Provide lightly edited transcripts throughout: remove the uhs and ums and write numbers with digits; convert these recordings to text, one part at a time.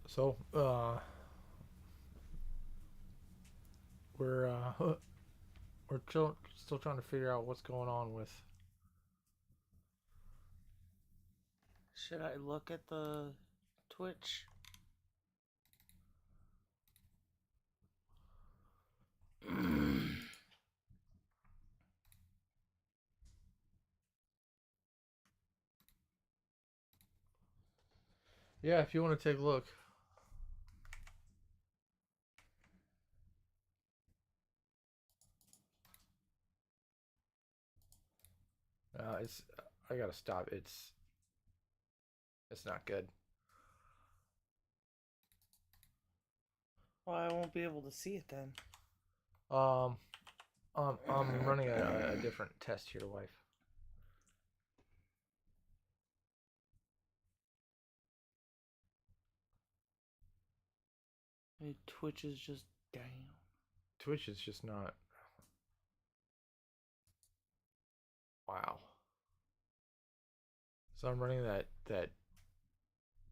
So, we're we're still trying to figure out what's going on with. Should I look at the Twitch? Yeah, if you want to take a look. It's I gotta stop. It's not good. Well, I won't be able to see it then. Um, I'm running a different test here, wife. My Twitch is just down. Twitch is just not. Wow. So I'm running that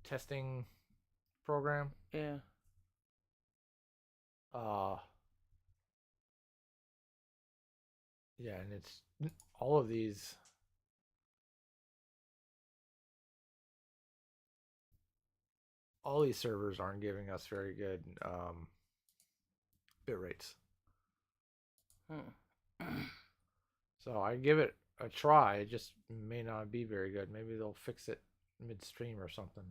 testing program. Yeah. Uh, yeah, and it's all of these. All these servers aren't giving us very good bit rates. So I give it a try. It just may not be very good. Maybe they'll fix it midstream or something.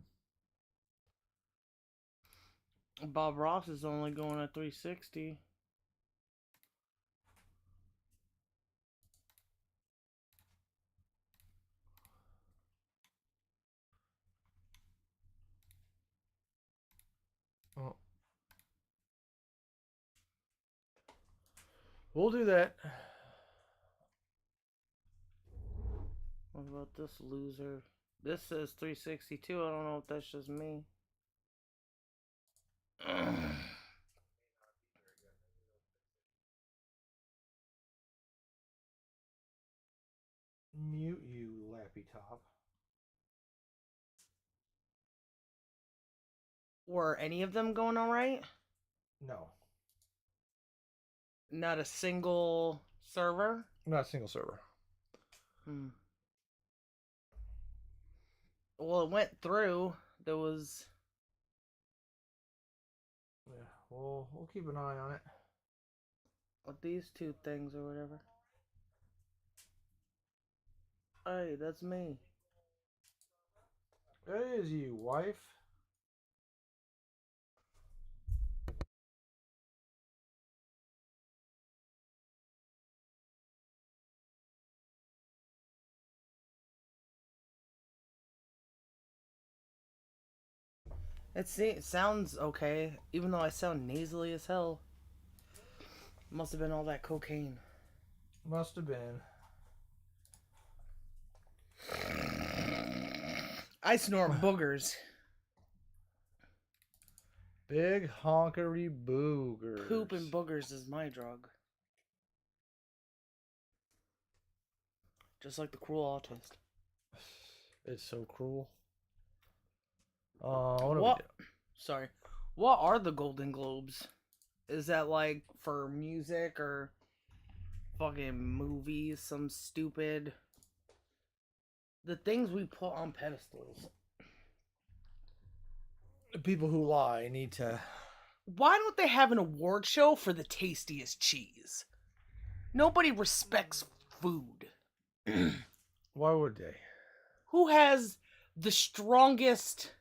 Bob Ross is only going at 360. Well, we'll do that. What about this loser? This says 362. I don't know if that's just me. Mute you, Lappy Top. Were any of them going all right? No, Not a single server? not a single server. Well, it went through. There was. Yeah, we'll keep an eye on it. With these two things or whatever. Hey, that's me. That is you, wife. It sounds okay, even though I sound nasally as hell. Must have been all that cocaine. Must have been. I snort boogers. Big honkery boogers. Poop and boogers is my drug. Just like the cruel autist. It's so cruel. What do we What? do? Sorry. What are the Golden Globes? Is that like for music or fucking movies? Some stupid. The things we put on pedestals. The people who lie need to. Why don't they have an award show for the tastiest cheese? Nobody respects food. Why would they? Who has the strongest,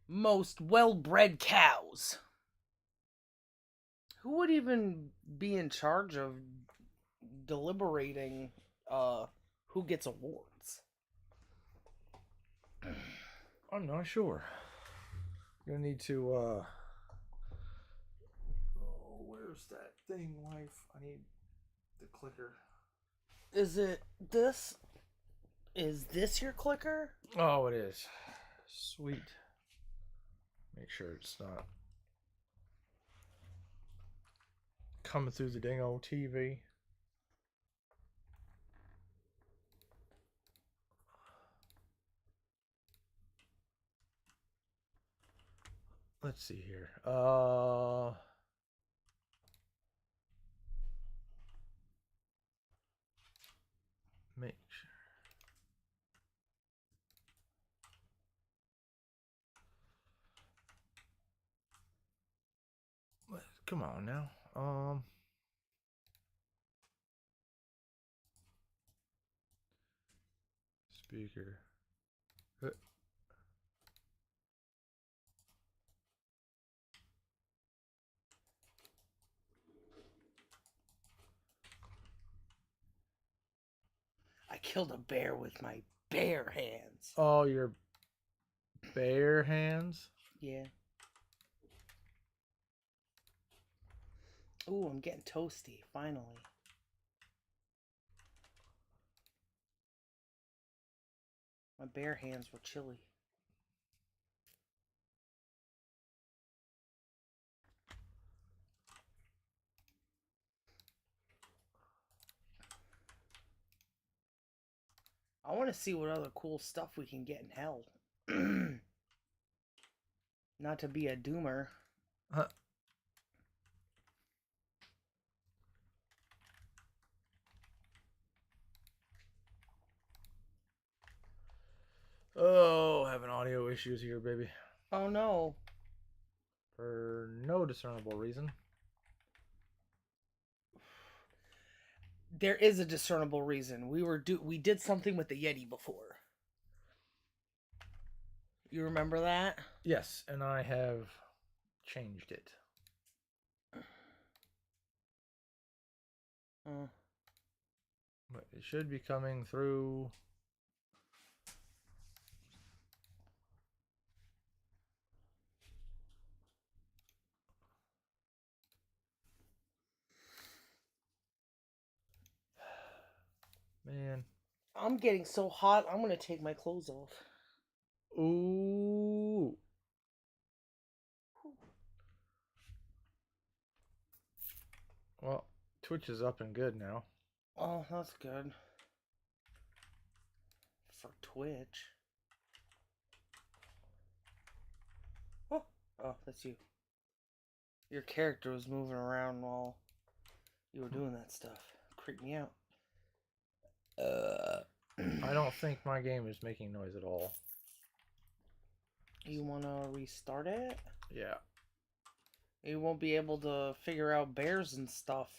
most well-bred cows? Who would even be in charge of deliberating who gets awards? I'm not sure. You're gonna need to where's that thing, wife? I need the clicker. Is it this? Is this your clicker? Oh, it is. Sweet. Make sure it's not coming through the dang old TV. Let's see here. Make sure. Come on now. Speaker. I killed a bear with my bare hands. Oh, your bare hands? Yeah. Ooh, I'm getting toasty, finally. My bare hands were chilly. I want to see what other cool stuff we can get in hell. Not to be a doomer. Oh, having audio issues here, baby. Oh no. For no discernible reason. There is a discernible reason. We did something with the Yeti before. You remember that? Yes, and I have changed it. But it should be coming through. Man. I'm getting so hot, I'm gonna take my clothes off. Ooh. Well, Twitch is up and good now. Oh, that's good. For Twitch. Oh, that's you. Your character was moving around while you were doing that stuff. Creeped me out. I don't think my game is making noise at all. You wanna restart it? Yeah. You won't be able to figure out bears and stuff.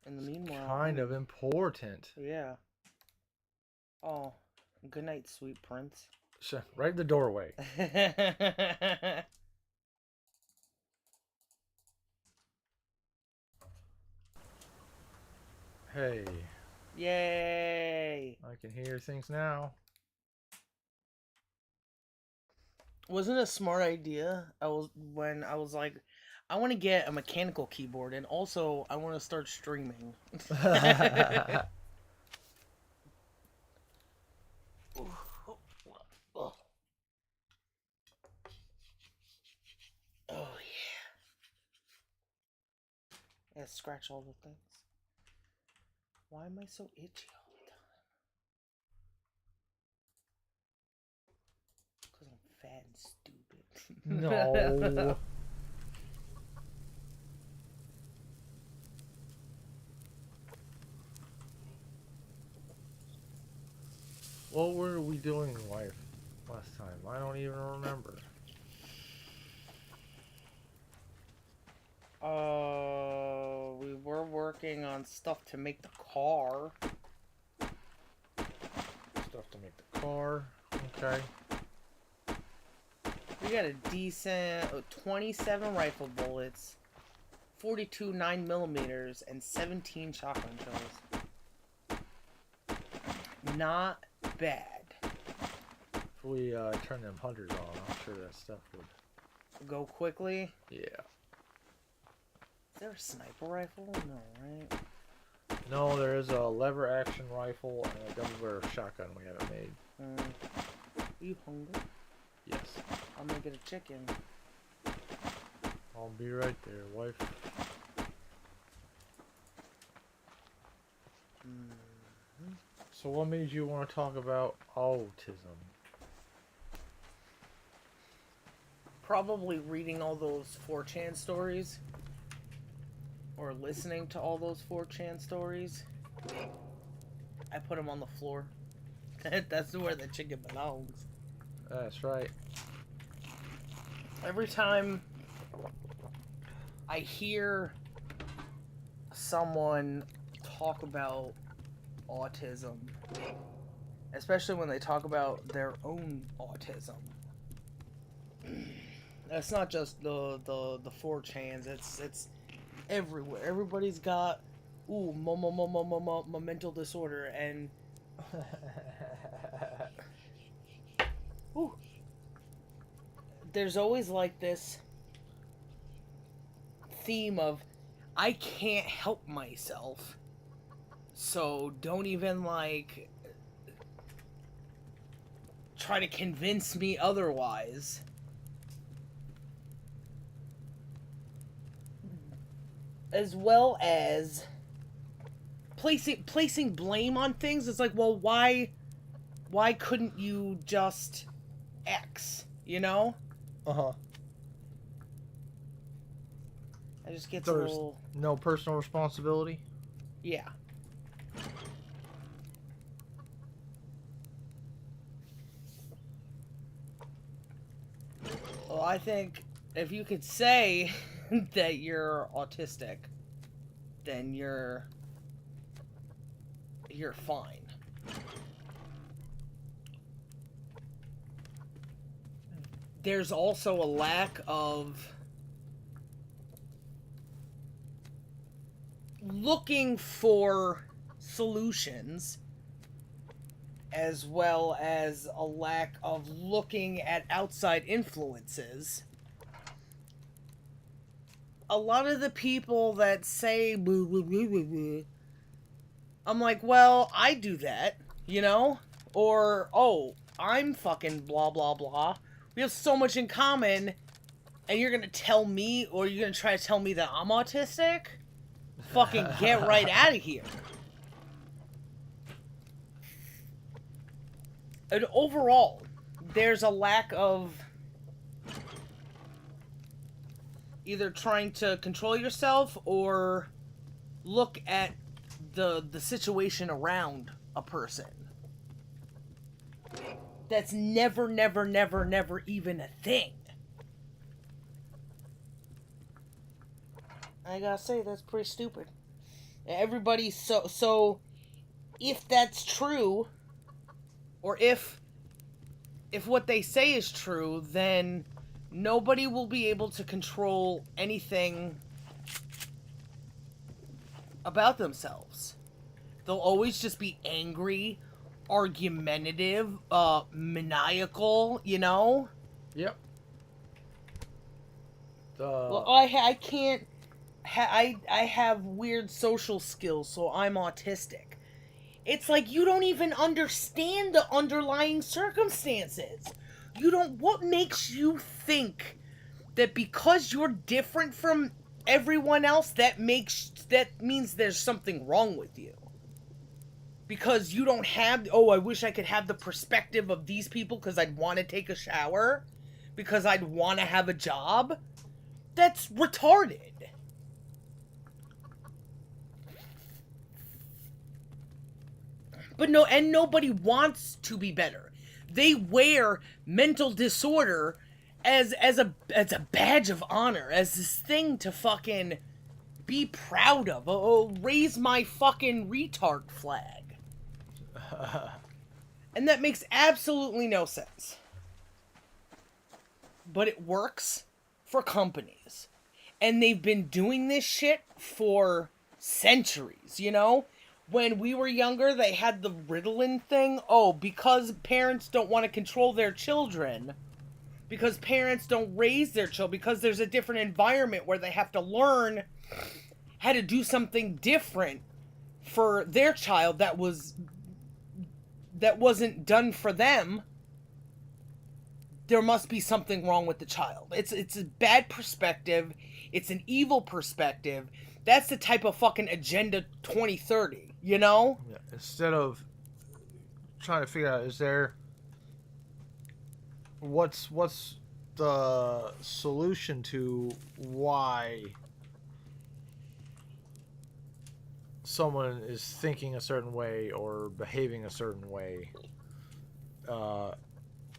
In the meanwhile, Kind of important. Yeah. Oh, good night, sweet prince. Right in the doorway. Hey. Yay! I can hear things now. Wasn't it a smart idea? I was like, I want to get a mechanical keyboard, and also I want to start streaming. Oh yeah. Yeah, scratch all the things. Why am I so itchy all the time? Because I'm fat and stupid. No. What were we doing last time? I don't even remember. We were working on stuff to make the car. Stuff to make the car. Okay. We got a decent 27 rifle bullets, 42 9mm, and 17 shotgun shells. Not bad. If we turn them hunters on, I'm sure that stuff would go quickly. Yeah. Is there a sniper rifle? No, right? No, there is a lever action rifle and a double barrel shotgun we haven't made. Are you hungry? Yes. I'm gonna get a chicken. I'll be right there, wife. So what made you want to talk about autism? Probably reading all those 4chan stories or listening to all those 4chan stories. I put them on the floor. That's where the chicken belongs. That's right. Every time I hear someone talk about autism, especially when they talk about their own autism, it's not just the 4chans. It's everywhere. Everybody's got my mental disorder, and ooh, there's always like this theme of I can't help myself, so don't even like try to convince me otherwise. As well as placing blame on things. It's like, well, why couldn't you just X, you know? Uh-huh. I just get a There's little, no personal responsibility? yeah. Well, I think if you could say that you're autistic, then you're fine. There's also a lack of looking for solutions, as well as a lack of looking at outside influences. A lot of the people that say boo, boo, boo, boo, boo, I'm like, well, I do that, you know? Or, oh, I'm fucking blah, blah, blah. We have so much in common, and you're gonna tell me, or you're gonna try to tell me that I'm autistic? Fucking get right out of here. And overall, there's a lack of either trying to control yourself or look at the situation around a person. That's never even a thing. I gotta say, that's pretty stupid. Everybody's so if that's true, or if what they say is true, then nobody will be able to control anything about themselves. They'll always just be angry, argumentative, maniacal, you know? Yep. Well, I can't... I have weird social skills, so I'm autistic. It's like you don't even understand the underlying circumstances. You don't... What makes you think that because you're different from everyone else, that means there's something wrong with you? Because you don't have, oh, I wish I could have the perspective of these people because I'd want to take a shower, because I'd want to have a job? That's retarded. But no, and nobody wants to be better. They wear mental disorder as a badge of honor, as this thing to fucking be proud of. Oh, raise my fucking retard flag. And that makes absolutely no sense. But it works for companies. And they've been doing this shit for centuries, you know? When we were younger, they had the Ritalin thing. Oh, because parents don't want to control their children. Because parents don't raise their children. Because there's a different environment where they have to learn how to do something different for their child that wasn't done for them. There must be something wrong with the child. It's a bad perspective. It's an evil perspective. That's the type of fucking Agenda 2030, you know? Yeah. Instead of trying to figure out, is there what's the solution to why someone is thinking a certain way or behaving a certain way. Uh,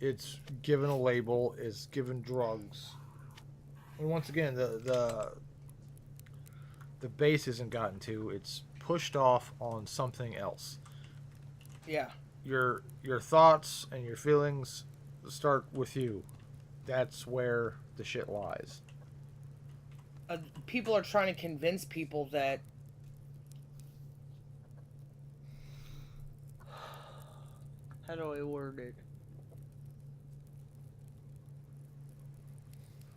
it's given a label, it's given drugs, and once again, the base isn't gotten to. It's pushed off on something else. Yeah. Your thoughts and your feelings start with you. That's where the shit lies. People are trying to convince people that how do I word it?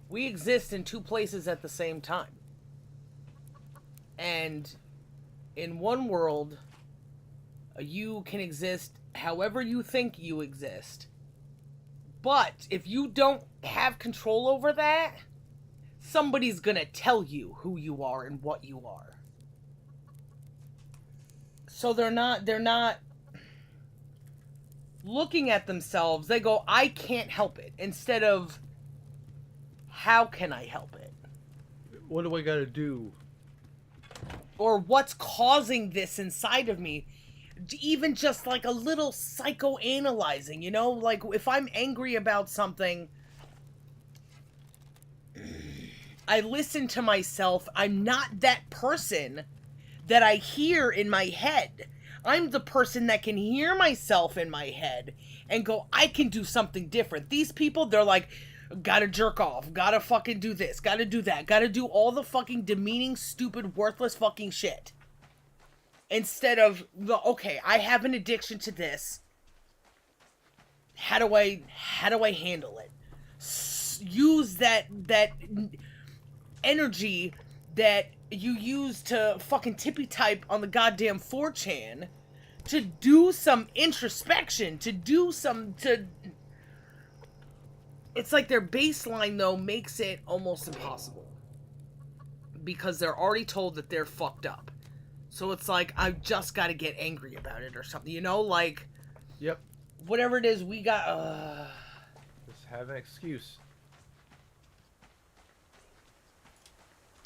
We exist in two places at the same time. And in one world, you can exist however you think you exist. But if you don't have control over that, somebody's gonna tell you who you are and what you are. So they're not looking at themselves. They go, I can't help it, instead of, how can I help it? What do I gotta do? Or what's causing this inside of me? Even just like a little psychoanalyzing, you know? Like, if I'm angry about something, I listen to myself. I'm not that person that I hear in my head. I'm the person that can hear myself in my head and go, I can do something different. These people, they're like, gotta jerk off, gotta fucking do this, gotta do that, gotta do all the fucking demeaning, stupid, worthless fucking shit. Instead of, okay, I have an addiction to this. How do I handle it? Use that energy that you use to fucking tippy type on the goddamn 4chan to do some introspection, it's like their baseline, though, makes it almost impossible. Because they're already told that they're fucked up. So it's like, I've just got to get angry about it or something, you know? Like, Yep. whatever it is, we got, Just have an excuse.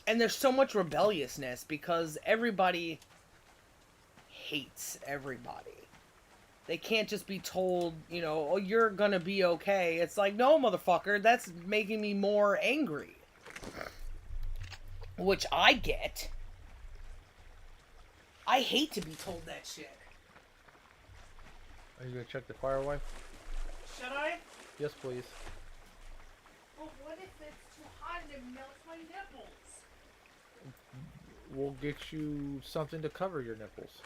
And there's so much rebelliousness because everybody hates everybody. They can't just be told, you know, oh, you're gonna be okay. It's like, no, motherfucker, that's making me more angry. Which I get. I hate to be told that shit. Are you gonna check the fire wife? Should I? Yes, please. Well, what if it's too hot and it melts my nipples? We'll get you something to cover your nipples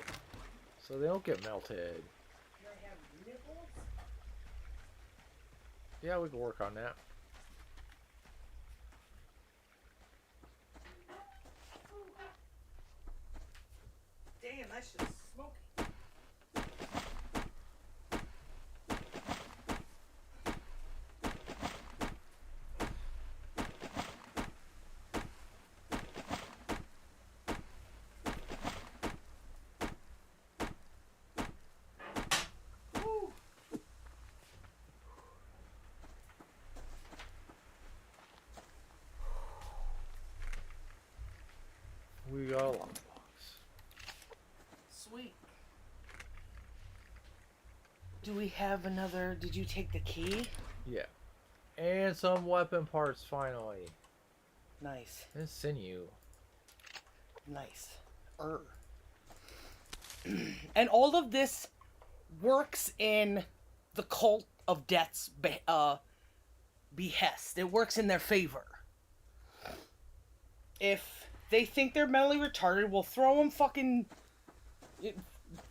so they don't get melted. Can I have nipples? Yeah, we can work on that. Damn, that shit's smoky. Woo. We got a lockbox. Sweet. Do we have another? Did you take the key? Yeah. And some weapon parts finally. Nice. And sinew. Nice. And all of this works in the cult of death's behest. It works in their favor. If they think they're mentally retarded, we'll throw them fucking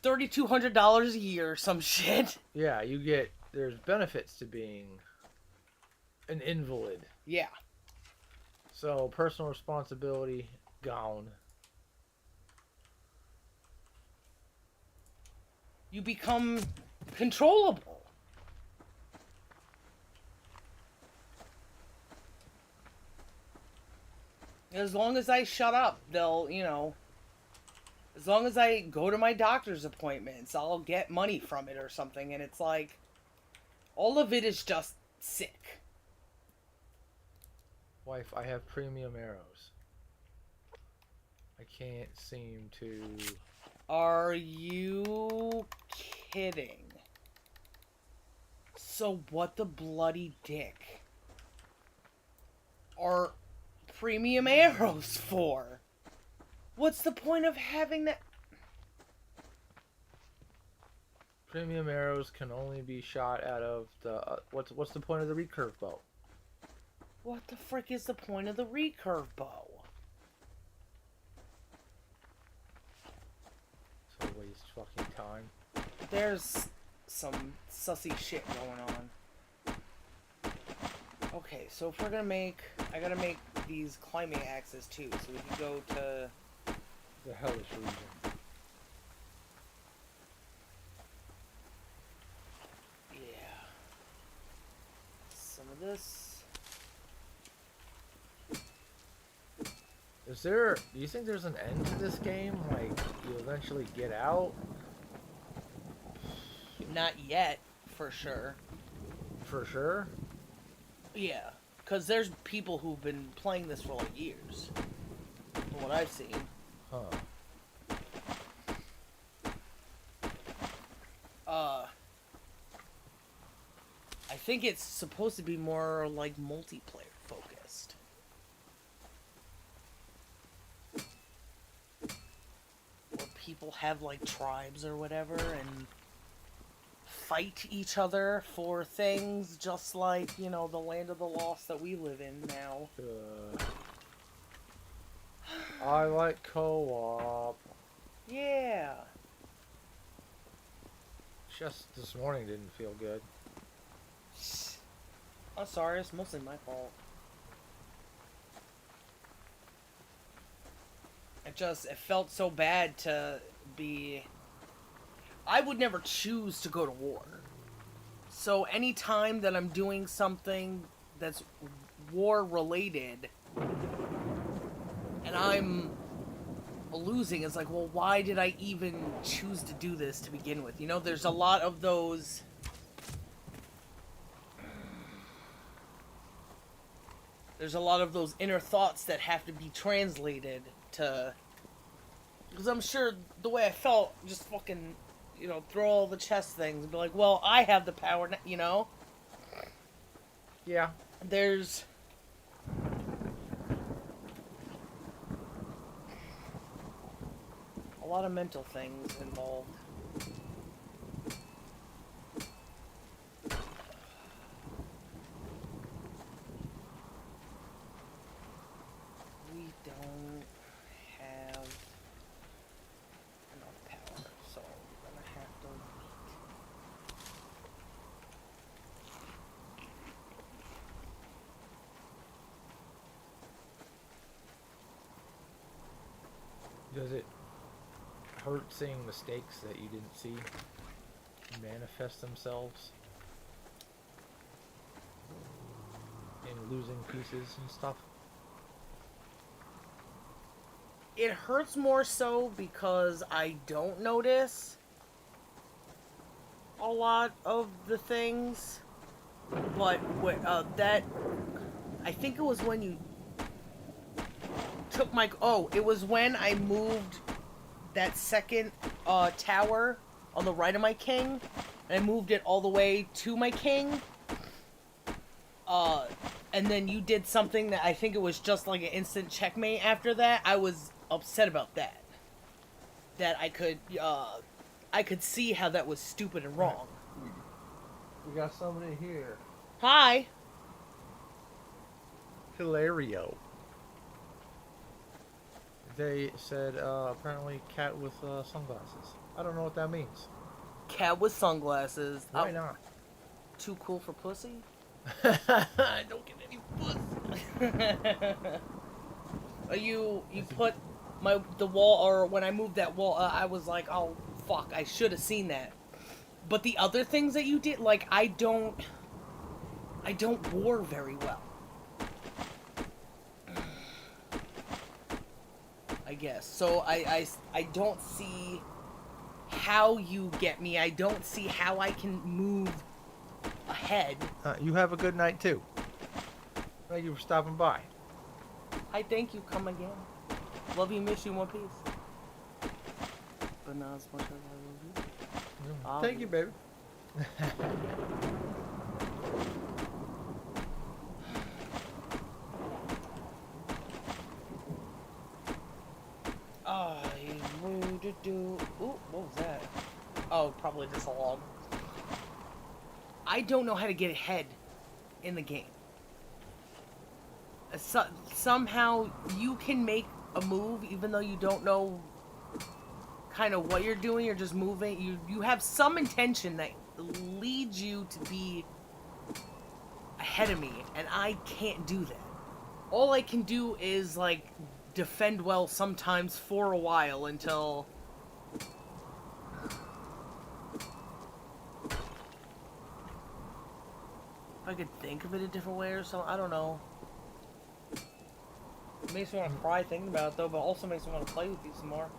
$3,200 a year or some shit. Yeah, there's benefits to being an invalid. Yeah. So, personal responsibility, gone. You become controllable. As long as I shut up, they'll, you know, As long as I go to my doctor's appointments, I'll get money from it or something. And it's like, all of it is just sick. Wife, I have premium arrows. I can't seem to... Are you kidding? So what the bloody dick are premium arrows for? What's the point of having that? Premium arrows can only be shot out of the... what's the point of the recurve bow? What the frick is the point of the recurve bow? So waste fucking time. There's some sussy shit going on. Okay, so if we're gonna make... I gotta make these climbing axes too, so we can go to... The hellish region. Yeah. Some of this... Do you think there's an end to this game? Like, you eventually get out? Not yet, for sure. For sure? Yeah, because there's people who've been playing this for like years. From what I've seen. Huh. I think it's supposed to be more like multiplayer focused. Where people have like tribes or whatever and fight each other for things just like, you know, the land of the lost that we live in now. I like co-op. Yeah. Just this morning didn't feel good. I'm sorry, it's mostly my fault. It felt so bad to be... I would never choose to go to war. So any time that I'm doing something that's war related and I'm losing, it's like, well, why did I even choose to do this to begin with? You know, there's a lot of those... There's a lot of those inner thoughts that have to be translated to... Because I'm sure the way I felt, just fucking, you know, throw all the chess things and be like, well, I have the power, you know? Yeah. There's... a lot of mental things involved. We don't have enough power, so we're gonna have to wait. Does it hurt seeing mistakes that you didn't see manifest themselves in losing pieces and stuff? It hurts more so because I don't notice a lot of the things, but that, I think it was when you took my, it was when I moved that second tower on the right of my king, and I moved it all the way to my king, and then you did something that I think it was just like an instant checkmate after that. I was upset about that. That I could see how that was stupid and wrong. We got somebody here. Hi. Hilario. They said apparently cat with sunglasses. I don't know what that means. Cat with sunglasses. Why not? Too cool for pussy? I don't get any pussy. You put the wall, or when I moved that wall, I was like, oh fuck, I should have seen that. But the other things that you did, like, I don't war very well. I guess. So I don't see how you get me. I don't see how I can move ahead. You have a good night too. Thank you for stopping by. I thank you. Come again. Love you, miss you, One Piece. But not as much as I love you. Thank you, baby. Ooh, what was that? Oh, probably just a log. I don't know how to get ahead in the game. Somehow you can make a move even though you don't know kind of what you're doing. You're just moving. You have some intention that leads you to be ahead of me, and I can't do that. All I can do is like defend well sometimes for a while until if I could think of it a different way or something. I don't know. It makes me want to cry thinking about it though, but also makes me want to play with you some more.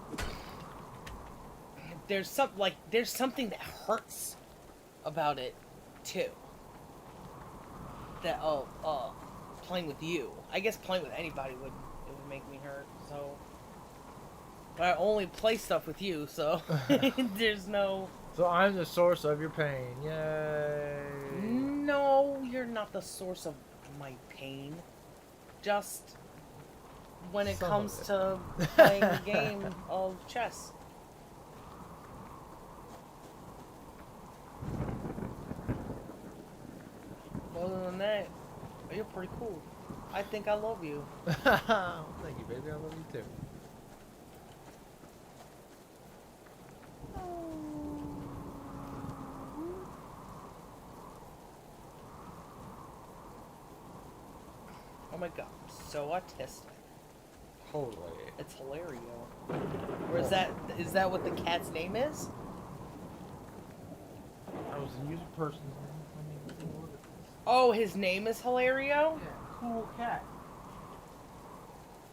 There's something that hurts about it too. That playing with you. I guess playing with anybody would make me hurt. So, but I only play stuff with you, so there's no. So I'm the source of your pain. Yay! No, you're not the source of my pain. Just when it comes to playing a game of chess. Other than that, you're pretty cool. I think I love you. Thank you, baby. I love you too. Oh my god, I'm so autistic. Totally. It's hilarious. Or is that what the cat's name is? I was a user person's name. I mean, take a look at this. Oh, his name is Hilario? Yeah, cool cat.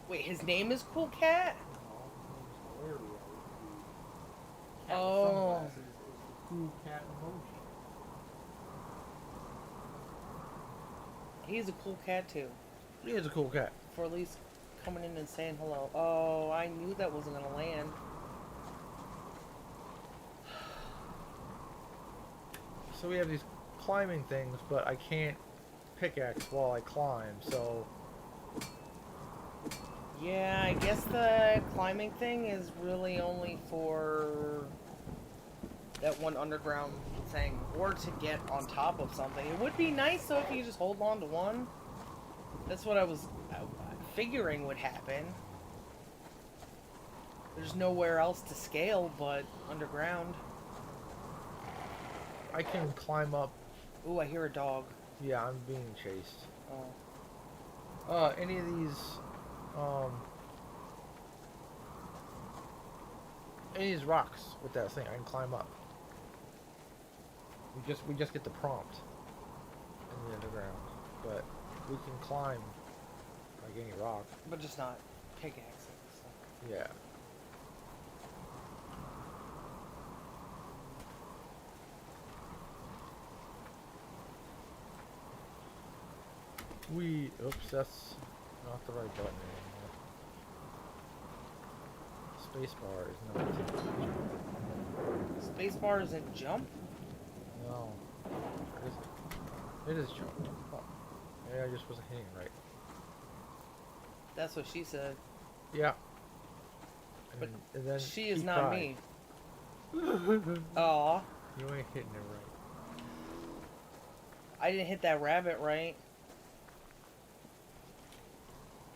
Wait, his name is Cool Cat? No, his name is Hilario. The cat Oh. with sunglasses is the cool cat emoji. He's a cool cat too. He is a cool cat. For at least coming in and saying hello. Oh, I knew that wasn't gonna land. So we have these climbing things, but I can't pickaxe while I climb, so... Yeah, I guess the climbing thing is really only for that one underground thing, or to get on top of something. It would be nice though if you just hold on to one. That's what I was figuring would happen. There's nowhere else to scale but underground. I can climb up. Ooh, I hear a dog. Yeah, I'm being chased. Oh. Any of these, any of these rocks with that thing, I can climb up. We just get the prompt in the underground, but we can climb like any rock. But just not pickaxing. So. Yeah. Oops, that's not the right button anymore. Spacebar is not. Spacebar isn't jump? No. It is jump. Oh. Yeah, I just wasn't hitting right. That's what she said. Yeah. But and then she is not me. Aw. You ain't hitting it right. I didn't hit that rabbit right.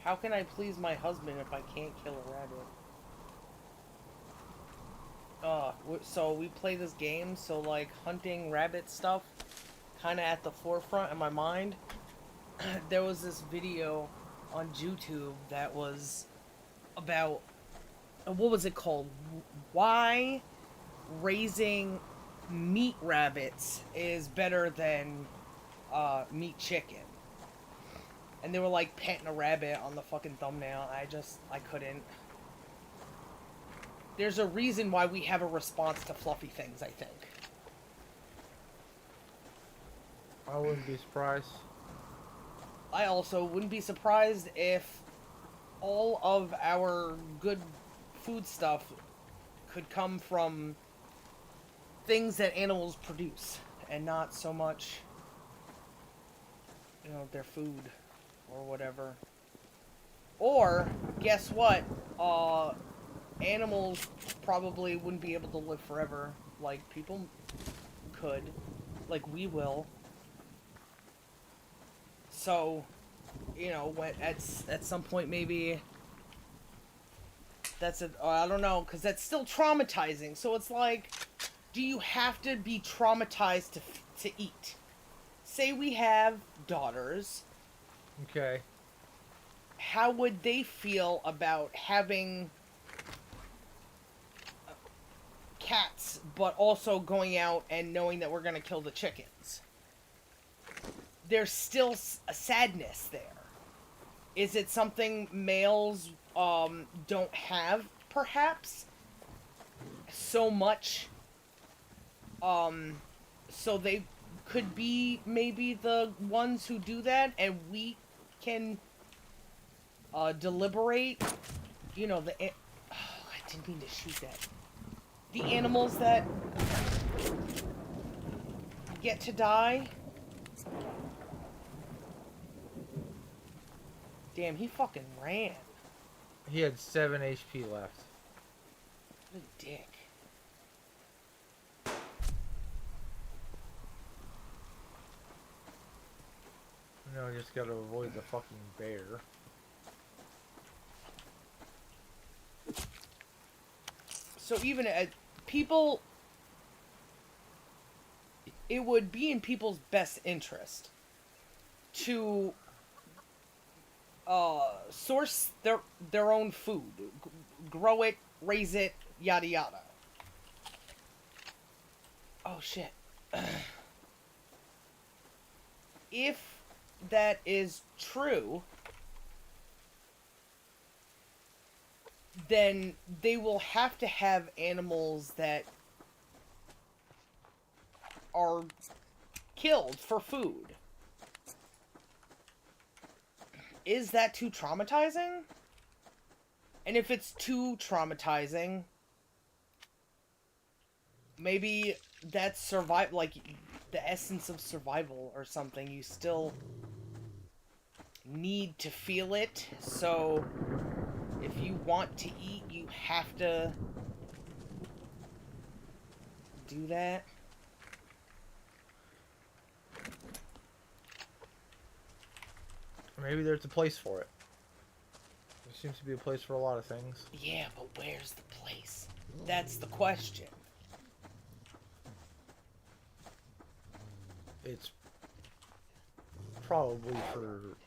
How can I please my husband if I can't kill a rabbit? So we play this game, so like hunting rabbit stuff kind of at the forefront in my mind. There was this video on YouTube that was about, what was it called? Why raising meat rabbits is better than meat chicken. And they were like petting a rabbit on the fucking thumbnail. I couldn't. there's a reason why we have a response to fluffy things, I think. I wouldn't be surprised. I also wouldn't be surprised if all of our good food stuff could come from things that animals produce and not so much, you know, their food or whatever. Or, guess what? Animals probably wouldn't be able to live forever like people could, like we will. So, you know, at some point maybe that's a I don't know, because that's still traumatizing. So it's like, do you have to be traumatized to eat? Say we have daughters. Okay. How would they feel about having cats, but also going out and knowing that we're gonna kill the chickens? There's still a sadness there. Is it something males don't have, perhaps? So much. So they could be maybe the ones who do that, and we can deliberate. You know, oh, I didn't mean to shoot that. The animals that get to die. Damn, he fucking ran. He had 7 HP left. What a dick. No, you just gotta avoid the fucking bear. So even people, it would be in people's best interest to source their own food, grow it, raise it, yada yada. Oh shit. If that is true, then they will have to have animals that are killed for food. Is that too traumatizing? And if it's too traumatizing, maybe that's survival, like the essence of survival or something. You still need to feel it, so if you want to eat, you have to do that. Maybe there's a place for it. There seems to be a place for a lot of things. Yeah, but where's the place? That's the question. It's probably for...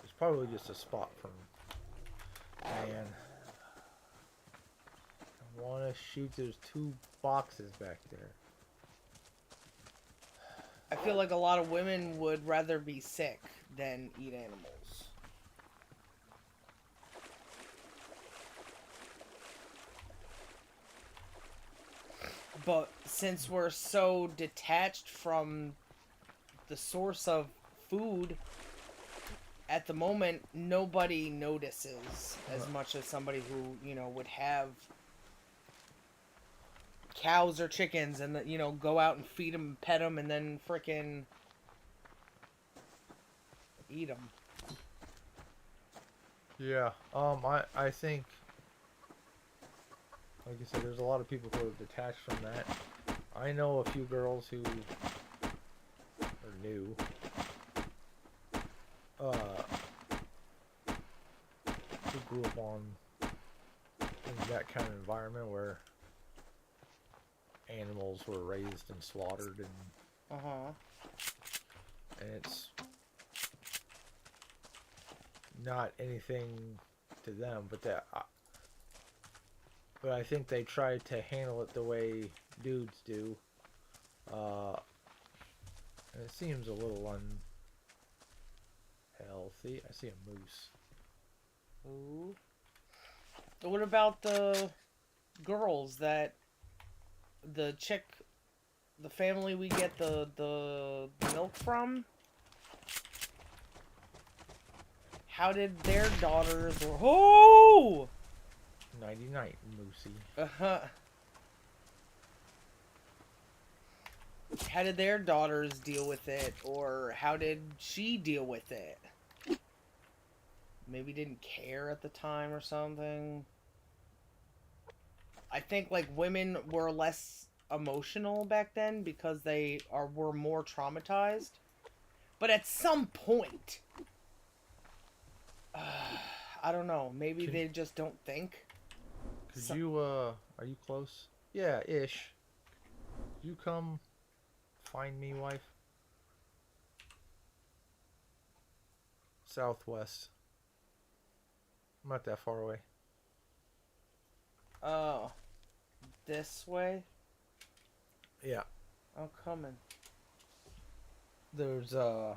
It's probably just a spot for... Man. I want to shoot. There's 2 boxes back there. I feel like a lot of women would rather be sick than eat animals. But since we're so detached from the source of food, at the moment, nobody notices as much as somebody who, you know, would have cows or chickens and, you know, go out and feed them, pet them, and then frickin' eat them. Yeah. I think... Like I said, there's a lot of people who are detached from that. I know a few girls who are new. Who grew up in that kind of environment where animals were raised and slaughtered and and it's not anything to them, but I think they tried to handle it the way dudes do. And it seems a little unhealthy. I see a moose. Ooh. What about the girls that the chick, the family we get the milk from? How did their daughters or oh? Nighty night, Moosey. How did their daughters deal with it, or how did she deal with it? Maybe didn't care at the time or something. I think like women were less emotional back then because they were more traumatized. But at some point, I don't know. Maybe they just don't think. Could you are you close? Yeah, ish. You come find me, wife. Southwest. I'm not that far away. Oh, this way? Yeah. I'm coming. There's I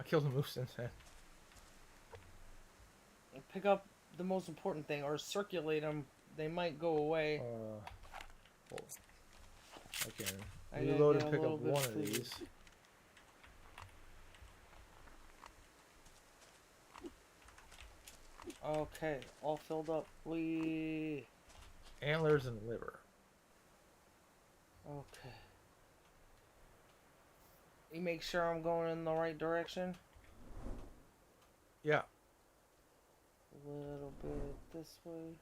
killed a moose since then. Pick up the most important thing, or circulate them. They might go away. Hold on. I can I reload gotta and get pick a up little one bit of of these. Okay, all filled up. Antlers and liver. Okay. You make sure I'm going in the right direction? Yeah. A little bit this way.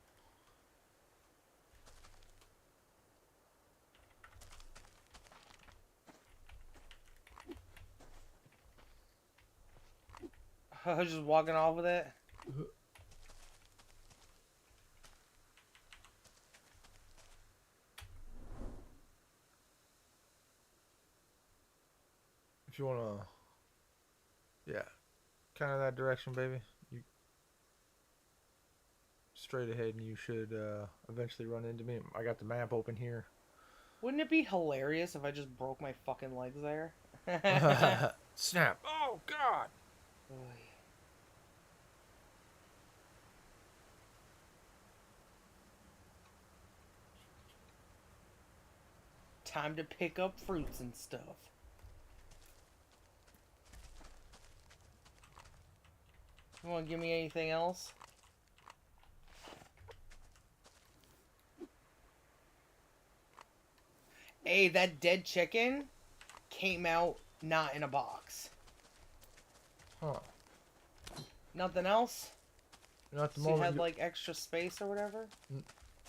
I was just walking off with it. If you wanna, yeah, kind of that direction, baby. You straight ahead, and you should eventually run into me. I got the map open here. Wouldn't it be hilarious if I just broke my fucking legs there? Snap! Oh God! Time to pick up fruits and stuff. You want to give me anything else? Hey, that dead chicken came out not in a box. Huh? Nothing else? Not at the So you moment. had like extra space or whatever?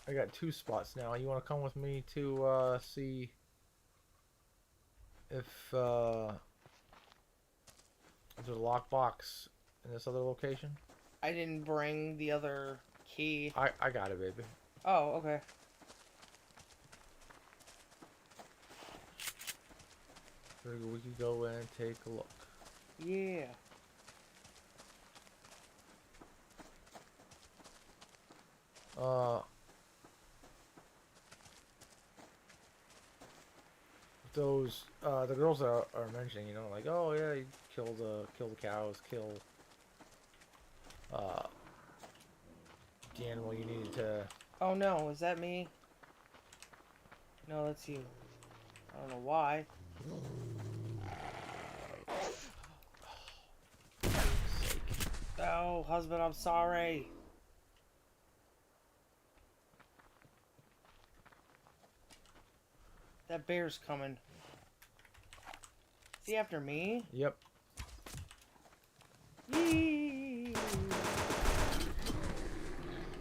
I got 2 spots now. You want to come with me to see if there's a lockbox in this other location? I didn't bring the other key. I got it, baby. Oh, okay. We could go in and take a look. Yeah. Those the girls are mentioning, you know, like, oh yeah, you kill the cows, kill the animal you needed to. Oh no, is that me? No, that's you. I don't know why. Oh, husband, I'm sorry. That bear's coming. Is he after me? Yep. Yee.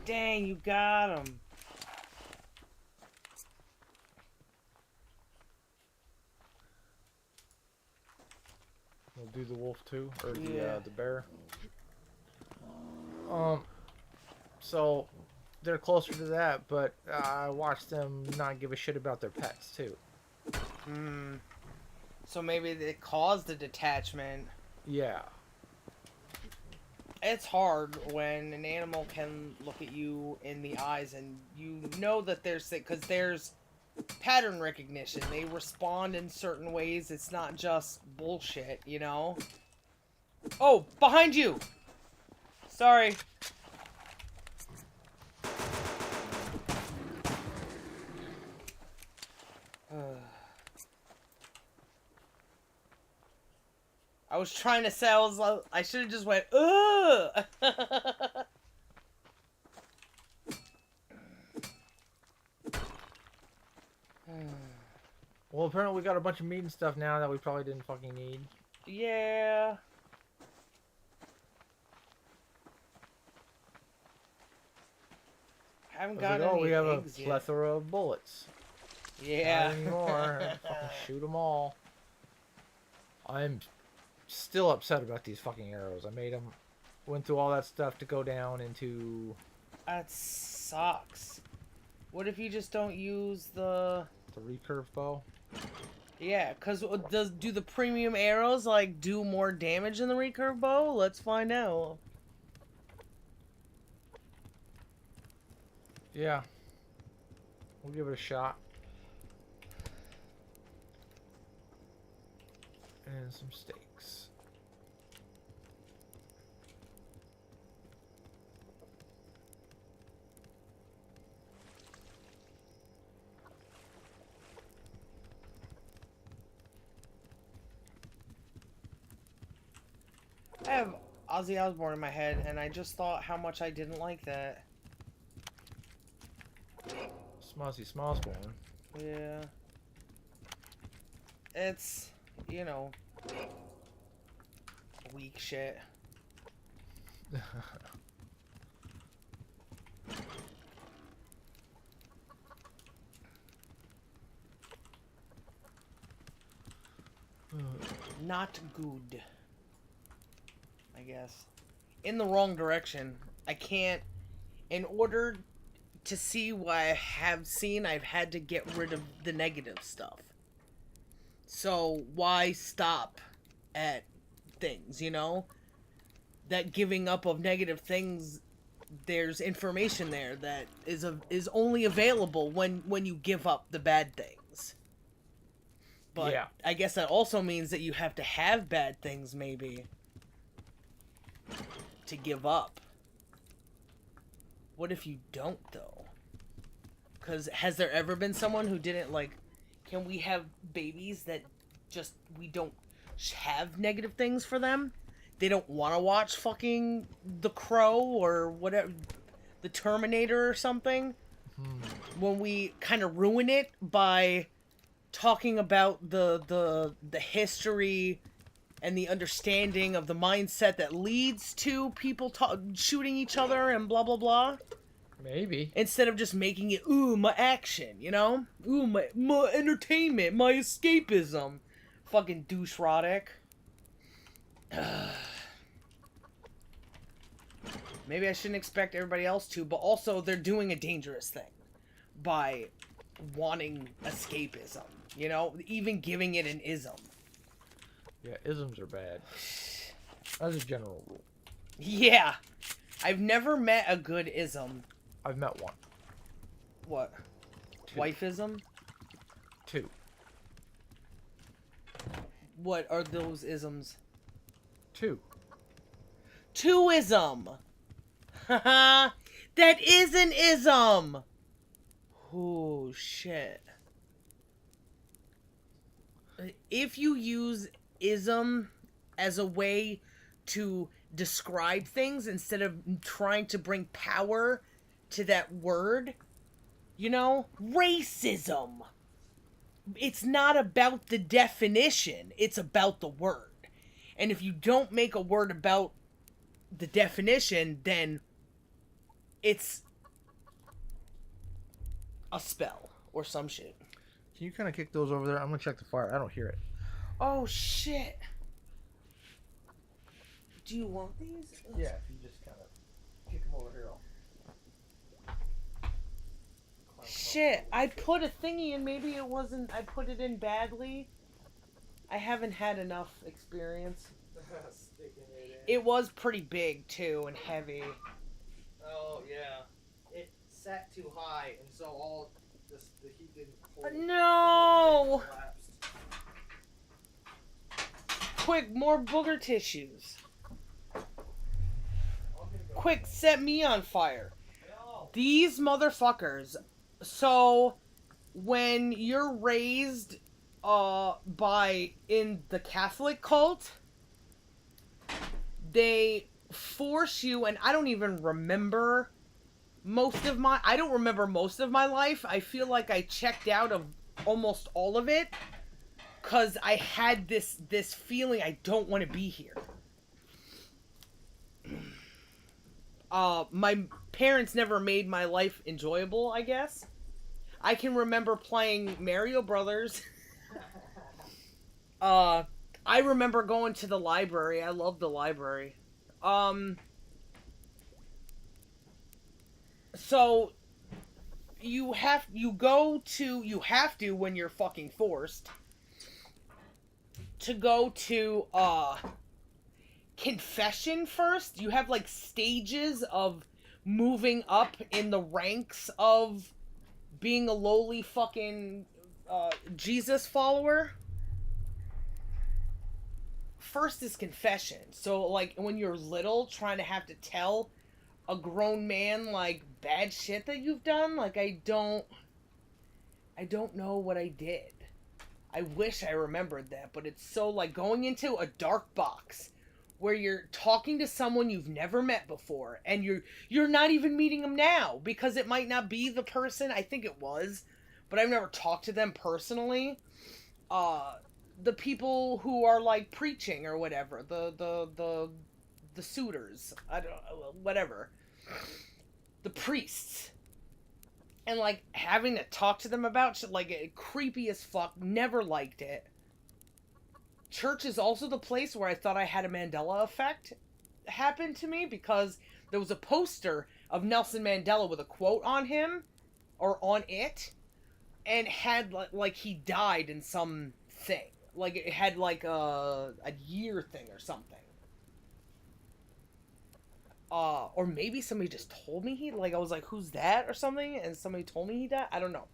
Dang, you got him. We'll do the wolf too, or Yeah. the bear. So they're closer to that, but I watched them not give a shit about their pets too. So maybe it caused a detachment. Yeah. It's hard when an animal can look at you in the eyes and you know that they're sick, because there's pattern recognition. They respond in certain ways. It's not just bullshit, you know? Oh, behind you! Sorry. was trying to say, I should have just went, ugh! Well, apparently we got a bunch of meat and stuff now that we probably didn't fucking need. Yeah. Haven't gotten any we have a eggs yet. plethora of bullets. Yeah. Not anymore. Fucking shoot them all. I'm still upset about these fucking arrows. I made them, went through all that stuff to go down into... That sucks. What if you just don't use the recurve bow? Yeah, because do the premium arrows, like, do more damage than the recurve bow? Let's find out. Yeah. We'll give it a shot. And some steaks. I have Ozzy Osbourne in my head, and I just thought how much I didn't like that. Smozzy Smosborn. Yeah. It's, you know, weak shit. Not good. I guess. In the wrong direction. I can't... In order to see what I have seen, I've had to get rid of the negative stuff. So, why stop at things, you know? That giving up of negative things, there's information there that is only available when you give up the bad things. But yeah. I guess that also means that you have to have bad things, maybe, to give up. What if you don't, though? Because has there ever been someone who didn't, like... Can we have babies that just... We don't have negative things for them? They don't want to watch fucking The Crow or whatever... The Terminator or something? When we kind of ruin it by talking about the history and the understanding of the mindset that leads to people shooting each other and blah, blah, blah. Maybe. Instead of just making it, ooh, my action, you know? Ooh, my entertainment, my escapism. Fucking douche-rotic. Maybe I shouldn't expect everybody else to, but also they're doing a dangerous thing by wanting escapism, you know? Even giving it an ism. Yeah, isms are bad. As a general rule. Yeah. I've never met a good ism. I've met one. What? 2. Wifeism? 2. What are those isms? 2. 2ism! Haha! That is an ism! Oh, shit. If you use ism as a way to describe things instead of trying to bring power to that word, you know, racism. It's not about the definition, it's about the word. And if you don't make a word about the definition, then it's a spell or some shit. Can you kind of kick those over there? I'm gonna check the fire. I don't hear it. Oh, shit. Do you want these? Yeah, if you just kind of kick them over here. Shit, I put a thingy in, maybe it wasn't, I put it in badly. I haven't had enough experience. It was pretty big, too, and heavy. Oh, yeah. It sat too high, and so all the heat didn't hold. No! Quick, more booger tissues. Quick, set me on fire. No. These motherfuckers. So, when you're raised in the Catholic cult, they force you, and I don't even remember I don't remember most of my life. I feel like I checked out of almost all of it because I had this feeling I don't want to be here. My parents never made my life enjoyable, I guess. I can remember playing Mario Brothers. I remember going to the library. I loved the library. So you have to when you're fucking forced to go to confession first. You have like stages of moving up in the ranks of being a lowly fucking Jesus follower. First is confession. So like when you're little, trying to have to tell a grown man like bad shit that you've done, like I don't know what I did. I wish I remembered that, but it's so like going into a dark box where you're talking to someone you've never met before, and you're not even meeting them now because it might not be the person I think it was, but I've never talked to them personally. The people who are like preaching or whatever, the suitors, I don't whatever, the priests, and like having to talk to them about shit, like creepy as fuck. Never liked it. Church is also the place where I thought I had a Mandela effect happen to me because there was a poster of Nelson Mandela with a quote on him or on it, and had like he died in some thing. Like it had like a year thing or something. Or maybe somebody just told me he, like, I was like, who's that or something, and somebody told me he died. I don't know.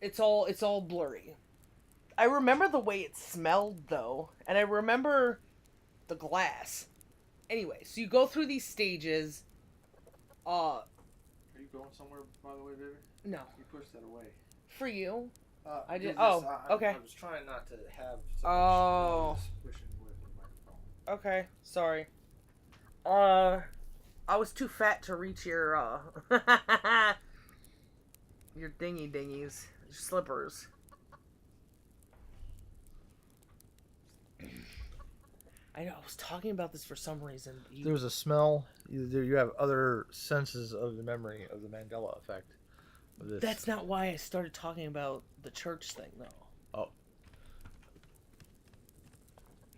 It's all blurry. I remember the way it smelled though, and I remember the glass. Anyway, so you go through these stages. Are you going somewhere, by the way, baby? No. You pushed that away. For you. I did. This, Okay. I was trying not to have so much noise pushing with the microphone. Okay, sorry. I was too fat to reach your your dingies, your slippers. I know, I was talking about this for some reason. There's a smell. You have other senses of the memory of the Mandela effect. Of this. That's not why I started talking about the church thing, though.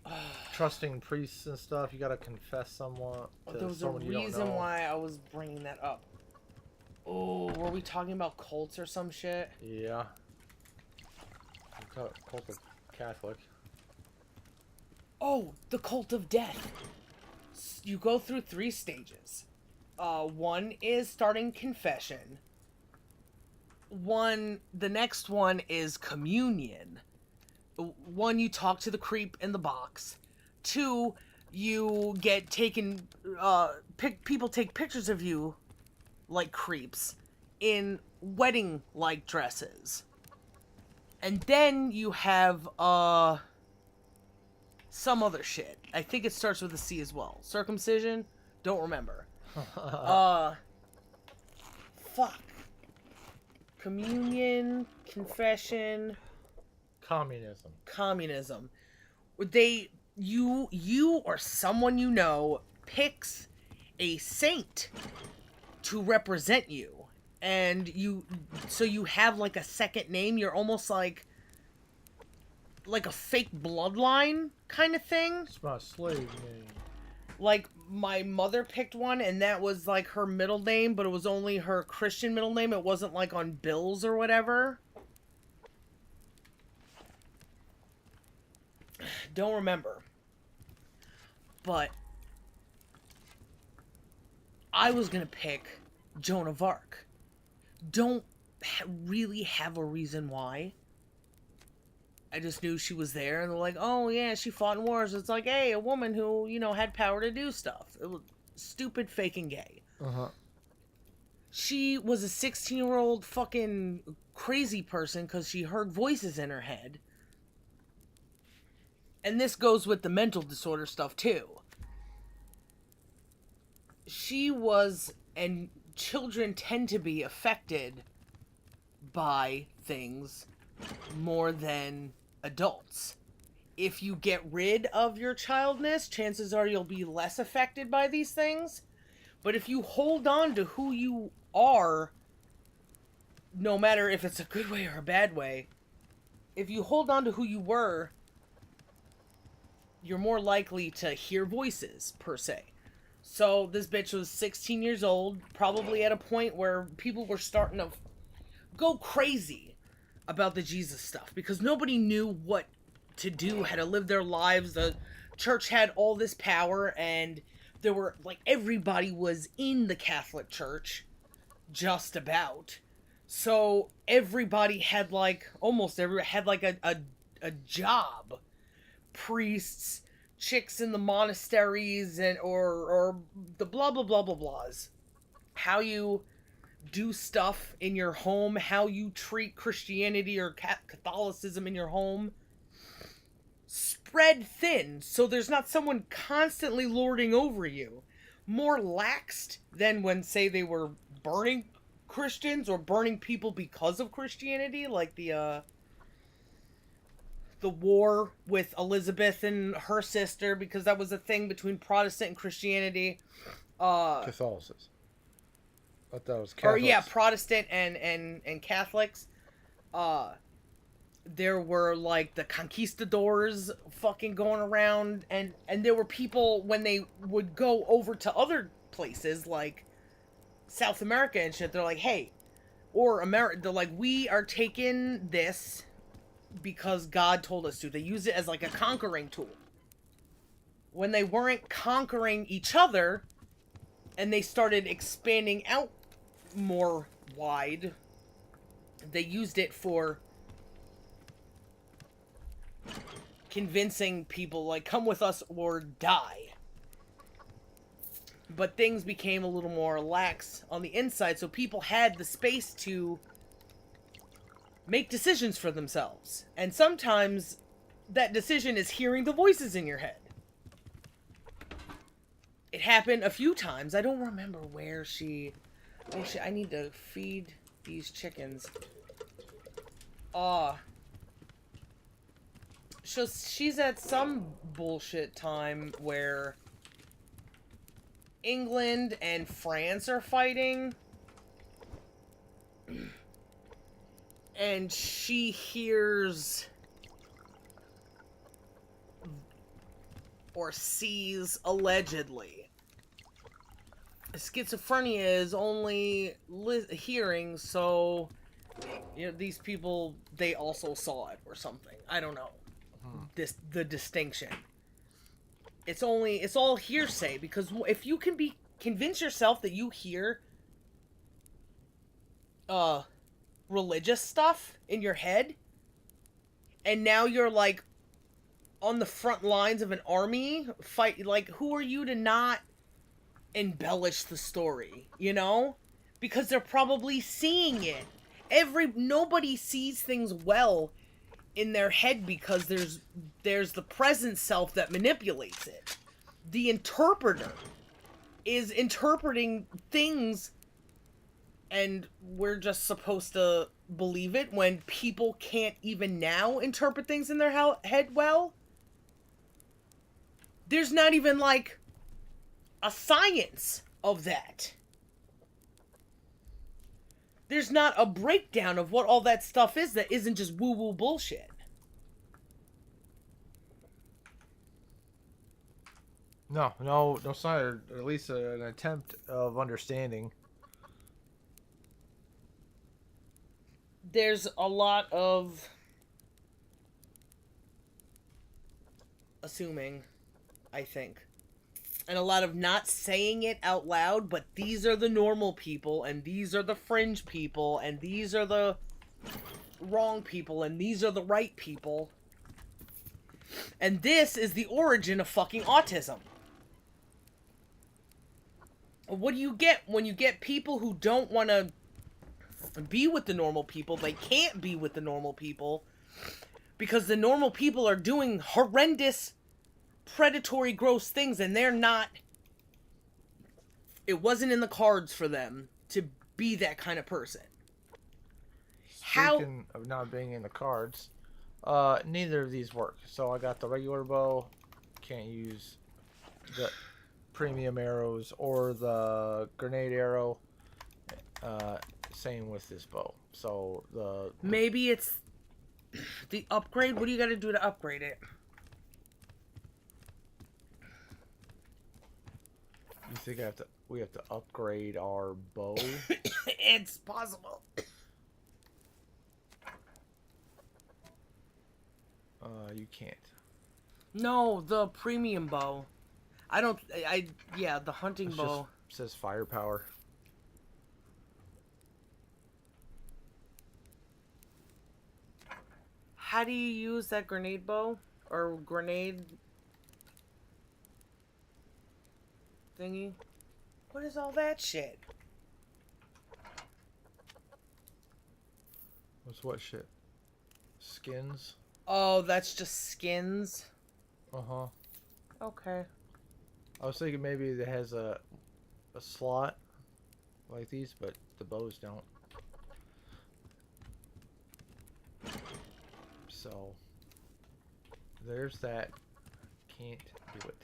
Oh. Trusting priests and stuff. You gotta confess somewhat. There was a reason why I was bringing that up. Oh, were we talking about cults or some shit? Yeah. Cult of Catholic. Oh, the cult of death. You go through 3 stages. One is starting confession. The next one is communion. 1, you talk to the creep in the box. 2, you get taken, people take pictures of you like creeps in wedding-like dresses. And then you have, some other shit. I think it starts with a C as well. Circumcision? Don't remember. Fuck. Communion, confession, communism. You or someone you know picks a saint to represent you, and so you have like a second name. You're almost like a fake bloodline kind of thing. It's my slave name. Like my mother picked one, and that was like her middle name, but it was only her Christian middle name. It wasn't like on bills or whatever. Don't remember. But I was gonna pick Joan of Arc. Don't really have a reason why. I just knew she was there, and they're like, oh yeah, she fought in wars. It's like, hey, a woman who, had power to do stuff. It was stupid, fake, and gay. Uh-huh. She was a 16-year-old fucking crazy person because she heard voices in her head. And this goes with the mental disorder stuff, too. she was, and children tend to be affected by things more than adults. If you get rid of your childness, chances are you'll be less affected by these things. But if you hold on to who you are, no matter if it's a good way or a bad way, if you hold on to who you were, you're more likely to hear voices, per se. So this bitch was 16 years old, probably at a point where people were starting to go crazy about the Jesus stuff because nobody knew what to do, how to live their lives. The church had all this power, and there were, like, everybody was in the Catholic Church, just about. So everybody had, like, almost everybody had, like, a job. Priests, chicks in the monasteries, and or the blah blah blah blah blahs. How you do stuff in your home, how you treat Christianity or Catholicism in your home, spread thin, so there's not someone constantly lording over you. More laxed than when, say, they were burning Christians or burning people because of Christianity, like the war with Elizabeth and her sister, because that was a thing between Protestant and Christianity. Catholicism. I thought it was Catholics. Or yeah, Protestant and Catholics. There were, like, the conquistadors fucking going around, and there were people when they would go over to other places like South America and shit. They're like, hey, or America. They're like, we are taking this because God told us to. They use it as, like, a conquering tool. When they weren't conquering each other and they started expanding out more wide, they used it for convincing people, like, come with us or die. But things became a little more lax on the inside, so people had the space to make decisions for themselves. And sometimes that decision is hearing the voices in your head. It happened a few times. I don't remember where she... Oh shit, I need to feed these chickens. So she's at some bullshit time where England and France are fighting. And she hears or sees, allegedly. Schizophrenia is only hearing, so, you know, these people, they also saw it or something. I don't know. The distinction. It's all hearsay, because if you can convince yourself that you hear religious stuff in your head, and now you're, like, on the front lines of an army fight, like, who are you to not embellish the story, you know? Because they're probably seeing it. Nobody sees things well in their head because there's the present self that manipulates it. The interpreter is interpreting things, and we're just supposed to believe it when people can't even now interpret things in their head well. There's not even, like, a science of that. There's not a breakdown of what all that stuff is that isn't just woo-woo bullshit. No sign, or at least an attempt of understanding. There's a lot of assuming, I think. And a lot of not saying it out loud, but these are the normal people, and these are the fringe people, and these are the wrong people, and these are the right people. And this is the origin of fucking autism. What do you get when you get people who don't want to be with the normal people? They can't be with the normal people because the normal people are doing horrendous, predatory, gross things, and they're not It wasn't in the cards for them to be that kind of person. Speaking of not being in the cards, neither of these work. So I got the regular bow. Can't use the premium arrows or the grenade arrow. Same with this bow. So maybe it's the upgrade. What do you got to do to upgrade it? You think we have to upgrade our bow? It's possible. You can't. No, the premium bow. Yeah, the hunting bow. Just says firepower. How do you use that grenade bow? Or grenade thingy? What is all that shit? What's what shit? Skins? Oh, that's just skins? Uh-huh. Okay. I was thinking maybe it has a slot like these, but the bows don't. So there's that. Can't do it.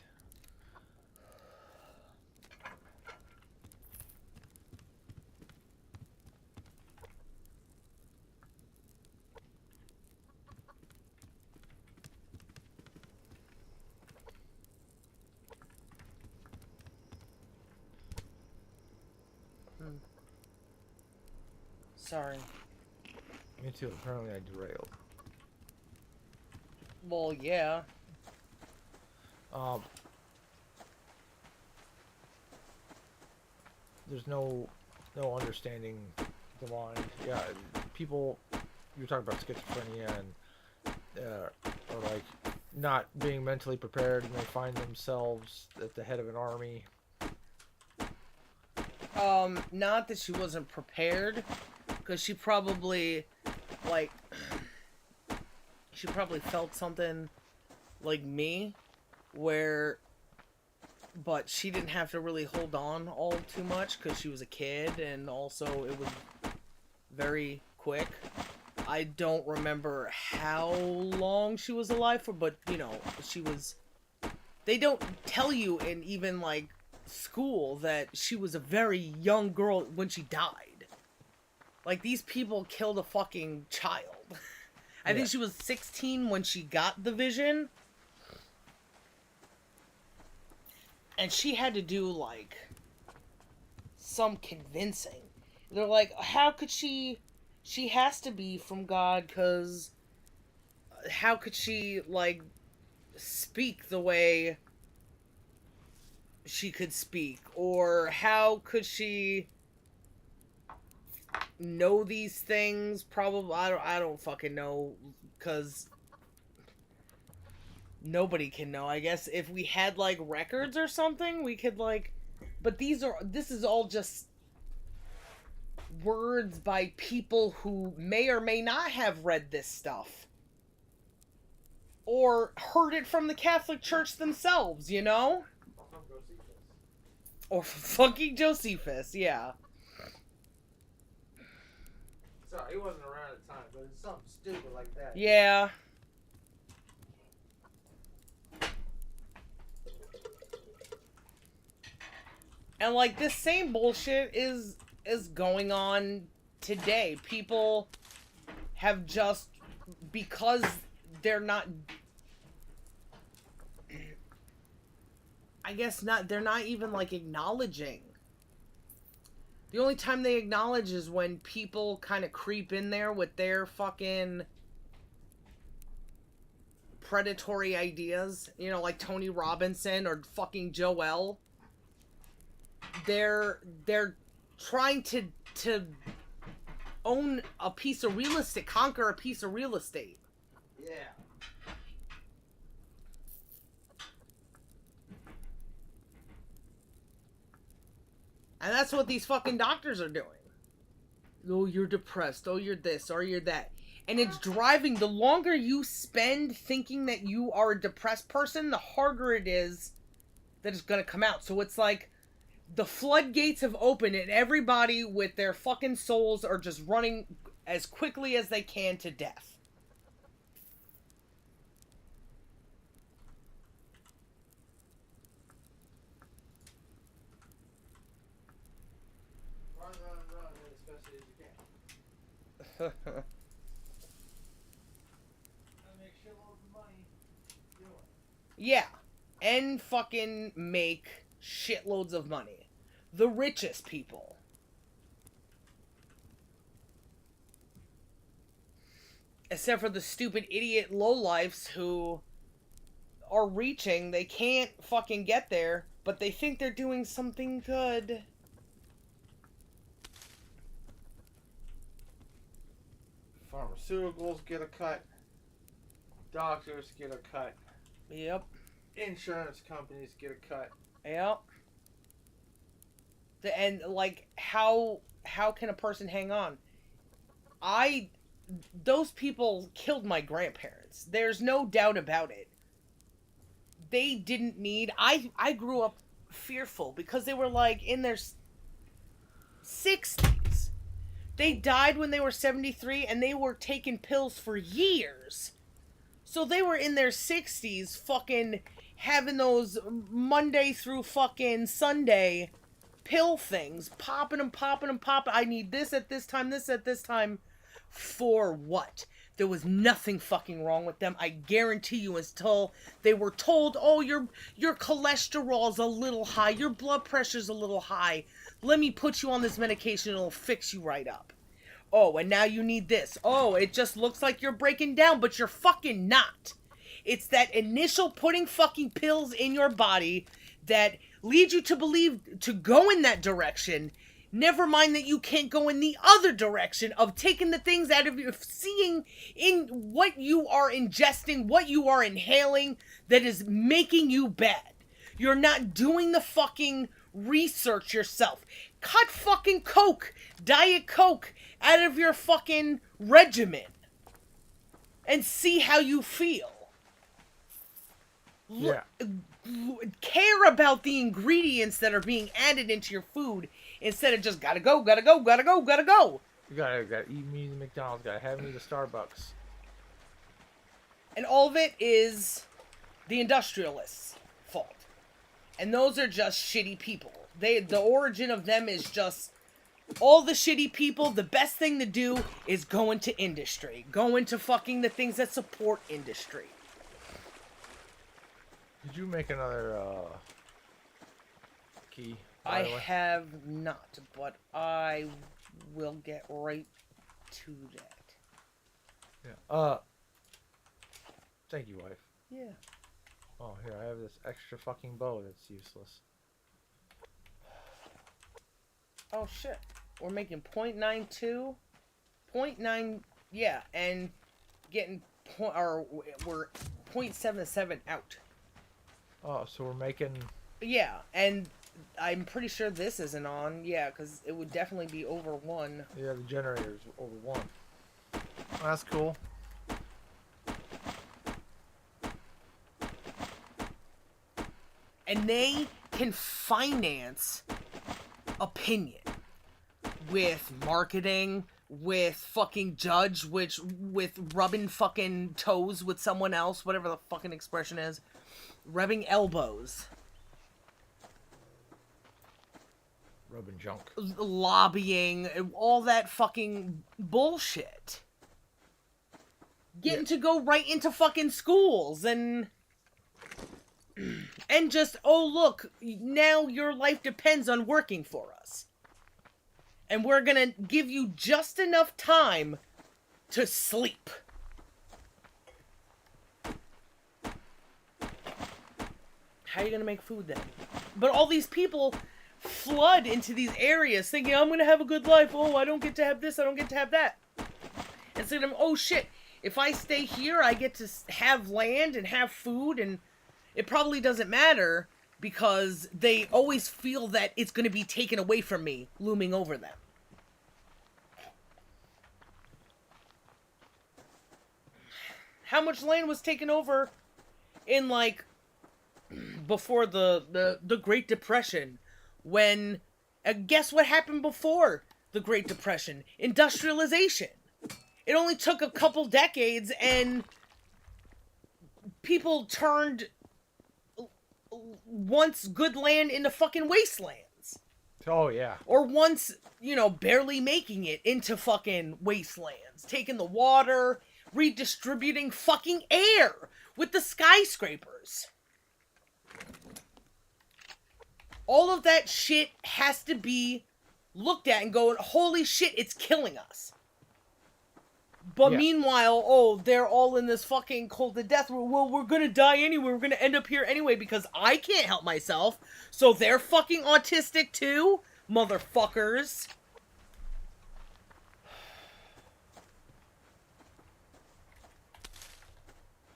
Sorry. Me too. Apparently I derailed. Well, yeah. There's no understanding the mind. Yeah, people. You're talking about schizophrenia and or like not being mentally prepared, and they find themselves at the head of an army. Not that she wasn't prepared, because she probably, like, she probably felt something like me, but she didn't have to really hold on all too much, because she was a kid, and also it was very quick. I don't remember how long she was alive for, but, you know, they don't tell you in even, like, school that she was a very young girl when she died. Like, these people killed a fucking child. I think she was 16 when she got the vision. And she had to do, like, some convincing. They're like, how could she has to be from God, because how could she, like, speak the way she could speak? Or how could she know these things? Probably, I don't fucking know, because nobody can know. I guess if we had, like, records or something, we could, like, but this is all just words by people who may or may not have read this stuff. Or heard it from the Catholic Church themselves, you know? Or fucking Josephus, yeah. Sorry, he wasn't around at the time, but it's something stupid like that. Yeah. And, like, this same bullshit is going on today. People have just, because they're not, I guess not, they're not even, like, acknowledging. The only time they acknowledge is when people kind of creep in there with their fucking predatory ideas, you know, like Tony Robinson or fucking Joel. They're trying to own a piece of real estate, conquer a piece of real estate. Yeah. And that's what these fucking doctors are doing. Oh, you're depressed. Oh, you're this or you're that. And it's driving. The longer you spend thinking that you are a depressed person, the harder it is that it's going to come out. So it's like the floodgates have opened and everybody with their fucking souls are just running as quickly as they can to death. Run as fast as you can. Make shitloads of money doing it. Yeah. And fucking make shitloads of money. The richest people. Except for the stupid idiot lowlifes who are reaching, they can't fucking get there, but they think they're doing something good. Pharmaceuticals get a cut. Doctors get a cut. Yep. Insurance companies get a cut. Yep. And like, how can a person hang on? Those people killed my grandparents. There's no doubt about it. They didn't need... I grew up fearful because they were like in their 60s. They died when they were 73 and they were taking pills for years. So they were in their 60s fucking having those Monday through fucking Sunday pill things. Popping them. I need this at this time, this at this time. For what? There was nothing fucking wrong with them. I guarantee you, until they were told, oh, your cholesterol's a little high, your blood pressure's a little high. Let me put you on this medication, it'll fix you right up. Oh, and now you need this. Oh, it just looks like you're breaking down, but you're fucking not. It's that initial putting fucking pills in your body that leads you to believe to go in that direction. Never mind that you can't go in the other direction of taking the things out of your... Seeing in what you are ingesting, what you are inhaling, that is making you bad. You're not doing the fucking research yourself. Cut fucking Coke, Diet Coke, out of your fucking regimen. And see how you feel. Yeah. Care about the ingredients that are being added into your food instead of just gotta go. You gotta eat me the McDonald's, gotta have me the Starbucks. And all of it is the industrialists' fault. And those are just shitty people. The origin of them is just all the shitty people. The best thing to do is go into industry. Go into fucking the things that support industry. Did you make another key? I have not, but I will get right to that. Yeah. Thank you, wife. Yeah. Oh, here, I have this extra fucking bow that's useless. Oh, shit. We're making 0.92. 0.9, yeah, and getting we're 0.77 out. Oh, so we're making... Yeah, and I'm pretty sure this isn't on. Yeah, because it would definitely be over 1. Yeah, the generator's over 1. Oh, that's cool. And they can finance opinion with marketing, with fucking judge, with rubbing fucking toes with someone else, whatever the fucking expression is. Rubbing elbows. Rubbing junk. Lobbying, all that fucking bullshit. Getting to go right into fucking schools and just, oh look, now your life depends on working for us. And we're gonna give you just enough time to sleep. How are you gonna make food then? But all these people flood into these areas thinking, I'm gonna have a good life. Oh, I don't get to have this, I don't get to have that. Instead of, oh shit, if I stay here, I get to have land and have food, and it probably doesn't matter because they always feel that it's gonna be taken away from me, looming over them. How much land was taken over in, like, before the Great Depression? when guess what happened before the Great Depression? Industrialization. It only took a couple decades and people turned once good land into fucking wastelands. Oh, yeah. Or once, barely making it into fucking wastelands. Taking the water, redistributing fucking air with the skyscrapers. All of that shit has to be looked at and go, holy shit, it's killing us. But meanwhile, they're all in this fucking cold to death. Well, we're gonna die anyway. We're gonna end up here anyway because I can't help myself. So they're fucking autistic too? Motherfuckers.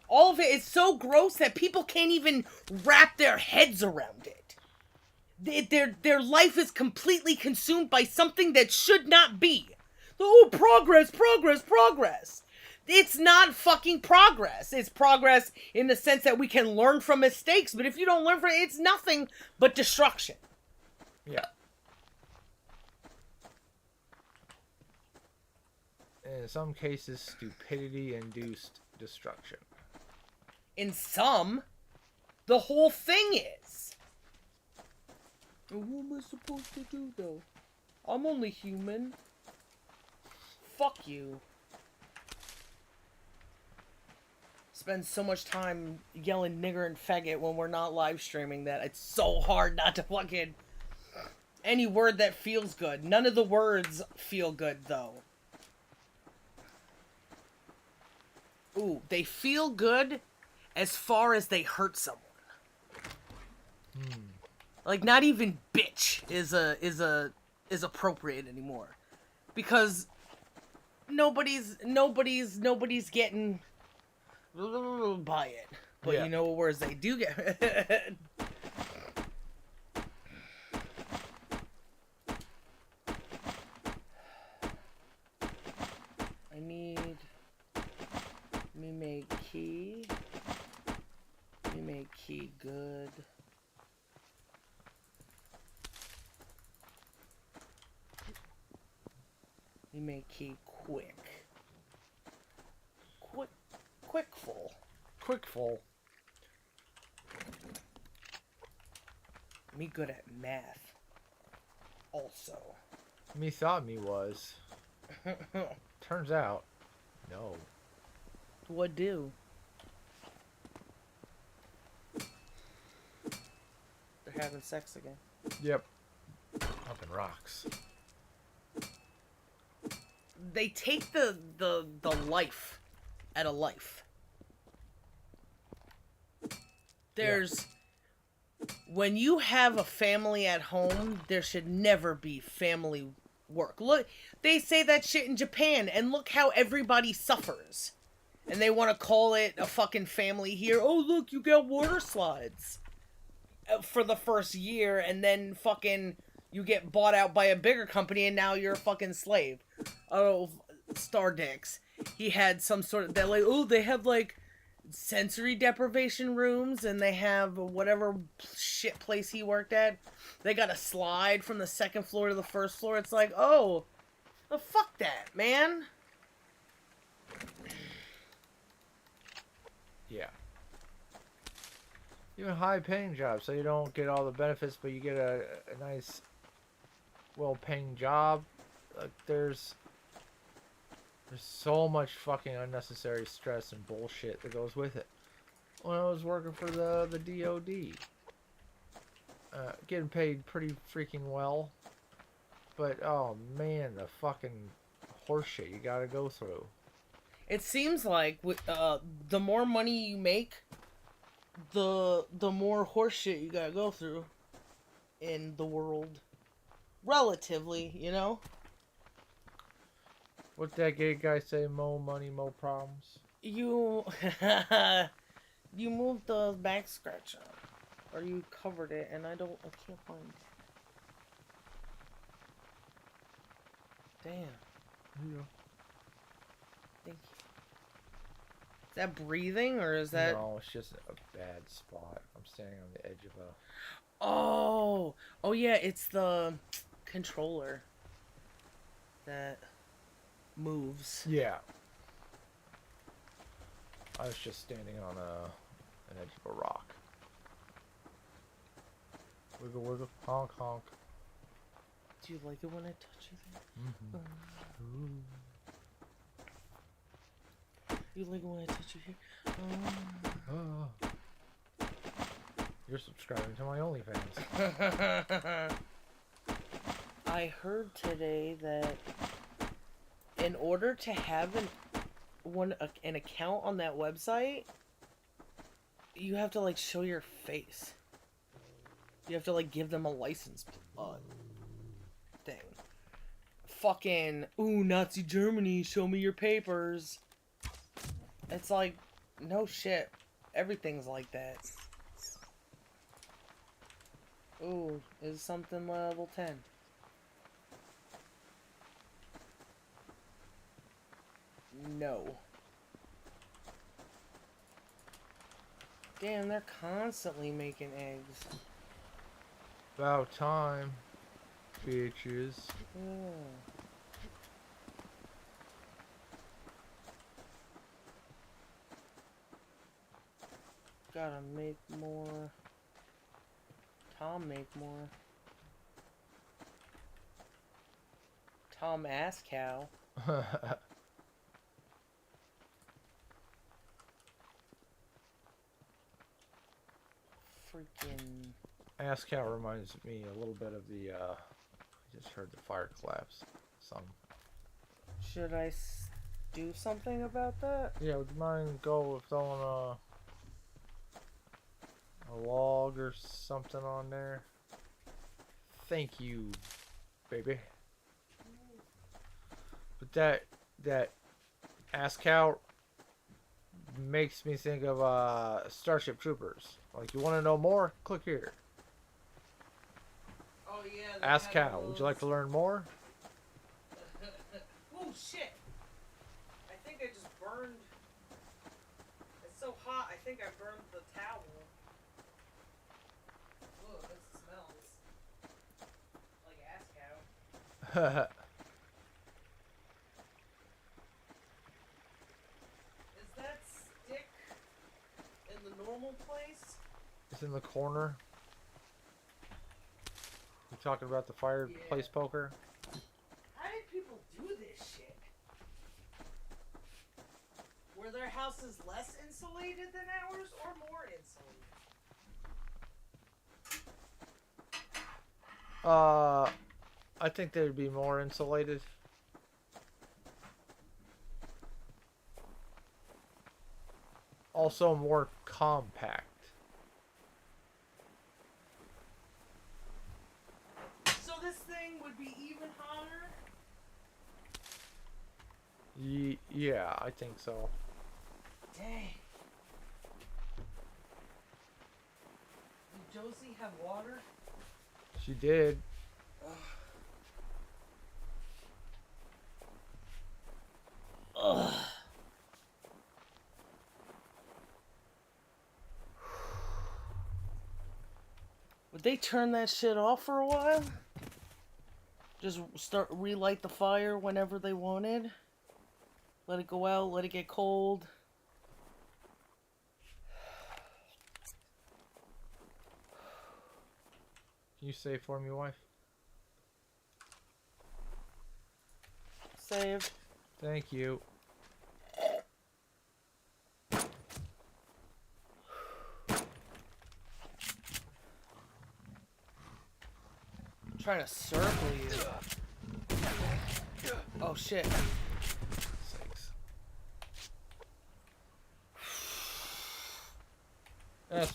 All of it is so gross that people can't even wrap their heads around it. Their life is completely consumed by something that should not be. Oh, progress, progress, progress. It's not fucking progress. It's progress in the sense that we can learn from mistakes, but if you don't learn from it, it's nothing but destruction. Yeah. And in some cases, stupidity-induced destruction. In some, the whole thing is. What am I supposed to do, though? I'm only human. Fuck you. Spend so much time yelling nigger and faggot when we're not live streaming that it's so hard not to fucking... Any word that feels good. None of the words feel good, though. Ooh, they feel good as far as they hurt someone. Like, not even bitch is appropriate anymore. Because nobody's getting by it. But you know what words they do get. I need me make key. Me make key good. Me make key quick. Quickful. Quickful. Me good at math. Also. Me thought me was. Turns out, no. What do? They're having sex again. Yep. Pumping rocks. They take the life at a life. There's... When you have a family at home, there should never be family work. Look, they say that shit in Japan, and look how everybody suffers. And they want to call it a fucking family here. Oh, look, you got water slides. For the first year, and then fucking you get bought out by a bigger company, and now you're a fucking slave. Oh, Star Dicks. He had some sort of... They're like, oh, they have, like, sensory deprivation rooms, and they have whatever shit place he worked at. They got a slide from the second floor to the first floor. It's like, oh, fuck that, man. Yeah. Even high-paying jobs, so you don't get all the benefits, but you get a nice, well-paying job. There's so much fucking unnecessary stress and bullshit that goes with it. When I was working for the DOD, getting paid pretty freaking well, but oh man, the fucking horseshit you gotta go through. It seems like the more money you make, the more horseshit you gotta go through in the world. Relatively, you know? What's that gay guy say? Mo money, mo problems? You... you moved the back scratcher. Or you covered it, and I can't find it. Damn. Yeah. Thank you. Is that breathing, or is that... No, it's just a bad spot. I'm standing on the edge of a... Oh yeah, it's the controller that moves. Yeah. I was just standing on an edge of a rock. Wiggle, wiggle, honk, honk. Do you like it when I touch you there? Mm-hmm. You like it when I touch you here? Oh. You're subscribing to my OnlyFans. I heard today that in order to have an account on that website, you have to like show your face. You have to like give them a license thing. Fucking ooh, Nazi Germany, show me your papers. It's like no shit. Everything's like that. Ooh, is something level 10. No. Damn, they're constantly making eggs. About time, bitches. Yeah. Gotta make more. Tom make more. Tom ass cow. Freaking. Ass cow reminds me a little bit of the, I just heard the fire collapse song. Should I do something about that? Yeah, would you mind go throwing a log or something on there? Thank you, baby. But that ass cow makes me think of Starship Troopers. Like, you want to know more? Click here. Oh yeah. Ask cow. Would you like to learn more? Oh shit! I think I just burned. It's so hot. I think I burned the towel. Ugh, that smells like ass cow. Is that stick in the normal place? It's in the corner. We're talking about the fireplace poker. How did people do this shit? Were their houses less insulated than ours or more insulated? I think they'd be more insulated. Also more compact. So this thing would be even hotter? Yeah, I think so. Dang. Did Josie have water? She did. Ugh. Would they turn that shit off for a while? Just relight the fire whenever they wanted? Let it go out, let it get cold. Can you save for me, wife? Saved. Thank you. I'm trying to circle you. Oh shit. Sakes. That's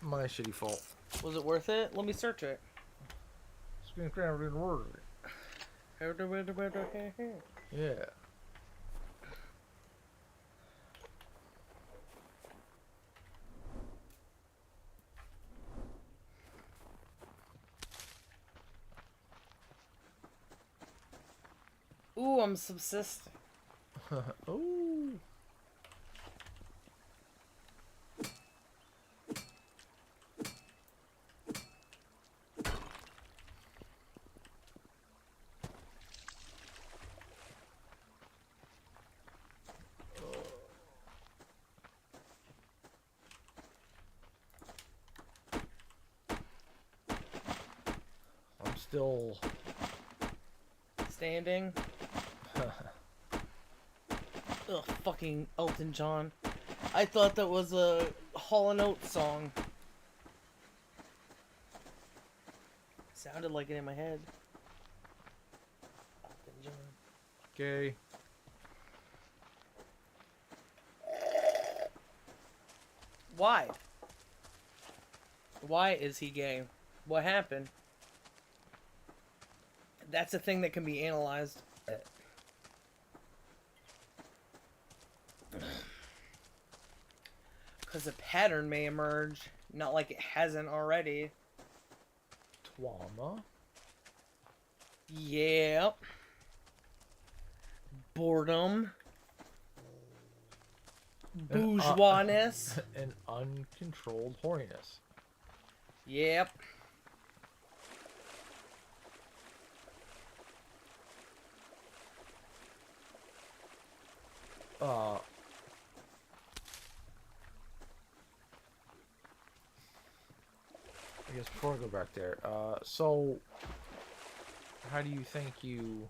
my shitty fault. Was it worth it? Let me search it. Screen crammed in word. Yeah. Ooh, I'm subsisting. Ooh. still standing. Ugh, fucking Elton John. I thought that was a Hall & Oates song. Sounded like it in my head. Elton John. gay. Why? Why is he gay? What happened? That's a thing that can be analyzed. Because a pattern may emerge, not like it hasn't already. Trauma. Yep. Boredom. Bourgeoisness. And uncontrolled horniness. Yep. I guess before I go back there, so how do you think you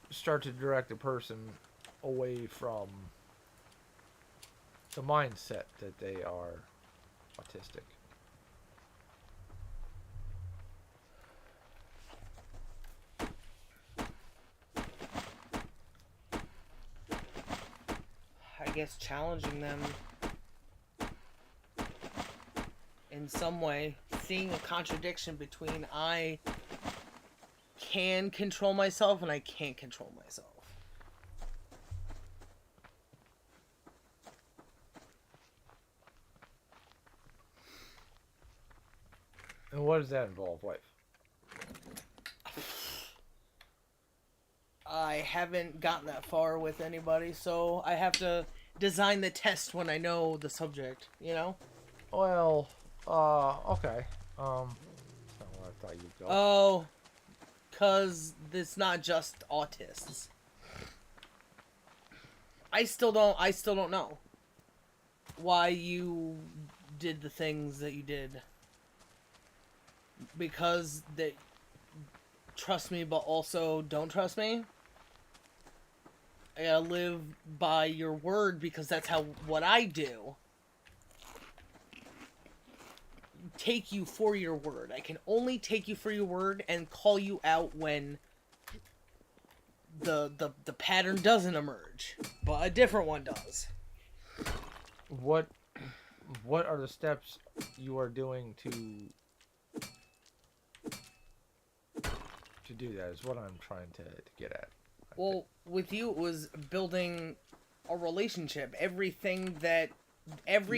start to direct a person away from the mindset that they are autistic? I guess challenging them in some way, seeing a contradiction between I can control myself and I can't control myself. And what does that involve, wife? I haven't gotten that far with anybody, so I have to design the test when I know the subject, you know? Well, okay. That's not where I thought you'd go. Oh, because it's not just autists. I still don't know why you did the things that you did. Because they trust me, but also don't trust me. I gotta live by your word because that's what I do. Take you for your word. I can only take you for your word and call you out when the pattern doesn't emerge, but a different one does. What are the steps you are doing to do that? Is what I'm trying to get at. Well, with you, it was building a relationship. Every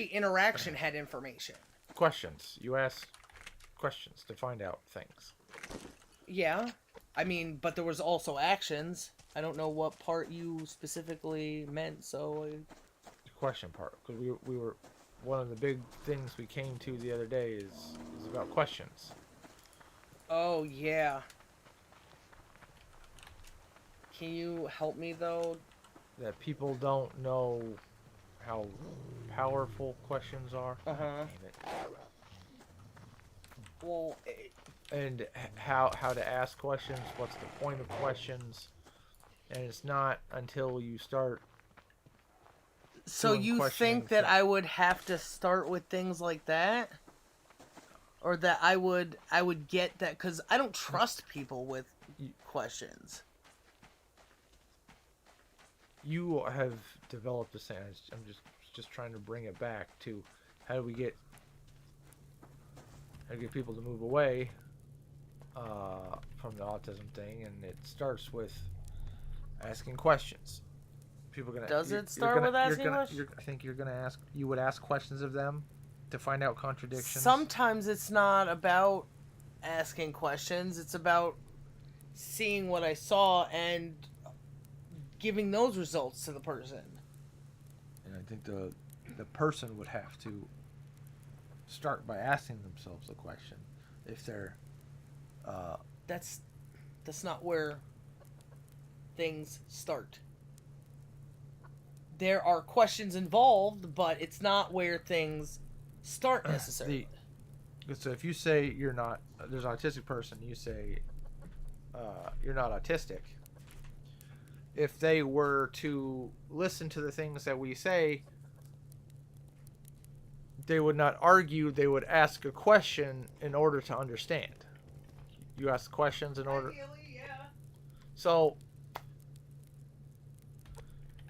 interaction had information. Questions. You ask questions to find out things. Yeah. I mean, but there was also actions. I don't know what part you specifically meant, so... The question part. Because we were... One of the big things we came to the other day is about questions. Oh, yeah. Can you help me, though? That people don't know how powerful questions are. Uh-huh. Well, and how to ask questions, what's the point of questions, and it's not until you start. So you think that I would have to start with things like that, or that I would get that because I don't trust people with questions. You have developed a sense. I'm just trying to bring it back to how do we get people to move away from the autism thing, and it starts with asking questions. People gonna does it start with asking questions? I think you would ask questions of them to find out contradictions. Sometimes it's not about asking questions. It's about seeing what I saw and giving those results to the person. And I think the person would have to start by asking themselves a question. If they're that's not where things start. there are questions involved, but it's not where things start necessarily. So if you say you're not, there's an autistic person, you say you're not autistic. If they were to listen to the things that we say, they would not argue. They would ask a question in order to understand. You ask questions in order. Ideally, yeah. So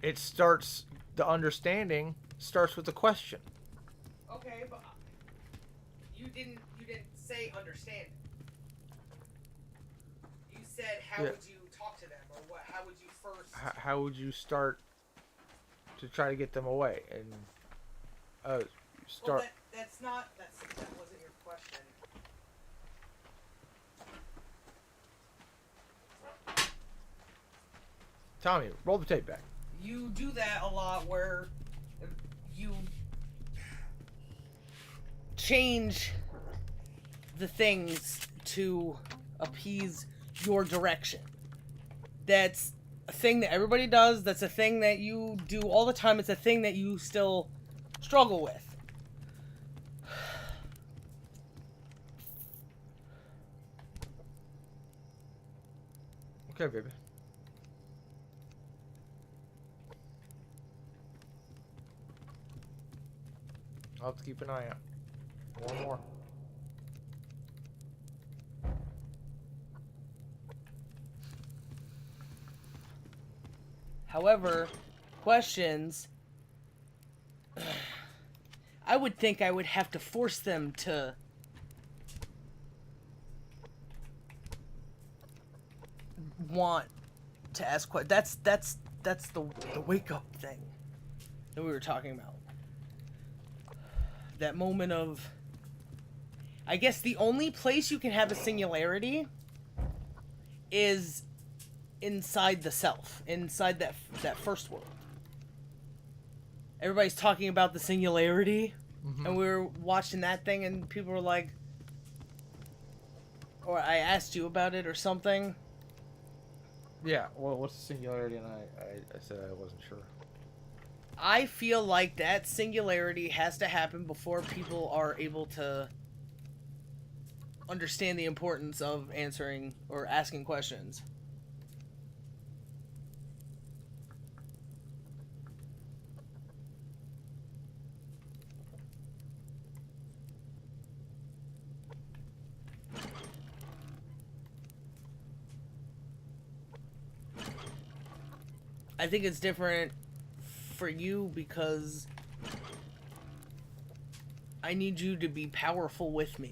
it starts. The understanding starts with the question. Okay, but you didn't say understand. You said how Yeah. would you talk to them, or what? How would you first? How would you start to try to get them away and start? Well, that wasn't your question. Tommy, roll the tape back. You do that a lot where you change the things to appease your direction. That's a thing that everybody does. That's a thing that you do all the time. It's a thing that you still struggle with. Okay, baby. I'll have to keep an eye out. One more. However, questions, I would think I would have to force them to want to ask questions. That's the wake up thing that we were talking about. That moment of, I guess the only place you can have a singularity is inside the self, inside that first world. Everybody's talking about the singularity, and we were watching that thing, and people were like, or I asked you about it or something. Yeah, well, what's the singularity? And I said I wasn't sure. I feel like that singularity has to happen before people are able to understand the importance of answering or asking questions. I think it's different for you because I need you to be powerful with me.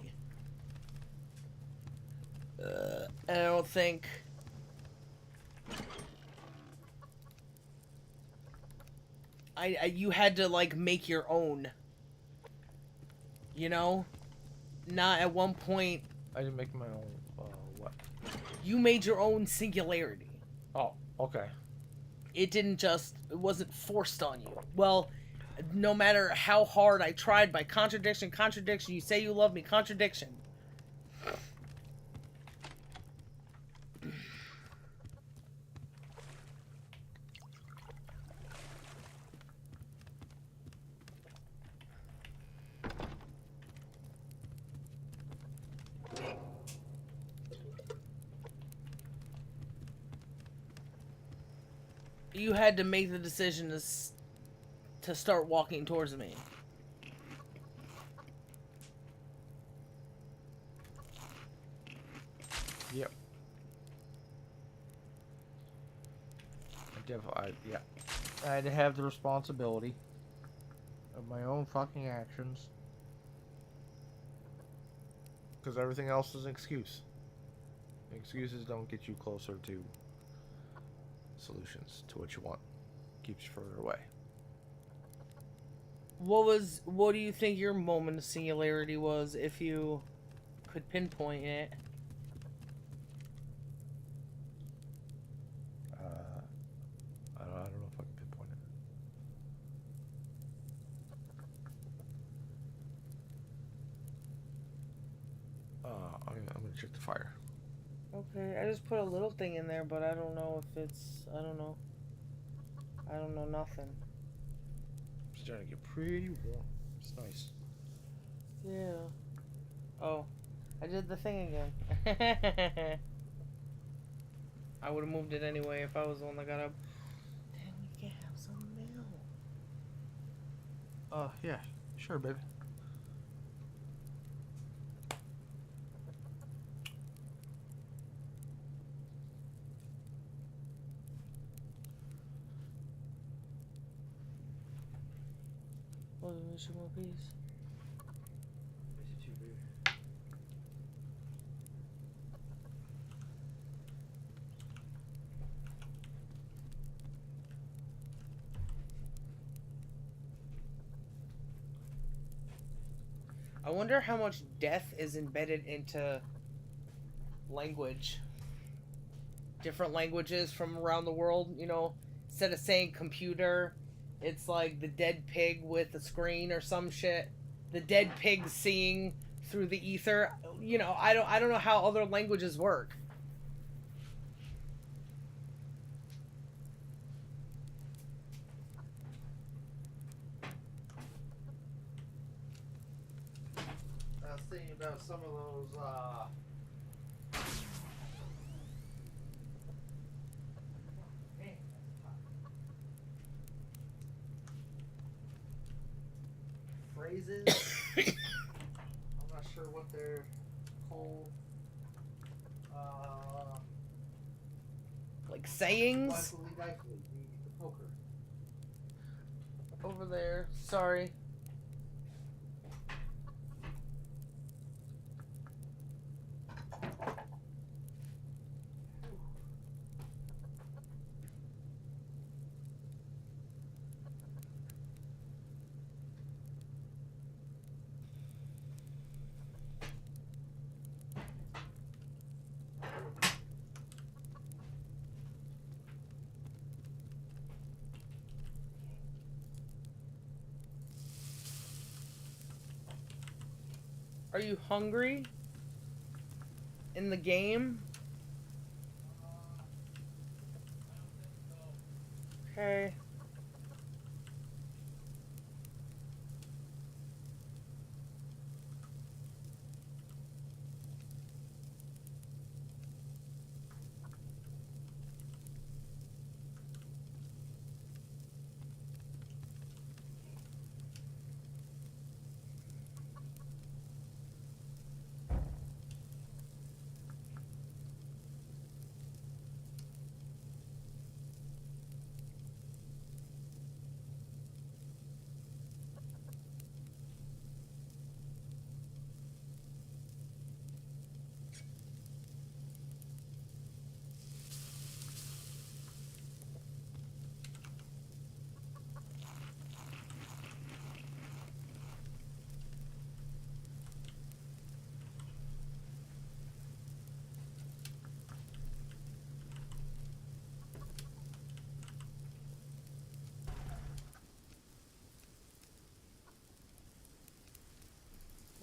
And I don't think you had to like make your own. You know, not at one point. I didn't make my own. What? You made your own singularity. Oh, okay. It wasn't forced on you. Well, no matter how hard I tried by contradiction, you say you love me, contradiction. You had to make the decision to start walking towards me. Yep. Yeah. I had to have the responsibility of my own fucking actions. Because everything else is an excuse. Excuses don't get you closer to solutions to what you want. Keeps you further away. What do you think your moment of singularity was, if you could pinpoint it? I don't know if I can pinpoint it. I'm gonna check the fire. Okay, I just put a little thing in there, but I don't know if it's, I don't know nothing. starting to get pretty warm. It's nice. Yeah. Oh, I did the thing again. I would have moved it anyway if I was the one that got up. Then we can have some milk. Yeah, sure, baby. Oh, let me show my piece. Miss you too, baby. I wonder how much death is embedded into language. Different languages from around the world, you know, instead of saying computer, it's like the dead pig with a screen or some shit. The dead pig seeing through the ether. You know, I don't know how other languages work. I was thinking about some of those, phrases. I'm not sure what they're called. Like sayings. Likely, the poker. Over there. Sorry. Are you hungry? In the game? Okay.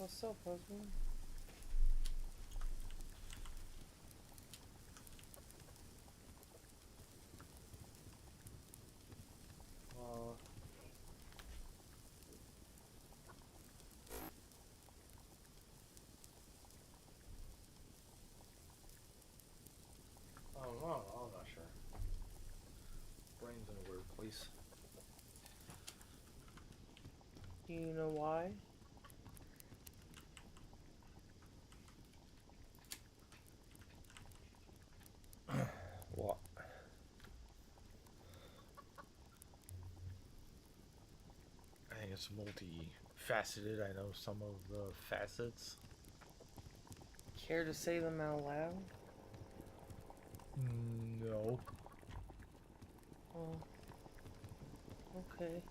What's up, husband? I'm not sure. Brain's in a weird place. Do you know why? What? I think it's multifaceted. I know some of the facets. Care to say them out loud? No. Oh. Okay.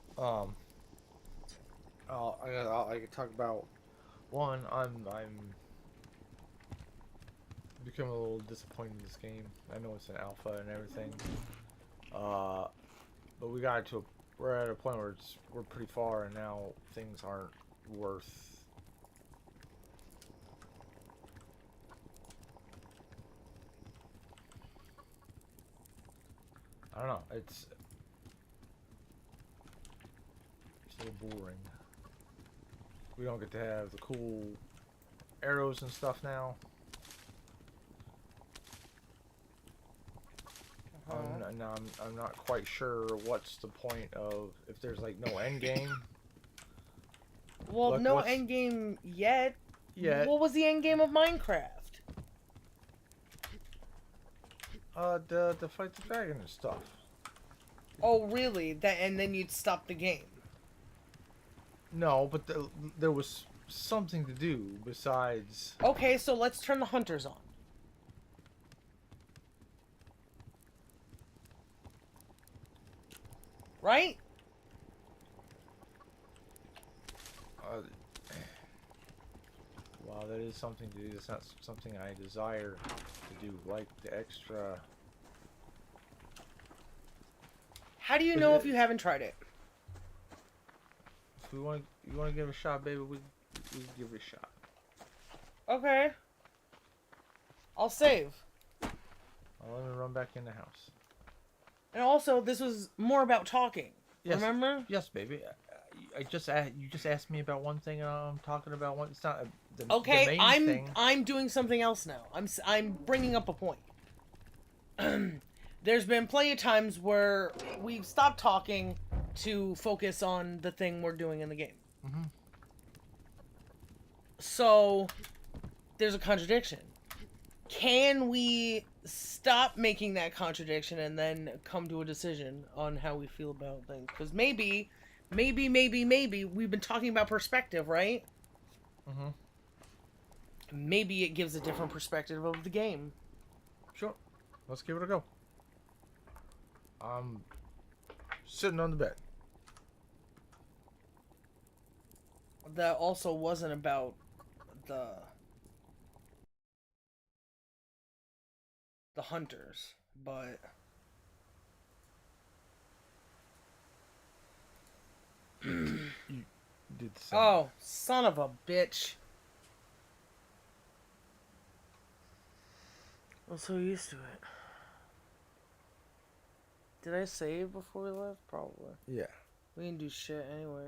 I could talk about one. I'm becoming a little disappointed in this game. I know it's an alpha and everything. But we're at a point where we're pretty far, and now things aren't worth. I don't know. It's a little boring. We don't get to have the cool arrows and stuff now. I'm not quite sure what's the point of if there's like no end game. Well, Like, no end game yet. What was the end game of Minecraft? To fight the dragon and stuff. Oh, really? And then you'd stop the game. No, but there was something to do besides. Okay, so let's turn the hunters on. Right? Wow, that is something to do. That's not something I desire to do. Like the extra. How do you know if you haven't tried it? If you want to give it a shot, baby, we give it a shot. Okay. I'll save. Let me run back in the house. And also, this was more about talking. Yes, remember? Yes, baby. You just asked me about one thing, and I'm talking about one. It's not the okay. main thing. I'm doing something else now. I'm bringing up a point. There's been plenty of times where we've stopped talking to focus on the thing we're doing in the game. Mm-hmm. So there's a contradiction. Can we stop making that contradiction and then come to a decision on how we feel about things? Because maybe we've been talking about perspective, right? Mm-hmm. Maybe it gives a different perspective of the game. Sure. Let's give it a go. I'm sitting on the bed. That also wasn't about the hunters, but You did the same. oh, son of a bitch. I'm so used to it. Did I save before we left? Probably. Yeah. We didn't do shit anyway.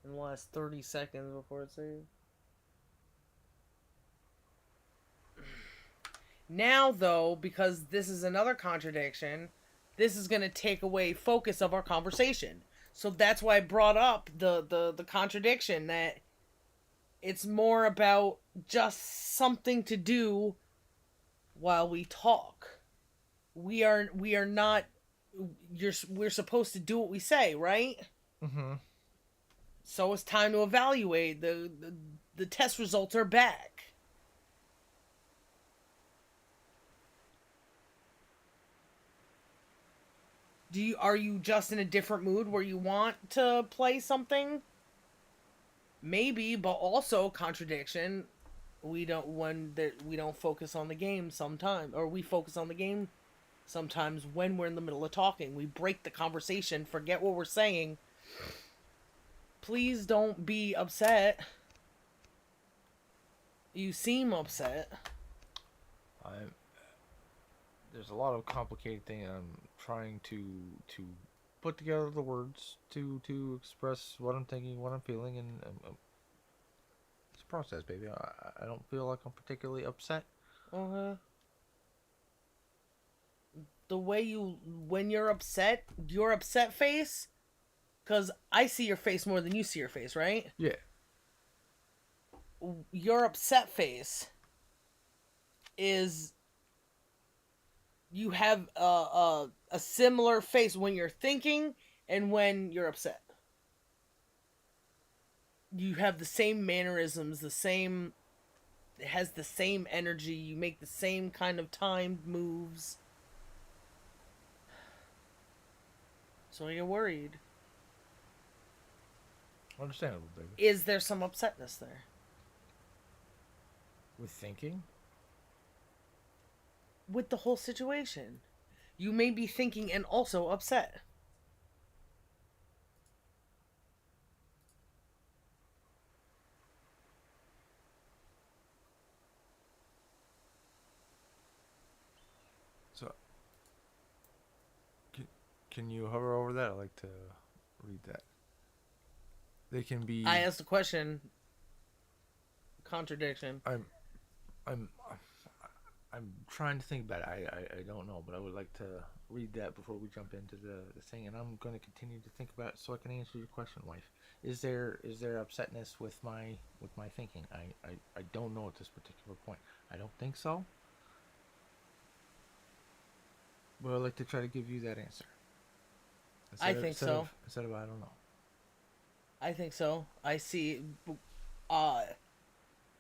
In the last 30 seconds before it saved. Now, though, because this is another contradiction, this is going to take away focus of our conversation. So that's why I brought up the contradiction that it's more about just something to do while we talk. We are not. We're supposed to do what we say, right? Mm-hmm. So it's time to evaluate. The test results are back. Are you just in a different mood where you want to play something? Maybe, but also contradiction. We don't focus on the game sometimes, or we focus on the game sometimes when we're in the middle of talking. We break the conversation, forget what we're saying. Please don't be upset. You seem upset. There's a lot of complicated things. I'm trying to put together the words to express what I'm thinking, what I'm feeling, and it's a process, baby. I don't feel like I'm particularly upset. The way when you're upset, your upset face, because I see your face more than you see your face, right? Yeah. Your upset face is you have a similar face when you're thinking and when you're upset. You have the same mannerisms, it has the same energy, you make the same kind of timed moves. So I get worried. Understandable, baby. Is there some upsetness there? With thinking? With the whole situation. You may be thinking and also upset. So, can you hover over that? I'd like to read that. They can be. I asked the question. Contradiction. I'm. I'm. I'm trying to think about it. I don't know, but I would like to read that before we jump into the thing, and I'm going to continue to think about it so I can answer your question, wife. Is there upsetness with my thinking? I don't know at this particular point. I don't think so, but I'd like to try to give you that answer. I think so. Instead of I don't know. I think so. I see. Uh,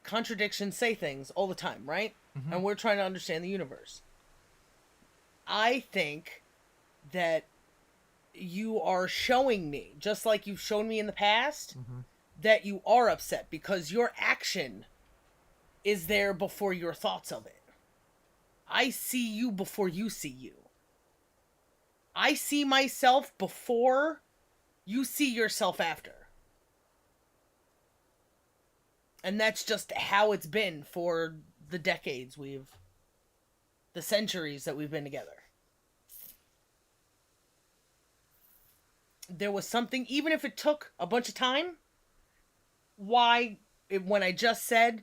Contradictions say things all the time, right? Mm-hmm. And we're trying to understand the universe. I think that you are showing me, just like you've shown me in the past, Mm-hmm. that you are upset because your action is there before your thoughts of it. I see you before you see you. I see myself before you see yourself after. And that's just how it's been for the decades the centuries that we've been together. There was something, even if it took a bunch of time, when I just said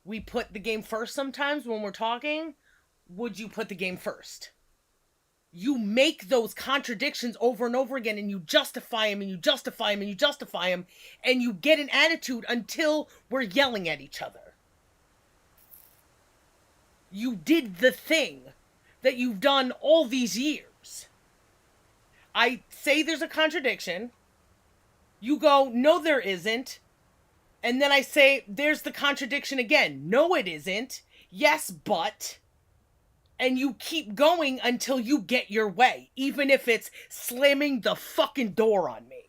we put the game first sometimes when we're talking, would you put the game first? You make those contradictions over and over again, and you justify them, and you justify them, and you justify them, and you get an attitude until we're yelling at each other. You did the thing that you've done all these years. I say there's a contradiction. You go, no, there isn't. And then I say, there's the contradiction again. No, it isn't. Yes, but. And you keep going until you get your way, even if it's slamming the fucking door on me.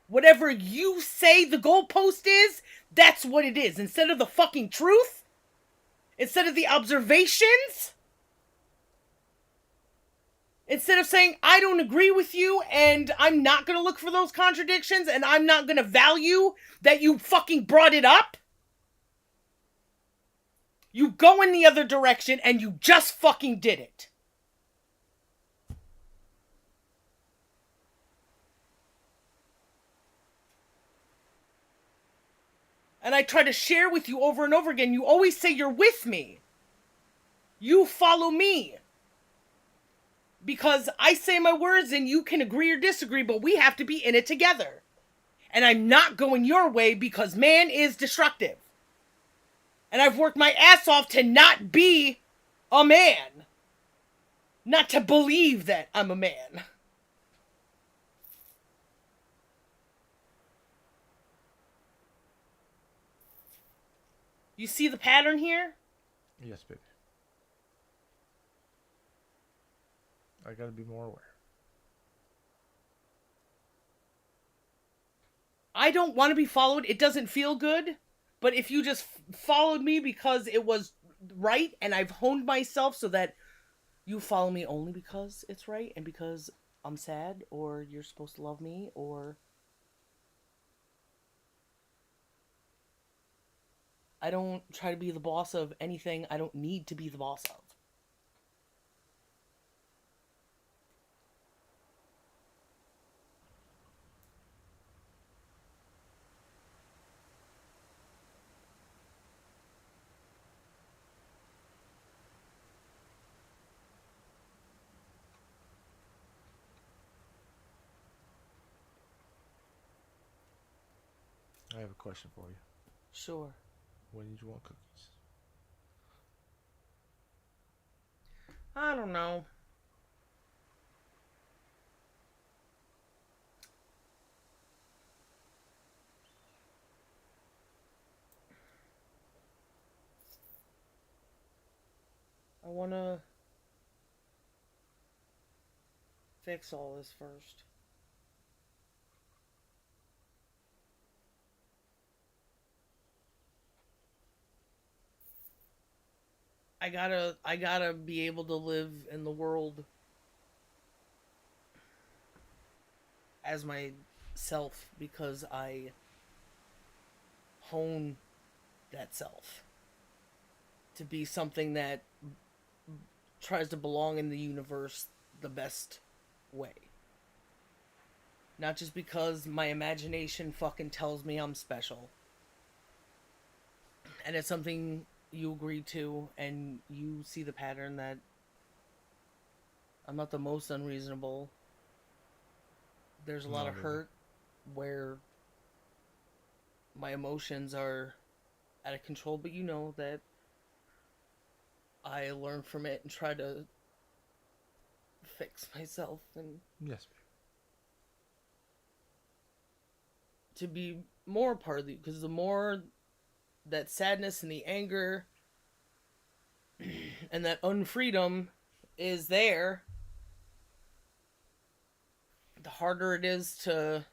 Whatever you say the goalpost is, that's what it is. Instead of the fucking truth, instead of the observations, instead of saying, I don't agree with you, and I'm not gonna look for those contradictions, and I'm not gonna value that you fucking brought it up, you go in the other direction, and you just fucking did it. And I try to share with you over and over again, you always say you're with me. You follow me. Because I say my words and you can agree or disagree, but we have to be in it together. And I'm not going your way because man is destructive. And I've worked my ass off to not be a man. Not to believe that I'm a man. You see the pattern here? Yes, baby. I gotta be more aware. I don't want to be followed. It doesn't feel good. But if you just followed me because it was right, and I've honed myself so that you follow me only because it's right and because I'm sad, or you're supposed to love me, or I don't try to be the boss of anything I don't need to be the boss of. I have a question for you. Sure. When did you want cookies? I don't know. I want to fix all this first. I gotta be able to live in the world as myself because I hone that self to be something that tries to belong in the universe the best way. Not just because my imagination fucking tells me I'm special. And it's something you agree to, and you see the pattern that I'm not the most unreasonable. There's a lot No, of really. hurt where my emotions are out of control, but you know that I learn from it and try to fix myself and Yes. to be more part of you. Because the more that sadness and the anger and that unfreedom is there, the harder it is to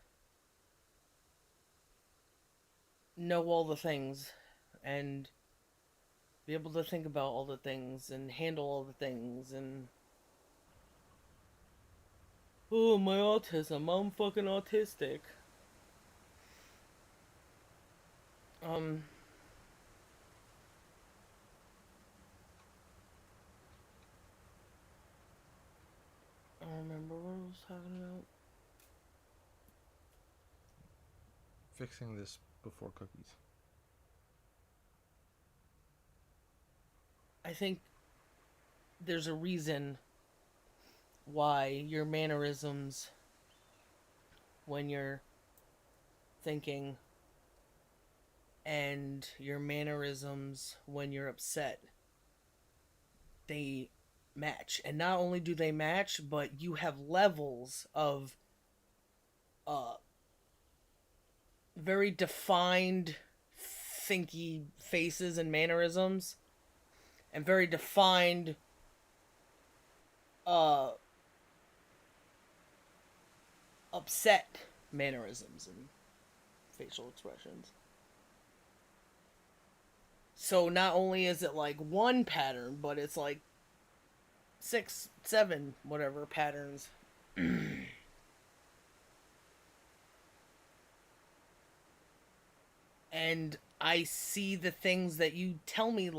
know all the things and be able to think about all the things and handle all the things and oh, my autism, I'm fucking autistic. um I don't remember what I was talking about. Fixing this before cookies. I think there's a reason why your mannerisms when you're thinking and your mannerisms when you're upset, they match. And not only do they match, but you have levels of uh very defined thinky faces and mannerisms and very defined uh upset mannerisms and facial expressions. So not only is it like one pattern, but it's like 6, 7, whatever patterns. And I see the things that you tell me,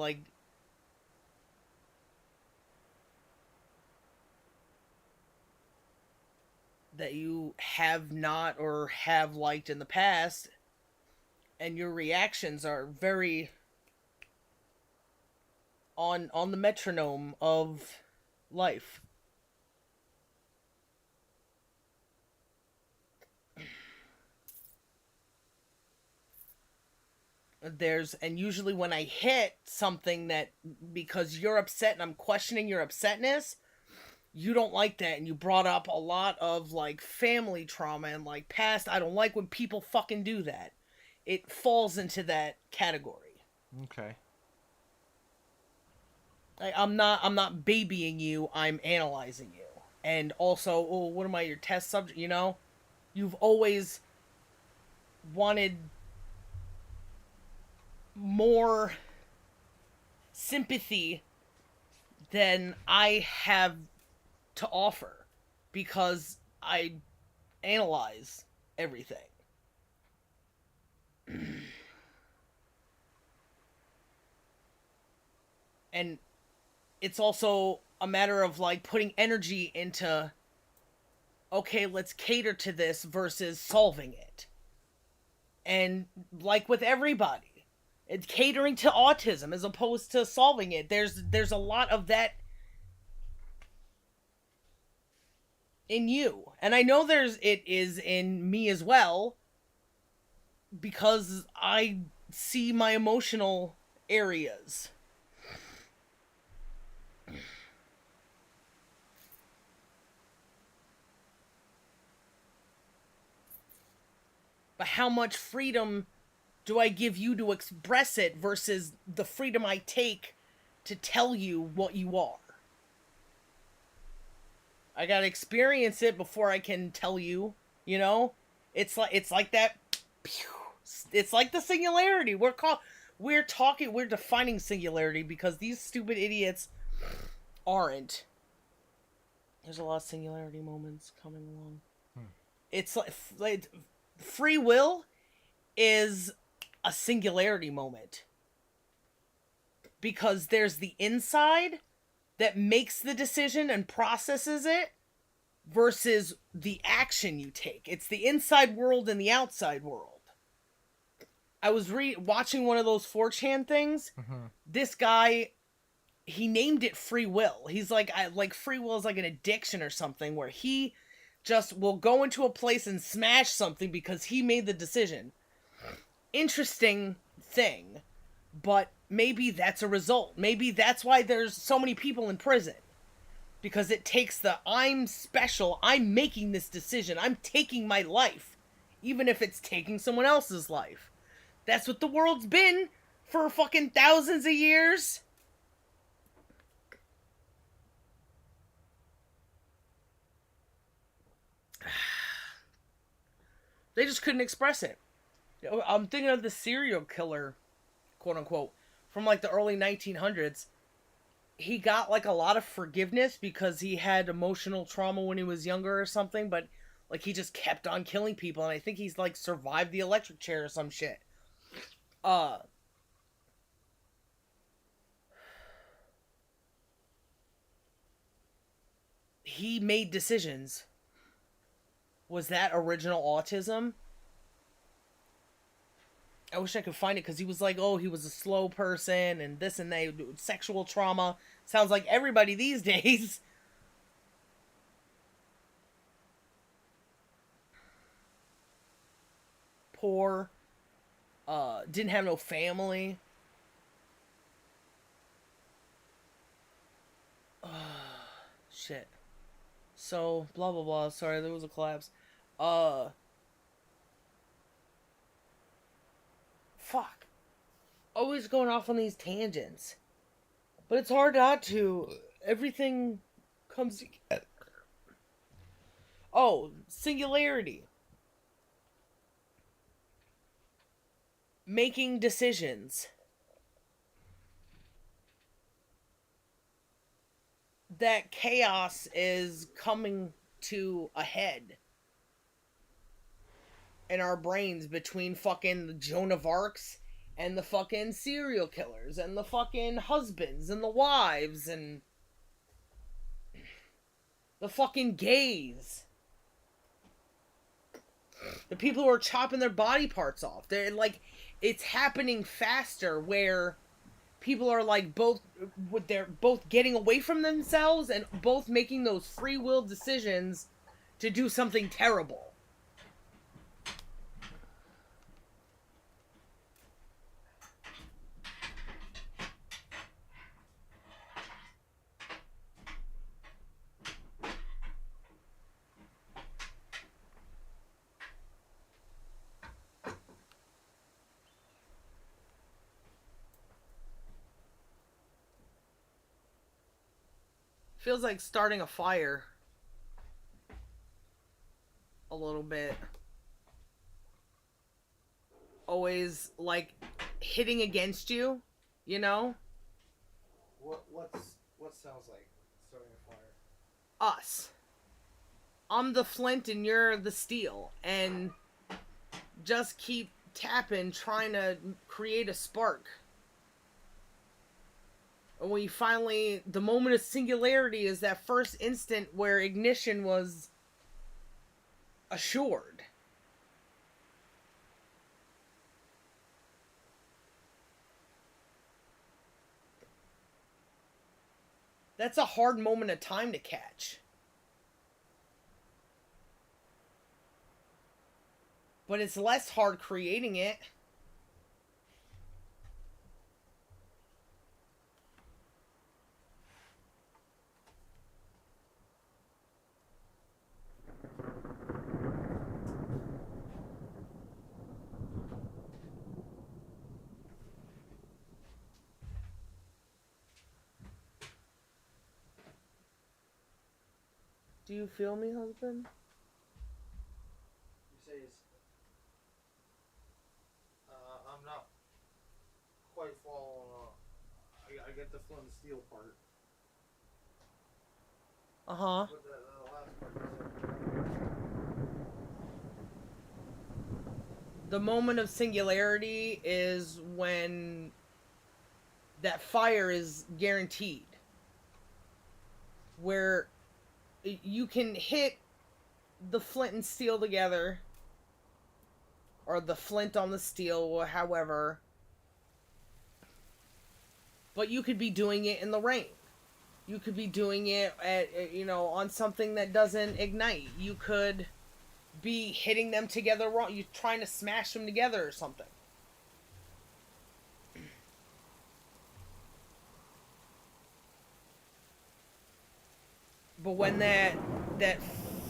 that you have not or have liked in the past, and your reactions are very on the metronome of life. And usually when I hit something that, because you're upset and I'm questioning your upsetness, you don't like that, and you brought up a lot of like family trauma and like past. I don't like when people fucking do that. It falls into that category. Okay. I'm not babying you, I'm analyzing you. And also, oh, what am I, your test subject, you know? You've always wanted more sympathy than I have to offer because I analyze everything. And it's also a matter of like putting energy into, okay, let's cater to this versus solving it. And like with everybody, it's catering to autism as opposed to solving it. There's a lot of that in you. And I know it is in me as well because I see my emotional areas. But how much freedom do I give you to express it versus the freedom I take to tell you what you are? I gotta experience it before I can tell you, you know? It's like that. It's like the singularity. We're defining singularity because these stupid idiots aren't. There's a lot of singularity moments coming along. It's like free will is a singularity moment because there's the inside that makes the decision and processes it, versus the action you take. It's the inside world and the outside world. I was watching one of those 4chan things. Mm-hmm. This guy, he named it free will. He's like, free will is like an addiction or something where he just will go into a place and smash something because he made the decision. Interesting thing, but maybe that's a result. Maybe that's why there's so many people in prison. Because it takes the I'm special, I'm making this decision, I'm taking my life, even if it's taking someone else's life. That's what the world's been for fucking thousands of years. They just couldn't express it. I'm thinking of the serial killer, quote unquote, from like the early 1900s. He got like a lot of forgiveness because he had emotional trauma when he was younger or something, but like he just kept on killing people, and I think he's like survived the electric chair or some shit. He made decisions. Was that original autism? I wish I could find it because he was like, oh, he was a slow person and this and that, sexual trauma. Sounds like everybody these days. Poor. Didn't have no family. Shit. So, blah, blah, blah. Sorry, there was a collapse. Fuck. Always going off on these tangents. But it's hard not to. Everything comes together. Oh, singularity. Making decisions. That chaos is coming to a head in our brains between fucking the Joan of Arcs and the fucking serial killers and the fucking husbands and the wives and the fucking gays. The people who are chopping their body parts off. They're like, it's happening faster where people are like they're both getting away from themselves and both making those free will decisions to do something terrible. Feels like starting a fire. A little bit. Always like hitting against you, you know? What sounds like starting a fire? Us. I'm the flint and you're the steel. And just keep tapping, trying to create a spark. And when you finally, the moment of singularity is that first instant where ignition was assured. That's a hard moment of time to catch. But it's less hard creating it. Do you feel me, husband? You say it's, I'm not quite following. I get the flint and steel part. Uh-huh. But the last part you said. The moment of singularity is when that fire is guaranteed. Where you can hit the flint and steel together, or the flint on the steel, or however, but you could be doing it in the rain. You could be doing it at, on something that doesn't ignite. You could be hitting them together wrong. You're trying to smash them together or something. But when that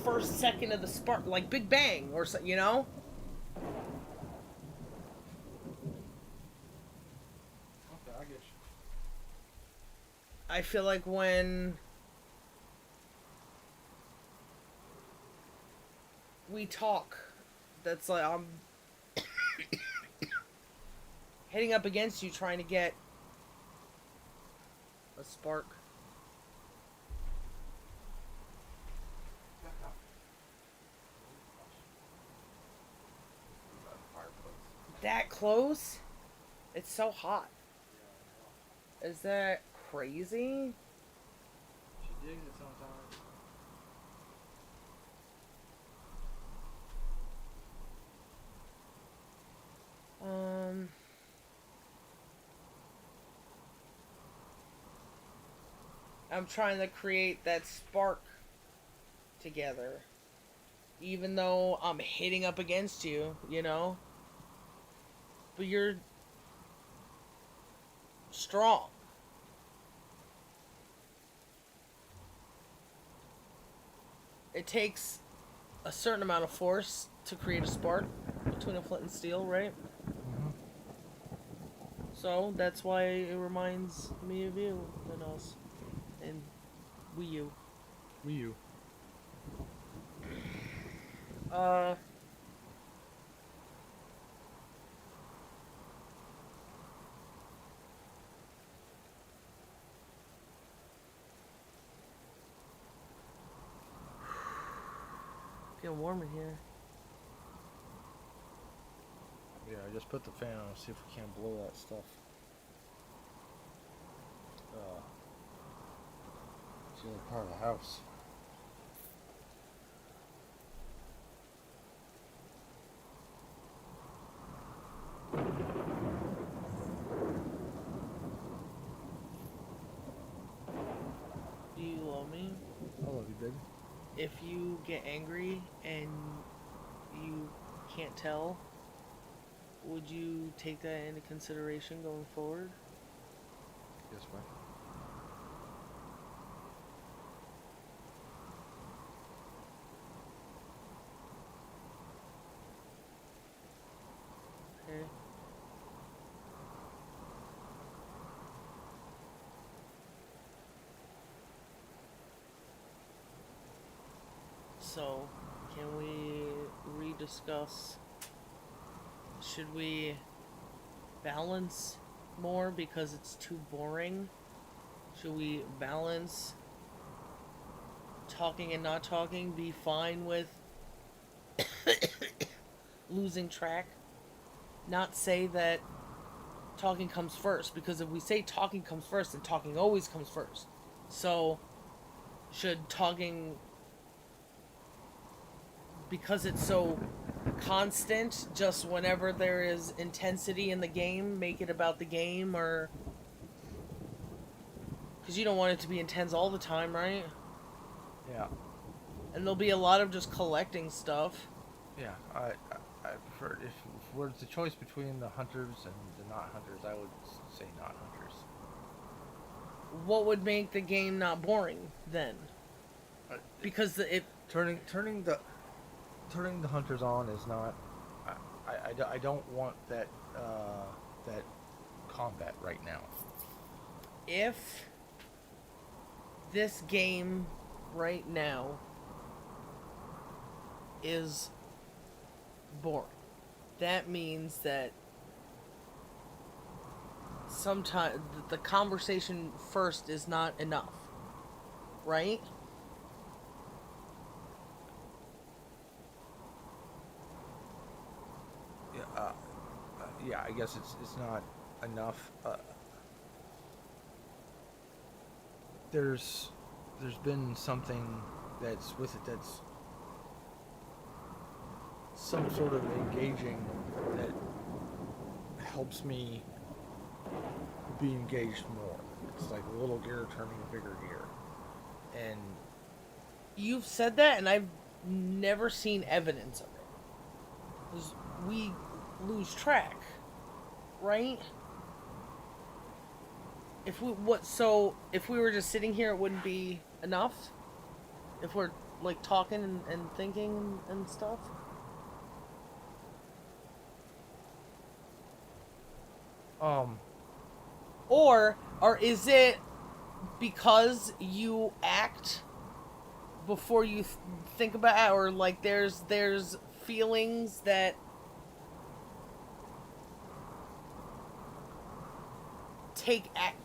first second of the spark, like Big Bang or so, Okay, I get you. I feel like when we talk, that's like I'm hitting up against you trying to get a spark. That close? It's so hot. Is that crazy? She digs it sometimes. I'm trying to create that spark together. Even though I'm hitting up against you, But you're strong. It takes a certain amount of force to create a spark between a flint and steel, right? Mm-hmm. So that's why it reminds me of you and us. And Wii U. Wii U. Uh. Getting warm in here. Yeah, I just put the fan on, see if we can't blow that stuff. It's the other part of the house. Do you love me? I love you, baby. If you get angry and you can't tell, would you take that into consideration going forward? Yes, why? Okay. So, can we rediscuss? Should we balance more because it's too boring? Should we balance talking and not talking? Be fine with losing track? Not say that talking comes first, because if we say talking comes first, then talking always comes first. So, should talking, because it's so constant, just whenever there is intensity in the game, make it about the game? Or because you don't want it to be intense all the time, right? Yeah. And there'll be a lot of just collecting stuff. Yeah, I prefer, if was the choice between the hunters and the not hunters, I would say not hunters. What would make the game not boring then? Because it Turning the hunters on is not. I don't want that that combat right now. if this game right now is boring, that means that sometimes the conversation first is not enough, right? Yeah, yeah. I guess it's not enough. There's been something that's with it, that's some sort of engaging, that helps me be engaged more. It's like a little gear turning a bigger gear. And You've said that, and I've never seen evidence of it. 'Cause we lose track, right? If we were just sitting here, it wouldn't be enough. If we're like talking and thinking and stuff. um Or is it because you act before you think about it, or like there's feelings that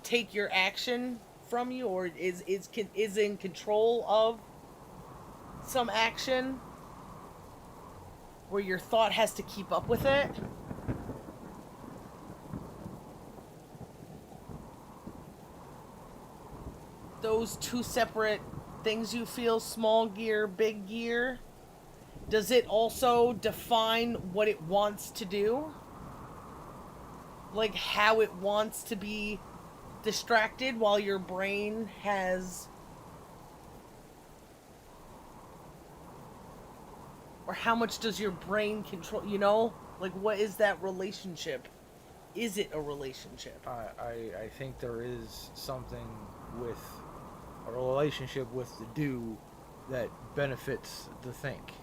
take your action from you, or is in control of some action where your thought has to keep up with it? Those two separate things you feel, small gear, big gear, does it also define what it wants to do? Like how it wants to be distracted while your brain has, or how much does your brain control, like what is that relationship? Is it a relationship? I think there is something with a relationship with the do that benefits the think.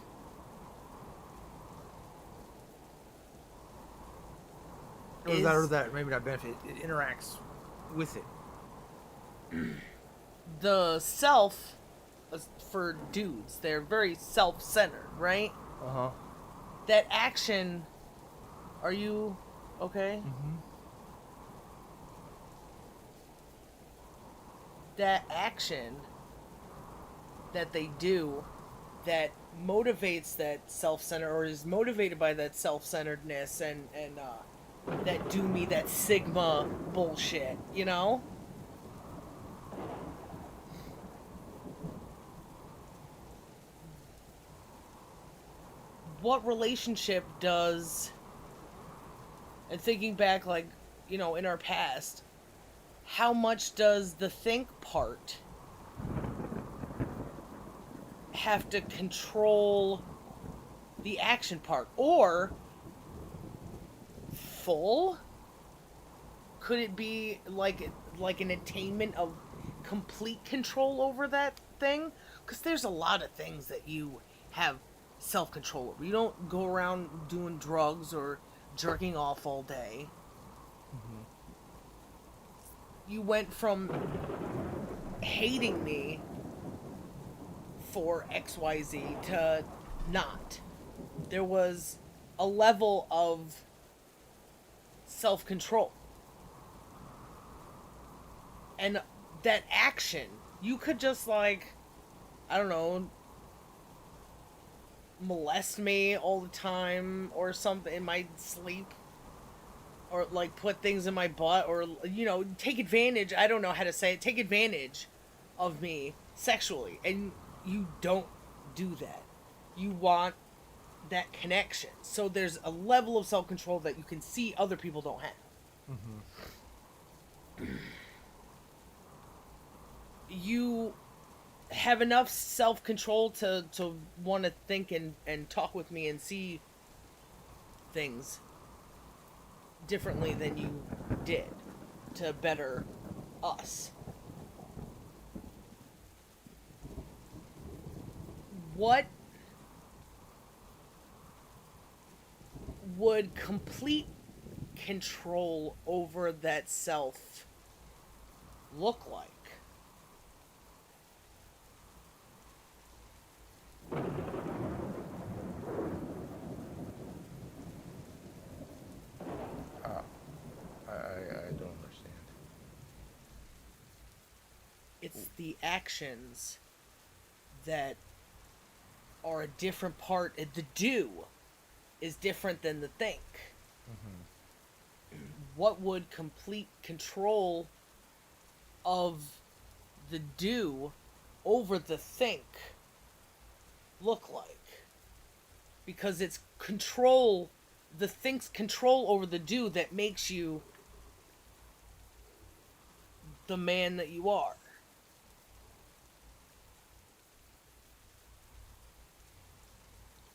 Or that maybe not benefit, it interacts with it. The self, for dudes, they're very self-centered, right? Uh-huh. That action, are you okay? Mm-hmm. That action that they do that motivates that self-centered, or is motivated by that self-centeredness and that do me, that sigma bullshit, what relationship does, and thinking back, like, in our past, how much does the think part have to control the action part? Or full, could it be like an attainment of complete control over that thing? Because there's a lot of things that you have self-control over. You don't go around doing drugs or jerking off all day. Mm-hmm. You went from hating me for XYZ to not. There was a level of self-control. And that action, you could just, like, I don't know, molest me all the time or something in my sleep, or like put things in my butt, or take advantage, I don't know how to say it, take advantage of me sexually, and you don't do that. You want that connection. So there's a level of self-control that you can see other people don't have. Mm-hmm. You have enough self-control to want to think and talk with me and see things differently than you did to better us. What would complete control over that self look like? I don't understand. It's the actions that are a different part. The do is different than the think. Mm-hmm. What would complete control of the do over the think look like? Because it's control, the think's control over the do that makes you the man that you are.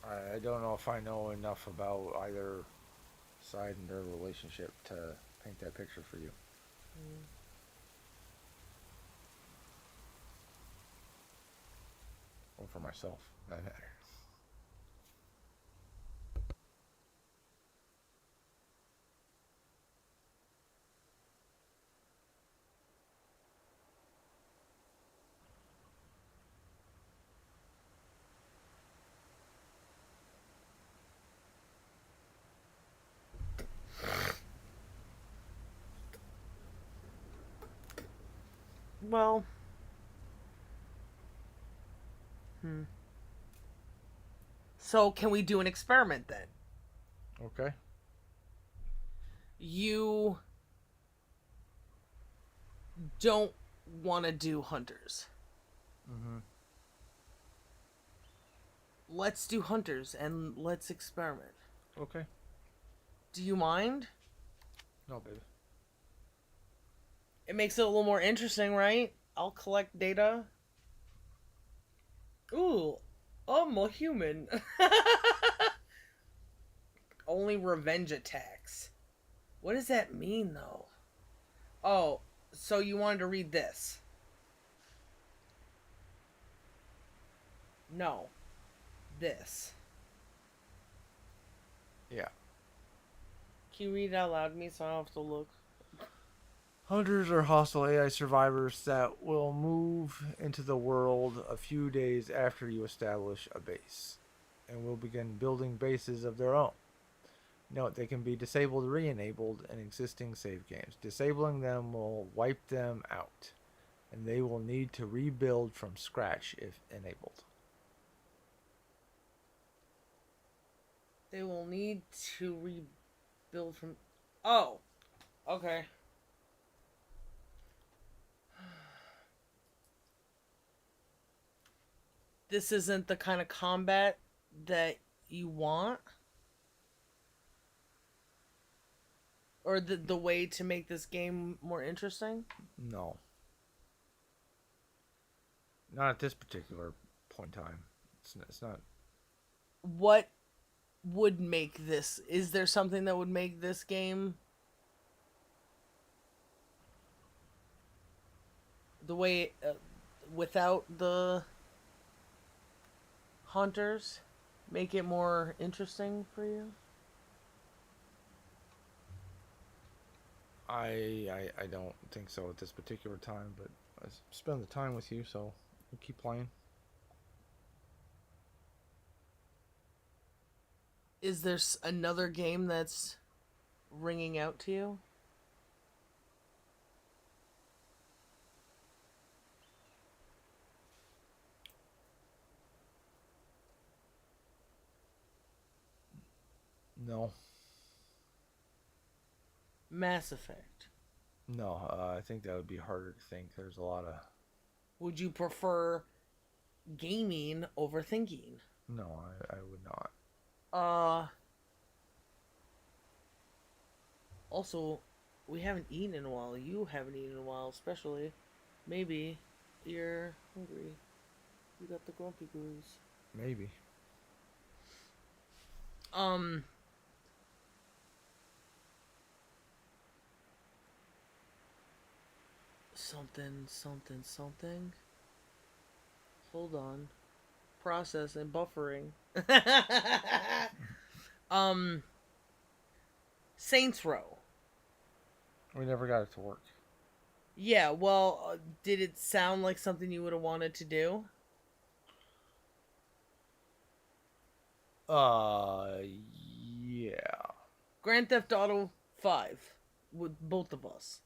I don't know if I know enough about either side in their relationship to paint that picture for you. Or for myself, for that matter. Well, so can we do an experiment then? Okay. You don't want to do hunters. Mm-hmm. Let's do hunters and let's experiment. Okay. Do you mind? No, baby. It makes it a little more interesting, right? I'll collect data. Ooh, I'm a human. Only revenge attacks. What does that mean, though? Oh, so you wanted to read this? No. This. Yeah. Can you read it out loud to me so I don't have to look? Hunters are hostile AI survivors that will move into the world a few days after you establish a base and will begin building bases of their own. Note, they can be disabled or re-enabled in existing save games. Disabling them will wipe them out, and they will need to rebuild from scratch if enabled. They will need to rebuild from... Oh, okay. This isn't the kind of combat that you want? Or the way to make this game more interesting? No. Not at this particular point in time. It's not. What would make this? Is there something that would make this game the way without the hunters make it more interesting for you? I don't think so at this particular time, but I spend the time with you, so we'll keep playing. Is there another game that's ringing out to you? No. Mass Effect. No, I think that would be harder to think. There's a lot of... Would you prefer gaming over thinking? No, I would not. Also, we haven't eaten in a while. You haven't eaten in a while, especially. Maybe you're hungry. You got the grumpy goose. Maybe. Something. Hold on. Processing, buffering. Saints Row. We never got it to work. Yeah, well, did it sound like something you would have wanted to do? Yeah. Grand Theft Auto 5 with both of us.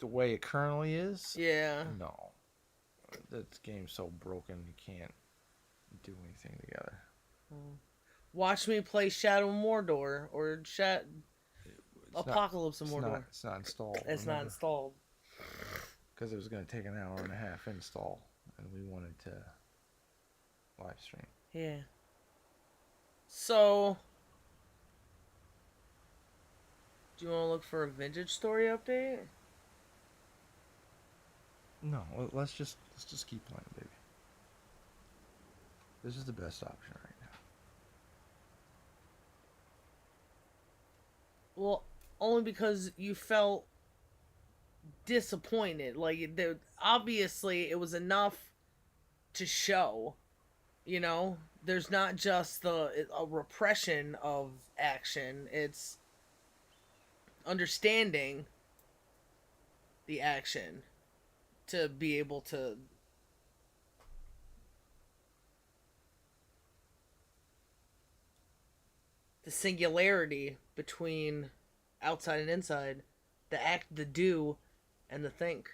The way it currently is? Yeah. No. That game's so broken you can't do anything together. Watch me play Shadow Mordor or Apocalypse of Mordor. It's not installed. It's not installed. Because it was going to take an hour and a half install. and we wanted to live stream. Yeah. So, do you want to look for a vintage story update? No, let's just keep playing, baby. This is the best option right now. Well, only because you felt disappointed. Like, obviously, it was enough to show. You know, there's not just a repression of action. It's understanding the action to be able to the singularity between outside and inside, the act, the do, and the think.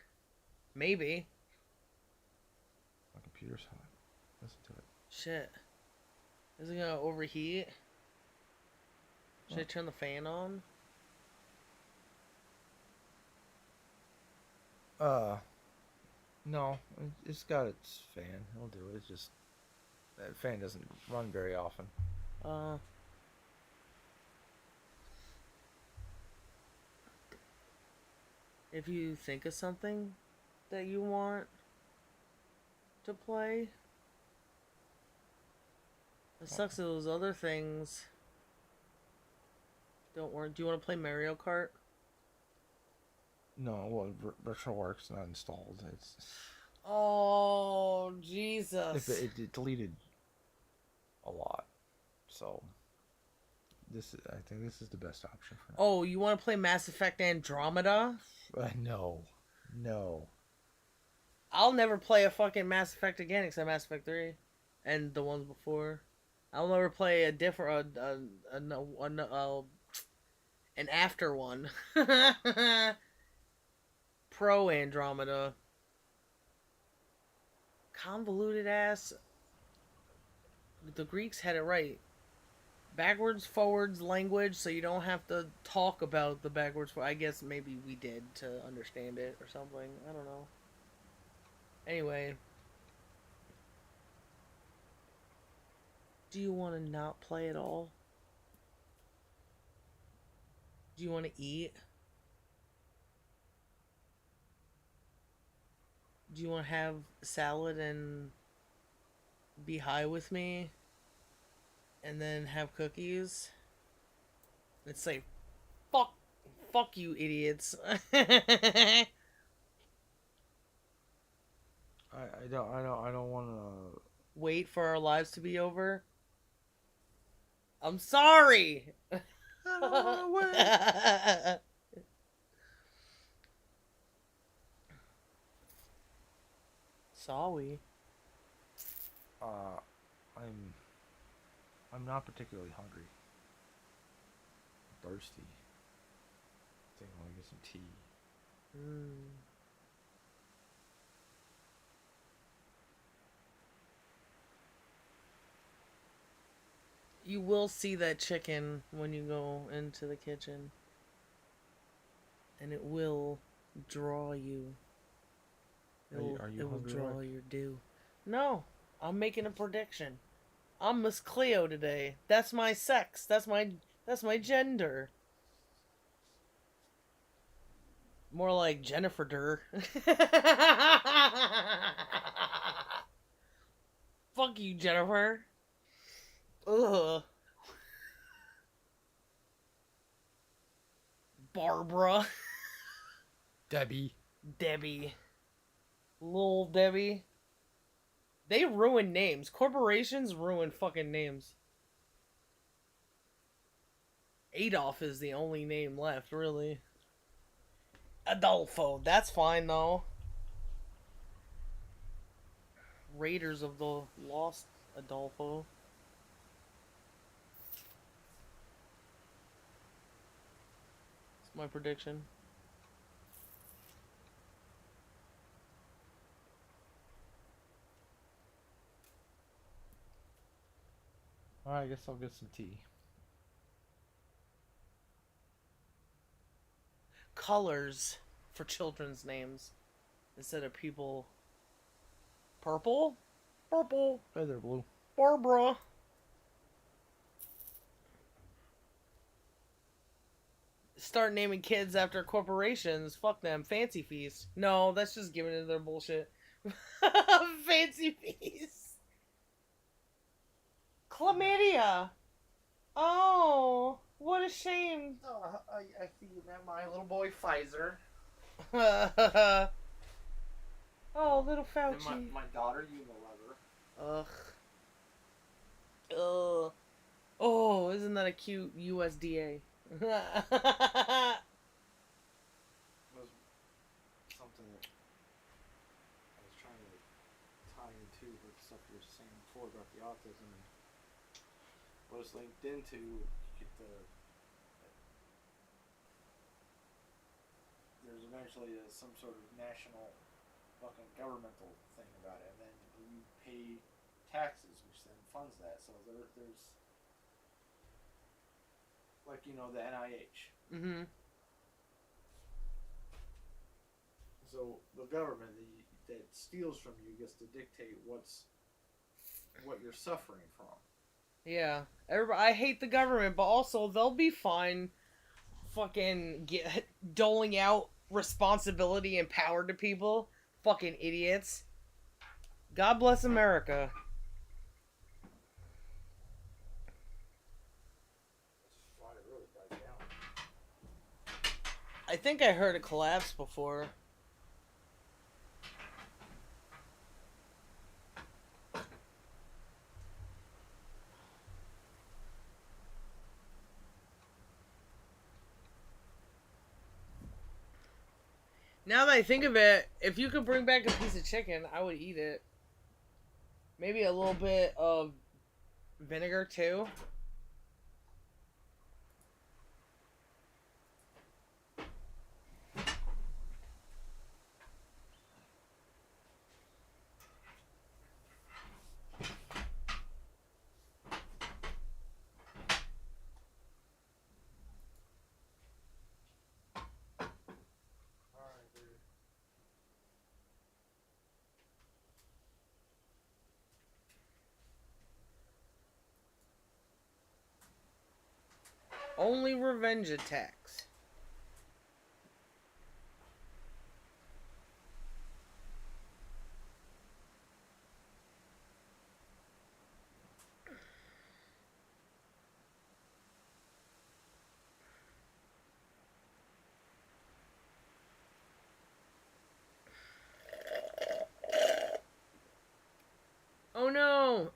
Maybe. My computer's hot. Listen to it. Shit. Is it gonna overheat? Should I turn the fan on? No, it's got its fan. It'll do it. It's just that fan doesn't run very often. If you think of something that you want to play, it sucks that those other things don't work. Do you want to play Mario Kart? No, well, RetroArch's not installed. It's Oh, Jesus. it deleted a lot, so I think this is the best option for now. Oh, you want to play Mass Effect Andromeda? No. I'll never play a fucking Mass Effect again except Mass Effect 3 and the ones before. I'll never play a different an after one. Pro Andromeda. Convoluted ass. The Greeks had it right. Backwards, forwards language, so you don't have to talk about the backwards. I guess maybe we did to understand it or something. I don't know. Anyway. Do you want to not play at all? Do you want to eat? Do you want to have salad and be high with me? And then have cookies? And say, fuck you idiots. I don't want to wait for our lives to be over. I'm sorry. I don't want to wait. Sorry. I'm not particularly hungry. I'm thirsty. I think I want to get some tea. You will see that chicken when you go into the kitchen. And it will draw you. Are you it will hungry, draw Mark? your due. No, I'm making a prediction. I'm Miss Cleo today. That's my sex. That's my gender. More like Jennifer Durr. Fuck you, Jennifer. Ugh. Barbara. Debbie. Lil Debbie. They ruin names. Corporations ruin fucking names. Adolf is the only name left, really. Adolfo. That's fine, though. Raiders of the Lost Adolfo. That's my prediction. Alright, I guess I'll get some tea. Colors for children's names instead of people Purple? Purple. Feather blue. Barbara. Start naming kids after corporations. Fuck them. Fancy Feast. No, that's just giving into their bullshit. Fancy Feast. Chlamydia. Oh, what a shame. Oh, I see that my little boy Pfizer. Oh, little And Fauci. my daughter Unilever. Ugh. Ugh. Oh, isn't that a cute USDA? Was something that I was trying to tie into with stuff you were saying before about the autism and what it's linked into. There's eventually some sort of national fucking governmental thing about it, and then you pay taxes, which then funds that. So there's like the NIH. Mm-hmm. So the government that steals from you gets to dictate what you're suffering from. Yeah. Everybody, I hate the government, but also they'll be fine fucking doling out responsibility and power to people. Fucking idiots. God bless America. That's why it really died down. I think I heard it collapse before. Now that I think of it, if you could bring back a piece of chicken, I would eat it. Maybe a little bit of vinegar too. Alright, dude. Only revenge attacks. Oh no!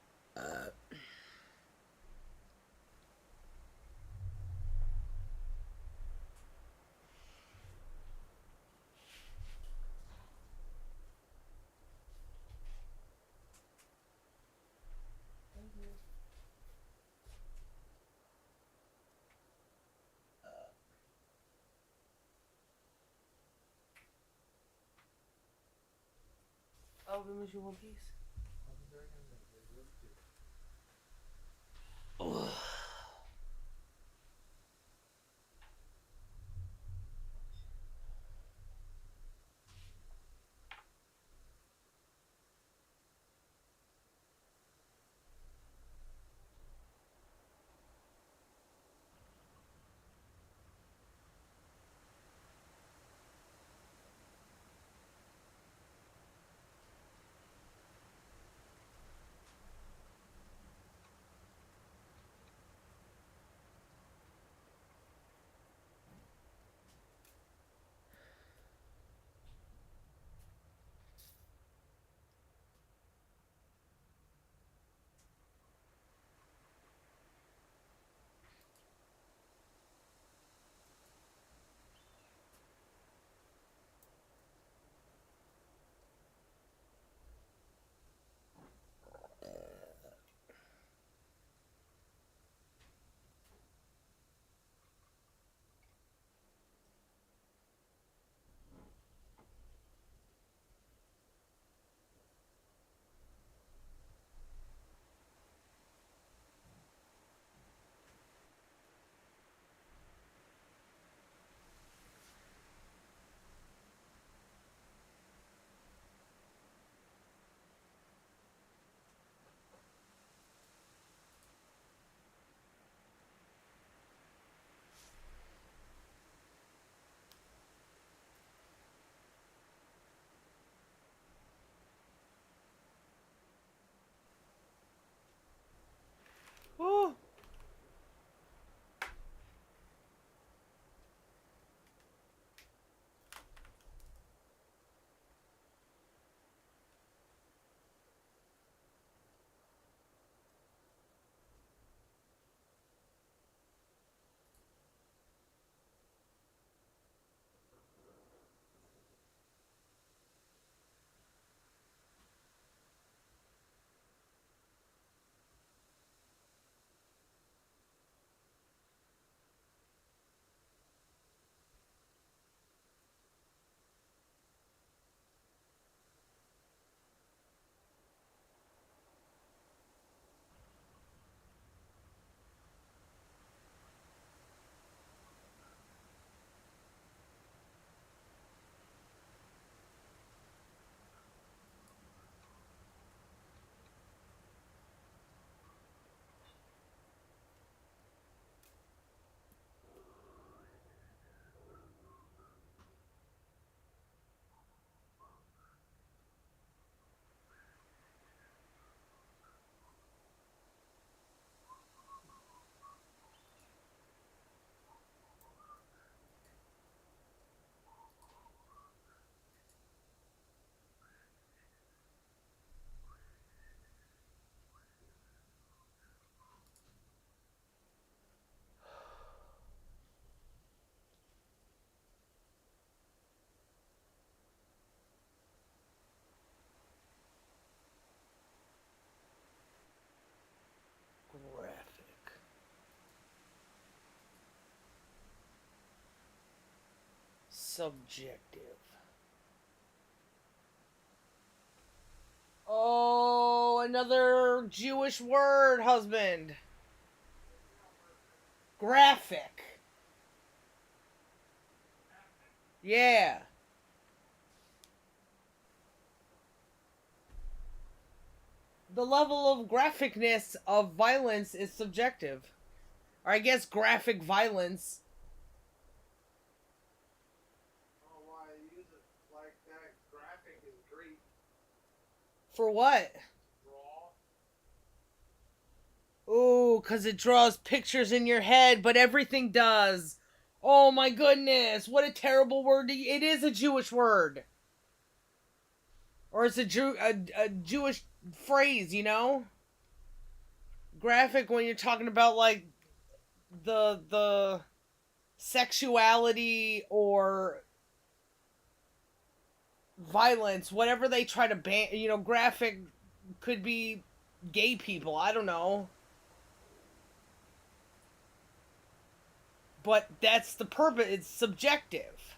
I'll be missing one piece. Ugh. Subjective. Oh, another Jewish word, husband. Graphic. Yeah. The level of graphicness of violence is subjective. Or I guess graphic violence. Oh, why use it like that? Graphic is great. For what? Draw. Ooh, because it draws pictures in your head, but everything does. Oh my goodness, what a terrible word. It is a Jewish word. Or it's a Jewish phrase, you know? Graphic when you're talking about like the sexuality or violence, whatever they try to ban, you know, graphic could be gay people, I don't know. But that's the purpose, it's subjective.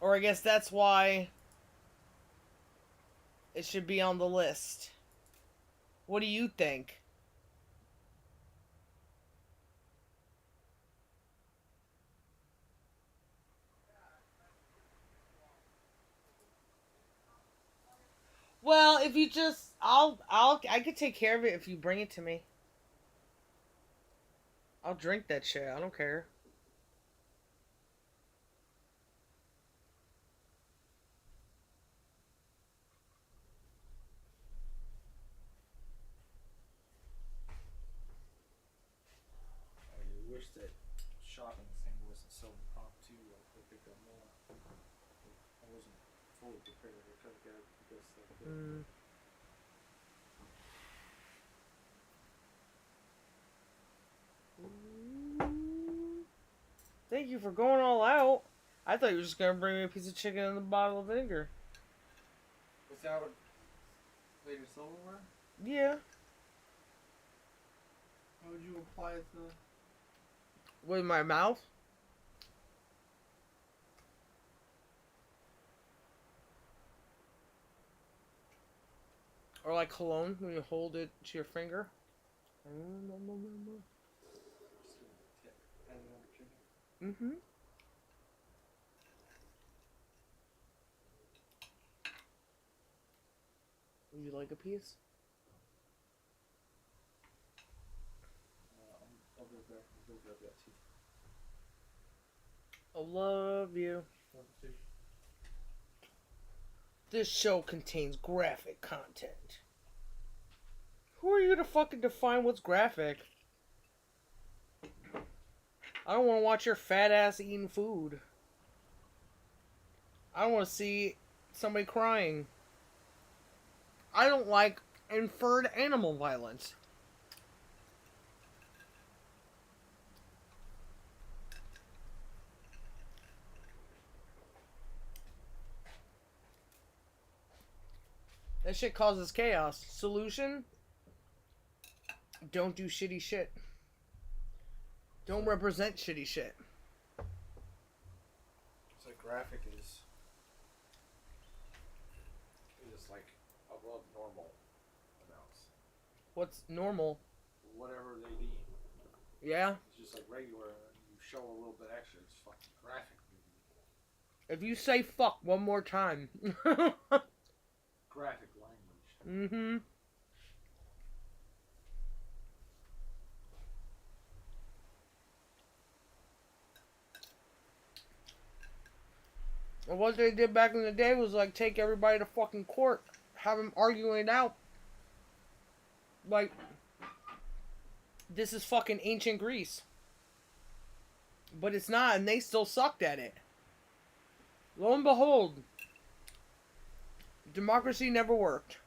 Or I guess that's why it should be on the list. What do you think? Well, if you just I could take care of it if you bring it to me. I'll drink that shit. I don't care. I wish that shopping thing wasn't so prompt too. I could have picked up more. I wasn't fully prepared. I tried to get the best I could. Thank you for going all out. I thought you were just gonna bring me a piece of chicken and a bottle of vinegar. Without later silverware? Yeah. How would you apply it to? With my mouth? Or like cologne when you hold it to your finger? Mm-hmm. Would you like a piece? I'll go back and go grab that too. I love you. This show contains graphic content. Who are you to fucking define what's graphic? I don't want to watch your fat ass eating food. I don't want to see somebody crying. I don't like inferred animal violence. That shit causes chaos. Solution? Don't do shitty shit. Don't represent shitty shit. So graphic is like above normal amounts. What's normal? Whatever they deem. Yeah? It's just like regular, and you show a little bit extra, it's fucking graphic movie. If you say fuck one more time. Graphic language. Mm-hmm. And what they did back in the day was like take everybody to fucking court, have them arguing it out. Like, this is fucking ancient Greece. But it's not, and they still sucked at it. Lo and behold, democracy never worked.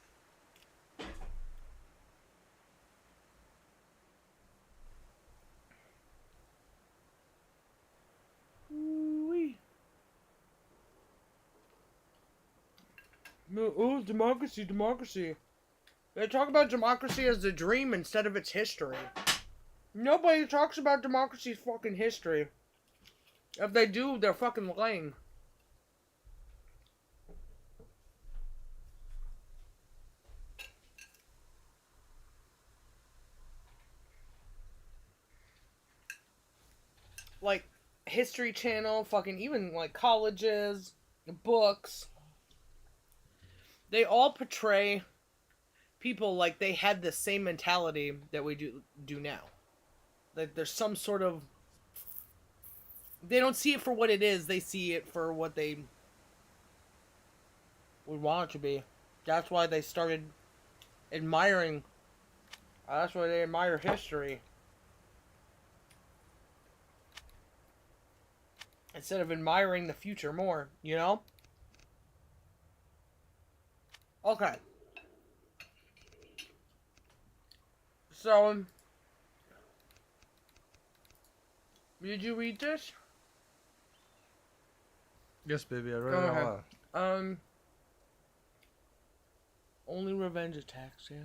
Ooh-wee. No, oh, democracy, democracy. They talk about democracy as a dream instead of its history. Nobody talks about democracy's fucking history. If they do, they're fucking lying. Like, History Channel, fucking even like colleges, books. They all portray people like they had the same mentality that we do now. Like there's some sort of, they don't see it for what it is, they see it for what they would want it to be. That's why they started admiring, that's why they admire history instead of admiring the future more, you know? Okay. So, did you read this? Yes, baby, I read Go it ahead. all out. Only revenge attacks, yeah.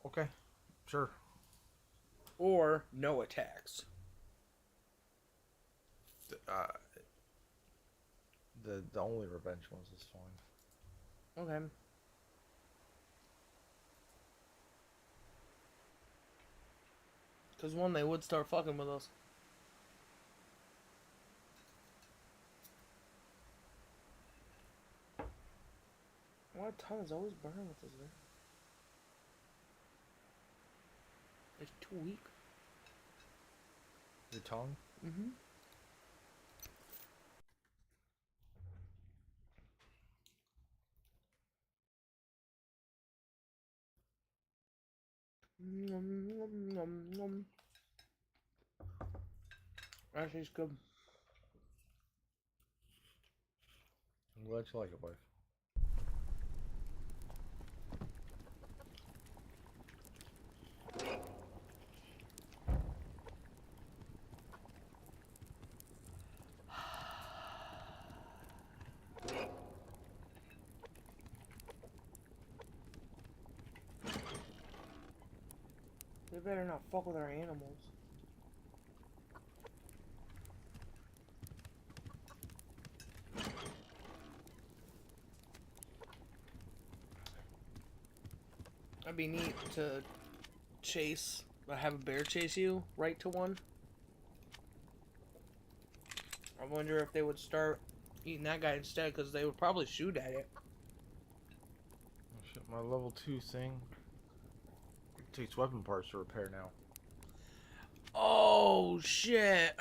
Okay, sure. Or no attacks. The only revenge ones is fine. Okay. Because one, they would start fucking with us. My tongue is always burning with this thing. It's too weak. Your tongue? Mm-hmm. That tastes good. I'm glad you like it, wife. They better not fuck with our animals. That'd be neat to chase, or have a bear chase you right to one. I wonder if they would start eating that guy instead, because they would probably shoot at it. Oh, shit, my level 2 thing takes weapon parts to repair now. Oh, shit.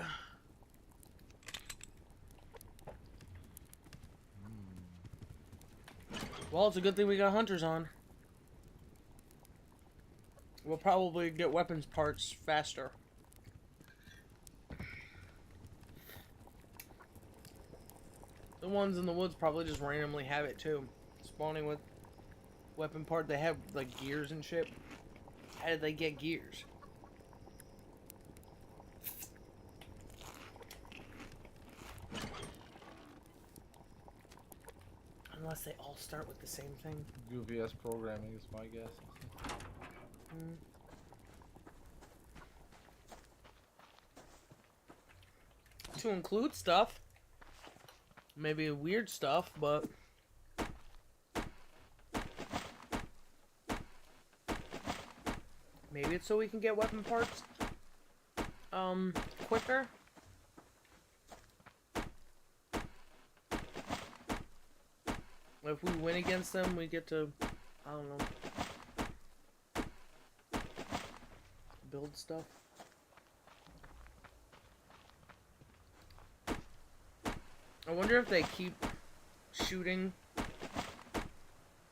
Well, it's a good thing we got hunters on. We'll probably get weapons parts faster. The ones in the woods probably just randomly have it too. Spawning with weapon part, they have like gears and shit. How did they get gears? Unless they all start with the same thing. UVS programming is my guess. To include stuff. Maybe weird stuff, but maybe it's so we can get weapon parts quicker. If we win against them, we get to, I don't know, build stuff. I wonder if they keep shooting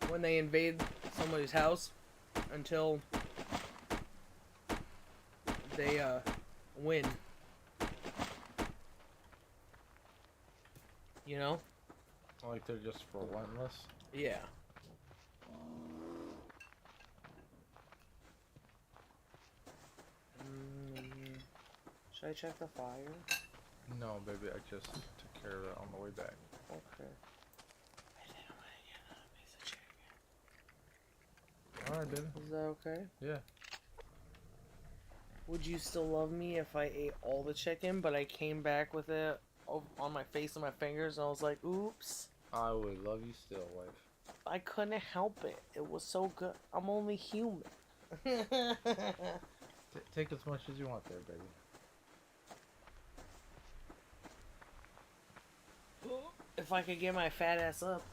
when they invade somebody's house until they win. You know? Like they're just relentless. Yeah. Should I check the fire? No, baby, I just took care of that on the way back. Okay. I didn't want to get on a piece of chicken. Alright, baby. Is that okay? Yeah. Would you still love me if I ate all the chicken, but I came back with it on my face and my fingers, and I was like, oops. I would love you still, wife. I couldn't help it. It was so good. I'm only human. Take as much as you want there, baby. If I could get my fat ass up.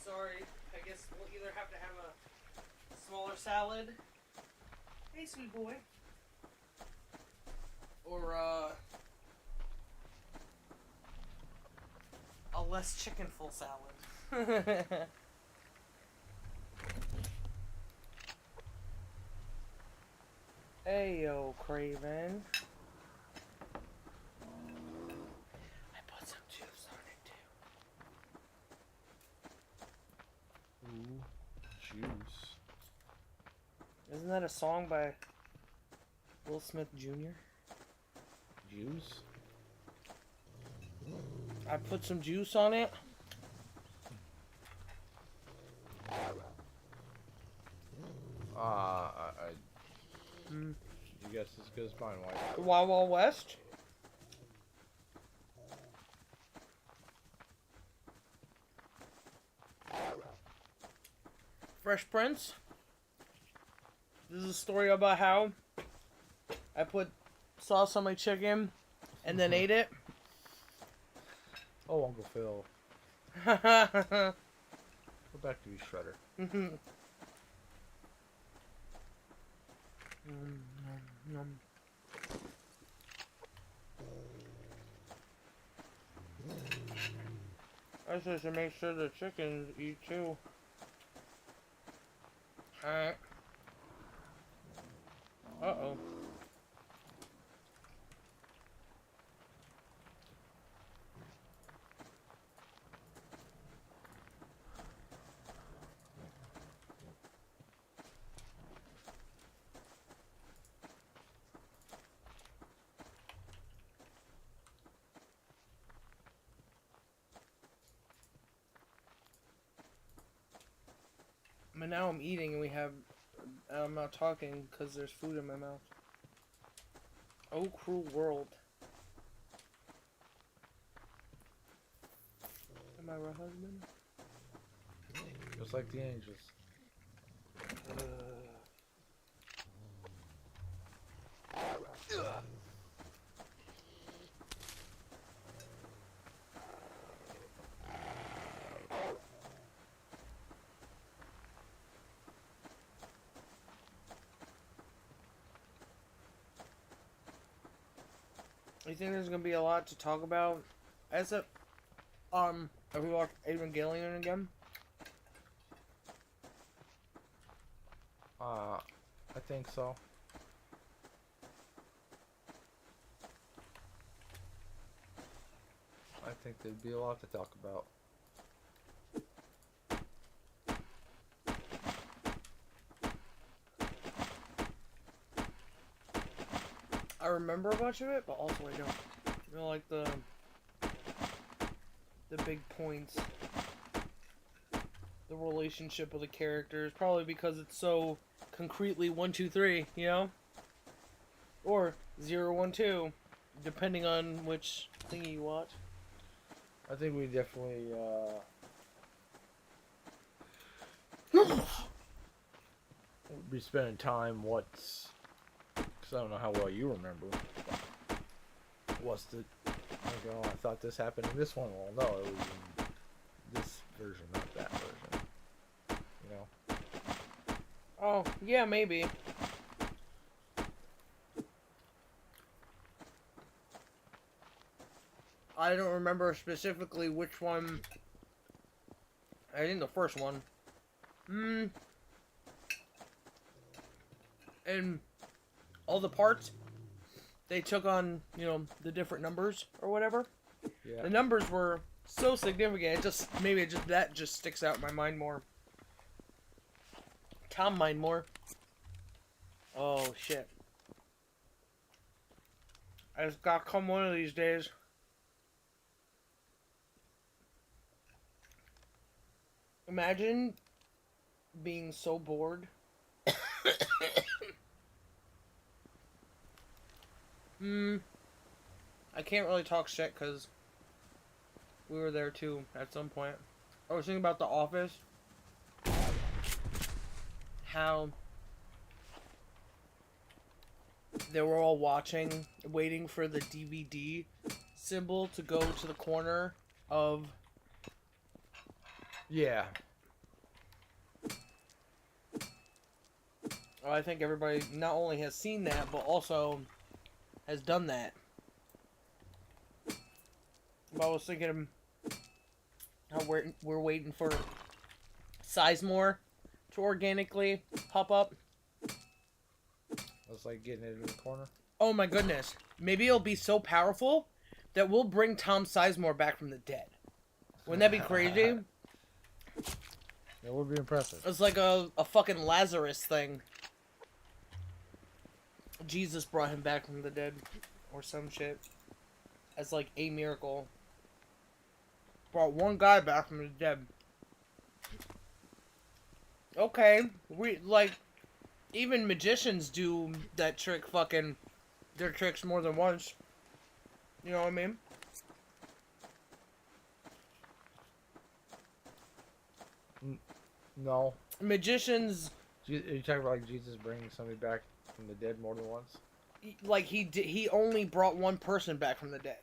Sorry, I guess we'll either have to have a smaller salad. Hey, sweet boy. Or, a less chicken-full salad. Hey, yo, Craven. I put some juice on it, too. Ooh, juice. Isn't that a song by Will Smith Jr.? Juice? I put some juice on it. You guess as good as mine, wife. Wild Wild West. Fresh Prince. This is a story about how I put sauce on my chicken and then ate it. Oh, Uncle Phil. Go back to you, Shredder. I should make sure the chickens eat too. Alright. Uh-oh. But now I'm eating and I'm not talking because there's food in my mouth. Oh, cruel world. Am I her husband? Just like the angels. You think there's gonna be a lot to talk about? Have we watched Evangelion again? I think so. I think there'd be a lot to talk about. I remember a bunch of it, but also I don't. You know, like the big points, the relationship of the characters, probably because it's so concretely 1, 2, 3, you know, or 0, 1, 2, depending on which thingy you watch. I think we definitely be spending time because I don't know how well you remember what's the Like, oh, I thought this happened in this one. Well, no, it was in this version, not that version. You know? Oh, yeah, maybe. I don't remember specifically which one. I think the first one. And all the parts, they took on, you know, the different numbers or whatever. Yeah. The numbers were so significant. That just sticks out in my mind more. Tom mind more. Oh shit! I just got come one of these days. Imagine being so bored. I can't really talk shit because we were there too at some point. I was thinking about The Office. How they were all watching, waiting for the DVD symbol to go to the corner of... Yeah. Well, I think everybody not only has seen that, but also has done that. I was thinking how we're waiting for Sizemore to organically pop up. It's like getting it in the corner. Oh my goodness. Maybe it'll be so powerful that we'll bring Tom Sizemore back from the dead. Wouldn't that be crazy? It would be impressive. It's like a fucking Lazarus thing. Jesus brought him back from the dead. Or some shit. As like a miracle. Brought one guy back from the dead. Okay. Even magicians do that trick fucking... their tricks more than once. You know what I mean? No. Magicians... Are you talking about like Jesus bringing somebody back from the dead more than once? Like, he only brought one person back from the dead.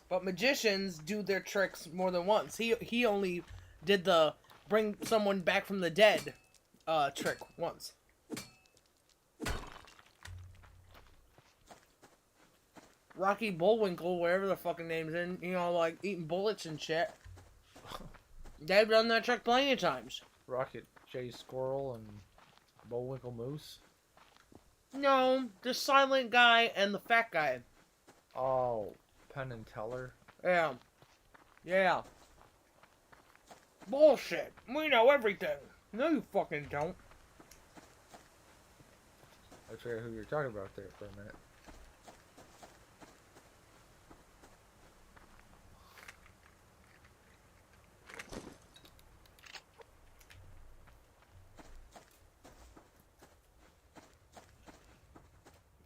But magicians do their tricks more than once. He only did the bring someone back from the dead trick once. Rocky Bullwinkle, whatever the fucking name's in, you know, like eating bullets and shit. They've done that trick plenty of times. Rocket J Squirrel and Bullwinkle Moose? No, the silent guy and the fat guy. Oh, Penn and Teller? Yeah. Yeah. Bullshit. We know everything. No, you fucking don't. I forget who you're talking about there for a minute.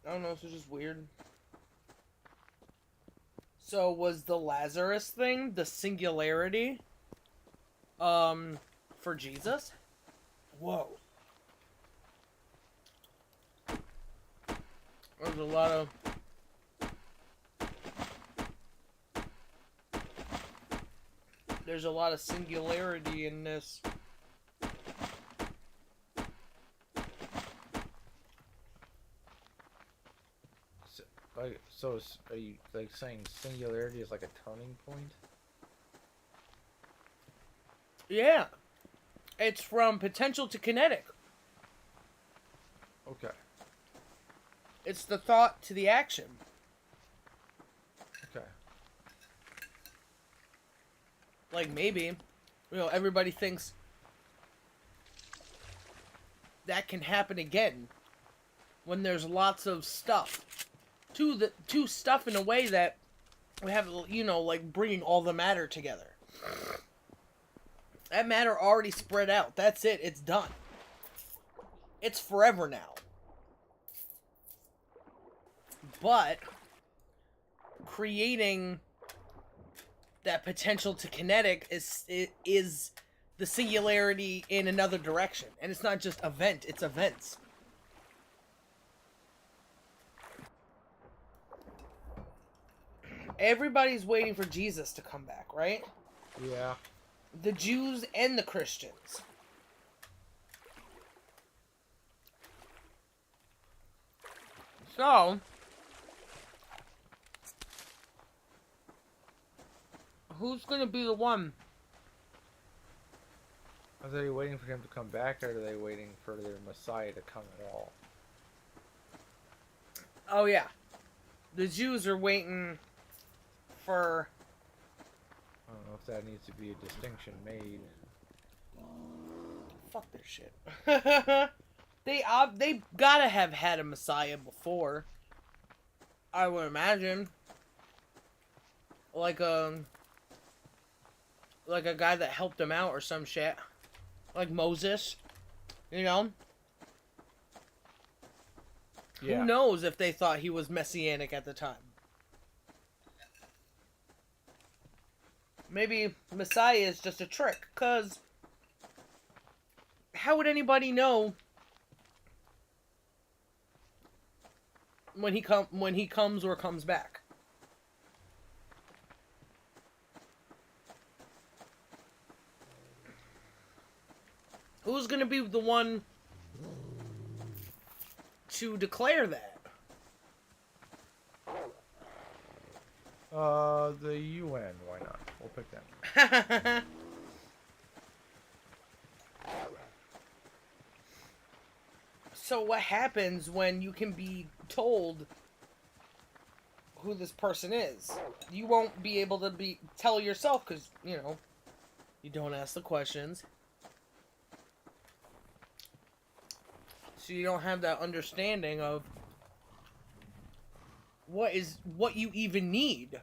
I don't know, this is just weird. So, was the Lazarus thing the singularity? For Jesus? Whoa. There's a lot of... There's a lot of singularity in this. So are you like saying singularity is like a turning point? Yeah. It's from potential to kinetic. Okay. It's the thought to the action. Okay. Like maybe, you know, everybody thinks that can happen again when there's lots of stuff. To stuff in a way that we have, you know, like bringing all the matter together. That matter already spread out. That's it. It's done. It's forever now. But creating that potential to kinetic is the singularity in another direction. And it's not just event, it's events. everybody's waiting for Jesus to come back, right? Yeah. The Jews and the Christians. So, who's gonna be the one? Are they waiting for him to come back, or are they waiting for their Messiah to come at all? Oh yeah, the Jews are waiting for. I don't know if that needs to be a distinction made. Fuck their shit. They gotta have had a Messiah before. I would imagine. Like a guy that helped him out or some shit. Like Moses. You know? Yeah. Who knows if they thought he was messianic at the time. Maybe Messiah is just a trick, cause how would anybody know when he comes or comes back? Who's gonna be the one to declare that? The UN. Why not? We'll pick them. So what happens when you can be told who this person is? You won't be able to tell yourself because, you know, you don't ask the questions. So you don't have that understanding of what you even need.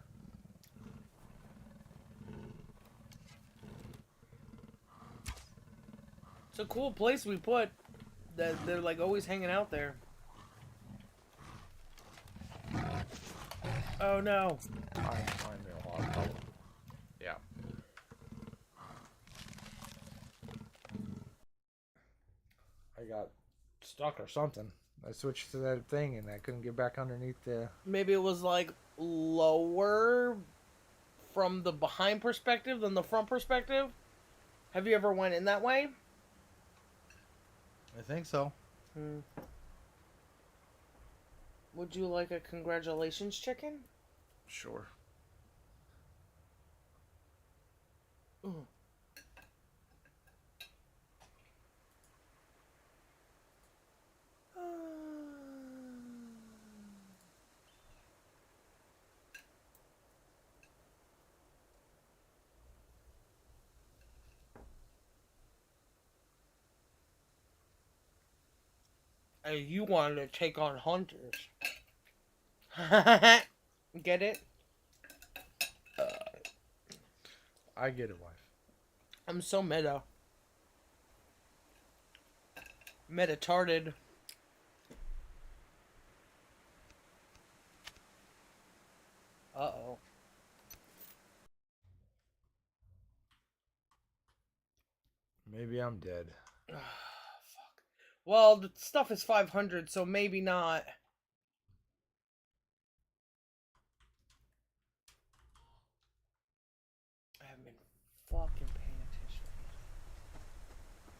It's a cool place we put that they're like always hanging out there. Oh no. I'm in a lot of trouble. Yeah. I got stuck or something. I switched to that thing and I couldn't get back underneath the... Maybe it was like lower from the behind perspective than the front perspective. Have you ever went in that way? I think so. Would you like a congratulations chicken? Sure. Ooh. And you wanted to take on hunters. Get it? I get it, wife. I'm so meta. Meta-tarded. Uh-oh. Maybe I'm dead. Fuck. Well, the stuff is 500, so maybe not. I haven't been fucking paying attention.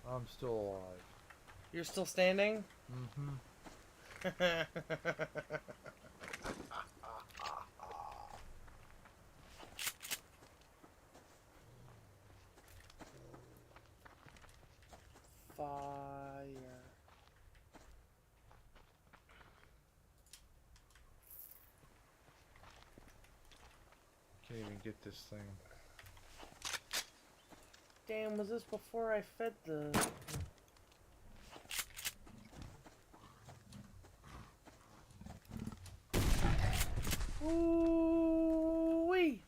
I'm still alive. You're still standing? Mm-hmm. Fire. Can't even get this thing. Damn, was this before I fed the... Ooh-wee.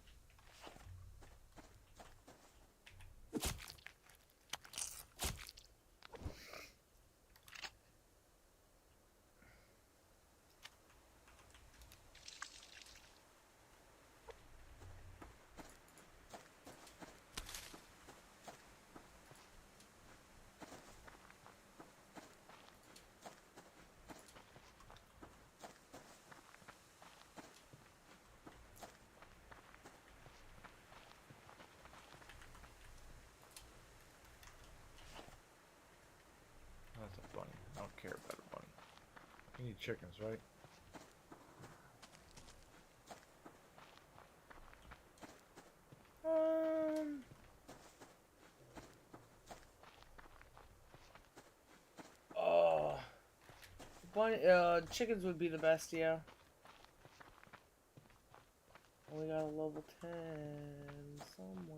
You need chickens, right? Oh, chickens would be the best, yeah. We got a level 10 somewhere.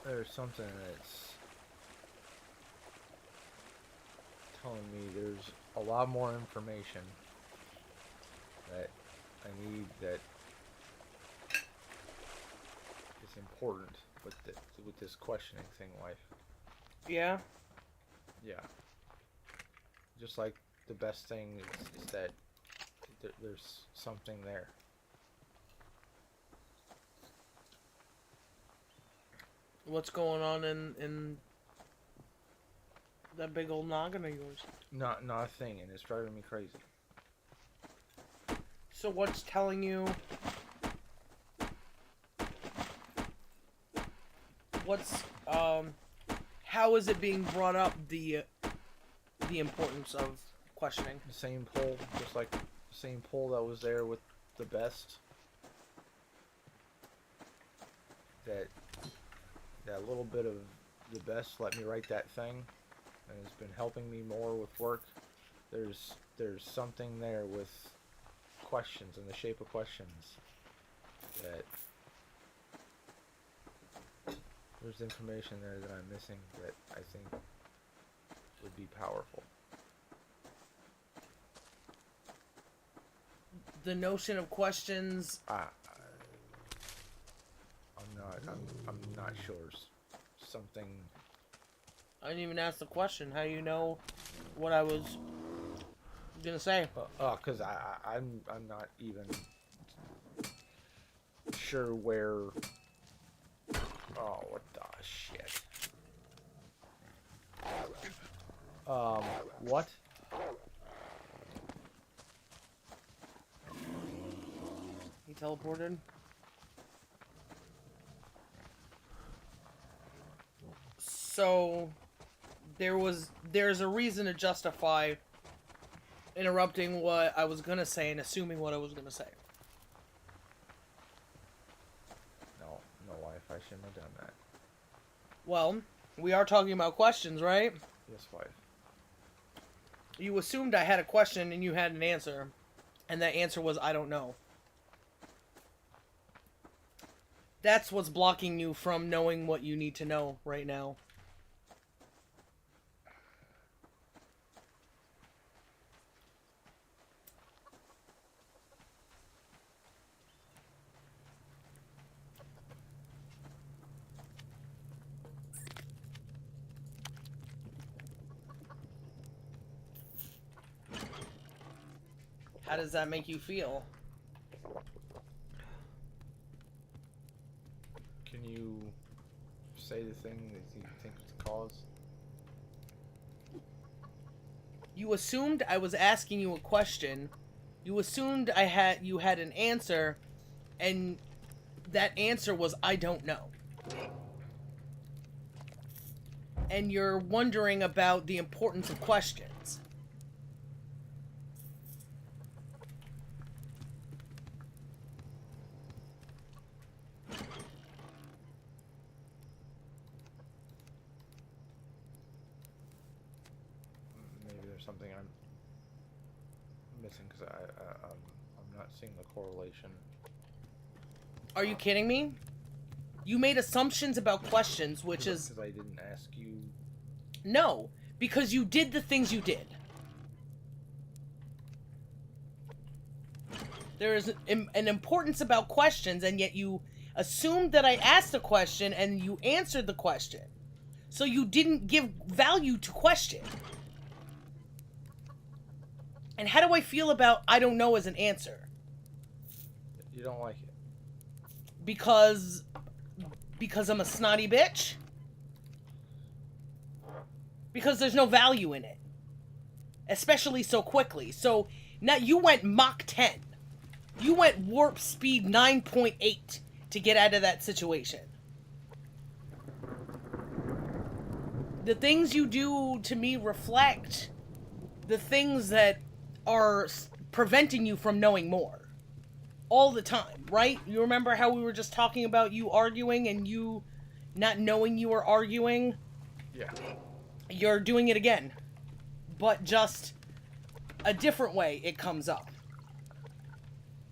There's something that's telling me there's a lot more information that I need that is important with this questioning thing, life. Yeah. Yeah. Just like the best thing is that there's something there. What's going on in that big old noggin of yours? Not a thing, and it's driving me crazy. So what's telling you? What's how is it being brought up the importance of questioning? The same poll, just like the same poll that was there with the best. That little bit of the best let me write that thing, and it's been helping me more with work. There's something there with questions in the shape of questions that there's information there that I'm missing that I think would be powerful. The notion of questions. I'm not sure. Something. I didn't even ask the question. How do you know what I was gonna say? Cause I'm not even sure where. Oh, what the shit. What? He teleported. So there's a reason to justify interrupting what I was gonna say and assuming what I was gonna say. No life, I shouldn't have done that. Well, we are talking about questions, right? Yes, wife. You assumed I had a question and you had an answer, and that answer was I don't know. That's what's blocking you from knowing what you need to know right now. How does that make you feel? Can you say the thing that you think is the cause? You assumed I was asking you a question. You assumed you had an answer, and that answer was I don't know. And you're wondering about the importance of questions. Maybe there's something I'm missing because I'm not seeing the correlation. Are you kidding me? You made assumptions about questions, which is... Because I didn't ask you... No, because you did the things you did. There is an importance about questions, and yet you assumed that I asked a question, and you answered the question. So you didn't give value to question. And how do I feel about I don't know as an answer? You don't like it. Because I'm a snotty bitch? Because there's no value in it. Especially so quickly. So now you went Mach 10. You went warp speed 9.8 to get out of that situation. The things you do to me reflect the things that are preventing you from knowing more. All the time, right? You remember how we were just talking about you arguing and you not knowing you were arguing? Yeah. You're doing it again. But just a different way it comes up.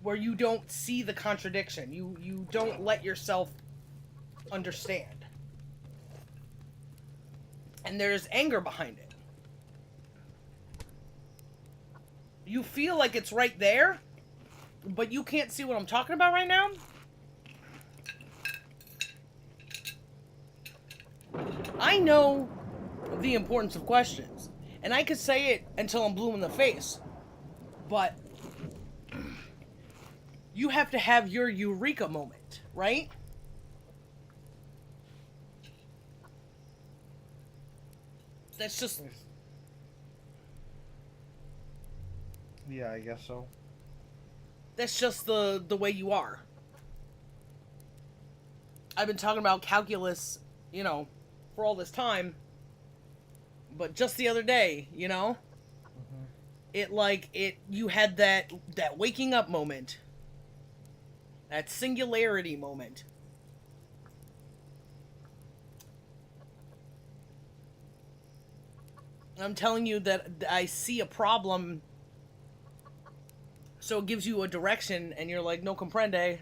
Where you don't see the contradiction. You don't let yourself understand. And there's anger behind it. You feel like it's right there, but you can't see what I'm talking about right now? I know the importance of questions, and I could say it until I'm blue in the face, but you have to have your eureka moment, right? That's just... Yeah, I guess so. That's just the way you are. I've been talking about calculus, you know, for all this time, but just the other day, you know, you had that waking up moment, that singularity moment. I'm telling you that I see a problem, so it gives you a direction, and you're like, no comprende.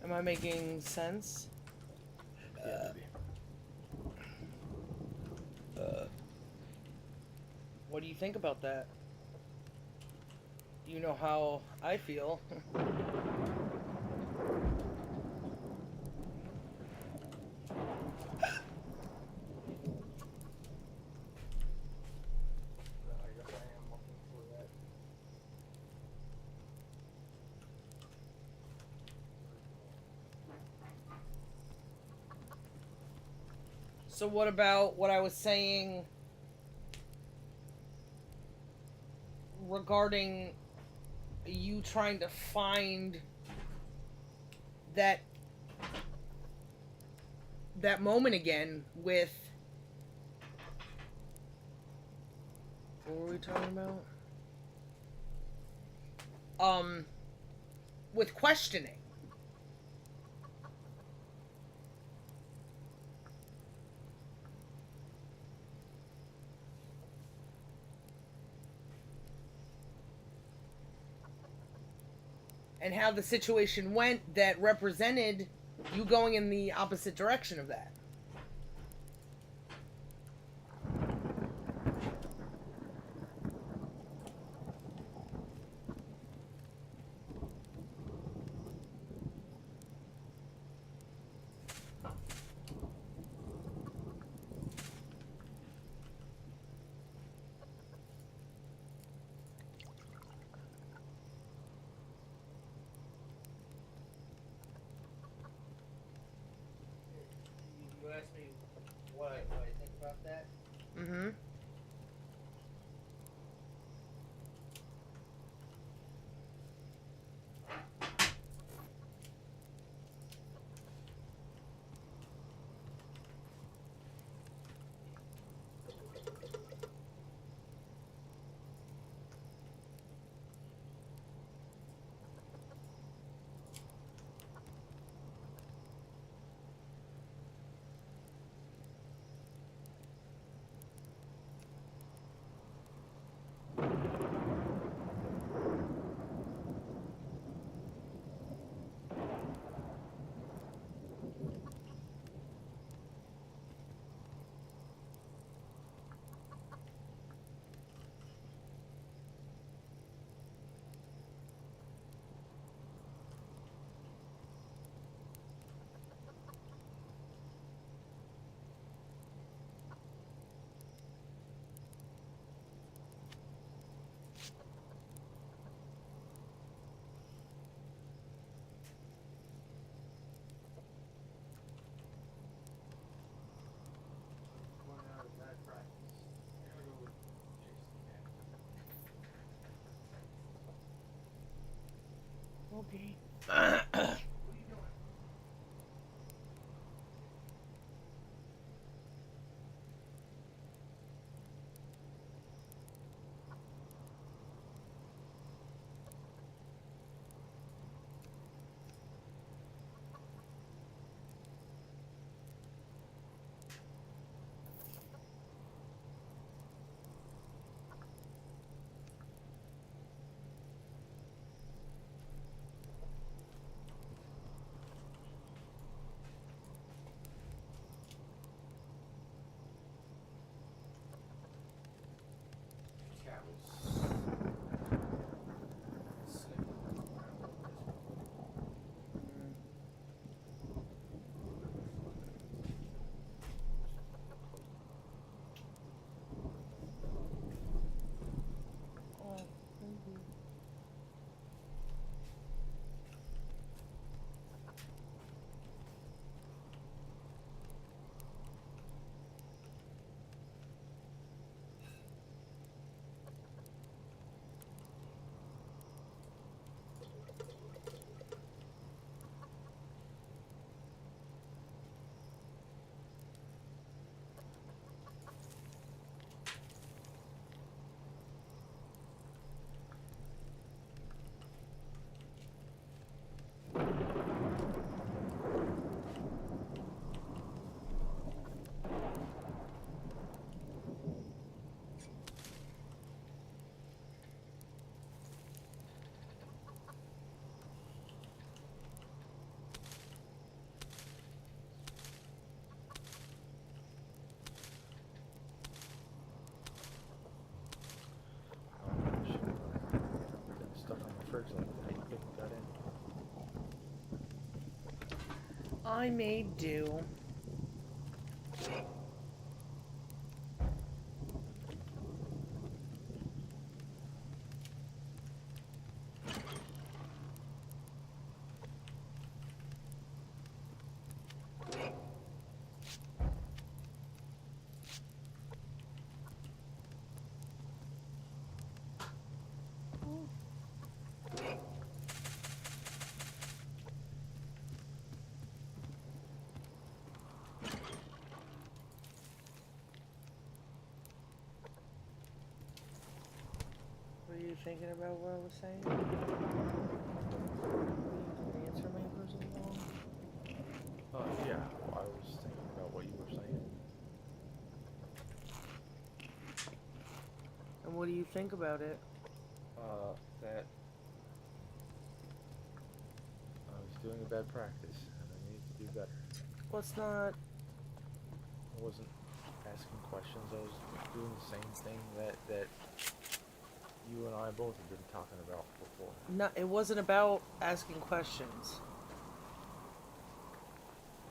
Am I making sense? Yeah, maybe. What do you think about that? You know how I feel. So what about what I was saying regarding you trying to find that moment again with... What were we talking about? With questioning. And how the situation went that represented you going in the opposite direction of that. You asked me what I think about that. Mm-hmm. Okay. Cat was sniffing around like this. Oh, Stuck on the fridge like that. You couldn't got in. I may do. Were you thinking about what I was saying? Were you answer me for so long? Yeah. Well, I was thinking about what you were saying. And what do you think about it? That I was doing a bad practice and I needed to do better. Well, it's not. I wasn't asking questions. I was doing the same thing that you and I both have been talking about before. No, it wasn't about asking questions.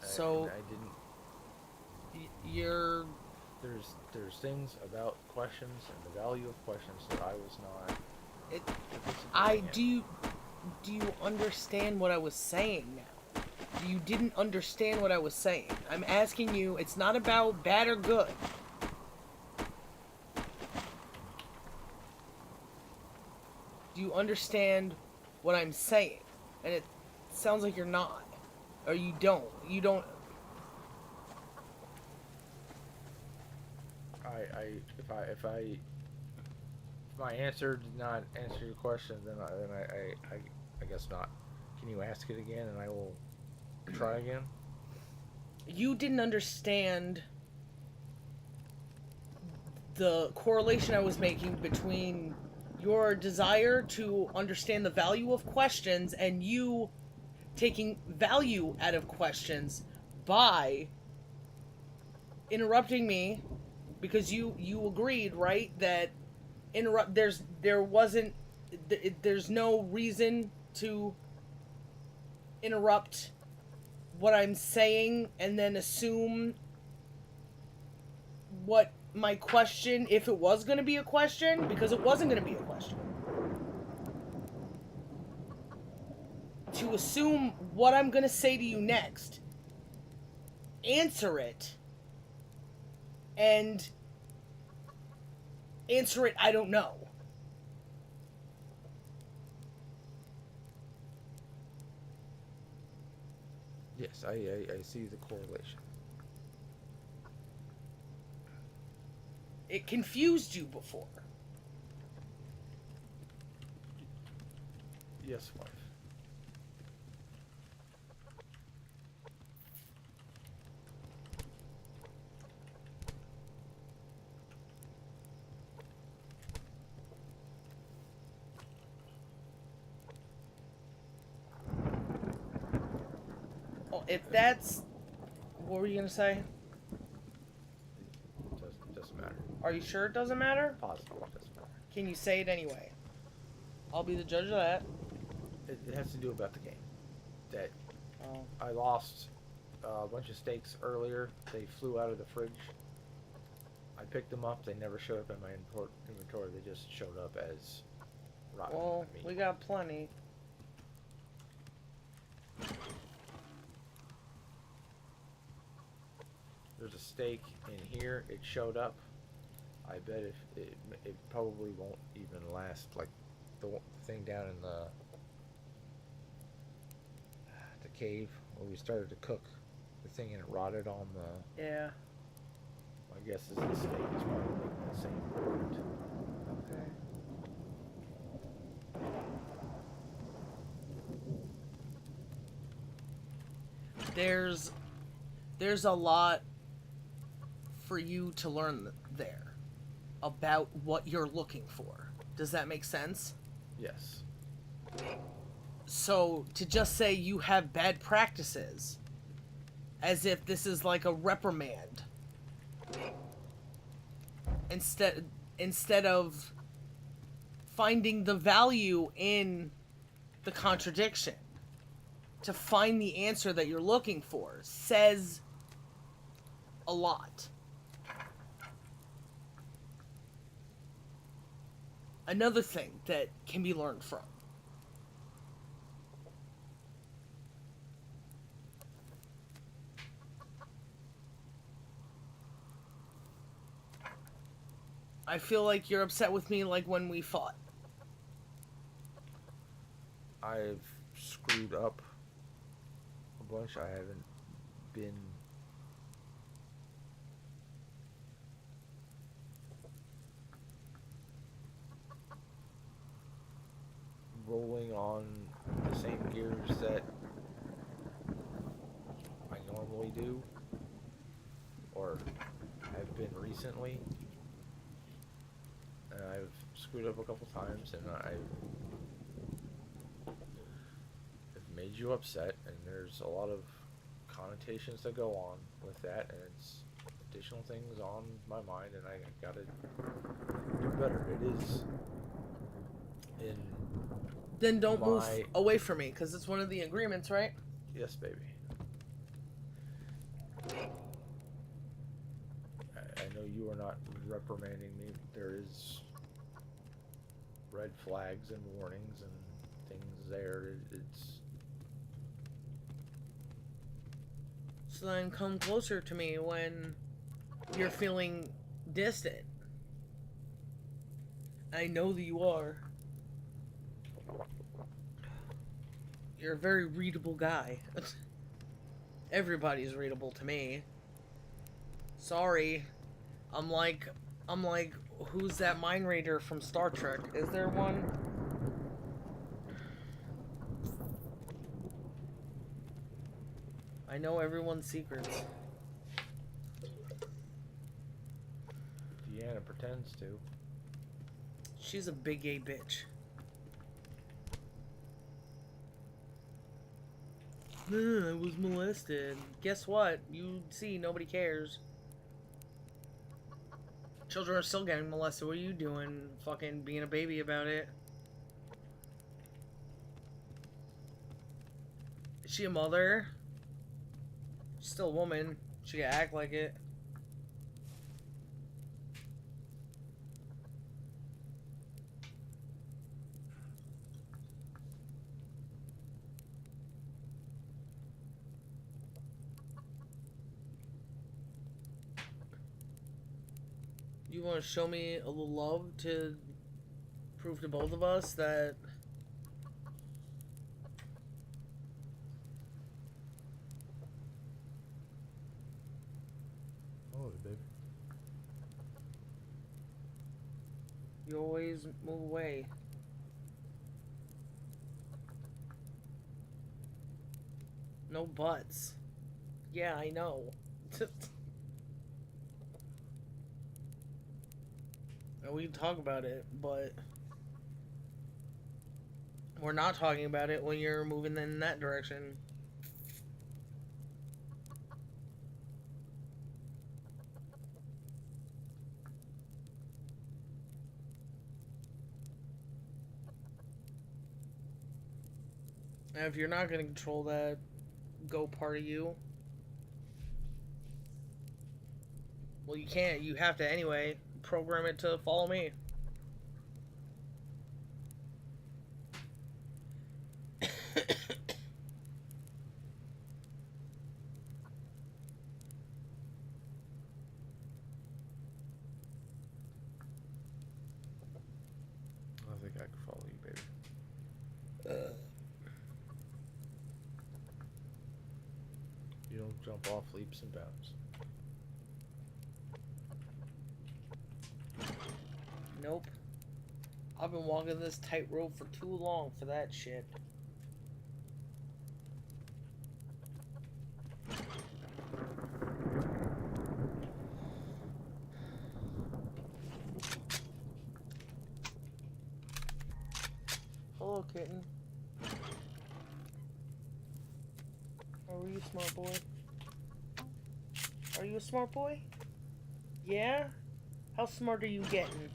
So I didn't. You're. There's things about questions and the value of questions that I was not. Do you understand what I was saying now? You didn't understand what I was saying. I'm asking you, it's not about bad or good. Do you understand what I'm saying? And it sounds like you're not. Or you don't. You don't. If my answer did not answer your question, then I guess not. Can you ask it again, and I will try again? You didn't understand the correlation I was making between your desire to understand the value of questions and you taking value out of questions by interrupting me because you agreed, right, that there's no reason to interrupt what I'm saying and then assume what my question, if it was going to be a question, because it wasn't going to be a question. To assume what I'm going to say to you next, answer it, and answer it, I don't know. Yes, I see the correlation. It confused you before. Yes, wife. Oh, if that's... What were you gonna say? Doesn't matter. Are you sure it doesn't matter? Positive, doesn't matter. Can you say it anyway? I'll be the judge of that. It has to do about the game. That Oh. I lost a bunch of steaks earlier. They flew out of the fridge. I picked them up. They never showed up in my inventory. They just showed up as rotten Well, meat. we got plenty. There's a steak in here. It showed up. I bet if it probably won't even last. Like the thing down in the cave where we started to cook the thing and it rotted on the. Yeah. My guess is the steak is probably making the same point. Okay. There's a lot for you to learn there about what you're looking for. Does that make sense? Yes. So to just say you have bad practices as if this is like a reprimand instead of finding the value in the contradiction to find the answer that you're looking for says a lot. Another thing that can be learned from. I feel like you're upset with me like when we fought. I've screwed up a bunch. I haven't been rolling on the same gears that I normally do or have been recently. And I've screwed up a couple times and I've made you upset, and there's a lot of connotations that go on with that, and it's additional things on my mind, and I gotta do better. It is in Then don't move my away from me, because it's one of the agreements, right? yes, baby. I know you are not reprimanding me. There is red flags and warnings and things there. It's So then come closer to me when you're feeling distant. I know that you are. You're a very readable guy. Everybody's readable to me. Sorry. I'm like, who's that mind raider from Star Trek? Is there one? I know everyone's secrets. Deanna pretends to. She's a big gay bitch. I was molested. Guess what? You see, nobody cares. Children are still getting molested. What are you doing? Fucking being a baby about it. Is she a mother? She's still a woman. She can act like it. You want to show me a little love to prove to both of us that Oh, baby. You always move away. No buts. Yeah, I know. We can talk about it, but we're not talking about it when you're moving in that direction. And if you're not going to control that go part of you, well, you can't. You have to anyway. Program it to follow me. I think I can follow you, baby. You don't jump off leaps and bounds. Nope. I've been walking this tightrope for too long for that shit. Hello, kitten. Are you a smart boy? Are you a smart boy? Yeah? How smart are you getting?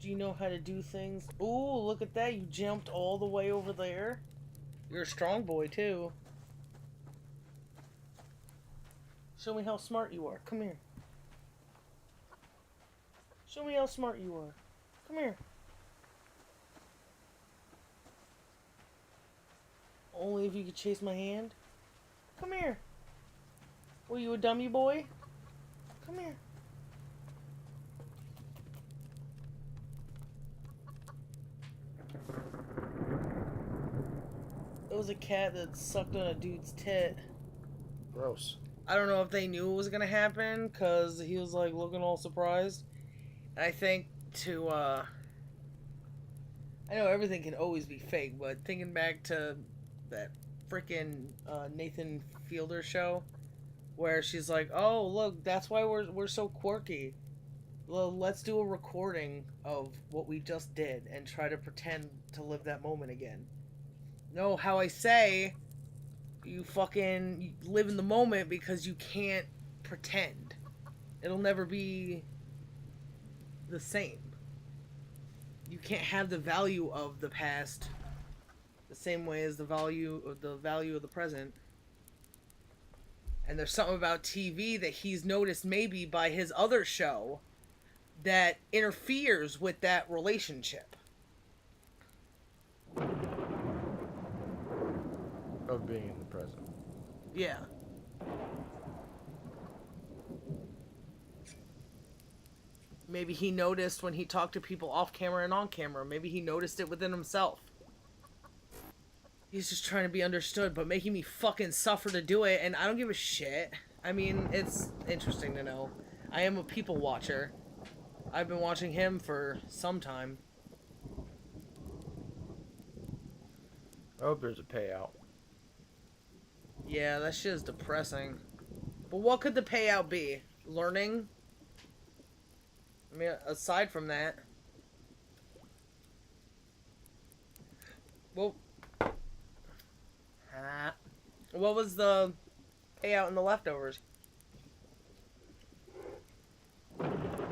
Do you know how to do things? Ooh, look at that. You jumped all the way over there. You're a strong boy, too. Show me how smart you are. Come here. Show me how smart you are. Come here. Only if you could chase my hand. Come here. Were you a dummy boy? Come here. It was a cat that sucked on a dude's tit. Gross. I don't know if they knew it was gonna happen, cause he was like looking all surprised. I think I know everything can always be fake, but thinking back to that freaking Nathan Fielder show, where she's like, "Oh, look, that's why we're so quirky. Well, let's do a recording of what we just did and try to pretend to live that moment again." No, how I say, you fucking live in the moment because you can't pretend. It'll never be the same. You can't have the value of the past the same way as the value of the present. And there's something about TV that he's noticed maybe by his other show that interferes with that relationship. Of being in the present. Yeah. Maybe he noticed when he talked to people off camera and on camera. Maybe he noticed it within himself. He's just trying to be understood, but making me fucking suffer to do it, and I don't give a shit. I mean, it's interesting to know. I am a people watcher. I've been watching him for some time. I hope there's a payout. Yeah, that shit is depressing. But what could the payout be? Learning? I mean, aside from that. Well, what was the payout in the leftovers?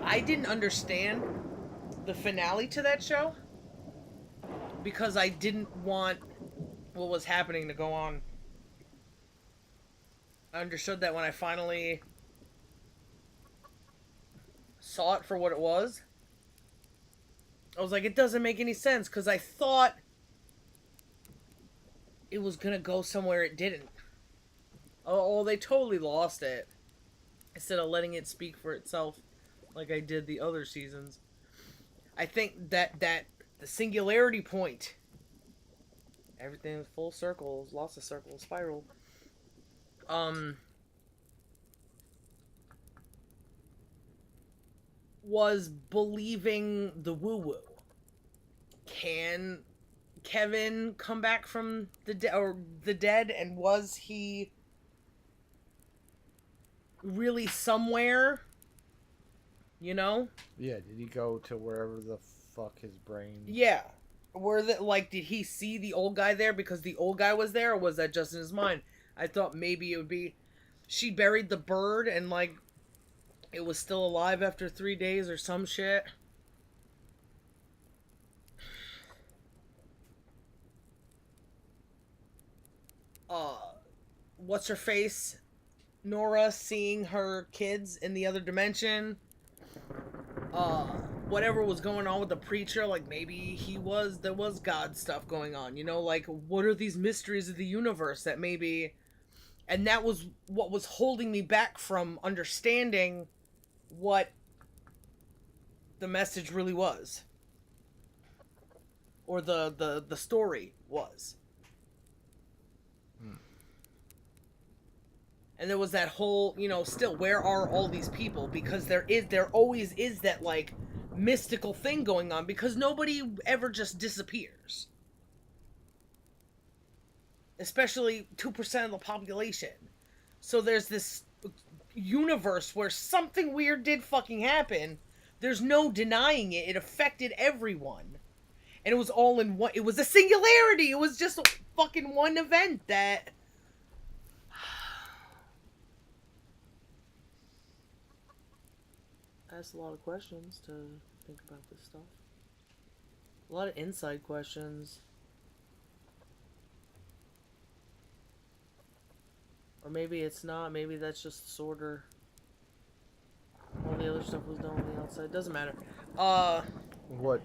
I didn't understand the finale to that show because I didn't want what was happening to go on. I understood that when I finally saw it for what it was. I was like, it doesn't make any sense because I thought it was gonna go somewhere it didn't. Oh, they totally lost it instead of letting it speak for itself like I did the other seasons. I think that the singularity point, everything is full circles, lots of circles, spiral. was believing the woo-woo. Can Kevin come back from the dead, and was he really somewhere? You know? Yeah, did he go to wherever the fuck his brain... Yeah. Did he see the old guy there because the old guy was there, or was that just in his mind? I thought maybe it would be she buried the bird and, like, it was still alive after 3 days or some shit. What's her face? Nora seeing her kids in the other dimension. Whatever was going on with the preacher, like maybe there was God stuff going on, you know, like what are these mysteries of the universe that maybe, and that was what was holding me back from understanding what the message really was, or the story was. And there was that whole, you know, still, where are all these people? Because there always is that, like, mystical thing going on, because nobody ever just disappears. Especially 2% of the population. So there's this universe where something weird did fucking happen. There's no denying it. It affected everyone. And it was all in one, it was a singularity. It was just fucking one event that... Asked a lot of questions to think about this stuff. A lot of inside questions. Or maybe it's not. Maybe that's just disorder. All the other stuff was done on the outside. Doesn't matter. What?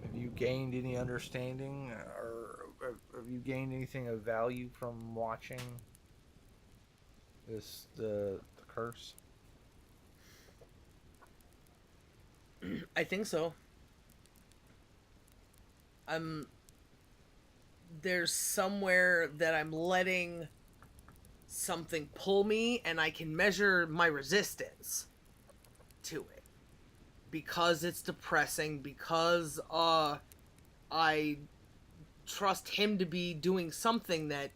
Have you gained any understanding, or have you gained anything of value from watching the curse? I think so. There's somewhere that I'm letting something pull me, and I can measure my resistance to it. Because it's depressing, because I trust him to be doing something that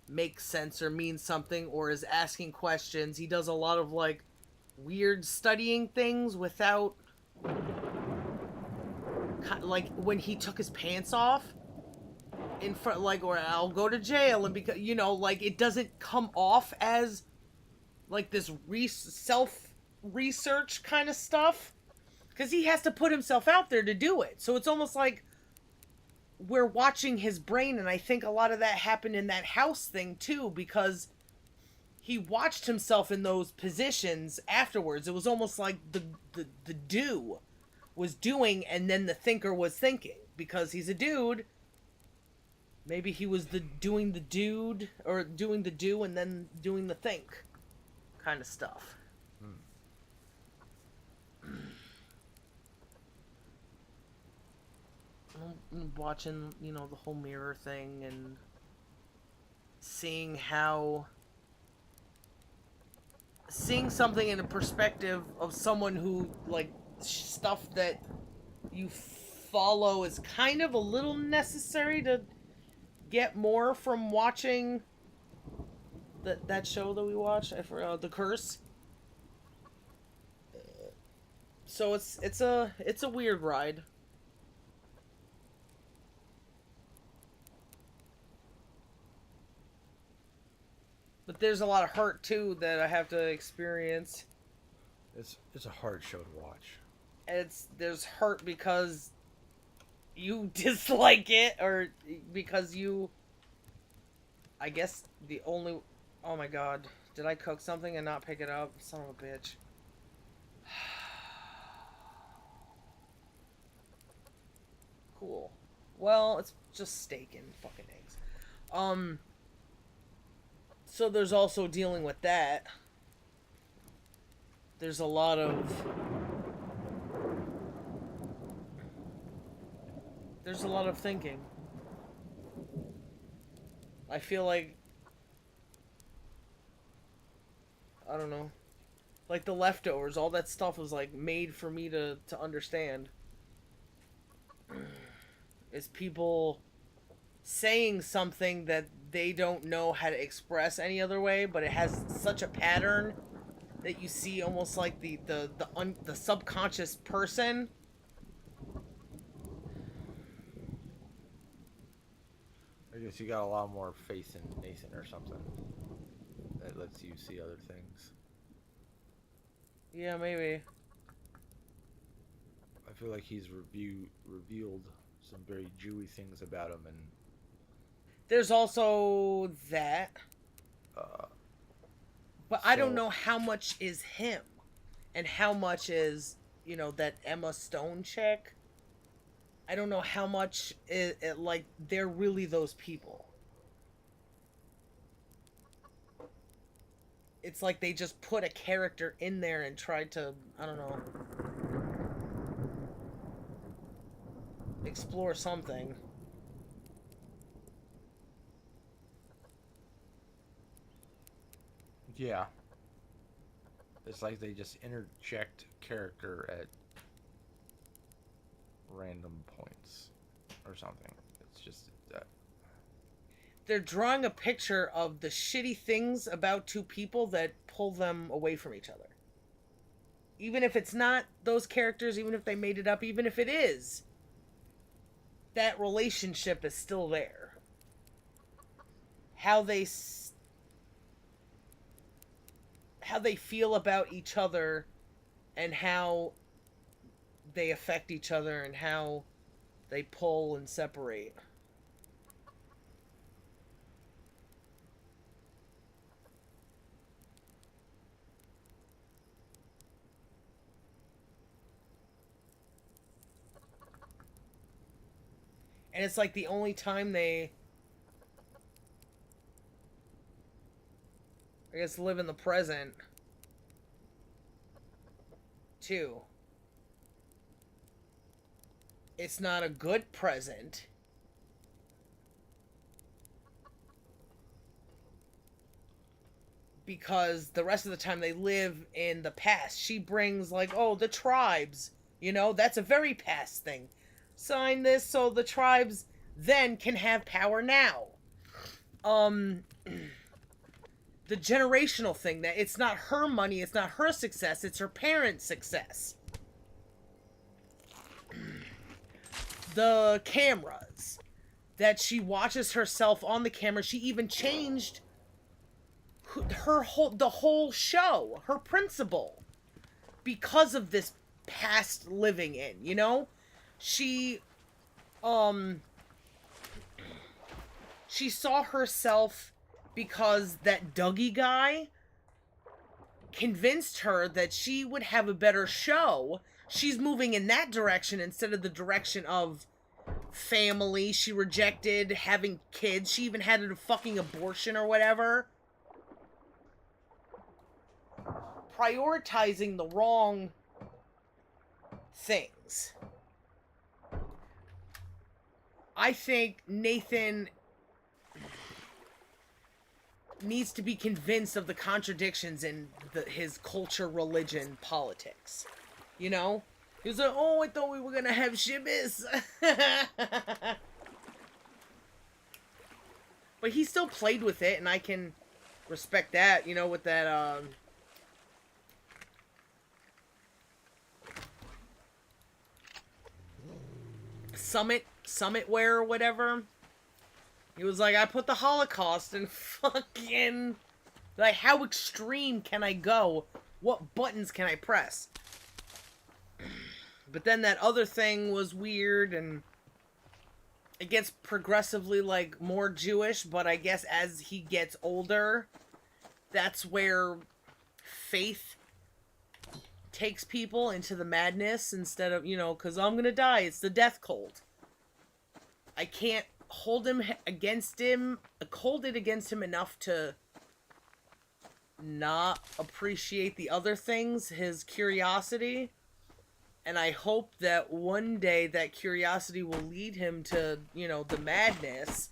makes sense or means something or is asking questions. He does a lot of, like, weird studying things without, like, when he took his pants off in front, like, or I'll go to jail, and because, you know, like, it doesn't come off as, like, this self-research kind of stuff. Because he has to put himself out there to do it. So it's almost like we're watching his brain, and I think a lot of that happened in that house thing, too, because he watched himself in those positions afterwards. It was almost like the do was doing, and then the thinker was thinking. Because he's a dude, maybe he was doing the dude, or doing the do and then doing the think kind of stuff. Watching, you know, the whole mirror thing and seeing something in a perspective of someone who, like, stuff that you follow is kind of a little necessary to get more from watching that show that we watched, The Curse. So it's a weird ride. But there's a lot of hurt, too, that I have to experience. It's a hard show to watch. There's hurt because you dislike it, or because you... I guess the only... Oh my god. Did I cook something and not pick it up? Son of a bitch. Cool. Well, it's just steak and fucking eggs. So there's also dealing with that. There's a lot of thinking. I feel like, I don't know, like the leftovers, all that stuff was like made for me to understand. Is people saying something that they don't know how to express any other way, but it has such a pattern that you see almost like the subconscious person. I guess you got a lot more faith in Nathan or something that lets you see other things. Yeah, maybe. I feel like he's revealed some very Jewy things about him, and There's also that, uh, but I don't so know how much is him and how much is, that Emma Stone chick. I don't know how much like they're really those people. It's like they just put a character in there and tried to, I don't know, explore something. yeah, it's like they just interject character at random points or something. It's just that. They're drawing a picture of the shitty things about two people that pull them away from each other. Even if it's not those characters, even if they made it up, even if it is, that relationship is still there. How they feel about each other and how they affect each other and how they pull and separate. And it's like the only time they, I guess, live in the present, too. It's not a good present. Because the rest of the time they live in the past. She brings, like, oh, the tribes. That's a very past thing. Sign this so the tribes then can have power now. The generational thing, that it's not her money, it's not her success, it's her parents' success. The cameras, that she watches herself on the camera. She even changed the whole show, her principal, because of this past living in. She she saw herself because that Dougie guy convinced her that she would have a better show. She's moving in that direction instead of the direction of family. She rejected having kids. She even had a fucking abortion or whatever. Prioritizing the wrong things. I think Nathan needs to be convinced of the contradictions in his culture, religion, politics. He was like, oh, I thought we were gonna have shibis. But he still played with it, and I can respect that, with that, summit wear or whatever. He was like, I put the Holocaust in fucking... Like, how extreme can I go? What buttons can I press? But then that other thing was weird, and it gets progressively, like, more Jewish, but I guess as he gets older, that's where faith takes people into the madness instead of, because I'm gonna die, it's the death cult. I can't hold it against him enough to not appreciate the other things, his curiosity. And I hope that one day that curiosity will lead him to, the madness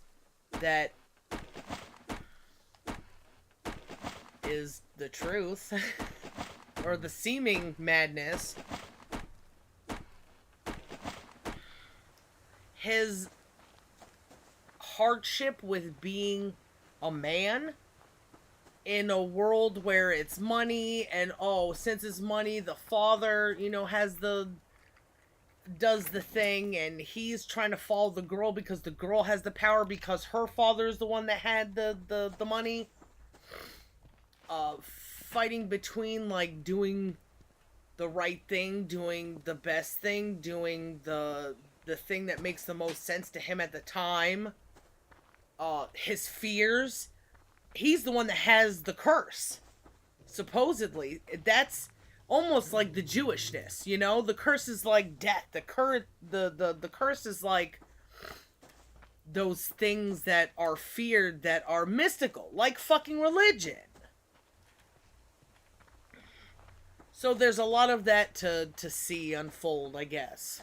that is the truth, or the seeming madness. His hardship with being a man in a world where it's money, and since it's money, the father, does the thing, and he's trying to follow the girl because the girl has the power because her father is the one that had the money. Fighting between, like, doing the right thing, doing the best thing, doing the thing that makes the most sense to him at the time. His fears. He's the one that has the curse. Supposedly, that's almost like the Jewishness, The curse is like death. The curse is like those things that are feared, that are mystical, like fucking religion. So there's a lot of that to see unfold, I guess.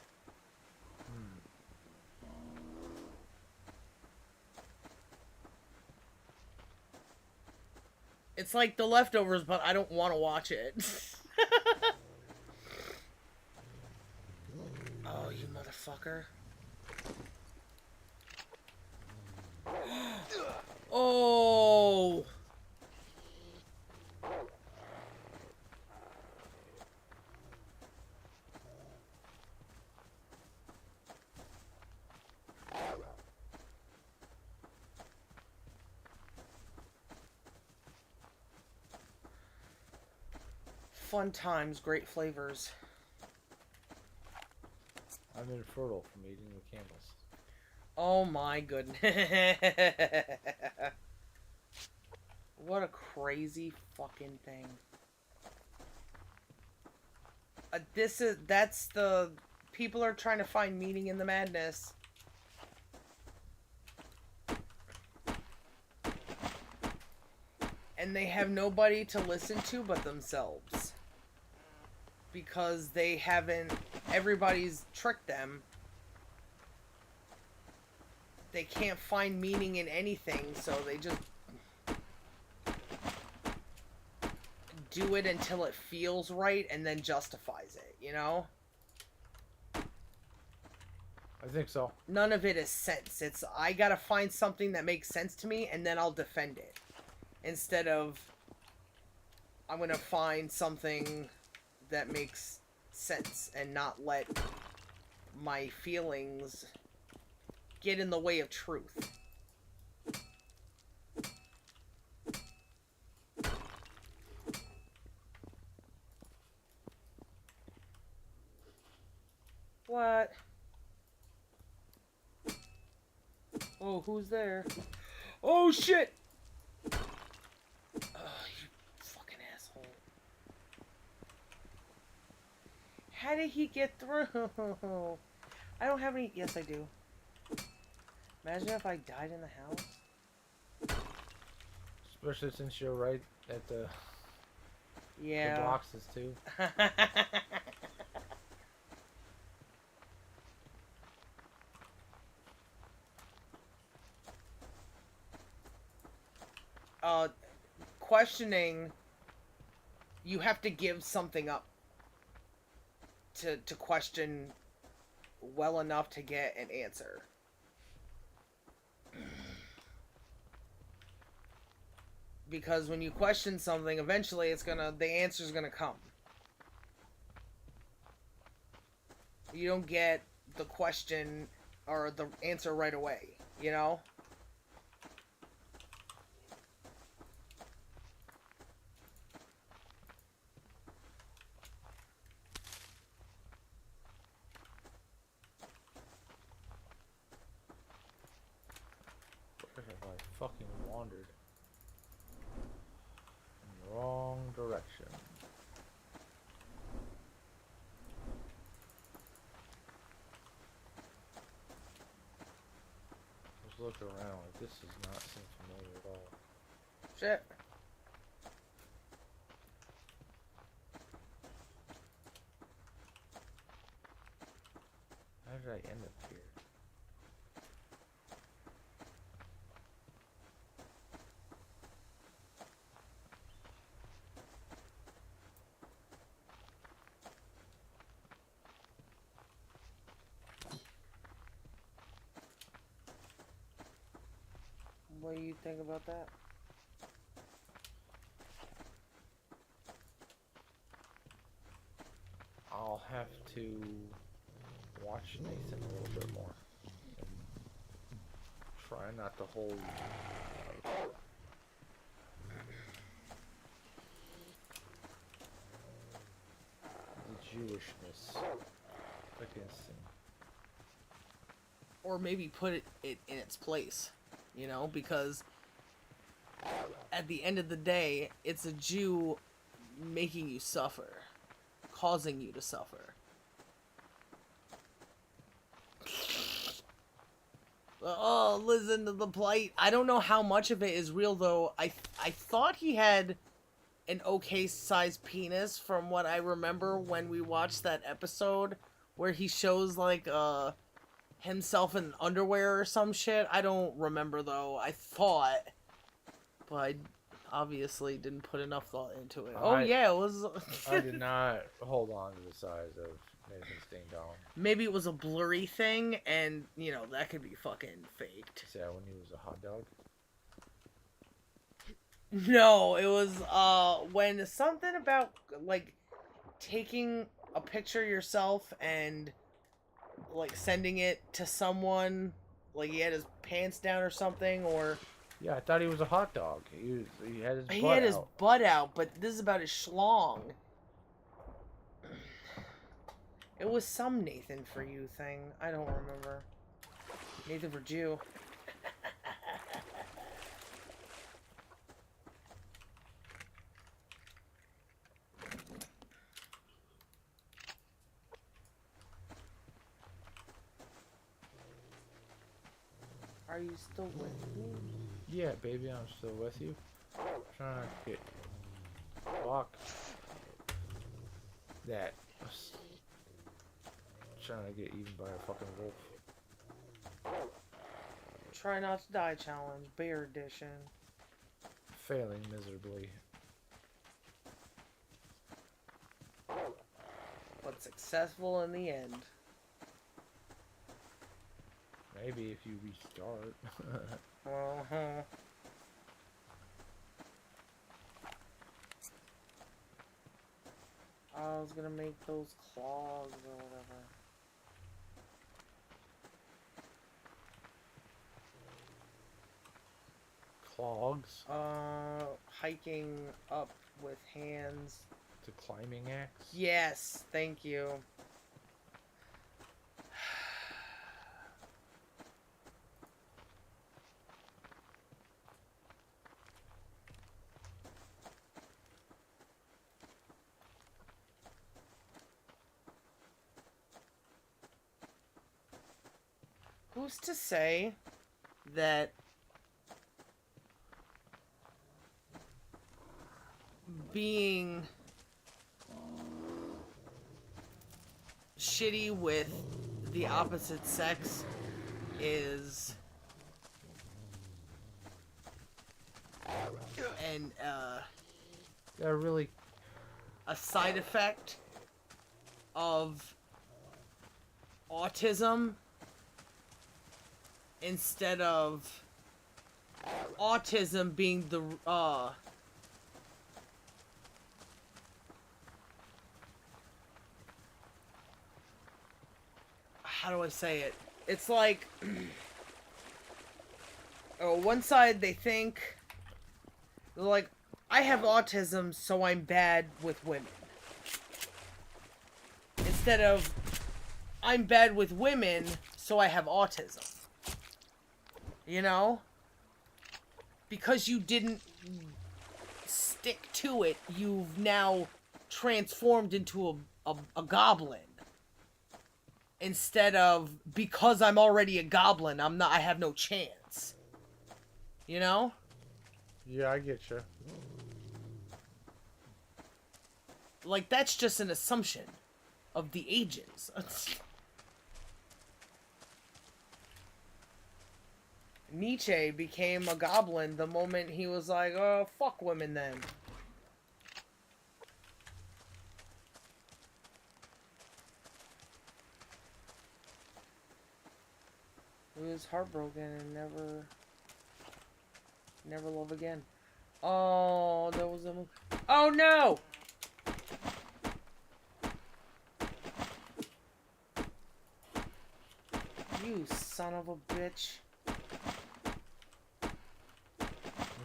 It's like The Leftovers, but I don't want to watch it. Oh, you motherfucker. Oh! Fun times, great flavors. I'm infertile from eating the candles. Oh my goodness. What a crazy fucking thing. That's the... People are trying to find meaning in the madness. And they have nobody to listen to but themselves. Because they haven't... Everybody's tricked them. They can't find meaning in anything, so they just do it until it feels right and then justifies it, I think so. None of it is sense. It's, I gotta find something that makes sense to me and then I'll defend it. Instead of, I'm gonna find something that makes sense and not let my feelings get in the way of truth. What? Oh, who's there? Oh, shit! Oh, you fucking asshole. How did he get through? I don't have any... Yes, I do. Imagine if I died in the house. Especially since you're right at the boxes, too. Questioning, you have to give something up to question well enough to get an answer. Because when you question something, eventually the answer's gonna come. You don't get the question or the answer right away, Where have I fucking wandered? In the wrong direction. Just look around, like, this does not seem familiar at all. Shit. How did I end up here? What do you think about that? I'll have to watch Nathan a little bit more. And try not to hold the Jewishness against him. Or maybe put it in its place, you know, because at the end of the day, it's a Jew making you suffer, causing you to suffer. Oh, listen to the plight. I don't know how much of it is real, though. I thought he had an okay sized penis from what I remember when we watched that episode where he shows, like, himself in underwear or some shit. I don't remember, though. I thought, but I obviously didn't put enough thought into it. Oh, yeah, it was... I did not hold on to the size of Nathan's ding dong. Maybe it was a blurry thing, and, you know, that could be fucking faked. Is that when he was a hot dog? No, it was, when something about, like, taking a picture yourself and, like, sending it to someone, like, he had his pants down or something, or... Yeah, I thought he was a hot dog. He had his butt He had out. his butt out, but this is about his schlong. It was some Nathan for you thing. I don't remember. Nathan for Jew. Are you still with me? Yeah, baby, I'm still with you. I'm trying not to get... Fuck. That. Trying to get eaten by a fucking wolf. Try not to die challenge, bear edition. Failing miserably. But successful in the end. Maybe if you restart. Uh-huh. I was gonna make those claws or whatever. Clogs? Hiking up with hands. The climbing axe? Yes, thank you. Who's to say that being shitty with the opposite sex is They're really... a side effect of autism instead of autism being the how do I say it? It's like one side they think they're like, I have autism, so I'm bad with women. Instead of, I'm bad with women, so I have autism. You know? Because you didn't stick to it, you've now transformed into a goblin. Instead of, because I'm already a goblin, I have no chance. You know? Yeah, I get you. Like, that's just an assumption of the ages. Nietzsche became a goblin the moment he was like, oh, fuck women then. He was heartbroken and never Never Love Again. Oh, there was a movie. Oh no! You son of a bitch.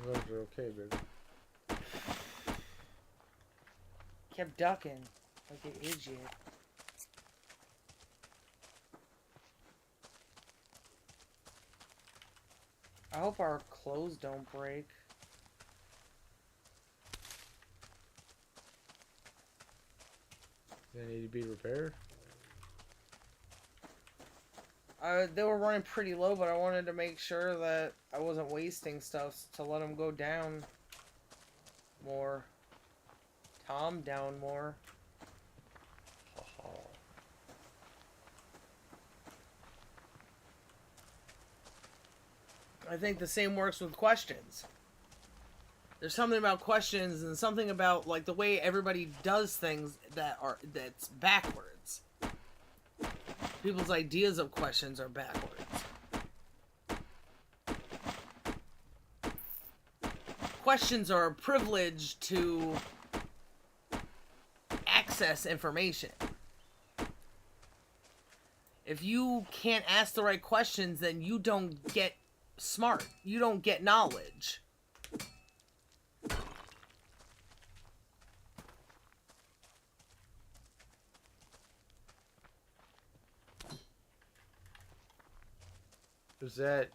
Those are okay, baby. Kept ducking like an idiot. I hope our clothes don't break. They need to be repaired. They were running pretty low, but I wanted to make sure that I wasn't wasting stuff to let them go down more. Calm down more. I think the same works with questions. There's something about questions and something about like the way everybody does things that's backwards. People's ideas of questions are backwards. Questions are a privilege to access information. If you can't ask the right questions, then you don't get smart. You don't get knowledge. Is that...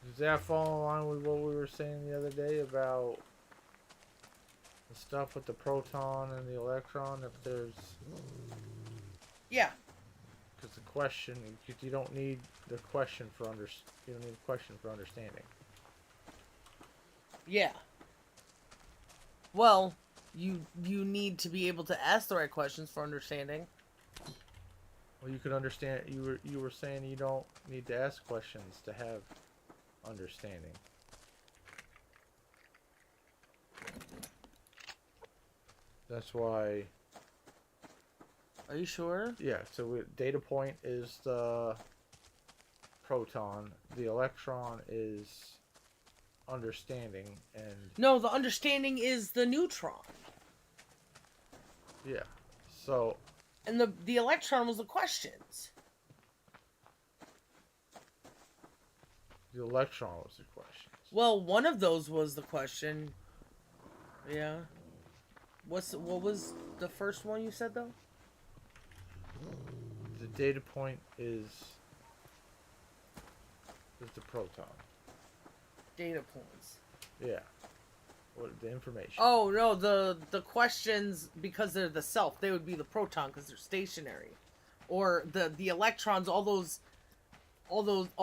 does that fall in line with what we were saying the other day about the stuff with the proton and the electron? If there's... Yeah. Because the question, you don't need the question for you don't need a question for understanding. Yeah. Well, you need to be able to ask the right questions for understanding. Well, you could understand. You were saying you don't need to ask questions to have understanding. That's why. Are you sure? Yeah. So data point is the proton. The electron is understanding, and No, the understanding is the neutron. yeah. So. And the electron was the questions. The electron was the question. Well, one of those was the question. Yeah. What was the first one you said though? The data point is the proton. Data points. Yeah. What the information? Oh no, the questions, because they're the self, they would be the proton because they're stationary, or the electrons. All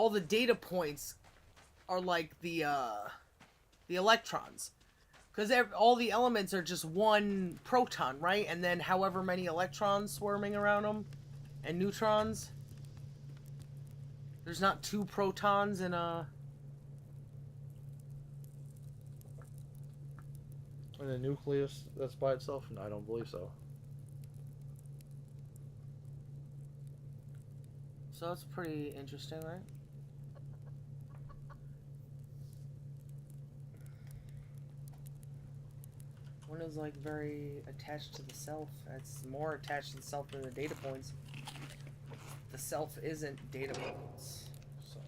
the data points are like the electrons, because all the elements are just one proton, right? And then however many electrons swarming around them, and neutrons. There's not two protons in a. In a nucleus that's by itself? No, I don't believe so. So that's pretty interesting, right? One is like very attached to the self. It's more attached to the self than the data points. The self isn't data points. So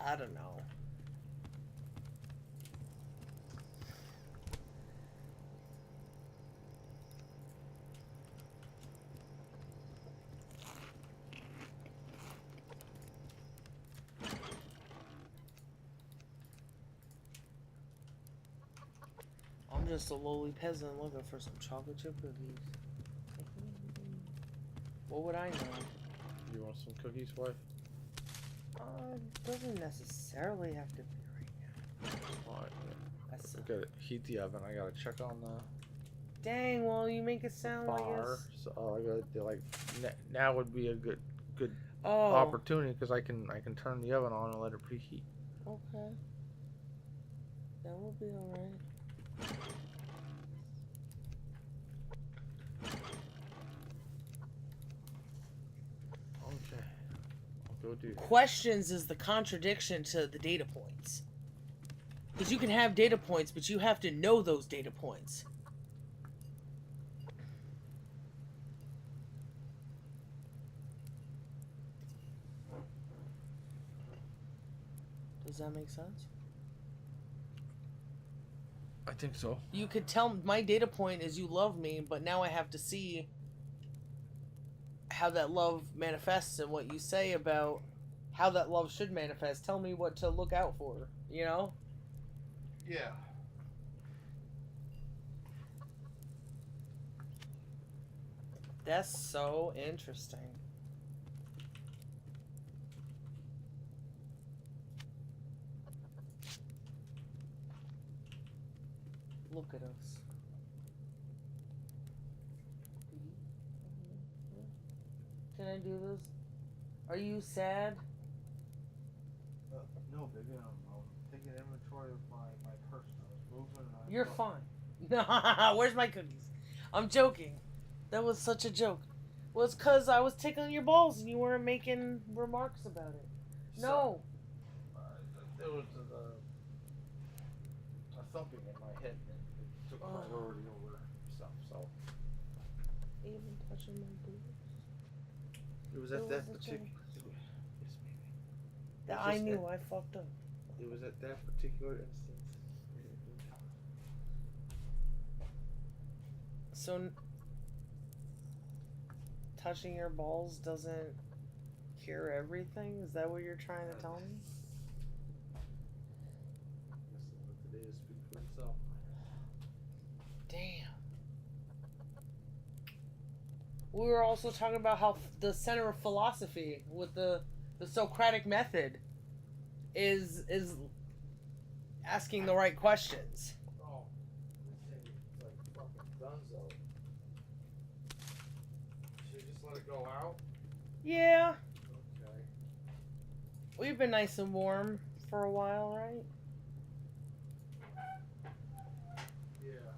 I don't know. I'm just a lowly peasant looking for some chocolate chip cookies. What would I know? You want some cookies, wife? Doesn't necessarily have to be right now. Alright, That's I gotta heat the oven. I gotta check on the dang. Well, you make it sound like bar. it's... So I gotta like now would be a good Oh. opportunity because I can turn the oven on and let it preheat. Okay. That will be alright. Go do. Questions is the contradiction to the data points. Because you can have data points, but you have to know those data points. Does that make sense? I think so. You could tell my data point is you love me, but now I have to see how that love manifests and what you say about how that love should manifest. Tell me what to look out for, you know? Yeah. That's so interesting. Look at us. Can I do this? Are you sad? No, baby. I'm taking inventory of my person. I was moving. And You're fine. Where's my cookies? I'm joking. That was such a joke. Well, it's because I was tickling your balls and you weren't making remarks about it. No. There was a thumping in my head and it took priority over stuff. So Even touching my boobs. it was It at was that a particular. joke. Yes, baby. That It's I just knew that- I fucked up. It was at that particular instance. So touching your balls doesn't cure everything? Is that what you're trying to tell me? Listen, what today is speak for itself. Damn. We were also talking about how the center of philosophy with the Socratic method is asking the right questions. Oh, they say it's like fucking dunzo. Should we just let it go out? Yeah, Okay. we've been nice and warm for a while, right? Yeah.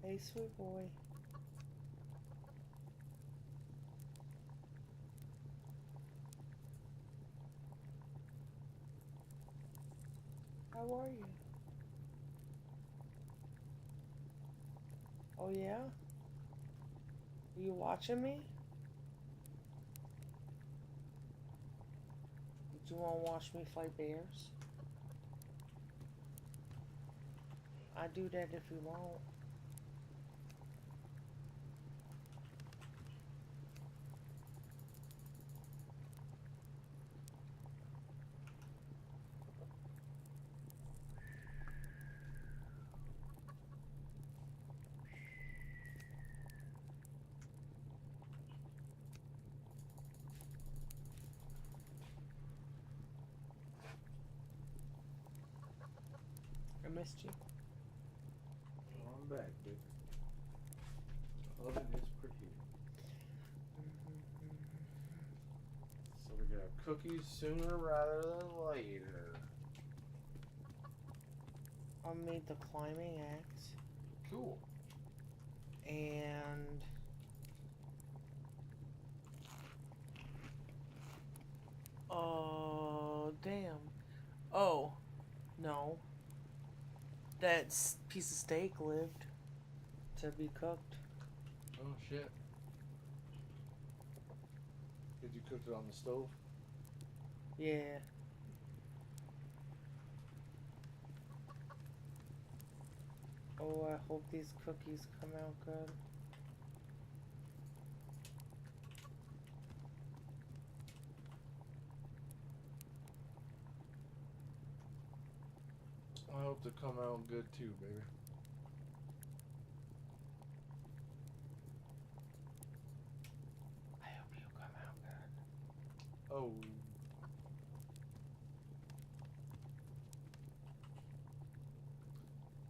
Hey, sweet boy. How are you? Oh, yeah? Are you watching me? Did you want to watch me fight bears? I do that if you want. I missed you. Oh, I'm back, baby. Oven is preheated. So we're gonna have cookies sooner rather than later. I made the climbing axe. Cool. And oh damn. Oh no. That piece of steak lived to be cooked. Oh shit. Did you cook it on the stove? Yeah. Oh, I hope these cookies come out good. I hope they come out good too, baby. I hope you come out good. Oh.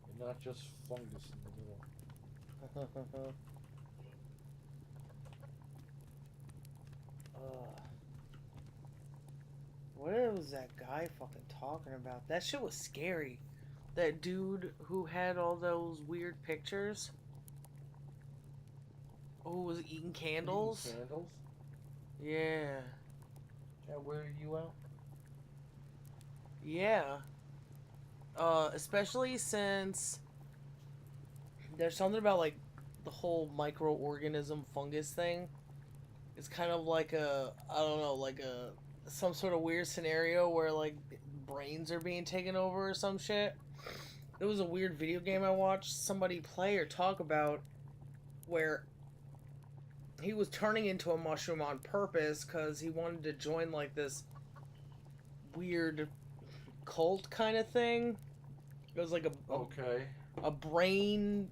And not just fungus in the middle. What was that guy fucking talking about? That shit was scary. That dude who had all those weird pictures. Who was eating candles? Eating candles? Yeah. That weirded you out? Yeah. Especially since there's something about like the whole microorganism fungus thing. It's kind of like I don't know, like some sort of weird scenario where like brains are being taken over or some shit. There was a weird video game I watched somebody play or talk about where he was turning into a mushroom on purpose because he wanted to join like this weird cult kind of thing. It was like a brain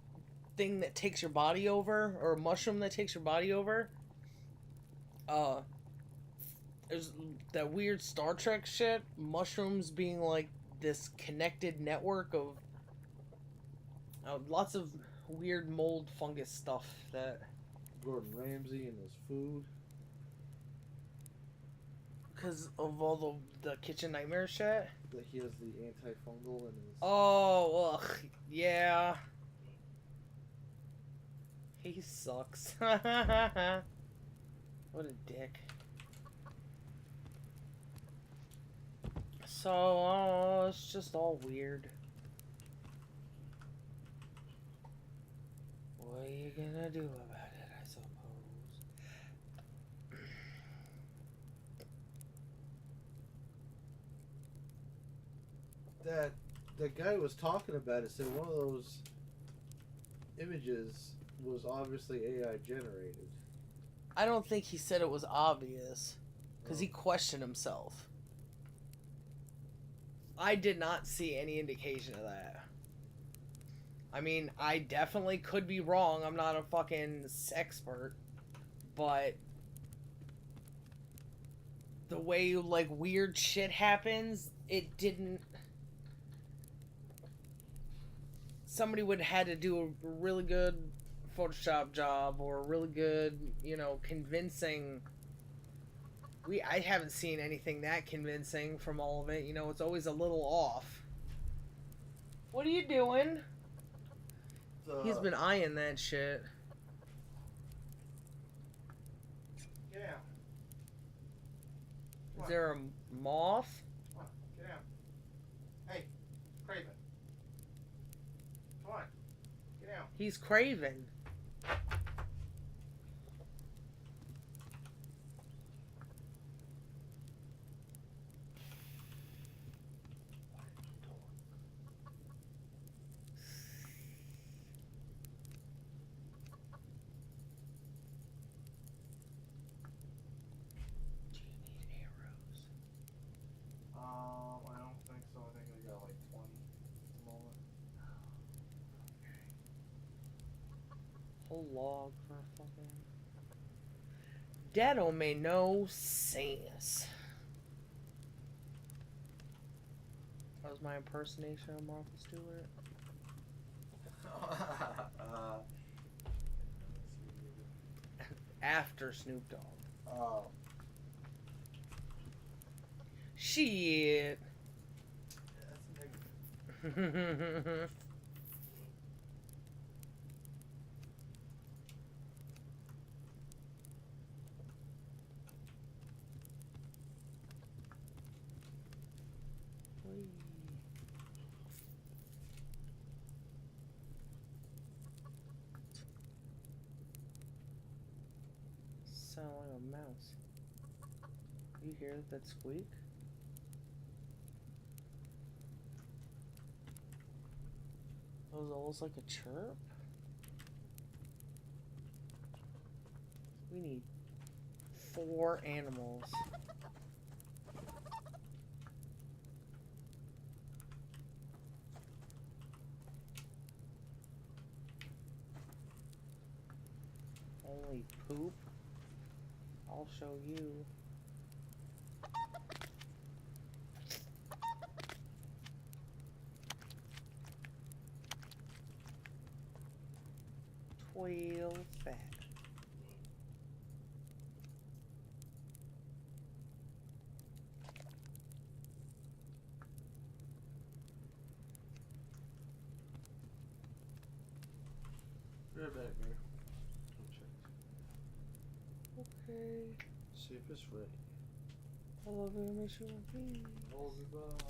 thing that takes your body over, or a mushroom that takes your body over. There's that weird Star Trek shit. Mushrooms being like this connected network of lots of weird mold fungus stuff that. Gordon Ramsay and his food. Because of all the kitchen nightmare shit. That he has the antifungal in his. Oh, ugh, yeah. He sucks. What a dick. So, it's just all weird. What are you gonna do about it, I suppose? That the guy was talking about it said one of those images was obviously AI generated. I don't think he said it was obvious. Because he questioned himself. I did not see any indication of that. I mean, I definitely could be wrong. I'm not a fucking expert. But the way, like, weird shit happens, it didn't... Somebody would have had to do a really good Photoshop job or a really good, you know, convincing... I haven't seen anything that convincing from all of it. You know, it's always a little off. What are you doing? He's been eyeing that shit. Get out. Is there a moth? Come on, get out. Hey, Craven. Come on, get out. He's craving. I don't think so. I think I got like 20 at the moment. Whole log for fucking... That don't make no sense. That was my impersonation of Martha Stewart. After Snoop Dogg. Oh. Shit. That's a nigga. Sound like a mouse. You hear that squeak? That was almost like a chirp. We need 4 animals. Only poop? I'll show you. Fat. Be right back, man. I'll check. Okay. See if it's ready. I love you, I miss you, please. Hold it up.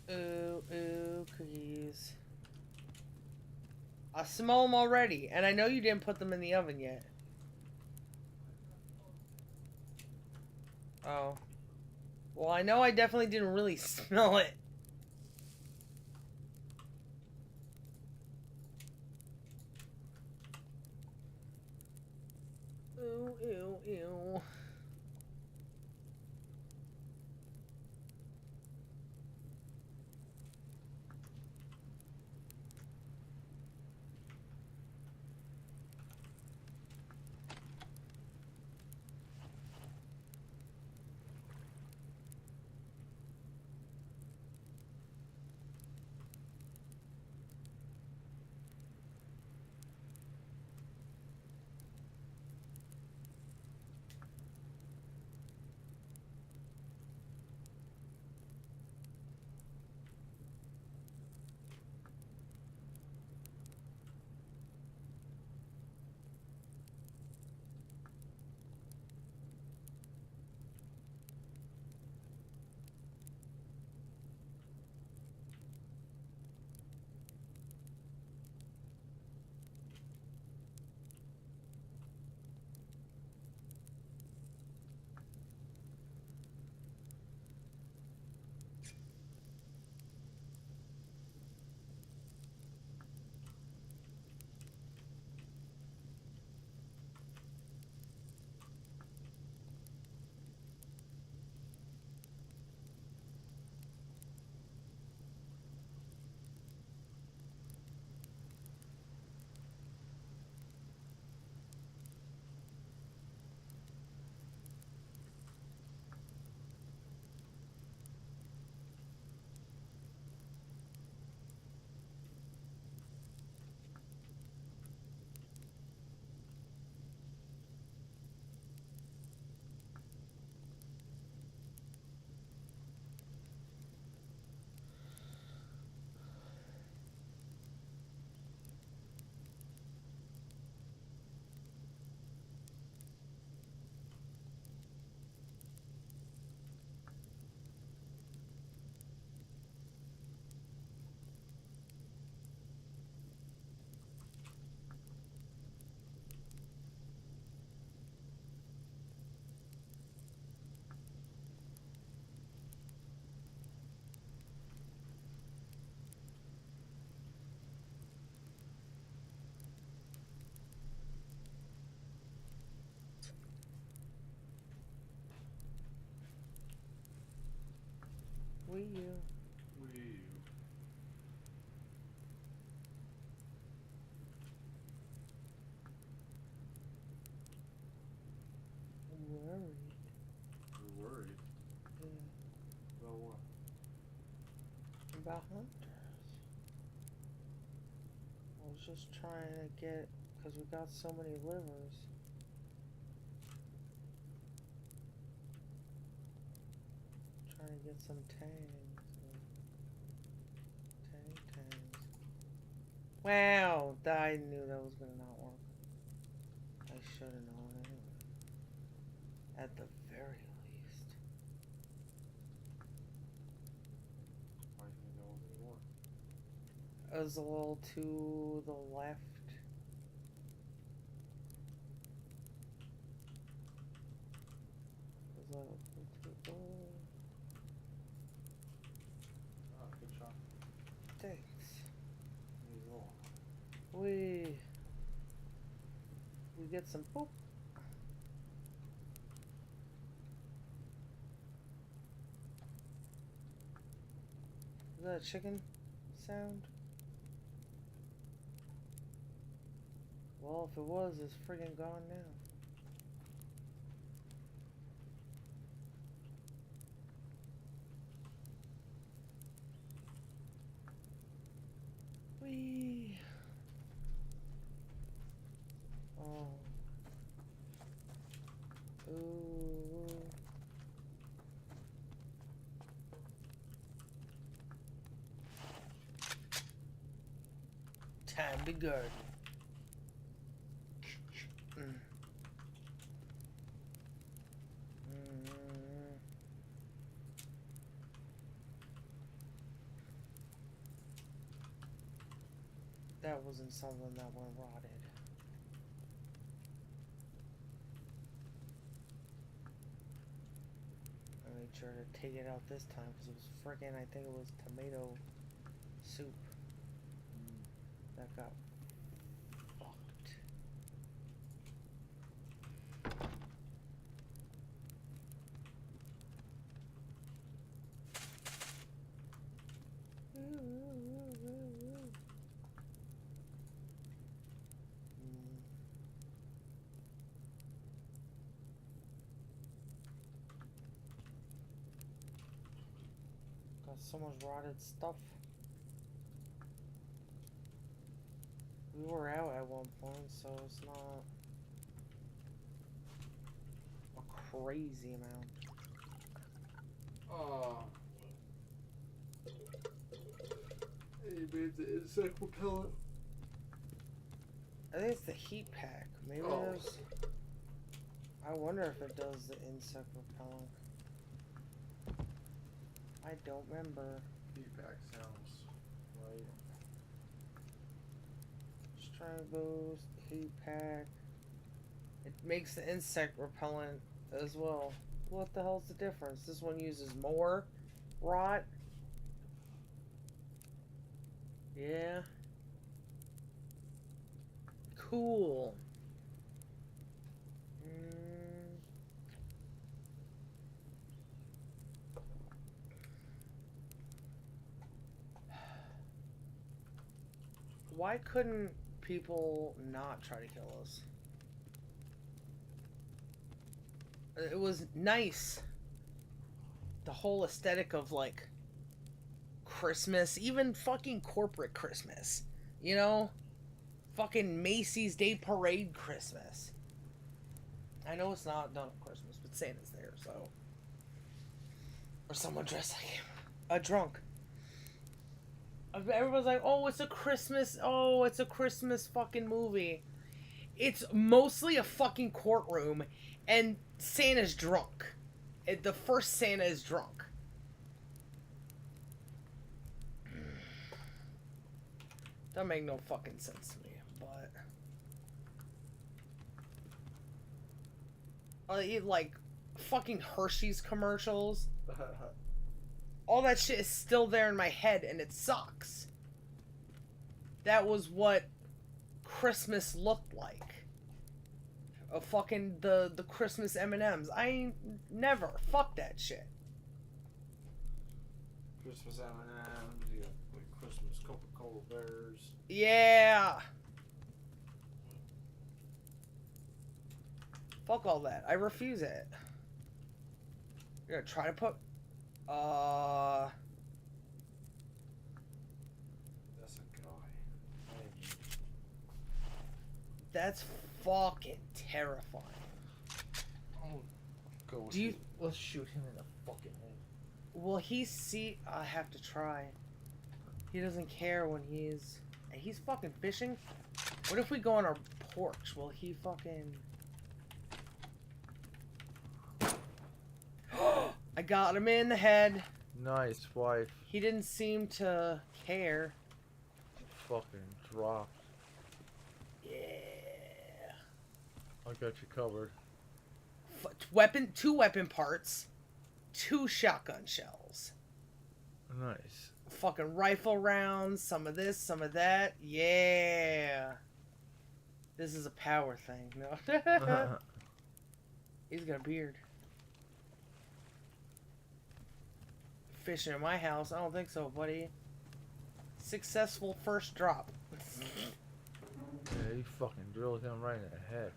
Ooh, cookies. I smell them already, and I know you didn't put them in the oven yet. Oh. Well, I know I definitely didn't really smell it. Ooh, ew, ew. Wii U. Wii U. I'm worried. You're worried? Yeah. About what? About hunters. I was just trying to get, because we got so many livers. Trying to get some tangs. Tangs. Wow, I knew that was gonna not work. I should have known anyway. At the very least. Why do you think that wasn't gonna work? It was a little to the left. Was that a little too Ah, good shot. Thanks. He's wrong. We get some poop. Is that a chicken sound? Well, if it was, it's friggin' gone now. Whee! Oh. Ooh. Time to garden. That wasn't something that went rotted. I made sure to take it out this time because it was freaking, I think it was tomato soup that got fucked. Got so much rotted stuff. We were out at one point, so it's not a crazy amount. Oh. Hey, made the insect repellent. I think it's the heat pack. Maybe there's... I wonder if it does the insect repellent. I don't remember. Feedback sounds right. Strength boost, heat pack. It makes the insect repellent as well. What the hell's the difference? This one uses more rot. Yeah. Cool. Why couldn't people not try to kill us? It was nice. The whole aesthetic of like Christmas, even fucking corporate Christmas, you know? Fucking Macy's Day Parade Christmas. I know it's not done on Christmas, but Santa's there, so. Or someone dressed like him. A drunk. Everyone's like, oh, it's a Christmas fucking movie. It's mostly a fucking courtroom, and Santa's drunk. The first Santa is drunk. That make no fucking sense to me, but... like, fucking Hershey's commercials. All that shit is still there in my head, and it sucks. That was what Christmas looked like. Fucking the Christmas M&Ms. I ain't never. Fuck that shit. Christmas M&M's. You got like Christmas Coca-Cola bears. Yeah. Fuck all that. I refuse it. You're gonna try to put. That's a guy. That's fucking terrifying. I'll go with Do you- you. Let's shoot him in the fucking head. Will he see? I have to try. He doesn't care when he's. And he's fucking fishing? What if we go on our porch? Will he fucking. I got him in the head. Nice, wife. He didn't seem to care. Fucking dropped. Yeah. I got you covered. Two weapon parts. 2 shotgun shells. Nice. Fucking rifle rounds. Some of this, some of that. Yeah. This is a power thing. No. He's got a beard. Fishing in my house? I don't think so, buddy. Successful first drop. Yeah, you fucking drilled him right in the head.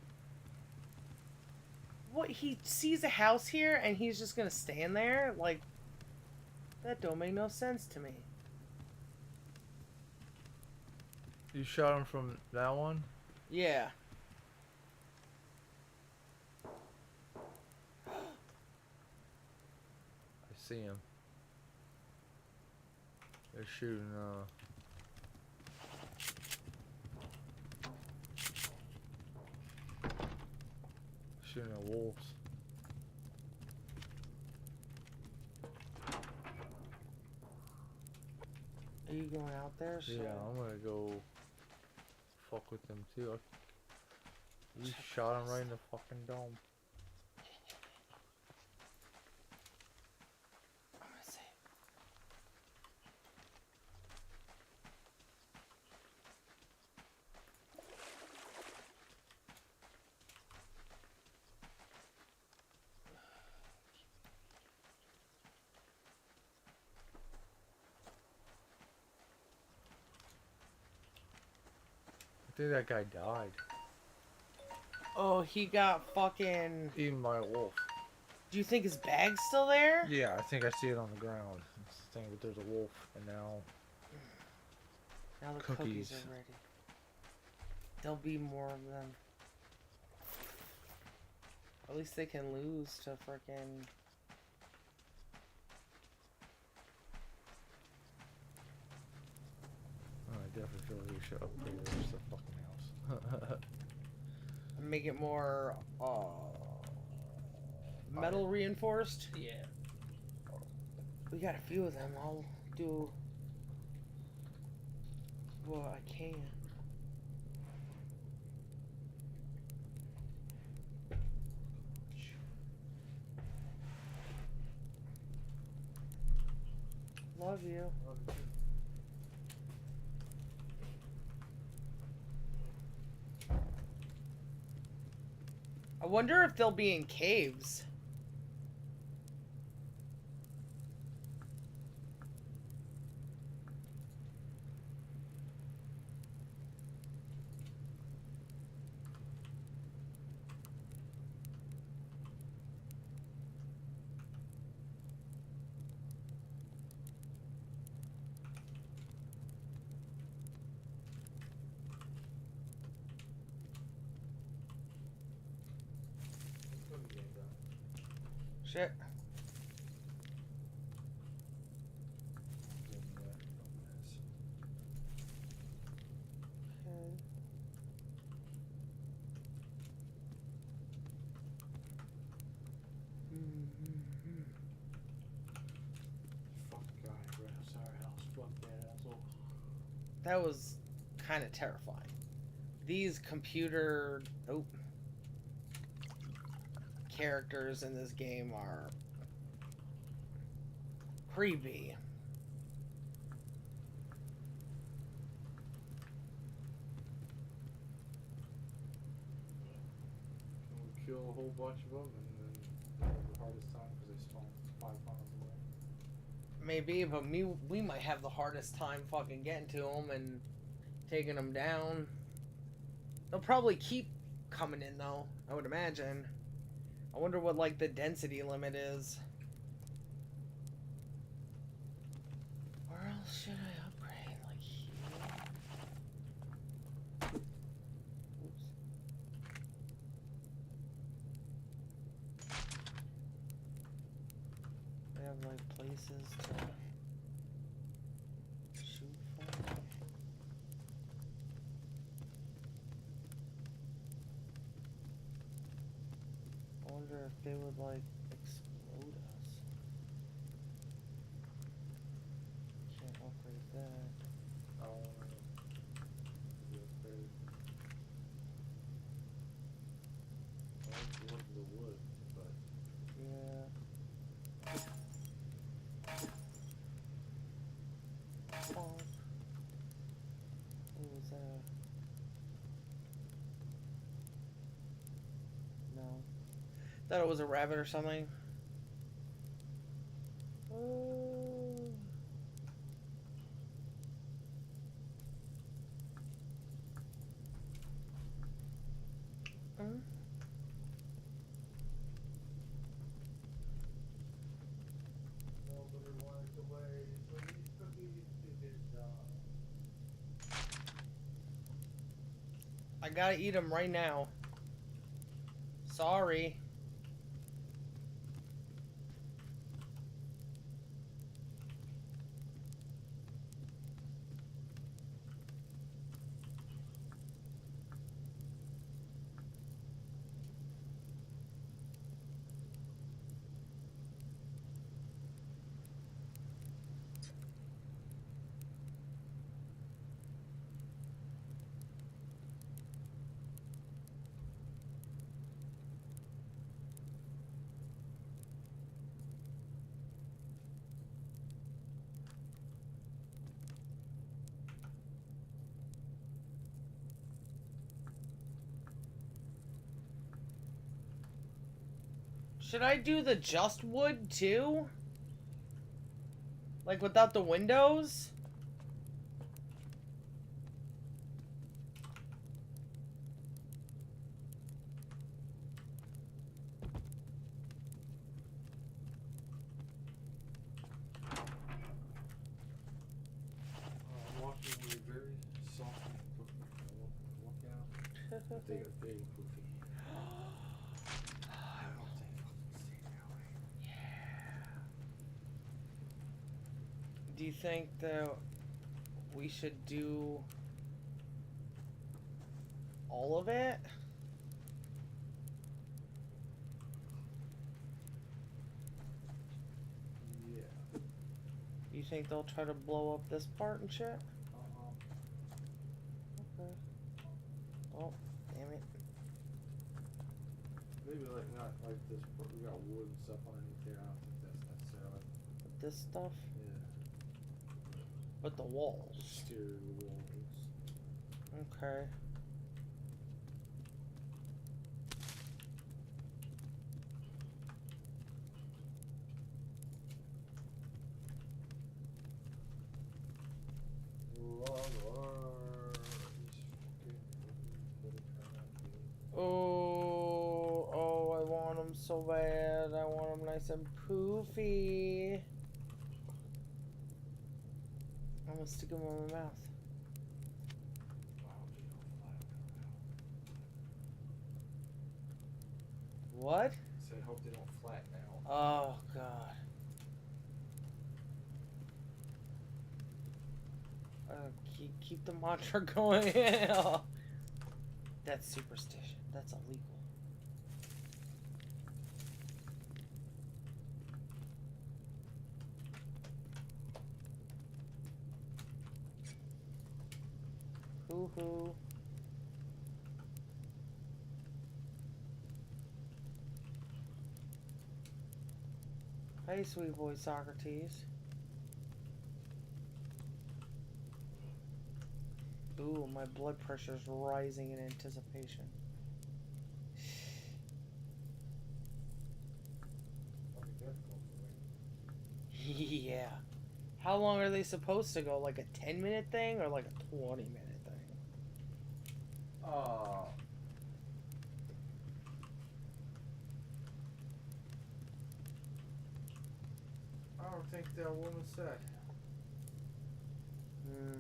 What? He sees a house here and he's just gonna stand there? Like, that don't make no sense to me. You shot him from that one? Yeah. I see him. They're shooting, shooting at wolves. Are you going out there? Yeah, I'm gonna go fuck with them too. You shot him right in the fucking dome. I'm gonna say. I think that guy died. Oh, he got fucking. Eaten by a wolf. Do you think his bag's still there? Yeah, I think I see it on the ground. It's the thing, but there's a wolf, and now Now the Cookies. cookies are ready. There'll be more of them. At least they can lose to frickin'. oh, I definitely feel like we should upgrade the rest of the fucking house. Make it more metal reinforced. Yeah. We got a few of them. I'll do what I can. Love you. I wonder if they'll be in caves. Shit. Okay. Fuck guy right outside our house. Fuck that asshole. That was kind of terrifying. These computer characters in this game are creepy. We kill a whole bunch of them, and then we have the hardest time because they spawn 5 miles away. Maybe, but we might have the hardest time fucking getting to them and taking them down. They'll probably keep coming in though, I would imagine. I wonder what like the density limit is. Where else should I upgrade? Like here? Oops. They have like places to shoot from. I wonder if they would like explode us. Can't upgrade that. The wood, but Yeah. Bonk. What was that? No. Thought it was a rabbit or something. Oh. Hmm? nobody wanted to wait for these cookies to get done. I gotta eat them right now. Sorry. Should I do the just wood too? Like without the windows? I'm watching you very softly cooking. Look out. They are very poofy. I hope they fucking stay that way. Do you think that we should do all of it? Yeah. You think they'll try to blow up this part and shit? Okay. Oh, damn it. Maybe like not like this, but we got wood and stuff underneath there. I don't think that's necessarily. With this stuff? Yeah. With the walls. Exterior walls. Okay. Oh, I want them so bad. I want them nice and poofy. I'm gonna stick them in my mouth. What? So I hope they don't flatten out. Oh, God. Keep the mantra going. That's superstition. That's illegal. Hoo-hoo. Hey, sweet boy Socrates. Ooh, my blood pressure's rising in anticipation. Yeah. How long are they supposed to go? Like a 10-minute thing or like a 20-minute thing? I don't think that woman said. Hmm.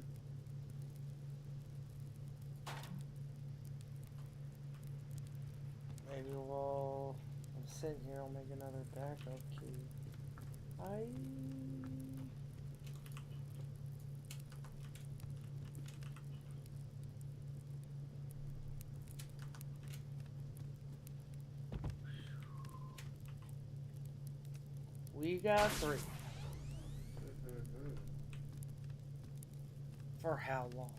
Maybe while I'm sitting here, I'll make another backup key. We got 3. For how long?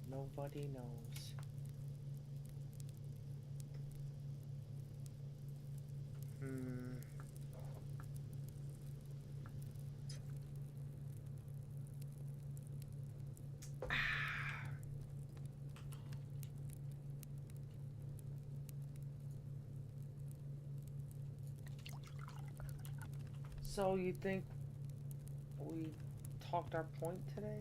Nobody knows. So you think we talked our point today?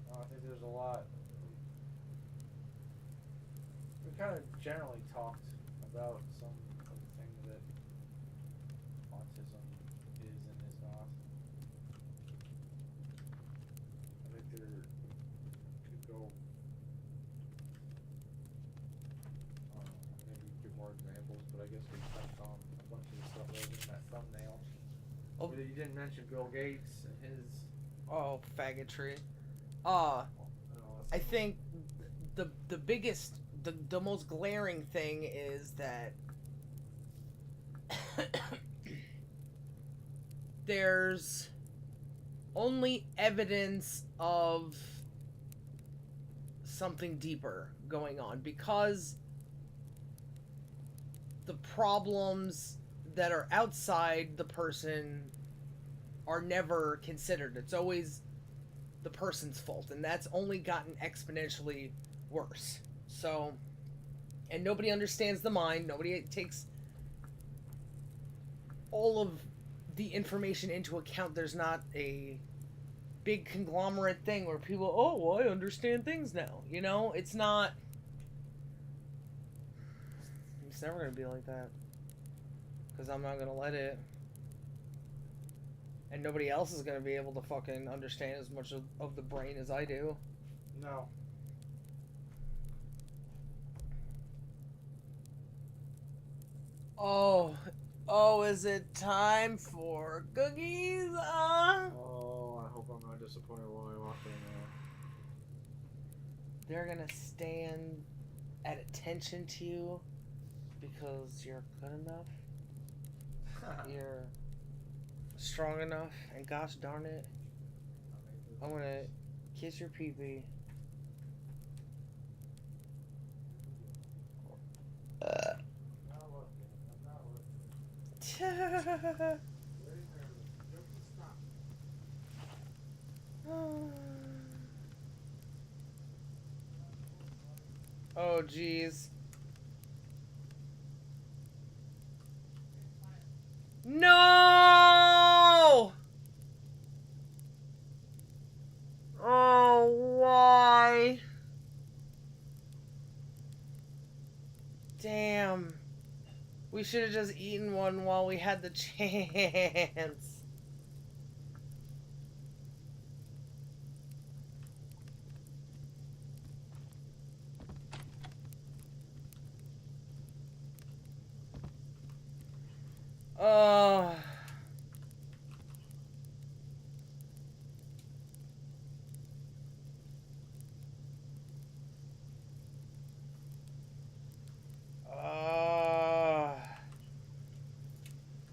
I think there's a lot. We kind of generally talked about some of the things that autism is and is not. I think there could go, maybe give more examples, but I guess we touched on a bunch of the stuff that was in that thumbnail. Oh. But you didn't mention Bill Gates and his. Oh, faggotry. I think the biggest, the most glaring thing is that there's only evidence of something deeper going on because the problems that are outside the person are never considered. It's always the person's fault, and that's only gotten exponentially worse. So, and nobody understands the mind. Nobody takes all of the information into account. There's not a big conglomerate thing where people, oh, well, I understand things now. You know, it's not. It's never gonna be like that because I'm not gonna let it. And nobody else is going to be able to fucking understand as much of the brain as I do. No. Oh, is it time for cookies? Oh, I hope I'm not disappointed when I walk in there. They're going to stand at attention to you because you're good enough. You're strong enough, and gosh darn it, I'm gonna kiss your pee-pee. Oh jeez. No! Oh, why? Damn. We should have just eaten one while we had the chance. Oh.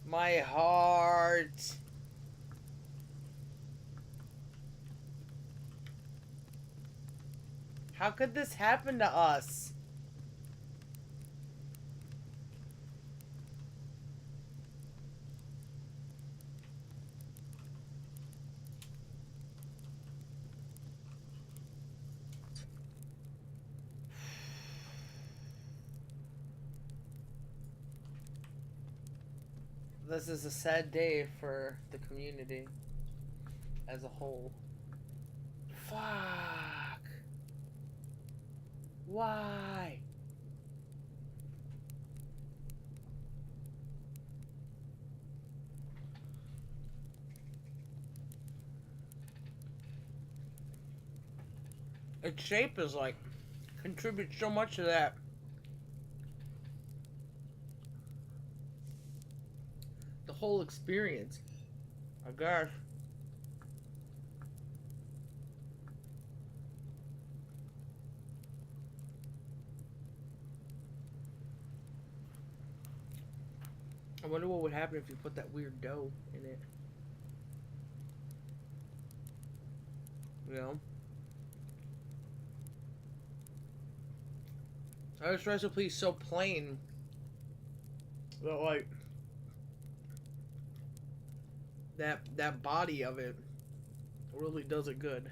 My heart. How could this happen to us? This is a sad day for the community as a whole. Fuck. Why? Its shape is like contributes so much to that. The whole experience. I guess. I wonder what would happen if you put that weird dough in it. You know? This recipe is so plain that like that body of it really does it good.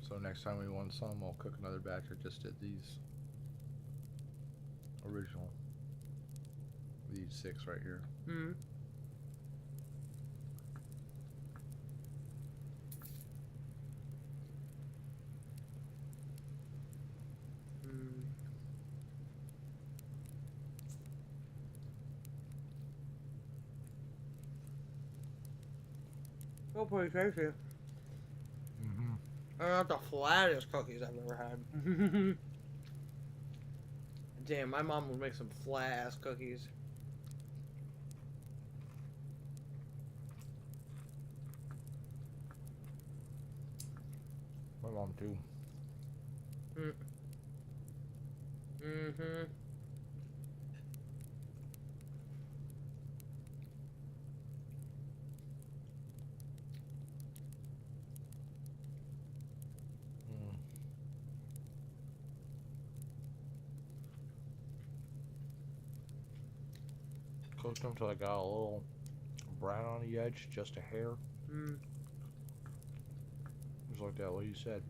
So next time we want some, I'll cook another batch. I just did these original. These 6 right here. Hmm. Oh, pretty tasty. Mm-hmm. They're not the flattest cookies I've ever had. Damn, my mom would make some flat ass cookies. My mom too. Mm-hmm. Cooked them till I got a little brown on the edge, just a hair. Mm. Just like that, what you said.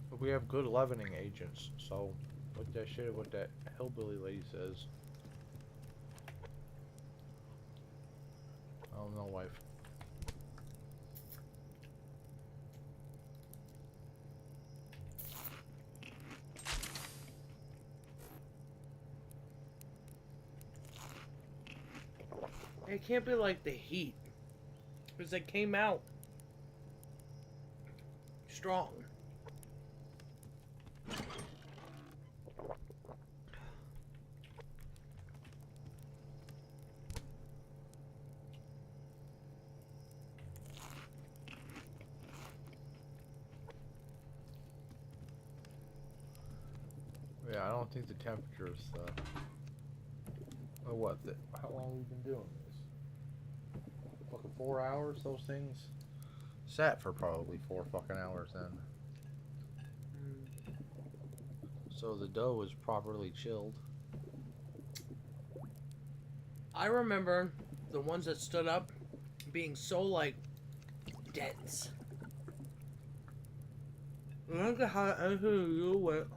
But we have good leavening agents, so with that shit, what that hillbilly lady says. I don't know, wife. It can't be like the heat. Because it came out strong. Yeah, I don't think the temperature is or what? How long we've been doing this? Fucking 4 hours. Those things sat for probably 4 fucking hours then. So the dough was properly chilled. I remember the ones that stood up being so like dense. Look at how you went.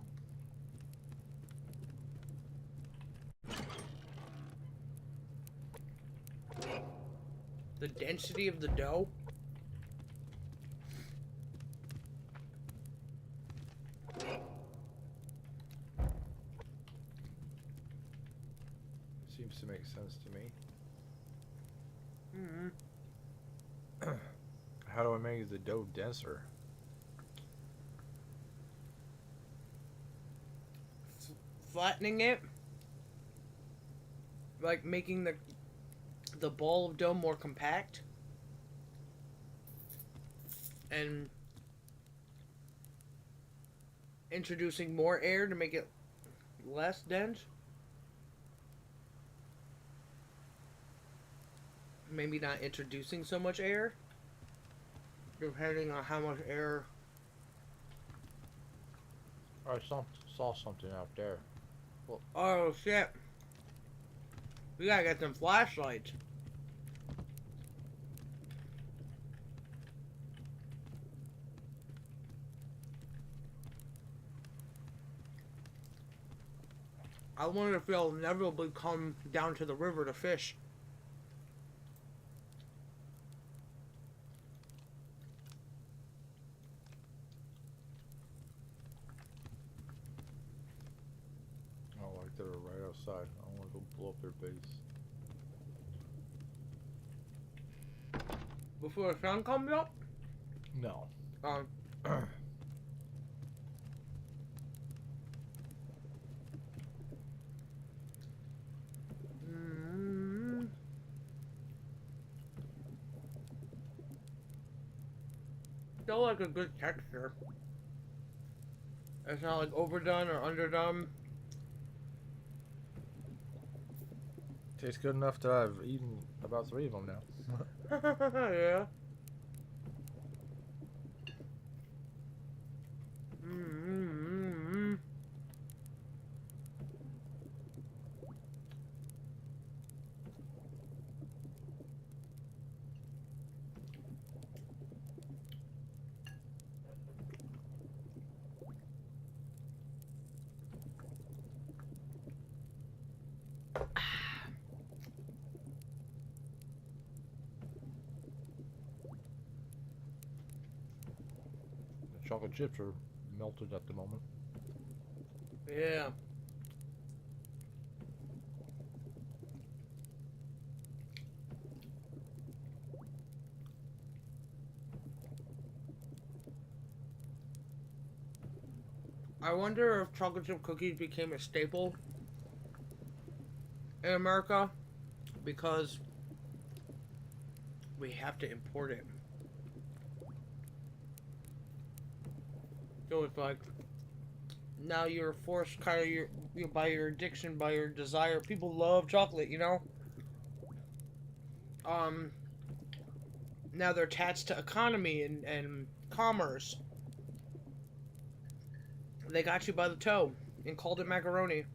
The density of the dough. Seems to make sense to me. Mm-hmm. How do I make the dough denser? Flattening it, like making the ball of dough more compact, and introducing more air to make it less dense. Maybe not introducing so much air, depending on how much air. I saw something out there. Well, Oh shit! We gotta get some flashlights. I wonder if they'll inevitably come down to the river to fish. oh, like they're right outside. I don't want to go blow up their base. Before the sun comes up? No. Still like a good texture. It's not like overdone or underdone. Tastes good enough that I've eaten about 3 of them now. Yeah. The chocolate chips are melted at the moment. Yeah. I wonder if chocolate chip cookies became a staple in America because we have to import it. So it's like now you're forced kind of by your addiction, by your desire. People love chocolate, you know? Now they're attached to economy and commerce. They got you by the toe and called it macaroni.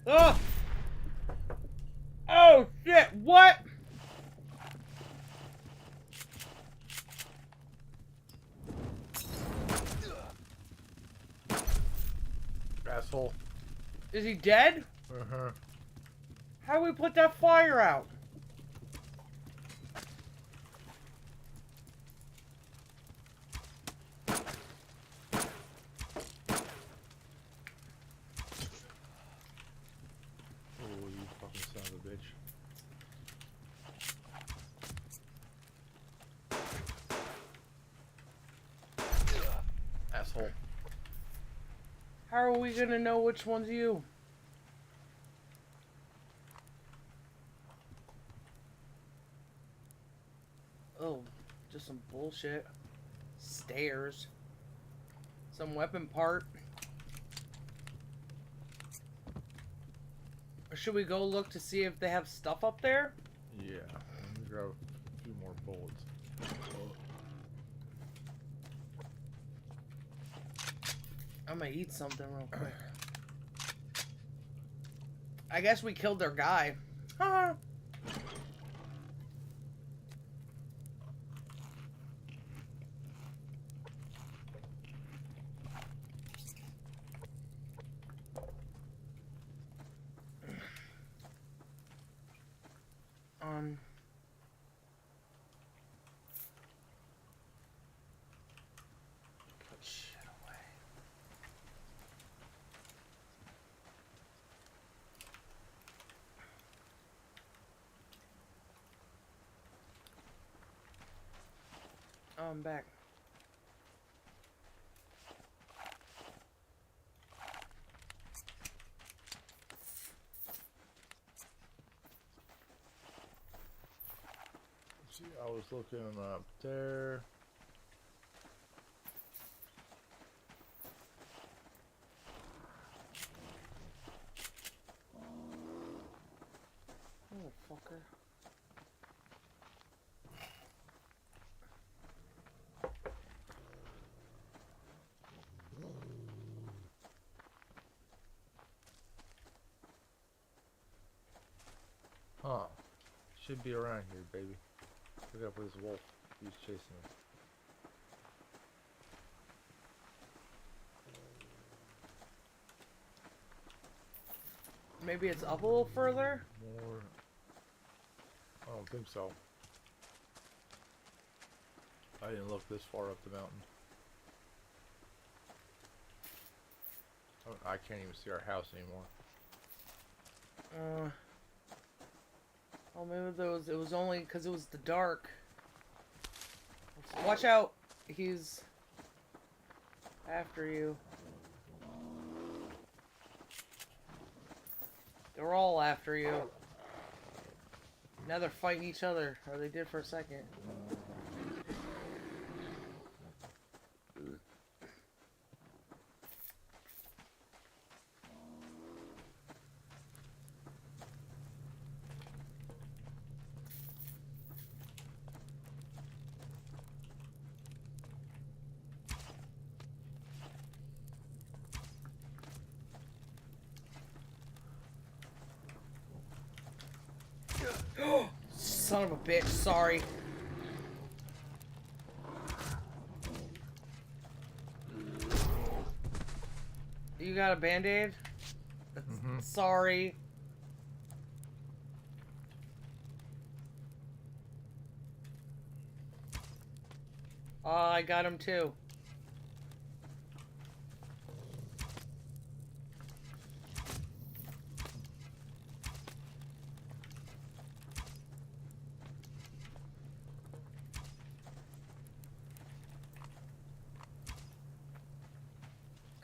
Oh! Oh shit, what? Asshole. Is he dead? Uh-huh. How do we put that fire out? Oh, you fucking son of a bitch. Asshole. How are we gonna know which one's you? Oh, just some bullshit. Stairs. Some weapon part. Or should we go look to see if they have stuff up there? Yeah. Let me grab a few more bullets. I'm gonna eat something real quick. I guess we killed their guy. Haha. Put shit away. Oh, I'm back. See, I was looking up there. Huh. Should be around here, baby. Look up with this wolf. He's chasing us. Maybe it's up a little further? More. I don't think so. I didn't look this far up the mountain. I can't even see our house anymore. Oh, maybe it was only because it was the dark. Watch out! He's after you. They're all after you. Now they're fighting each other, or they did for a second. Son of a bitch, sorry. You got a band-aid? Sorry. I got him too.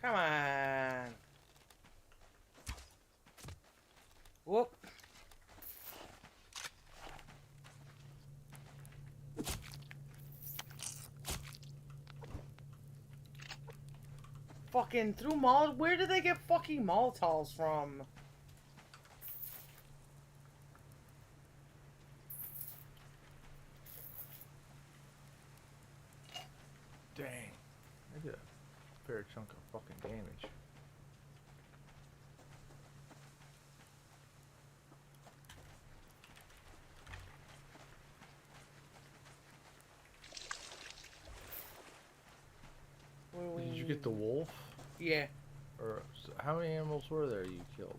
Come on. Whoop. Fucking through Molotovs? Where did they get fucking Molotovs from? Dang. I did a fair chunk of fucking damage. Did you get the wolf? Yeah. Or how many animals were there you killed?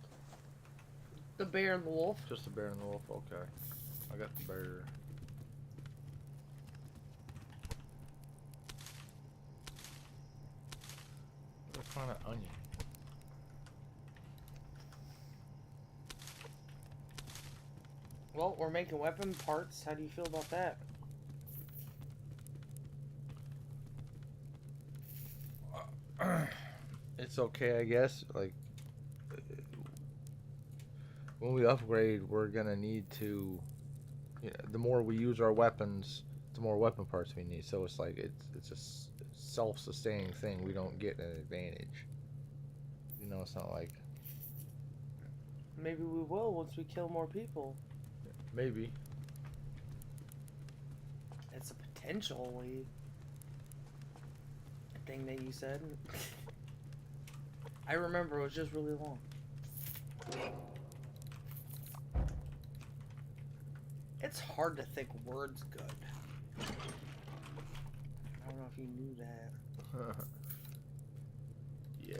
The bear and the wolf. Just the bear and the wolf? Okay. I got the bear. What kind of onion? Well, we're making weapon parts. How do you feel about that? It's okay, I guess. Like, when we upgrade, we're gonna need to. You know, the more we use our weapons, the more weapon parts we need. So it's like it's a self-sustaining thing. We don't get an advantage. You know, it's not like Maybe we will once we kill more people. maybe. It's a potentially thing that you said. I remember it was just really long. It's hard to think words good. I don't know if you knew that. Yeah.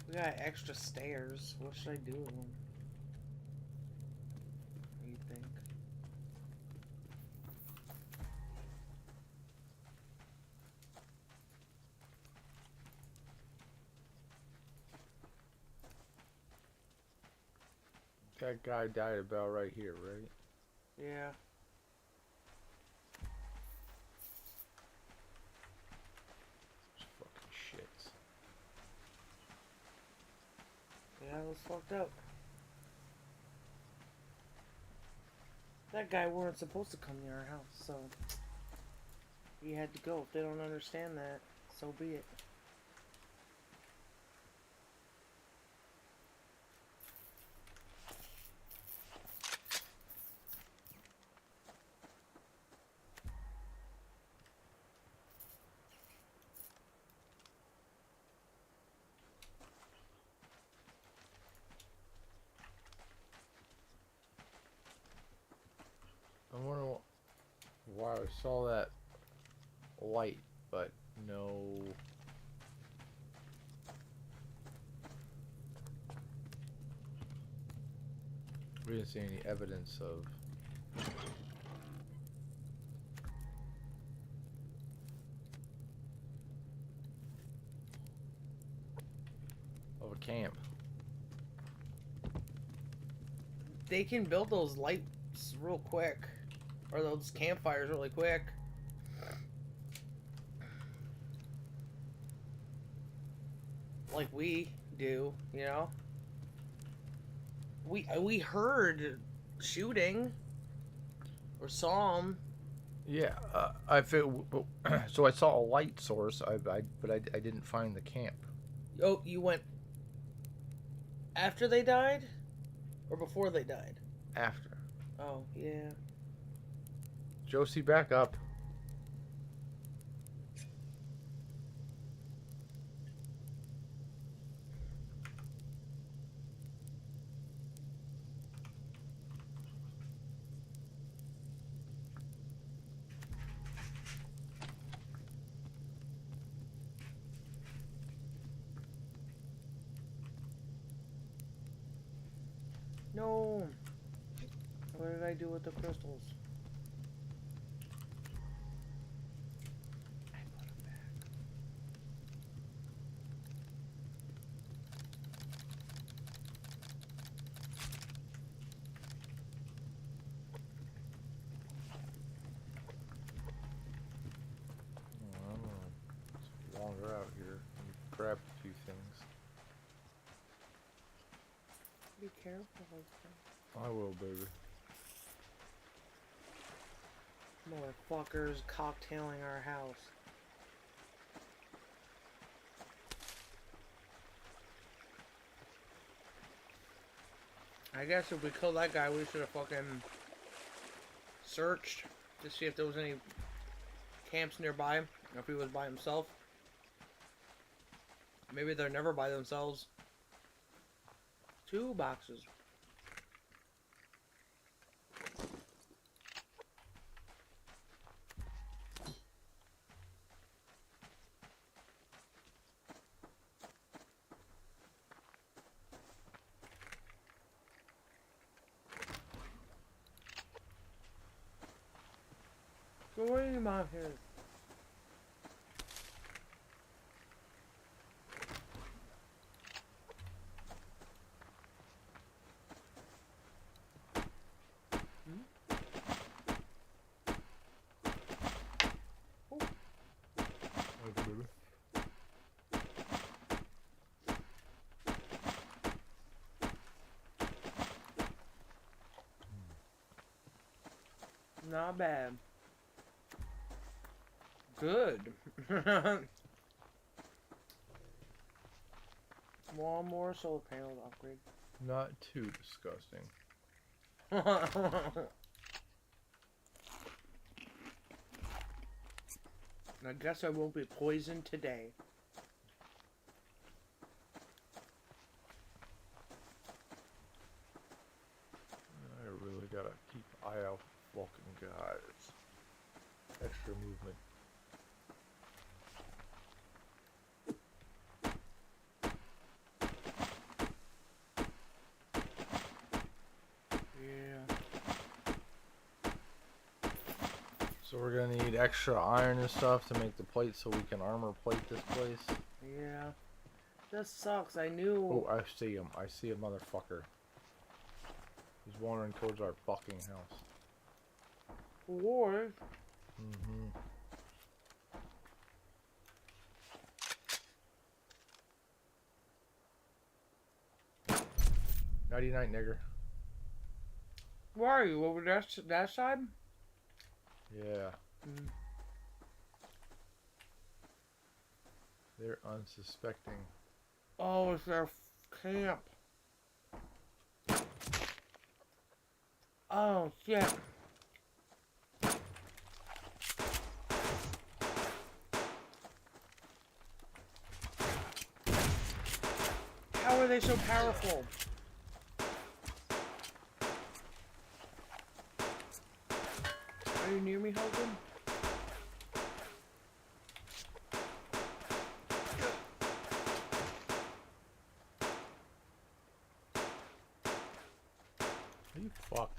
We got extra stairs. What should I do with them? What do you think? That guy died about right here, right? Yeah. Fucking shits. Yeah, it was fucked up. That guy weren't supposed to come near our house, so he had to go. If they don't understand that, so be it. I saw that light, but no. We didn't see any evidence of a camp. They can build those lights real quick. Or those campfires really quick. Like we do, you know? We heard shooting. Or saw them. Yeah, I feel. So I saw a light source. But I didn't find the camp. Oh, you went after they died? Or before they died? After. Oh, yeah. Josie, back up. No. What did I do with the crystals? I put them back. Oh, it's longer out here. Grab a few things. Be careful. I will, baby. Motherfuckers cocktailing our house. I guess if we killed that guy, we should have fucking searched to see if there was any camps nearby, or if he was by himself. Maybe they're never by themselves. 2 boxes. Going out here. Okay, baby. Not bad. Good. One more solar panel to upgrade. Not too disgusting. I guess I won't be poisoned today. I really gotta keep an eye out for fucking guys. Extra movement. Yeah. So we're gonna need extra iron and stuff to make the plate so we can armor plate this place. Yeah. This sucks. I knew. Oh, I see him. I see a motherfucker. He's wandering towards our fucking house. War. Mm-hmm. Nighty-night, nigger. Where are you? Over that side? Yeah. Mm. They're unsuspecting. Oh, it's their camp. Oh, shit. How are they so powerful? Are you near me, Hogan? You fucked.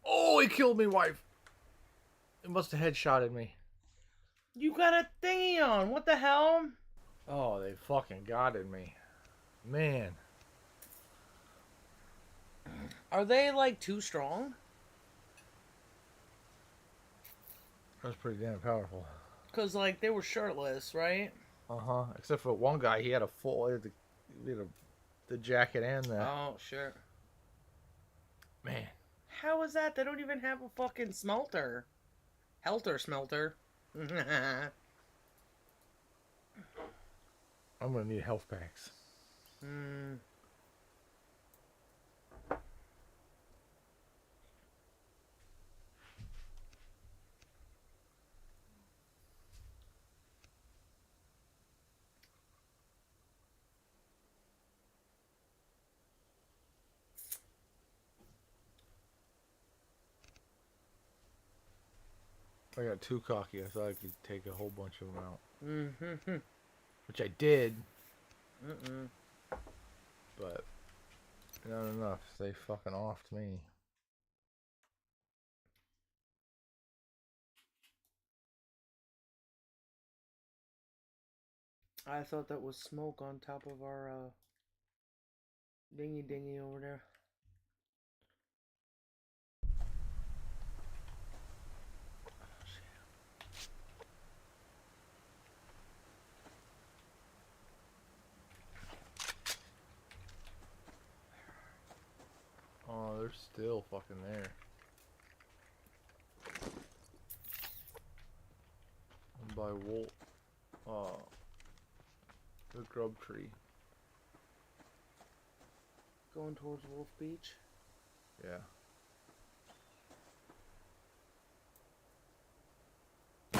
Oh, he killed me, wife. It must have headshotted me. You got a thingy on. What the hell? Oh, they fucking got in me. Man. Are they like too strong? That's pretty damn powerful. Cause like they were shirtless, right? Uh-huh. Except for one guy, he had a full, the jacket and that. Oh, sure. Man. How is that? They don't even have a fucking smelter. Helter smelter. I'm gonna need health packs. Hmm. I got too cocky. I thought I could take a whole bunch of them out. Mm-hmm. Which I did, Mm-mm. but not enough. They fucking offed me. I thought that was smoke on top of our dingy dingy over there. Oh, they're still fucking there. I'm by the grub tree. Going towards Wolf Beach. Yeah. I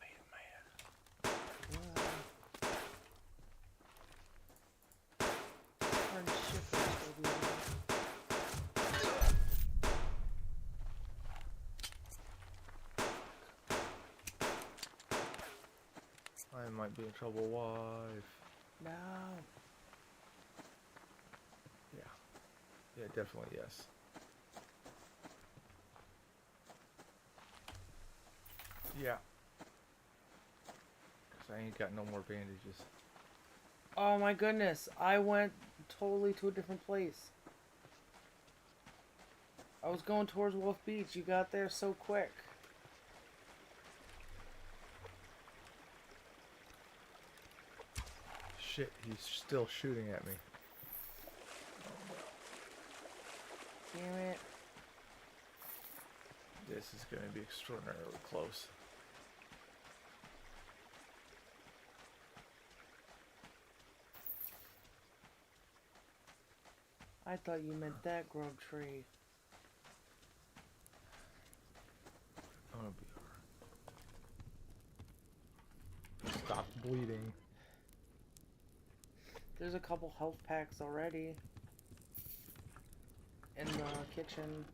made him mad. I might be in trouble, wife. No. Yeah. Yeah, definitely yes. Yeah. Cause I ain't got no more bandages. Oh my goodness. I went totally to a different place. I was going towards Wolf Beach. You got there so quick. Shit, he's still shooting at me. Damn it. This is going to be extraordinarily close. I thought you meant that grub tree. I'm going to be alright. Stop bleeding. There's a couple health packs already. In the kitchen.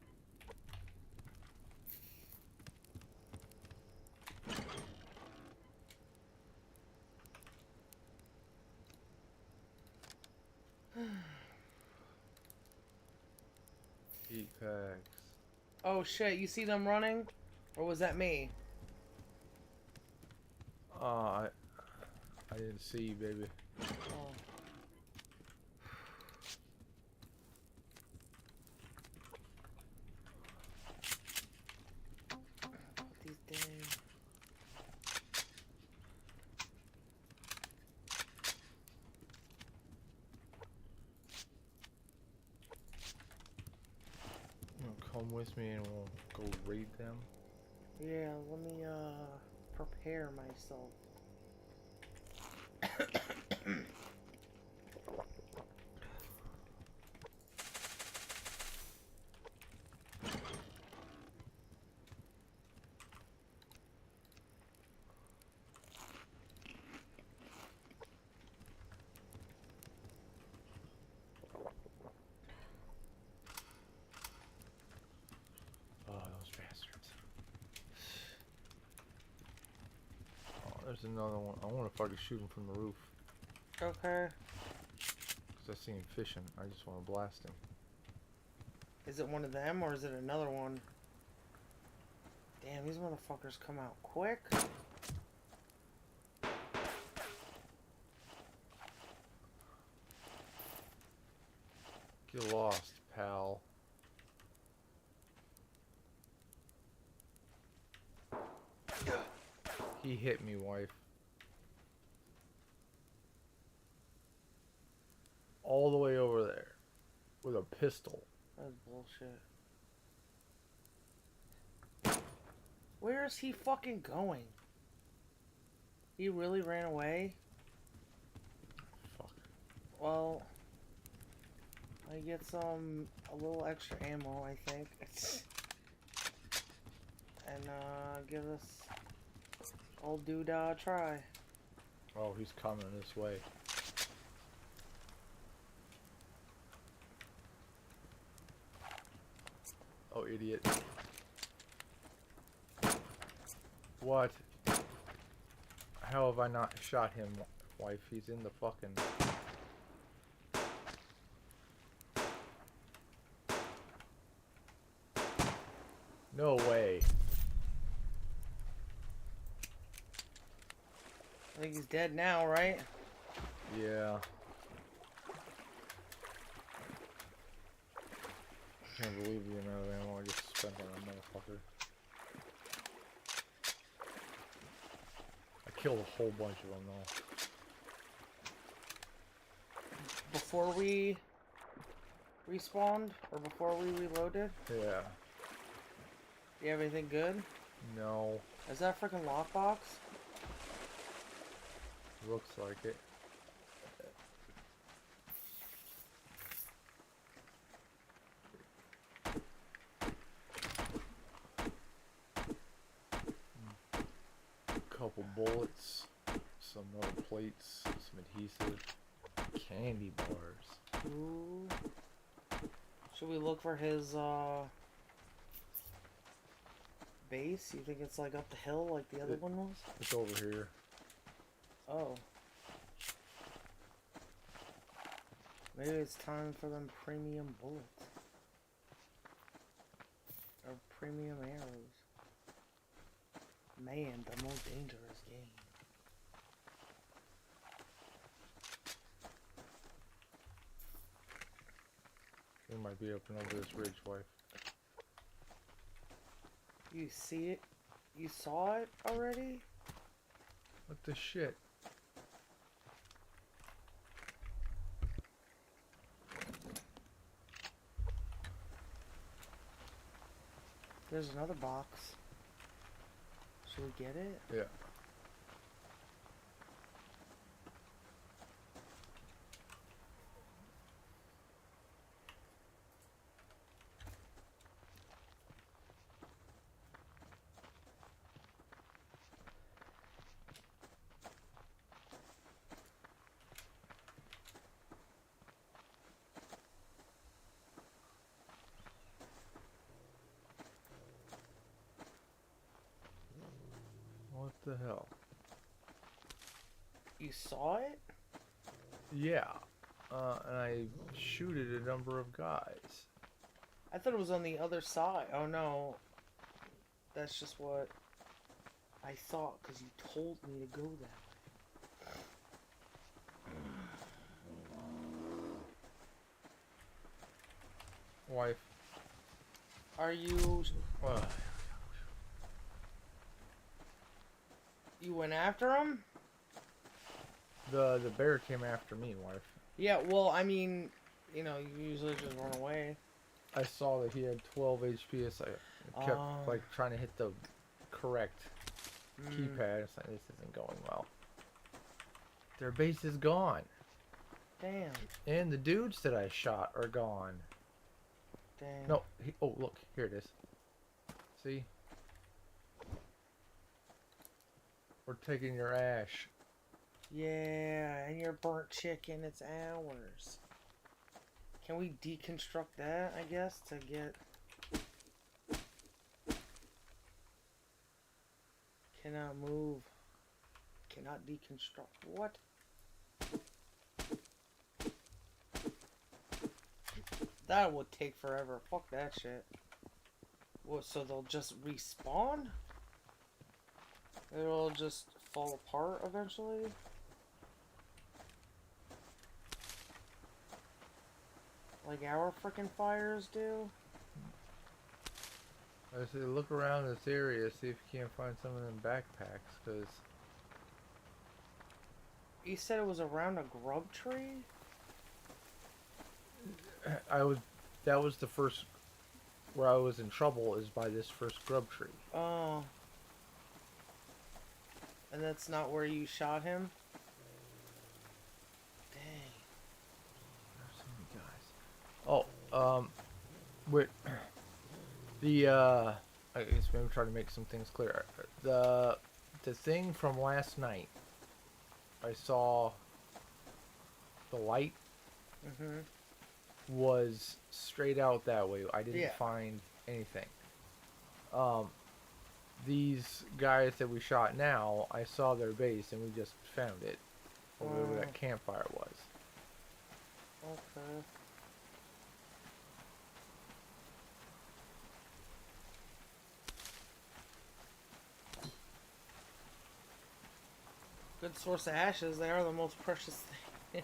Heat packs. Oh shit, you see them running? Or was that me? I didn't see you, baby. Oh. These dang. Come with me and we'll go raid them. Yeah, let me prepare myself. Oh, those bastards. There's another one. I want to fucking shoot him from the roof. Okay. Because I see him fishing. I just want to blast him. Is it one of them or is it another one? Damn, these motherfuckers come out quick. Get lost, pal. He hit me, wife. All the way over there. With a pistol. That's bullshit. Where is he fucking going? He really ran away? Fuck. Well, I get a little extra ammo, I think. And, give this old dude a try. Oh, he's coming this way. Oh, idiot. What? How have I not shot him, wife? He's in the fucking... No way. I think he's dead now, right? Yeah. I can't believe the amount of ammo I just spent on that motherfucker. I killed a whole bunch of them though. Before we respawned, or before we reloaded? Yeah. Do you have anything good? No. Is that a freaking lockbox? Looks like it. Couple bullets, some metal plates, some adhesive, candy bars. Ooh. Should we look for his, base? You think it's like up the hill like the other one was? It's over here. Oh. Maybe it's time for them premium bullets. Or premium arrows. Man, the most dangerous game. We might be up and over this ridge, wife. You see it? You saw it already? What the shit? There's another box. Should we get it? Yeah. What the hell? You saw it? Yeah. And I shooted a number of guys. I thought it was on the other side. Oh no. That's just what I thought because you told me to go that way. Wife. Are you... Ugh. You went after him? The bear came after me, wife. Yeah, well, I mean, you know, you usually just run away. I saw that he had 12 HP. So I kept like trying to hit the correct keypad. It's like, this isn't going well. Their base is gone. Damn. And the dudes that I shot are gone. Damn. No. Oh, look. Here it is. See? We're taking your ash. Yeah, and your burnt chicken, it's ours. Can we deconstruct that, I guess, to get... Cannot move. Cannot deconstruct. What? That would take forever. Fuck that shit. What, so they'll just respawn? It'll just fall apart eventually? Like our frickin' fires do? I say look around this area, see if you can't find some of them backpacks, because... You said it was around a grub tree? That was the first... Where I was in trouble is by this first grub tree. Oh. And that's not where you shot him? Dang. There's so many guys. Oh, wait. I guess maybe try to make some things clear. The thing from last night, I saw the light was straight out that way. I didn't find anything. These guys that we shot now, I saw their base and we just found it. Over where that campfire was. Okay. Good source of ashes. They are the most precious thing.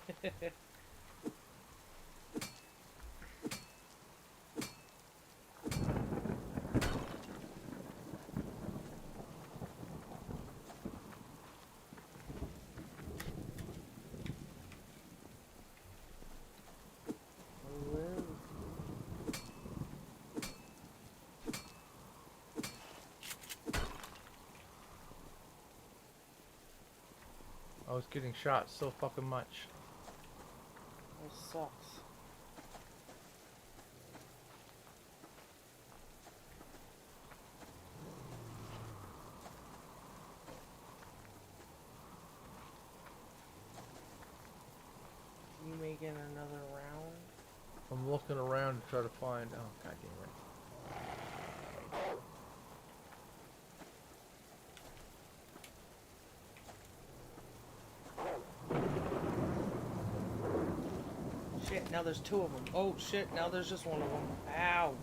I was getting shot so fucking much. That sucks. You making another round? I'm looking around to try to find... Oh, god damn it. Shit, now there's two of them. Oh shit, now there's just one of them. Ow.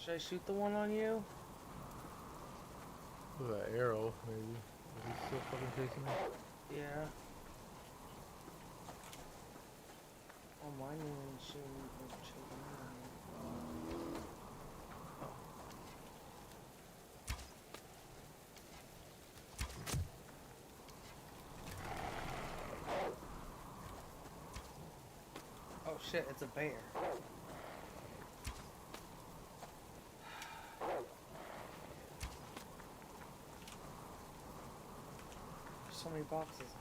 Should I shoot the one on you? Look at that arrow, maybe. Is he still fucking chasing me? Yeah. Oh, mine isn't shooting. Oh shit, it's a bear. There's so many boxes.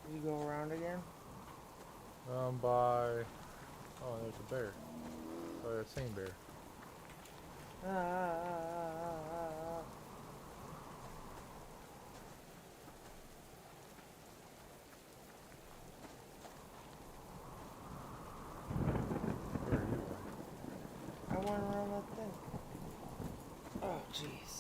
Did you go around again? By... Oh, there's a bear. Oh, that same bear. Where are you at? I went around that thing. Oh, jeez.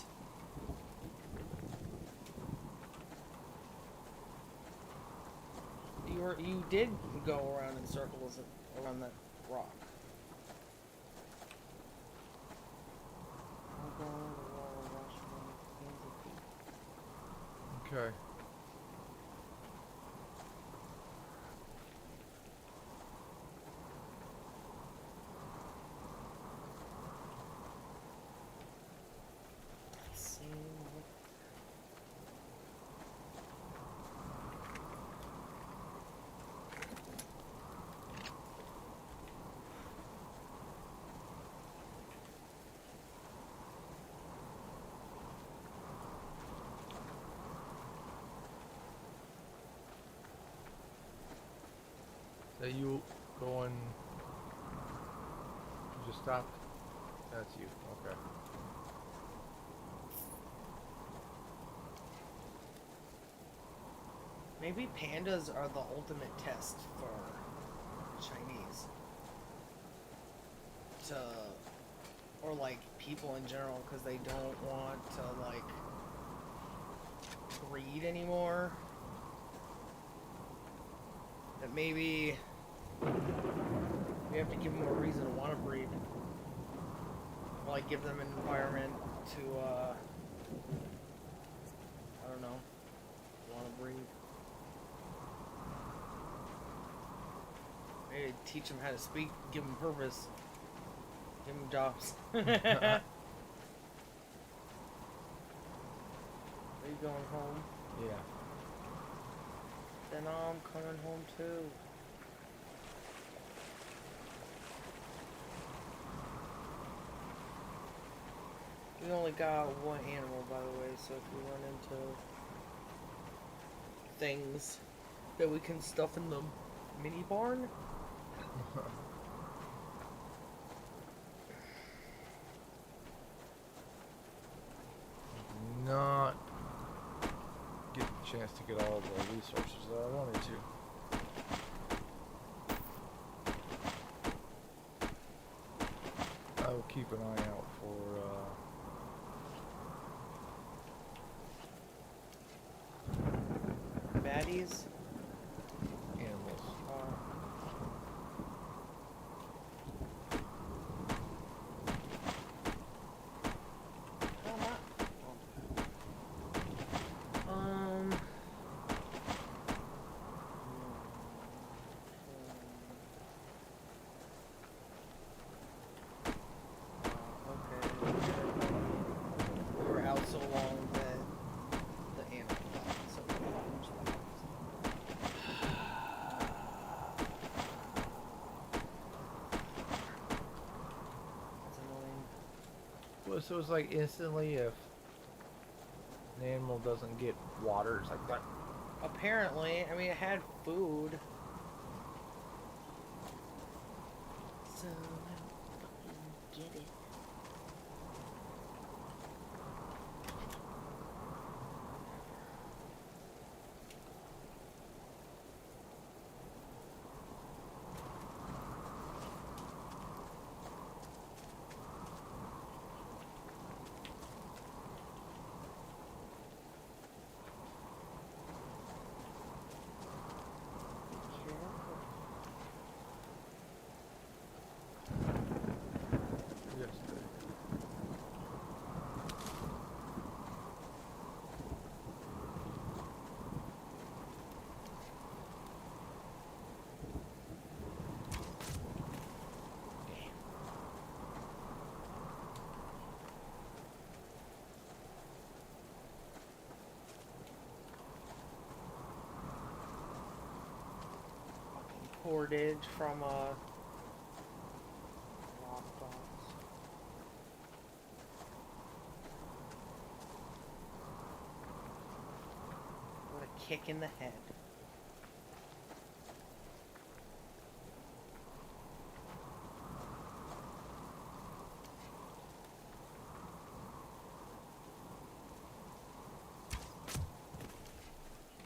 You did go around in circles around that rock. Okay. That you going... You just stopped? That's you, okay. Maybe pandas are the ultimate test for Chinese. Or like people in general, because they don't want to like breed anymore. That maybe we have to give them a reason to want to breed. Or like give them an environment to, I don't know, want to breed. Maybe teach them how to speak, give them purpose, give them jobs. Are you going home? Yeah. Then I'm coming home too. We only got one animal, by the way, so if we run into things that we can stuff in the mini barn. Not get the chance to get all the resources that I wanted to. I will keep an eye out for Baddies. animals. Okay. We were out so long that the animal died. So that's annoying. Well, so it's like instantly if an animal doesn't get water, it's like that. Apparently, I mean, it had food. So I don't fucking get it. Yes. Portage from Lockbox. What a kick in the head.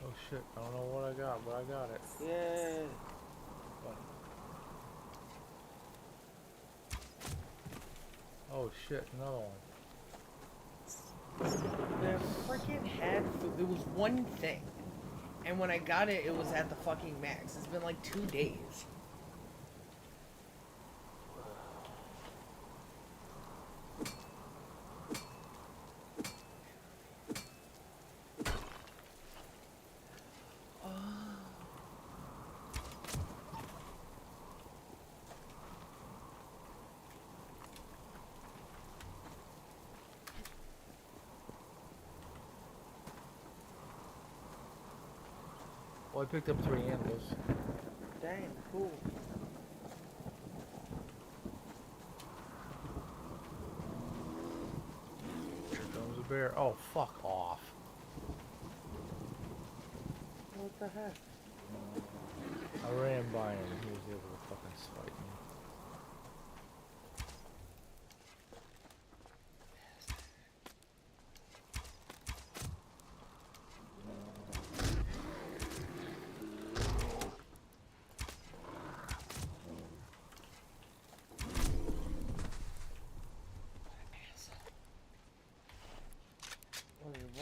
Oh shit! I don't know what I got, but I got it. Yay! Oh shit! Another one. The freaking had food. It was one thing. And when I got it, it was at the fucking max. It's been like 2 days. Well, I picked up 3 animals. Dang, cool. Here comes a bear. Oh, fuck off. What the heck? I ran by him and he was able to fucking swipe me.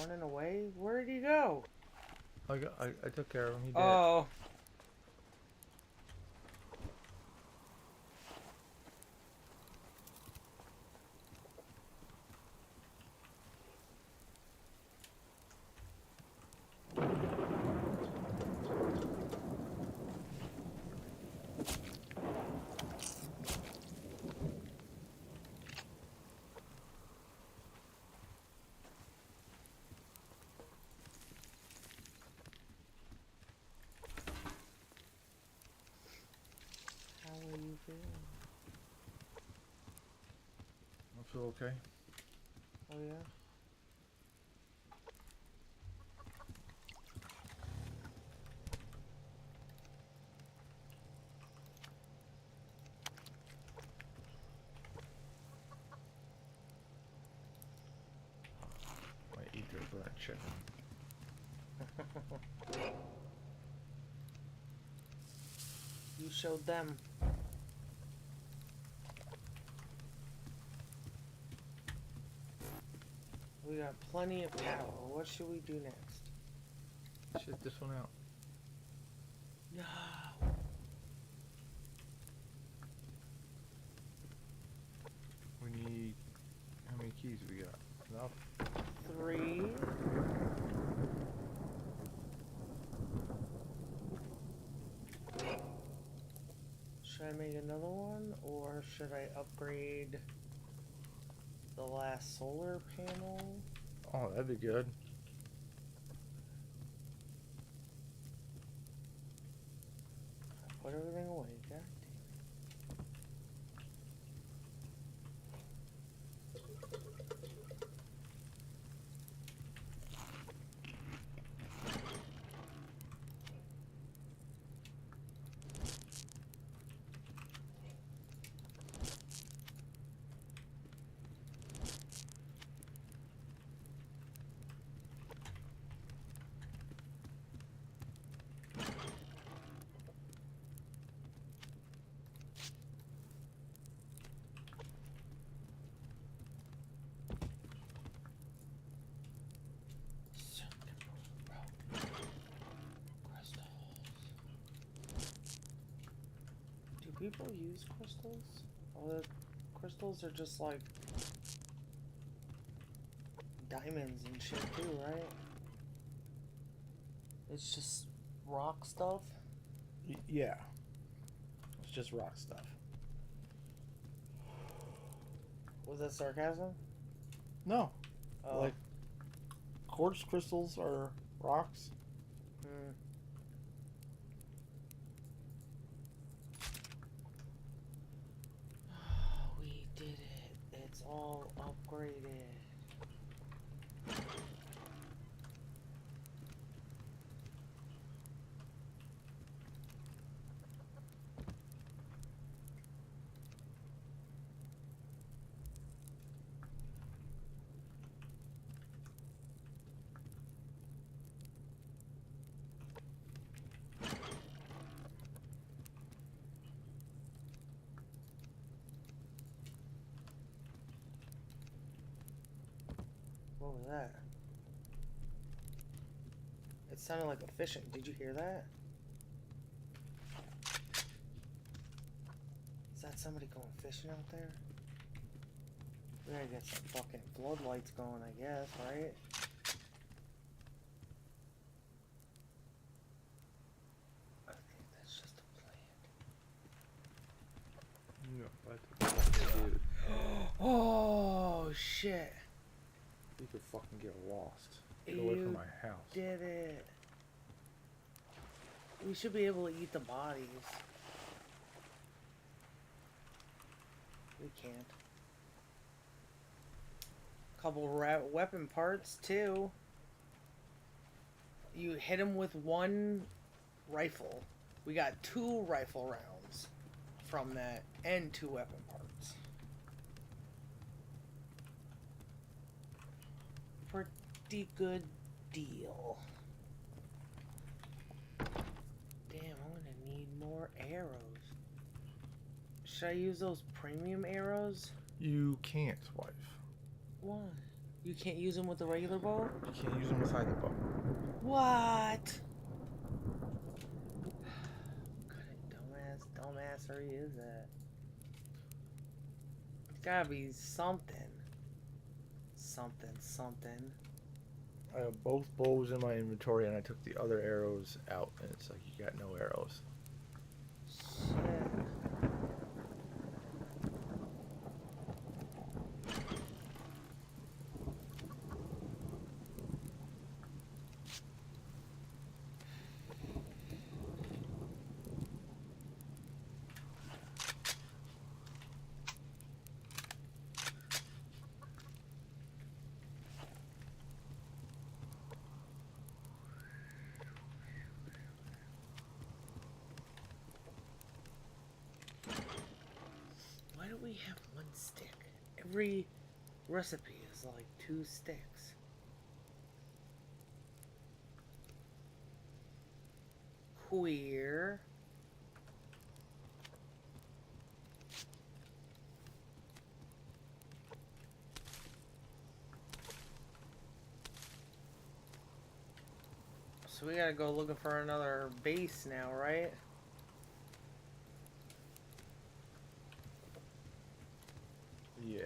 running away? Where did he go? I took care of him. He did. Oh. How are you feeling? I feel okay. Oh yeah? I eat their burnt chicken. You showed them. We got plenty of power. What should we do next? Shit this one out. No. We need... How many keys we got? Enough? 3. Should I make another one, or should I upgrade the last solar panel? Oh, that'd be good. Put everything away, god Do people use crystals? All the crystals are just like diamonds and shit too, right? It's just rock stuff? Yeah. It's just rock stuff. Was that sarcasm? No. Oh. Like, quartz crystals are rocks. Hmm. We did it. It's all upgraded. What was that? It sounded like a fishing. Did you hear that? Is that somebody going fishing out there? We gotta get some fucking floodlights going, I guess, right? I think that's just a plant. Yeah, dude. Oh, shit. You could fucking get lost. Get away from my house. Did it. We should be able to eat the bodies. We can't. Couple weapon parts too. You hit him with one rifle. We got 2 rifle rounds from that and 2 weapon parts. Pretty good deal. Damn, I'm gonna need more arrows. Should I use those premium arrows? You can't, wife. Why? You can't use them with the regular bow? You can't use them beside the bow. What? What kind of dumbassery is that? It's gotta be something. Something. I have both bows in my inventory, and I took the other arrows out, and it's like you got no arrows. Shit. Why do we have one stick? Every recipe is like 2 sticks. Queer. So we gotta go looking for another base now, right? Yeah.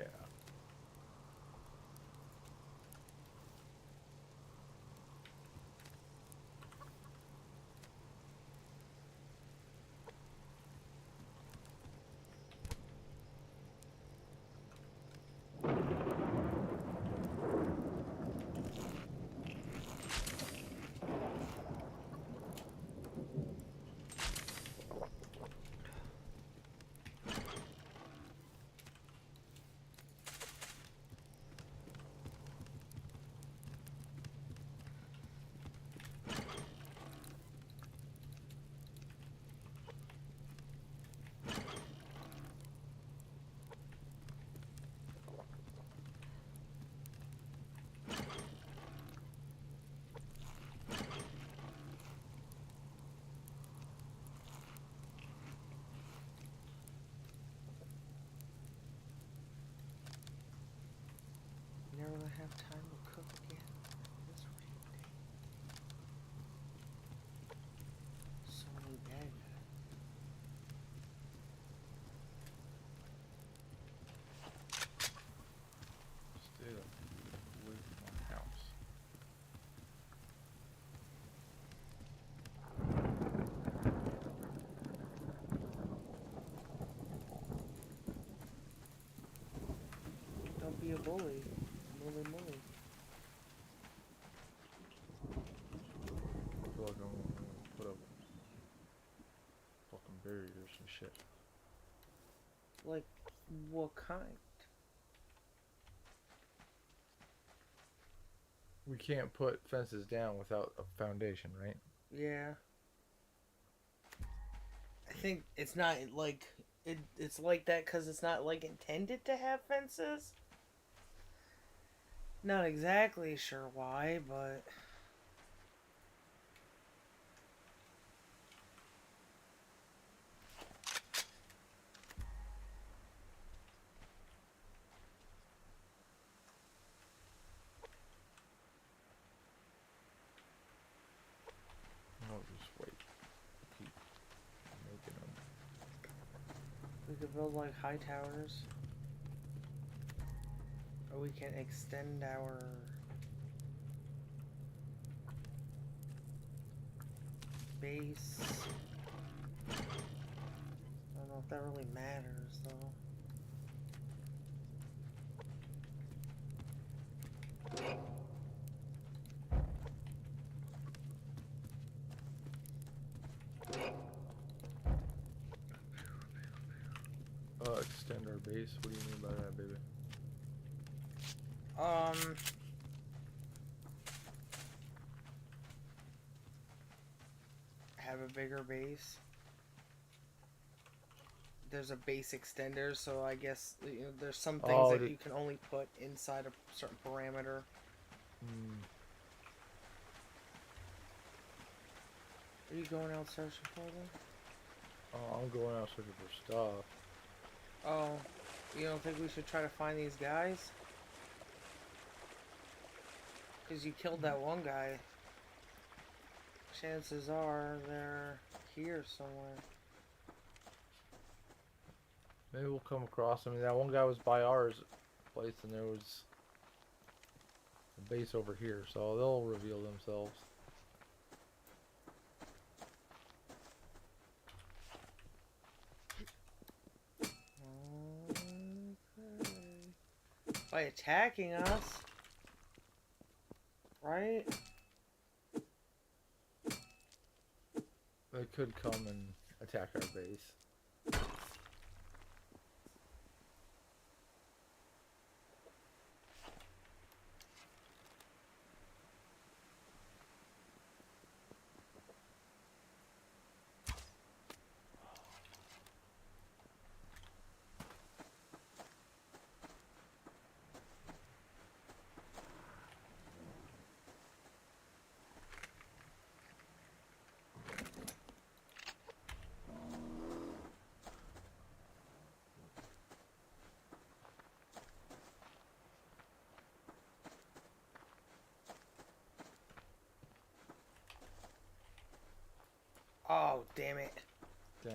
Never gonna have time to cook again. This random day. So many bad guys. Stay away from my house. Don't be a bully. Bully. I feel like I'm gonna put up fucking barriers and shit. Like, what kind? We can't put fences down without a foundation, right? Yeah. I think it's not like it's like that because it's not like intended to have fences. Not exactly sure why, but I'll just wait. Keep making them. we could build like high towers, or we can extend our base. I don't know if that really matters though. Extend our base. What do you mean by that, baby? Have a bigger base. There's a base extender, so I guess there's some things that you can only put inside a certain parameter. Are you going out searching for them? Oh, I'm going out searching for stuff. Oh, you don't think we should try to find these guys? Because you killed that one guy. Chances are they're here somewhere. Maybe we'll come across. I mean, that one guy was by ours place, and there was a base over here, so they'll reveal themselves. Okay. By attacking us, right? They could come and attack our base. Oh, damn it. Dang.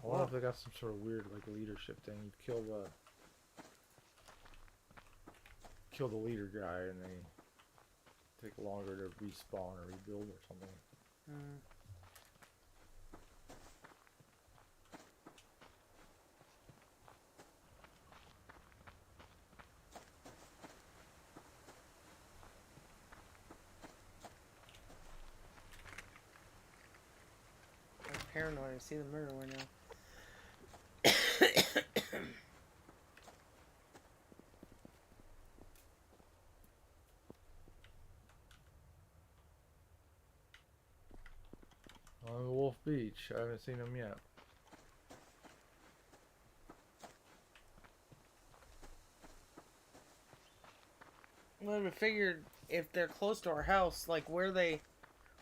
I wonder if they got some sort of weird, like, leadership thing. You kill the leader guy, and they take longer to respawn or rebuild or something. I'm paranoid. I see the mirror right now. On Wolf Beach. I haven't seen them yet. Well, we figured if they're close to our house, like where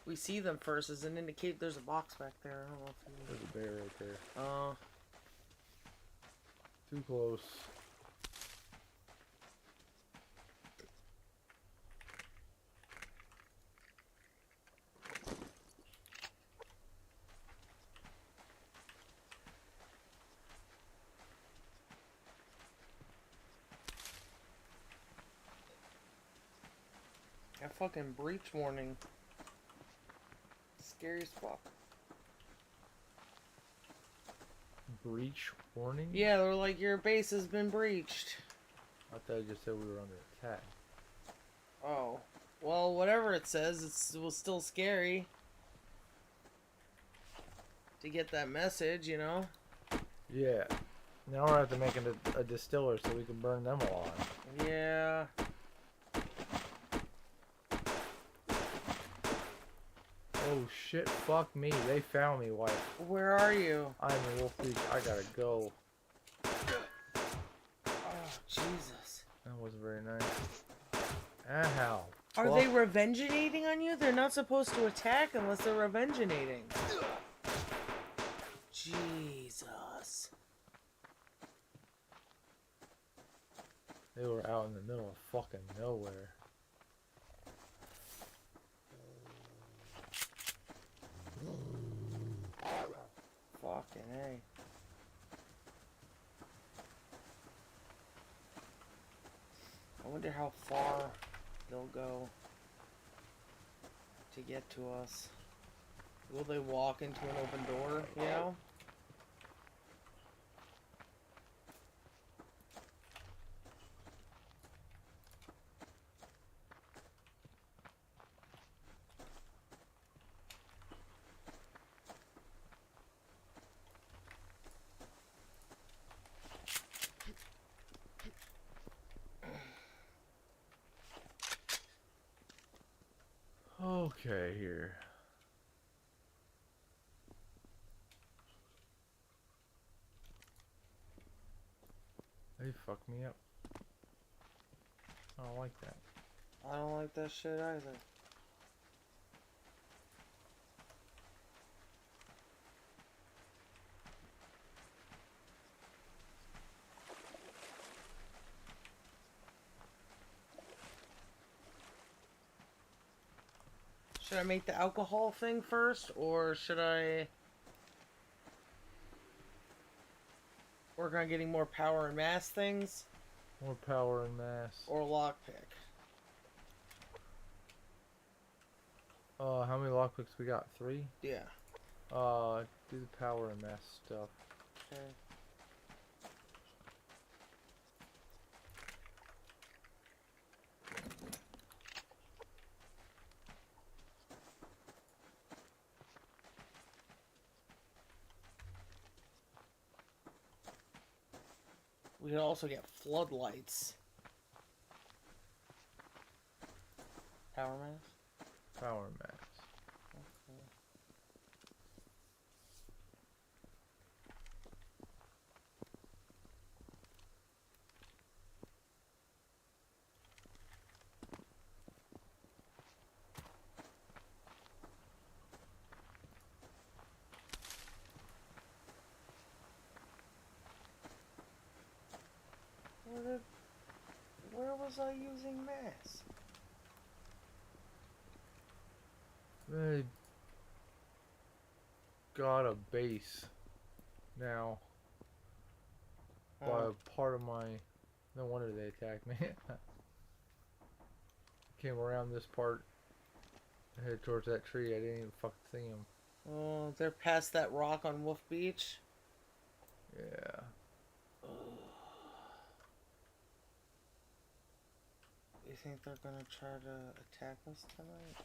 we see them first is an indicate there's a box back there. I don't know if There's a bear right there. Oh. Too close. That fucking breach warning. Scary as fuck. Breach warning? Yeah, they're like, your base has been breached. I thought you just said we were under attack. Oh. Well, whatever it says, it was still scary. To get that message, you know? Yeah. Now we're have to make a distiller so we can burn them alive. Yeah. Oh shit, fuck me. They found me, wife. Where are you? I'm in Wolf Beach. I gotta go. Oh, Jesus. That wasn't very nice. Ow. Are they revengeinating on you? They're not supposed to attack unless they're revengeinating. Jesus. They were out in the middle of fucking nowhere. Fucking A. I wonder how far they'll go to get to us. Will they walk into an open door, you know? Okay, here. They fucked me up. I don't like that. I don't like that shit either. Should I make the alcohol thing first, or should I work on getting more power and mass things? More power and mass. Or lockpick? How many lockpicks we got? 3? Yeah. Do the power and mass stuff. Okay. We could also get floodlights. Power mass? Power and mass. Okay. Where was I using mass? They got a base now by a part of my. No wonder they attacked me. Came around this part, headed towards that tree. I didn't even fucking see him. Oh, they're past that rock on Wolf Beach? Yeah. You think they're gonna try to attack us tonight?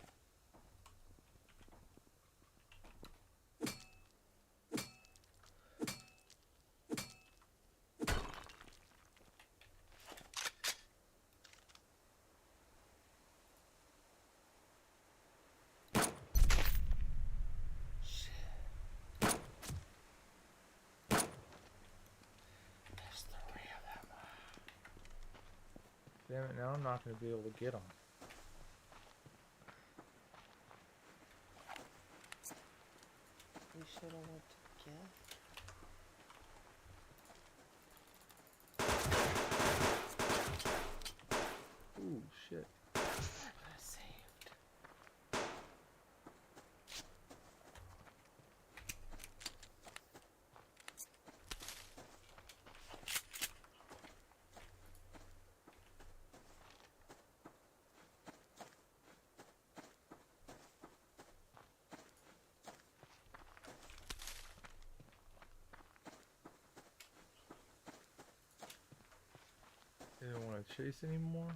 Damn it! Now I'm not going to be able to get him. We should have went together. Ooh, shit. I saved. They don't want to chase anymore.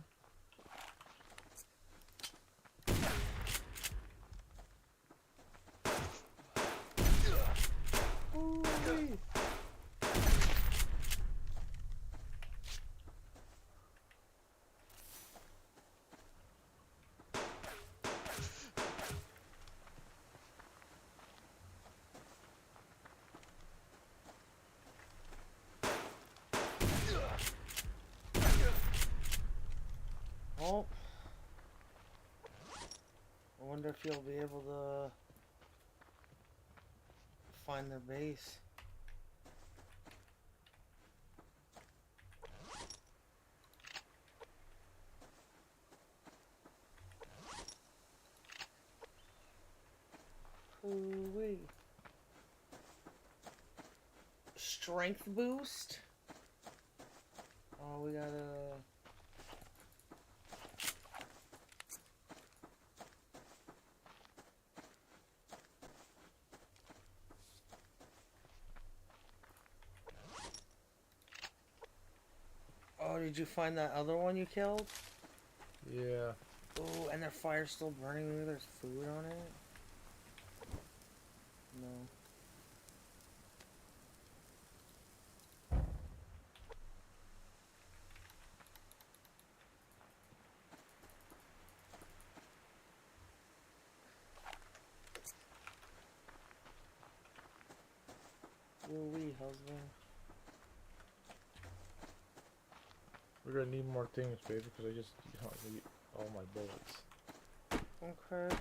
Ooh-wee. Oh. I wonder if you'll be able to find their base. Ooh-wee. Strength boost? Oh, we gotta... Oh, did you find that other one you killed? Yeah. Oh, and their fire's still burning. Maybe there's food on it? No. Woo-wee, husband. We're gonna need more things, baby, because I just all my bullets. Okay.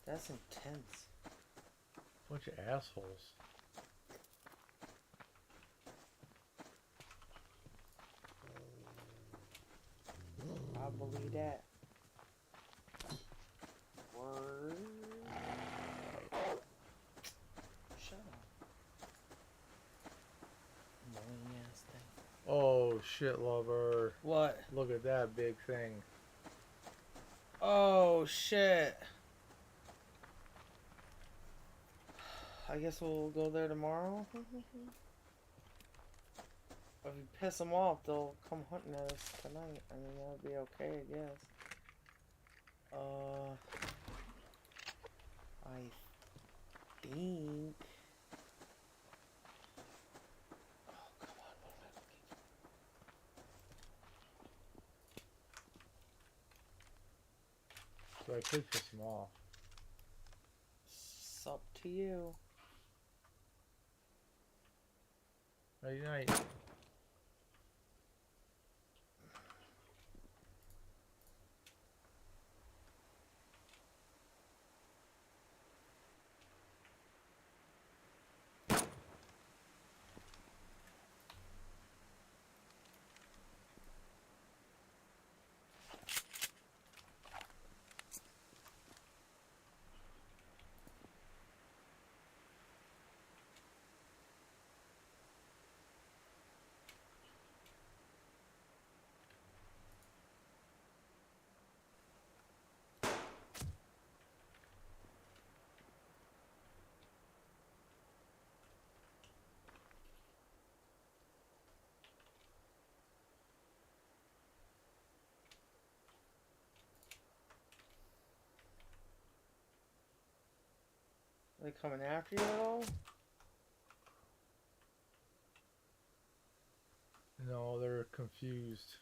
That's intense. Bunch of assholes. I believe that. Word. Shut up. Annoying ass thing. Oh shit, lover. What? Look at that big thing. Oh shit. I guess we'll go there tomorrow. If you piss them off, they'll come hunting at us tonight. I mean, that'll be okay, I guess. I think. Oh, come on, what am I looking for? So I could piss them off. It's up to you. Night night. Are they coming after you at all? No, they're confused.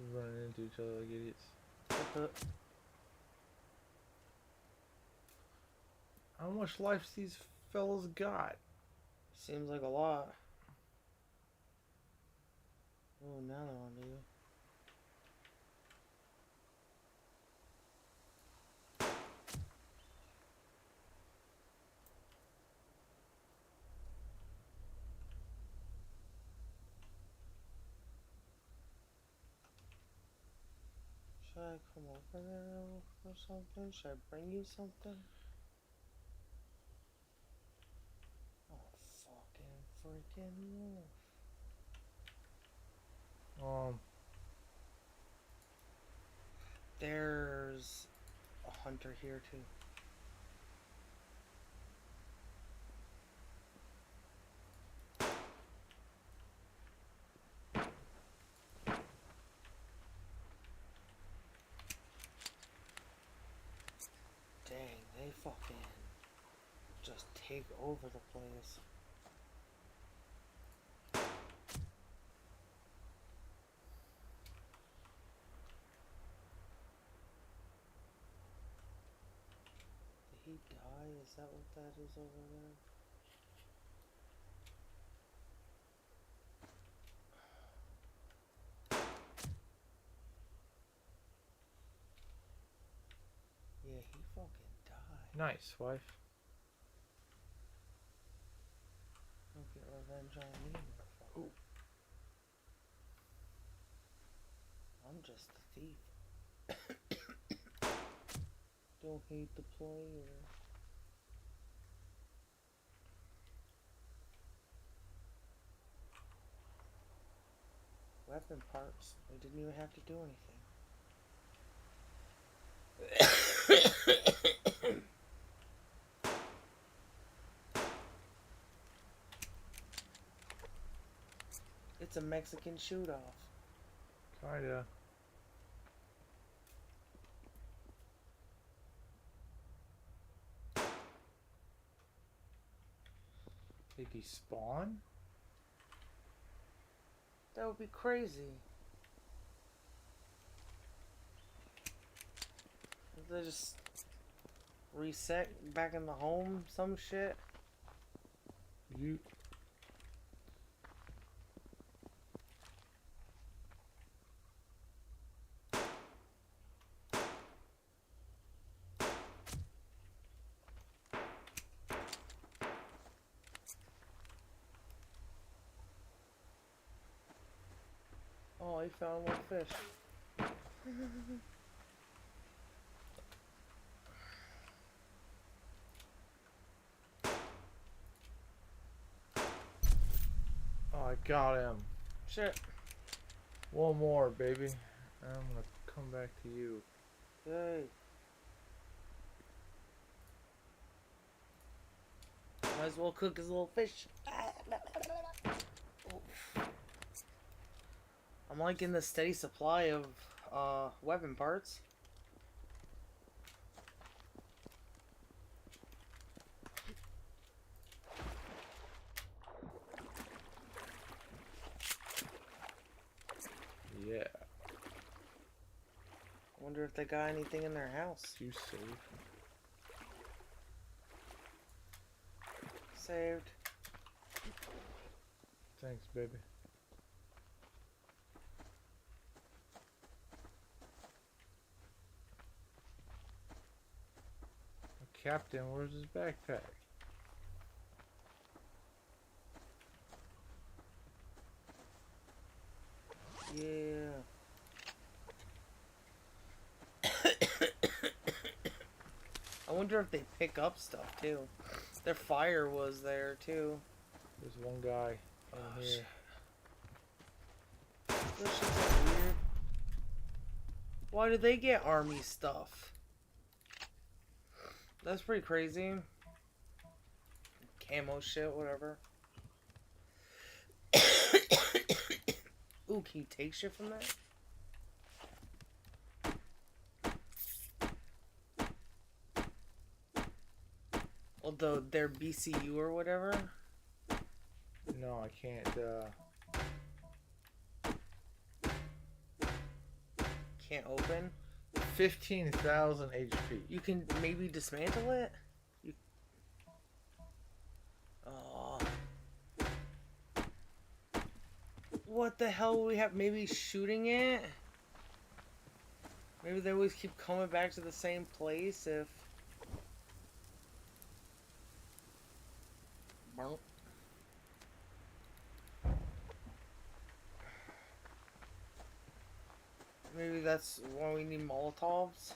You're running into each other like idiots. How much life these fellas got? Seems like a lot. Oh, now they're on to you. Should I come over there or something? Should I bring you something? Oh, fucking freaking wolf. There's a hunter here too. Dang, they fucking just take over the place. Did he die? Is that what that is over there? Yeah, he fucking died. Nice, wife. Don't get revenge on me, motherfucker. Ooh. I'm just the thief. Don't hate the player. Weapon parts. They didn't even have to do anything. It's a Mexican shoot-off. Kinda. Did he spawn? That would be crazy. They just reset back in the home, some shit. You. Oh, he found one fish. Oh, I got him. Shit. One more, baby. I'm gonna come back to you. Yay. Might as well cook his little fish. I'm liking the steady supply of weapon parts. Yeah. I wonder if they got anything in their house. You safe. Saved. Thanks, baby. Captain, where's his backpack? Yeah. I wonder if they pick up stuff too. Their fire was there too. There's one guy in here. This shit's so weird. Why do they get army stuff? That's pretty crazy. Camo shit, whatever. Ooh, can you take shit from that? Although their BCU or whatever. No, I can't, Can't open. 15,000 HP. You can maybe dismantle it? Oh. What the hell would we have? Maybe shooting it? Maybe they always keep coming back to the same place if... Burp. Maybe that's why we need Molotovs?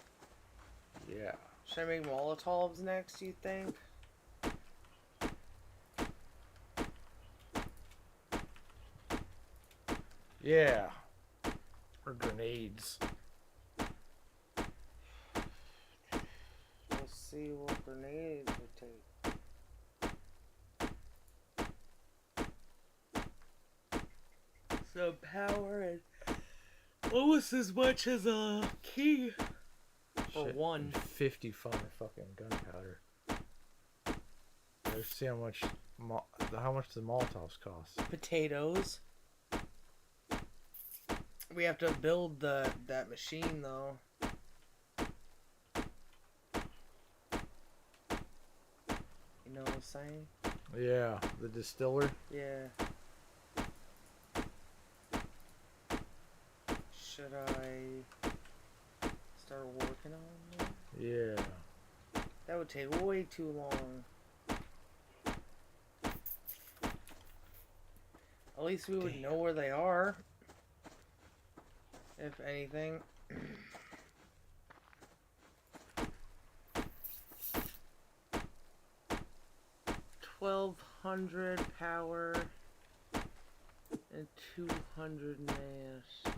Yeah. Should I make Molotovs next, you think? Yeah. Or grenades. Let's see what grenades would take. Some power and almost as much as a key. For Shit, one. 55 fucking gunpowder. Let's see how much the Molotovs cost. Potatoes. We have to build that machine though. You know what I'm saying? Yeah, the distiller. Yeah. Should I start working on it? Yeah. That would take way too long. At least we would know where they are. If anything. 1,200 power and 200 mass.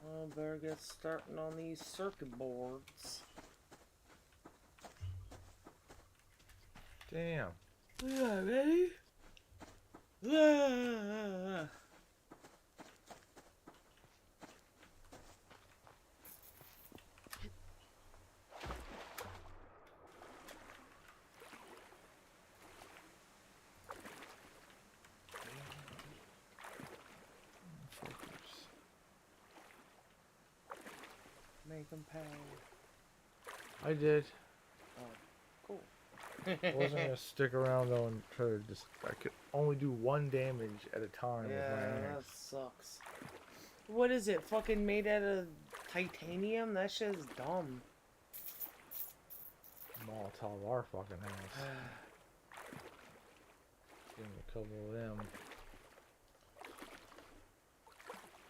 I better get starting on these circuit boards. Damn. Yeah, ready? Yeah. Make them pay. I did. Oh, cool. I wasn't gonna stick around though and try to just. I could only do 1 damage at a time with my Yeah, that axe. sucks. What is it? Fucking made out of titanium? That shit is dumb. Molotov our fucking house. Give me a couple of them.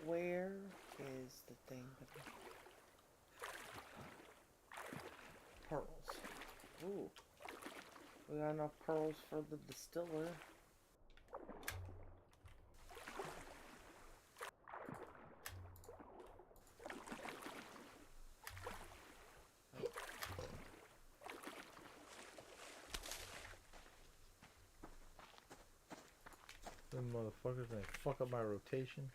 Where is the thing? Pearls. Ooh. We got enough pearls for the distiller. Them motherfuckers, they fuck up my rotation.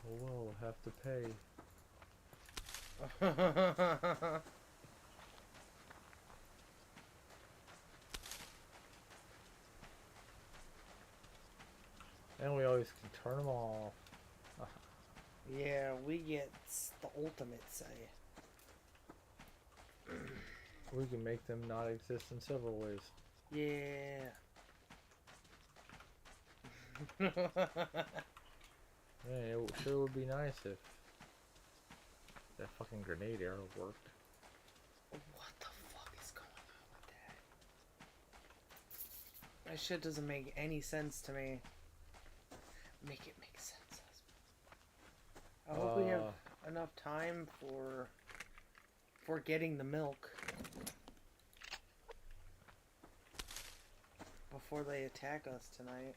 Oh well, I'll have to pay. And we always can turn them off. Yeah, we get the ultimate say. We can make them not exist in several ways. Yeah. Yeah, it sure would be nice if that fucking grenade arrow worked. What the fuck is going on with that? That shit doesn't make any sense to me. Make it make sense. I hope we have enough time for getting the milk before they attack us tonight.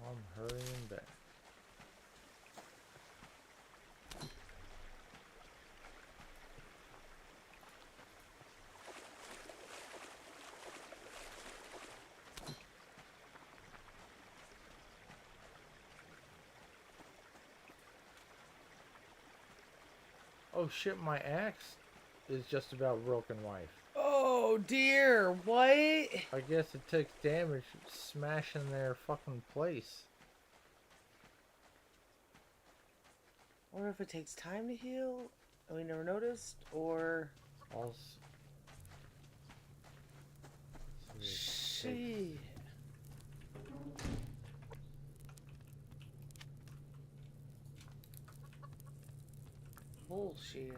I'm hurrying back. Oh shit, my axe is just about broken, wife. Oh dear, what? I guess it takes damage smashing their fucking place. I wonder if it takes time to heal and we never noticed, or... Shit. Bullshit.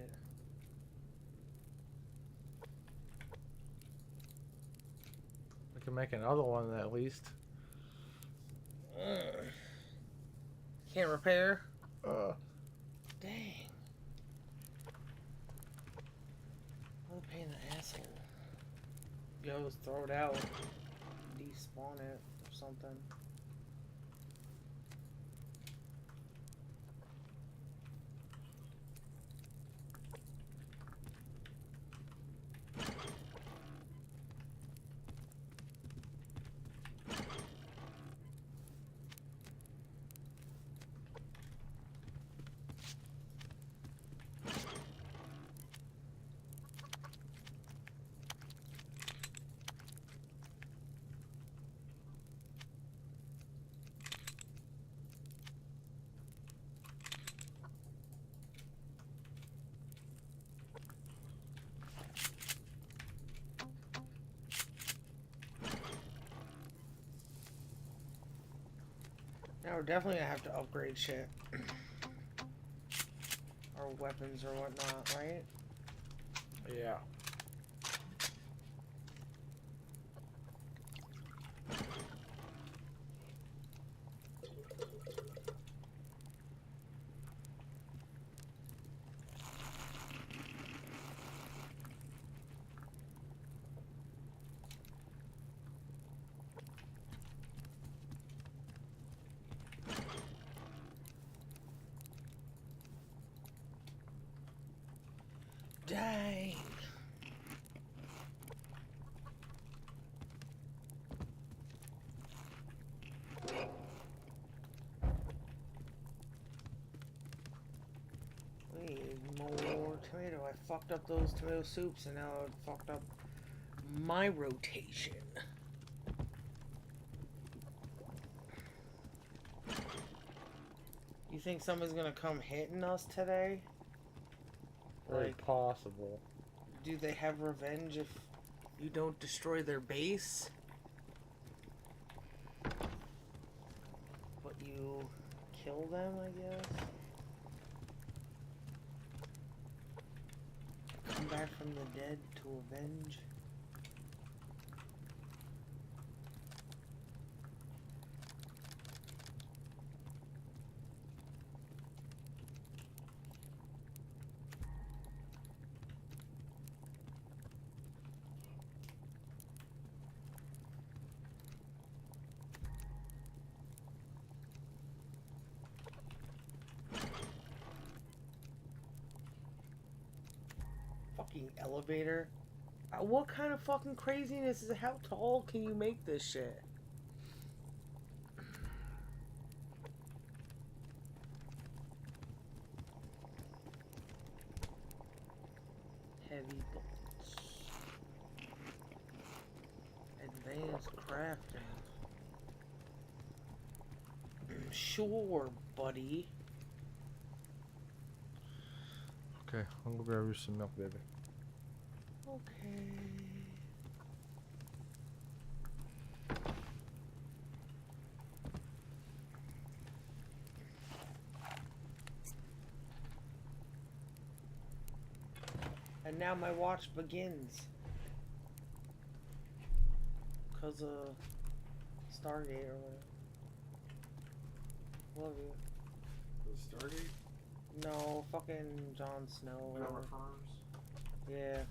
We can make another one at least. Can't repair? Dang. What a pain in the asshole. Go throw it out. Despawn it or something. Now we're definitely gonna have to upgrade shit. Our weapons or whatnot, right? Yeah. Dang. We need more tomato. I fucked up those tomato soups and now I fucked up my rotation. You think someone's gonna come hitting us today? Very Like, possible. do they have revenge if you don't destroy their base? But you kill them, I guess? Come back from the dead to avenge? Fucking elevator. What kind of fucking craziness is it? How tall can you make this shit? Heavy bolts. Advanced crafting. Sure, buddy. Okay, I'm gonna grab you some milk, baby. Okay. And now my watch begins. Cause of Stargate or whatever. Love you. Stargate? No, fucking Jon Snow. or Power whatever. farms? Yeah.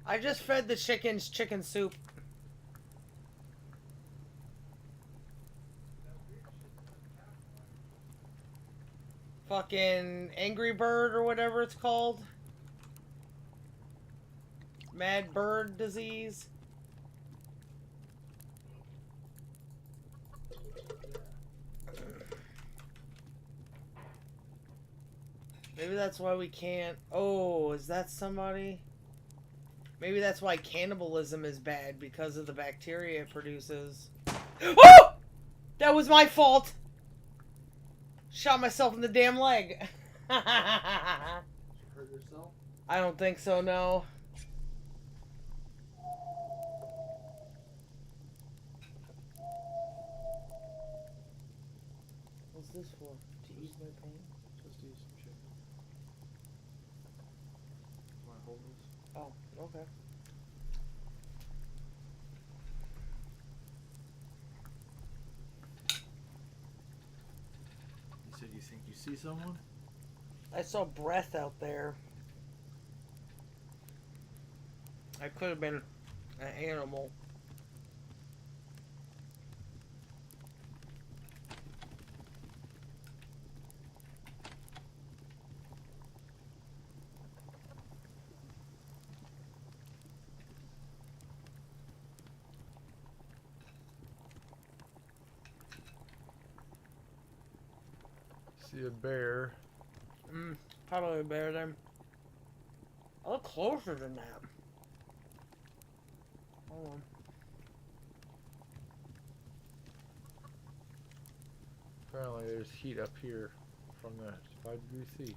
I just fed the chickens chicken soup. Fucking Angry Bird or whatever it's called. Mad bird disease. Maybe that's why we can't... Oh, is that somebody? Maybe that's why cannibalism is bad, because of the bacteria it produces. Oh! That was my fault! Shot myself in the damn leg. Did you hurt yourself? I don't think so, no. What's this for? To ease my pain? Just eat some chicken. Want to hold this? Oh, okay. You said you think you see someone? I saw breath out there. I could have been an animal. See a bear. Probably better than. I look closer than that. Hold on. Apparently there's heat up here from the 5°C.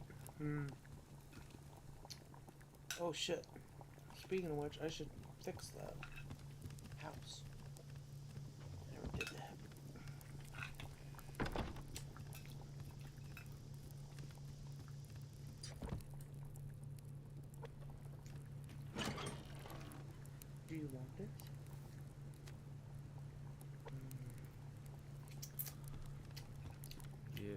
Oh shit. Speaking of which, I should fix that house. Never did that. this? Yeah.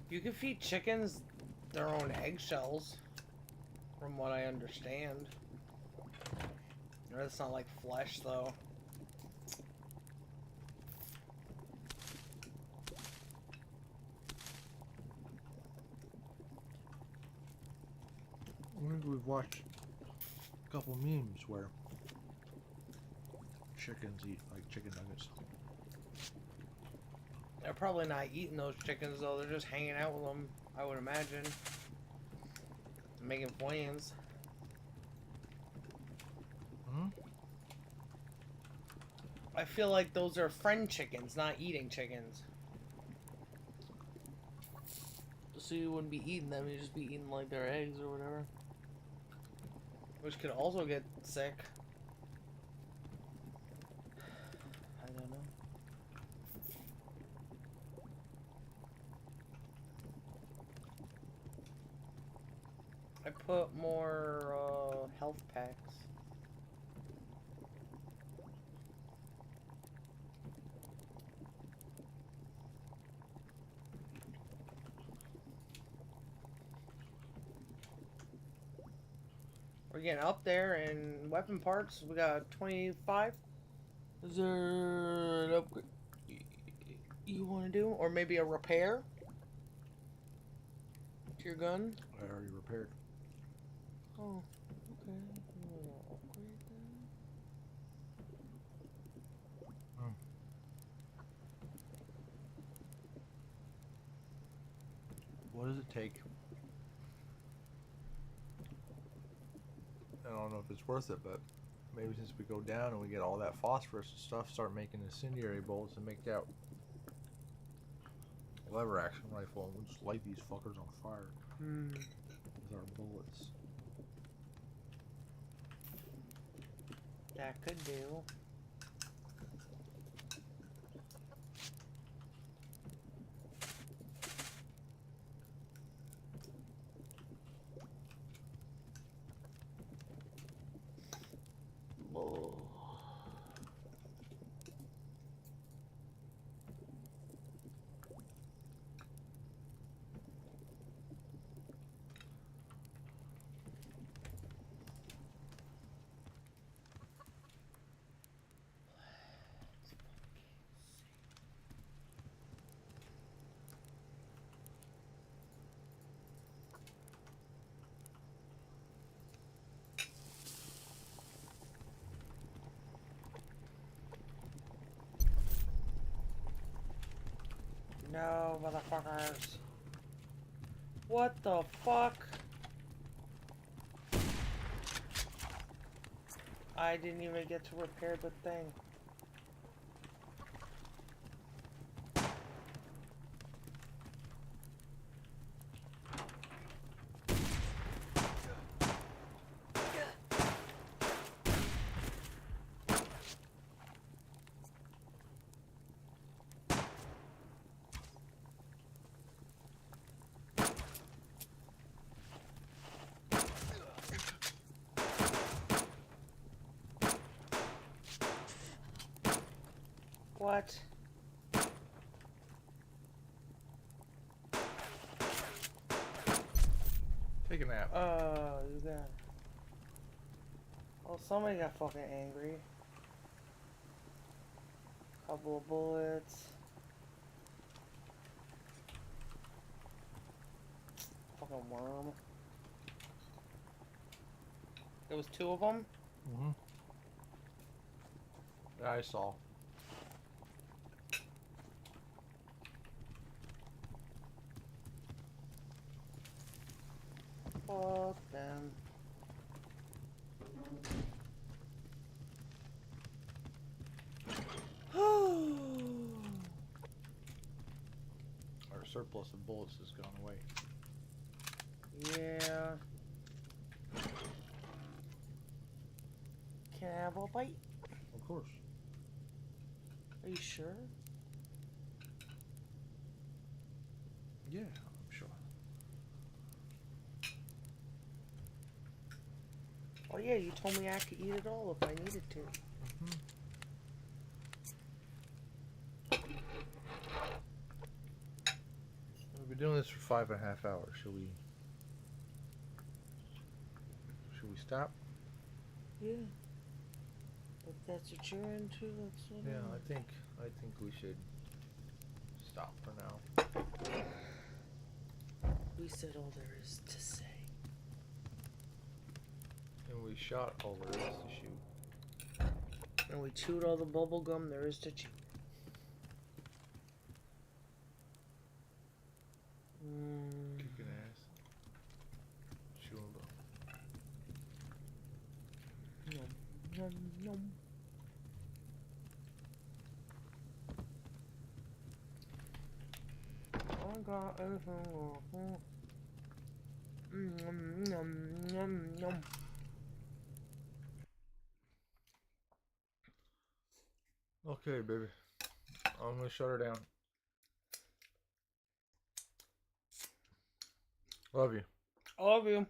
You can feed chickens their own eggshells, from what I understand. It's not like flesh, though. I think we've watched a couple memes where chickens eat like chicken nuggets. They're probably not eating those chickens, though. They're just hanging out with them, I would imagine. Making plans. Hmm? I feel like those are friend chickens, not eating chickens. So you wouldn't be eating them, you'd just be eating like their eggs or whatever. Which could also get sick. I don't know. I put more health packs. We're getting up there in weapon parts. We got 25. Is there an upgrade you want to do? Or maybe a repair to your gun? I already repaired. Oh, okay. Upgrade then? What does it take? I don't know if it's worth it, but maybe since we go down and we get all that phosphorus and stuff, start making incendiary bullets and make that lever action rifle and we'll just light these fuckers on fire with our bullets. That could do. Oh. No, motherfuckers. What the fuck? I didn't even get to repair the thing. What? Take a nap. Oh, you got it. Oh, somebody got fucking angry. Couple of bullets. Fucking worm. There was 2 of them? Mm-hmm. Yeah, I saw. Fuck them. Our surplus of bullets has gone away. Yeah. Can I have a bite? Of course. Are you sure? Yeah, I'm sure. Oh yeah, you told me I could eat it all if I needed to. We've been doing this for 5.5 hours. Should we stop? Yeah. If that's what you're into, that's what Yeah, I'm I think we should stop for now. We said all there is to say. And we shot all there is to shoot. And we chewed all the bubble gum there is to chew. Kicking ass. Chewing bum. Yum, yum, yum. I got everything. Yum, yum, yum, yum. Okay, baby. I'm gonna shut her down. Love you. I love you.